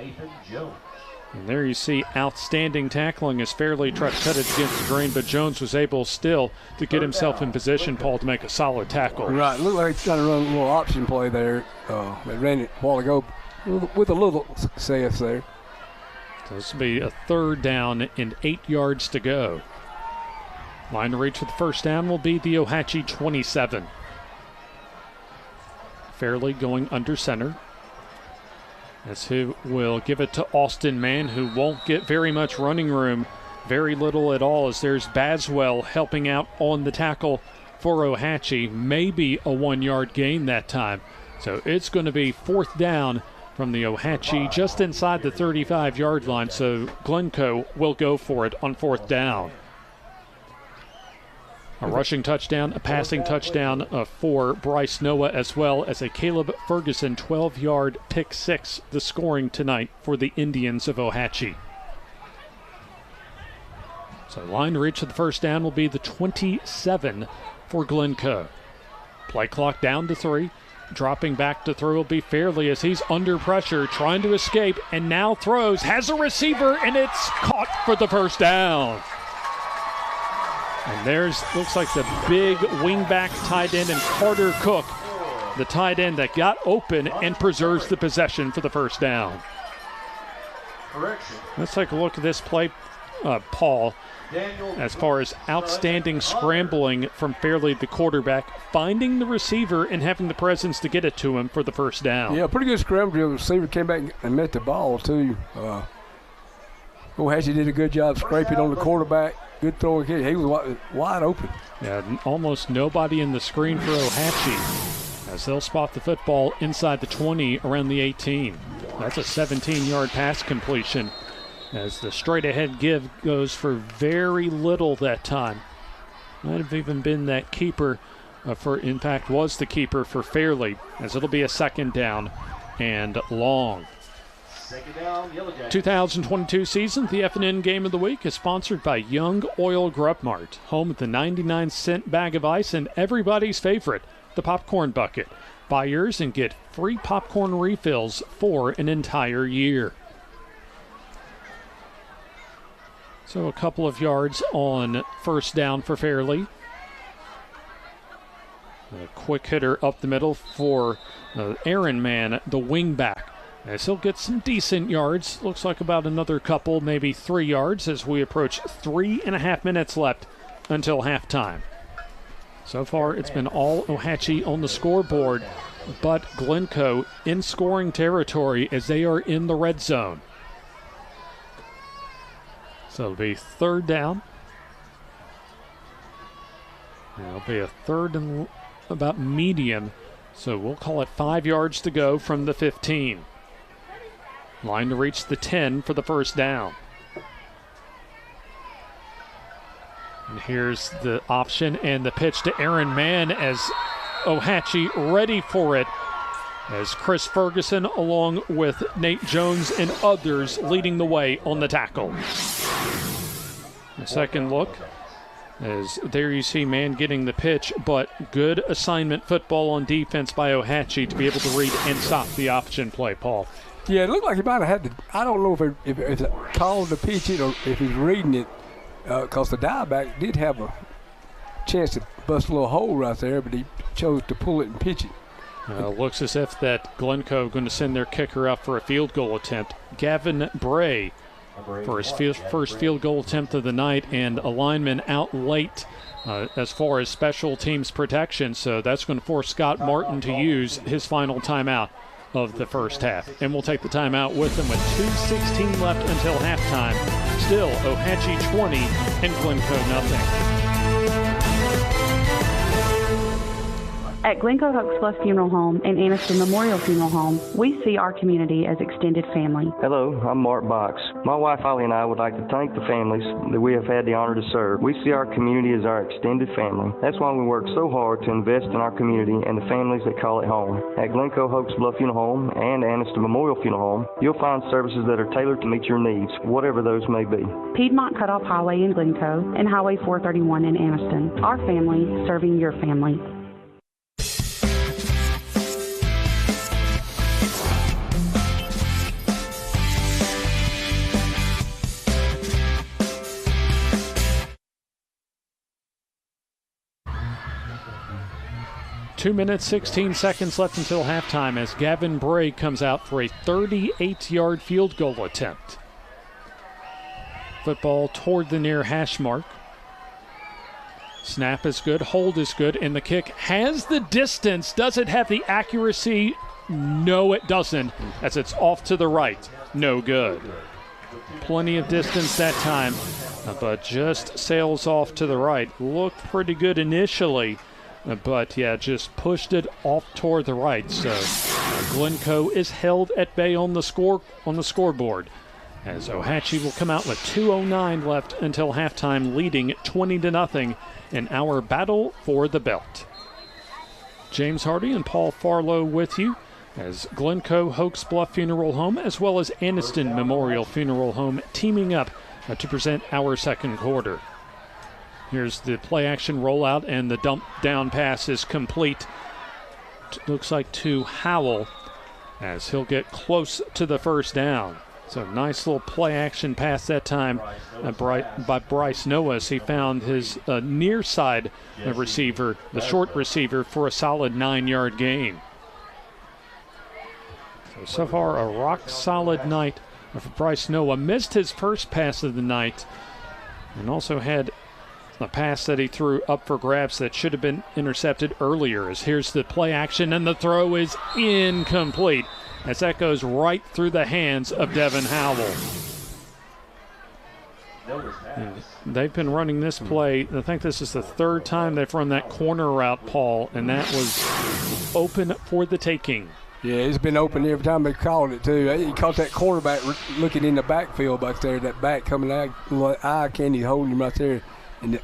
And there you see outstanding tackling as Fairleigh tried to cut it against the grain, but Jones was able still to get himself in position, Paul, to make a solid tackle. Right, looked like he's trying to run a little option play there. They ran it a while ago with a little success there. So this will be a third down and 8 yards to go. Line to reach for the first down will be the Ohatchee 27. Fairleigh going under center. As he will give it to Austin Mann, who won't get very much running room, very little at all, as there's Baswell helping out on the tackle for Ohatchee. Maybe a 1 yard gain that time. So it's going to be fourth down from the Ohatchee just inside the 35-yard line, so Glencoe will go for it on fourth down. A rushing touchdown, a passing touchdown for Bryce Noah, as well as a Caleb Ferguson 12-yard pick six, the scoring tonight for the Indians of Ohatchee. So line to reach for the first down will be the 27 for Glencoe. Play clock down to 3. Dropping back to throw will be Fairleigh as he's under pressure, trying to escape, and now throws, has a receiver, and it's caught for the first down. And there's, looks like the big wingback tight end and Carter Cook, the tight end that got open and preserves the possession for the first down. Let's take a look at this play, Paul. As far as outstanding scrambling from Fairleigh, the quarterback, finding the receiver and having the presence to get it to him for the first down. Yeah, pretty good scramble. The receiver came back and met the ball, too. Ohatchee did a good job scraping on the quarterback. Good throwing kick. He was wide open. Yeah, almost nobody in the screen for Ohatchee as they'll spot the football inside the 20 around the 18. That's a 17-yard pass completion, as the straight-ahead give goes for very little that time. Might have even been that keeper in fact, was the keeper for Fairleigh, as it'll be a second down and long. 2022 season, the F&N Game of the Week is sponsored by Young Oil Grub Mart, home of the 99-cent bag of ice and everybody's favorite, the popcorn bucket. Buy yours and get free popcorn refills for an entire year. So a couple of yards on first down for Fairleigh. A quick hitter up the middle for Aaron Mann, the wingback. As he'll get some decent yards. Looks like about another couple, maybe 3 yards, as we approach 3.5 minutes left until halftime. So far, it's been all Ohatchee on the scoreboard, but Glencoe in scoring territory as they are in the red zone. So it'll be third down. It'll be a third and about medium, so we'll call it 5 yards to go from the 15. Line to reach the 10 for the first down. And here's the option and the pitch to Aaron Mann as Ohatchee ready for it, as Chris Ferguson along with Nate Jones and others leading the way on the tackle. A second look, as there you see Mann getting the pitch, but good assignment football on defense by Ohatchee to be able to read and stop the option play, Paul. Yeah, it looked like he might have had to. I don't know if it's called to pitch it or if he's reading it, because the diveback did have a chance to bust a little hole right there, but he chose to pull it and pitch it. Looks as if that Glencoe going to send their kicker out for a field goal attempt. Gavin Bray for his first field goal attempt of the night, and a lineman out late as far as special teams protection, so that's going to force Scott Martin to use his final timeout of the first half. And we'll take the timeout with them with 2:16 left until halftime. Still Ohatchee 20 and Glencoe nothing. At Glencoe Hokes Bluff Funeral Home and Anniston Memorial Funeral Home, we see our community as extended family. Hello, I'm Mark Box. My wife Holly and I would like to thank the families that we have had the honor to serve. We see our community as our extended family. That's why we work so hard to invest in our community and the families that call it home. At Glencoe Hokes Bluff Funeral Home and Anniston Memorial Funeral Home, you'll find services that are tailored to meet your needs, whatever those may be. Piedmont Cutoff Highway in Glencoe and Highway 431 in Anniston. Our family serving your family. Two minutes, 16 seconds left until halftime as Gavin Bray comes out for a 38-yard field goal attempt. Football toward the near hash mark. Snap is good, hold is good, and the kick has the distance. Does it have the accuracy? No, it doesn't, as it's off to the right. No good. Plenty of distance that time, but just sails off to the right. Looked pretty good initially, but yeah, just pushed it off toward the right. So Glencoe is held at bay on the scoreboard, as Ohatchee will come out with 2:09 left until halftime, leading 20-0 in our battle for the belt. James Hardy and Paul Farlow with you, as Glencoe Hokes Bluff Funeral Home as well as Anniston Memorial Funeral Home teaming up to present our second quarter. Here's the play action rollout, and the dump down pass is complete. Looks like to Howell, as he'll get close to the first down. So nice little play action pass that time by Bryce Noah, as he found his near side receiver, the short receiver, for a solid 9-yard gain. So far a rock solid night for Bryce Noah. Missed his first pass of the night, and also had a pass that he threw up for grabs that should have been intercepted earlier. As here's the play action, and the throw is incomplete, as that goes right through the hands of Devin Howell. They've been running this play. I think this is the third time they've run that corner route, Paul, and that was open for the taking. Yeah, it's been open every time they called it, too. He caught that quarterback looking in the backfield back there, that back coming out, eye candy holding him right there, and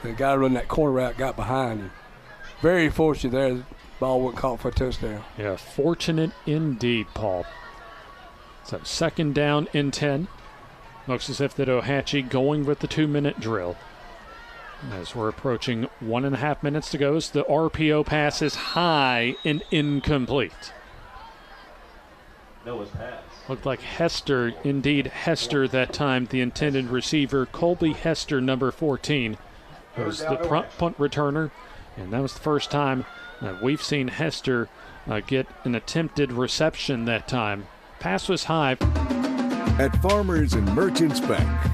the guy running that corner route got behind him. very fortunate there. The ball wasn't caught for a touchdown. Yeah, fortunate indeed, Paul. So 2nd down and 10. Looks as if that Ohatchee going with the 2-minute drill. As we're approaching 1.5 minutes to go, as the RPO pass is high and incomplete. Noah's pass. Looked like Hester, indeed Hester that time, the intended receiver. Colby Hester, number 14, was the punt returner. And that was the first time that we've seen Hester get an attempted reception that time. Pass was high. At Farmers and Merchants Bank.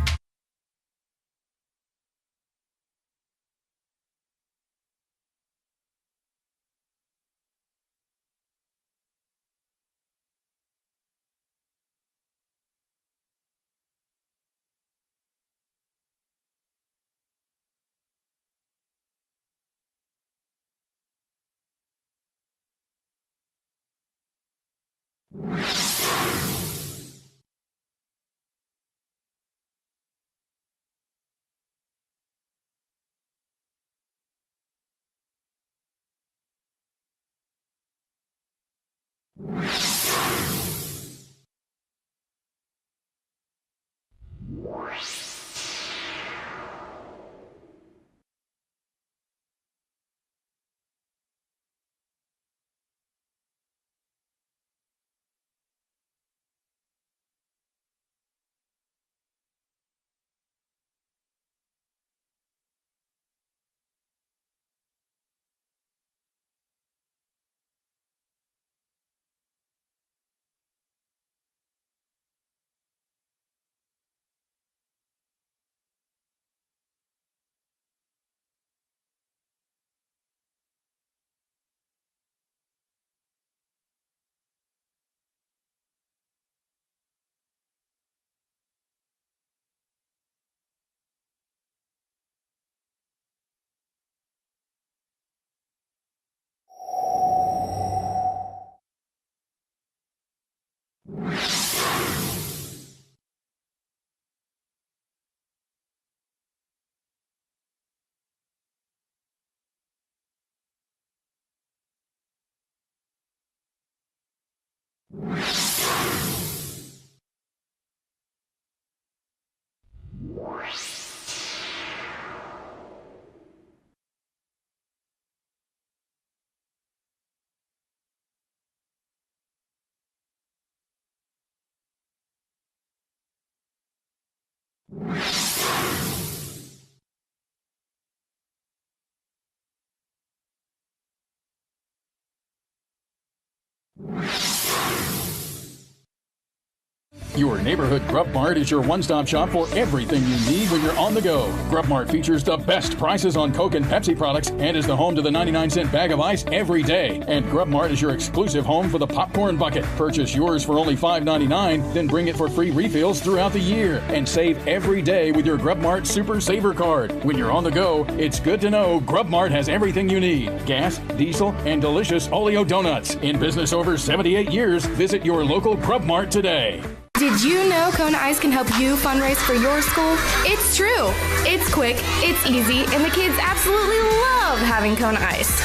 Your neighborhood Grub Mart is your one-stop shop for everything you need when you're on the go. Grub Mart features the best prices on Coke and Pepsi products and is the home to the 99-cent bag of ice every day. And Grub Mart is your exclusive home for the popcorn bucket. Purchase yours for only $5.99, then bring it for free refills throughout the year. And save every day with your Grub Mart Super Saver card. When you're on the go, it's good to know Grub Mart has everything you need. Gas, diesel, and delicious Oleo donuts. In business over 78 years, visit your local Grub Mart today. Did you know Kona Ice can help you fundraise for your school? It's true. It's quick, it's easy, and the kids absolutely love having Kona Ice.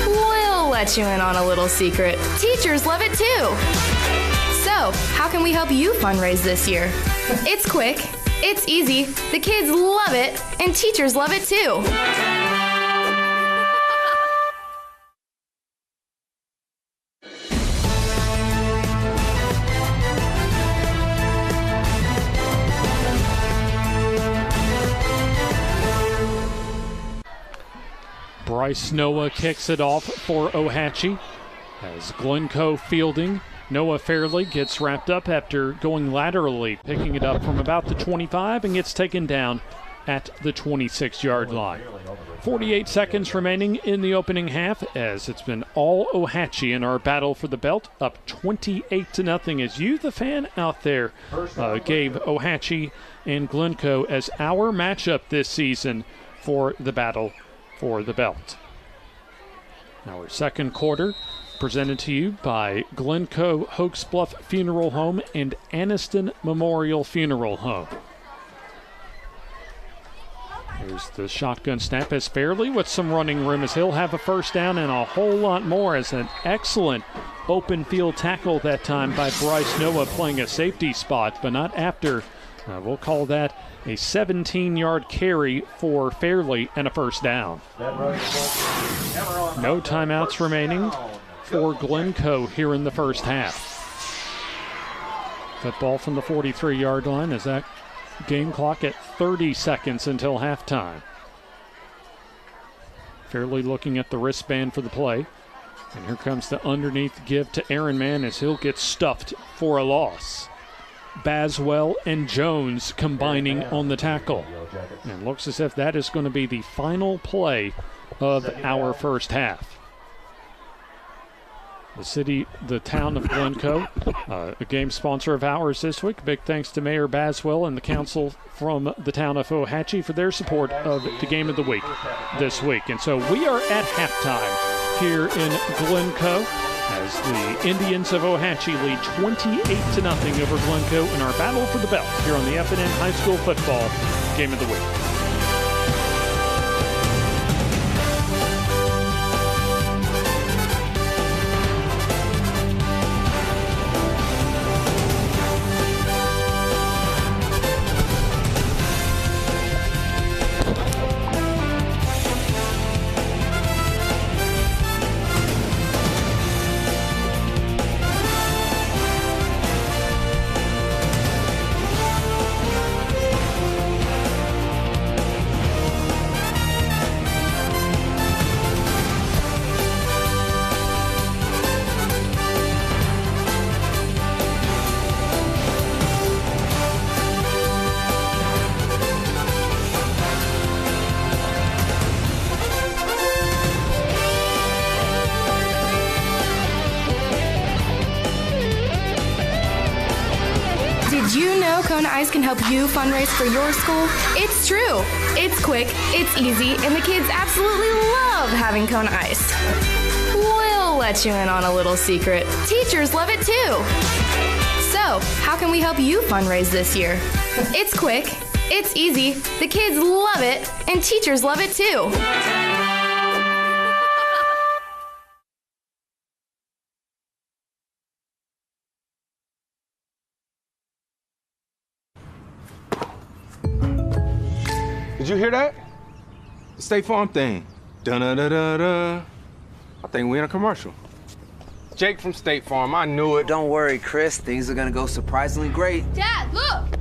We'll let you in on a little secret. Teachers love it too. So, how can we help you fundraise this year? It's quick, it's easy, the kids love it, and teachers love it too. Bryce Noah kicks it off for Ohatchee as Glencoe fielding. Noah Fairley gets wrapped up after going laterally, picking it up from about the 25 and gets taken down at the 26-yard line. 48 seconds remaining in the opening half as it's been all Ohatchee in our battle for the belt, up 28-0 as you, the fan out there, gave Ohatchee and Glencoe as our matchup this season for the battle for the belt. Our second quarter presented to you by Glencoe Hokes Bluff Funeral Home and Anniston Memorial Funeral Home. Here's the shotgun snap as Fairley with some running room as he'll have a first down and a whole lot more as an excellent open field tackle that time by Bryce Noah playing a safety spot, but not after. We'll call that a 17-yard carry for Fairley and a first down. No timeouts remaining for Glencoe here in the first half. Football from the 43-yard line as that game clock at 30 seconds until halftime. Fairley looking at the wristband for the play. And here comes the underneath give to Aaron Mann as he'll get stuffed for a loss. Baswell and Jones combining on the tackle. And looks as if that is going to be the final play of our first half. The town of Glencoe, a game sponsor of ours this week. Big thanks to Mayor Baswell and the council from the town of Ohatchee for their support of the game of the week this week. And so we are at halftime here in Glencoe as the Indians of Ohatchee lead 28-0 over Glencoe in our battle for the belt here on the F&N High School Football Game of the Week. Did you know Kona Ice can help you fundraise for your school? It's true. It's quick, it's easy, and the kids absolutely love having Kona Ice. We'll let you in on a little secret. Teachers love it too. So, how can we help you fundraise this year? It's quick, it's easy, the kids love it, and teachers love it too. Did you hear that? The State Farm thing. Dun-da-da-da-da. I think we in a commercial. Jake from State Farm, I knew it. Don't worry, Chris. Things are gonna go surprisingly great. Dad, look!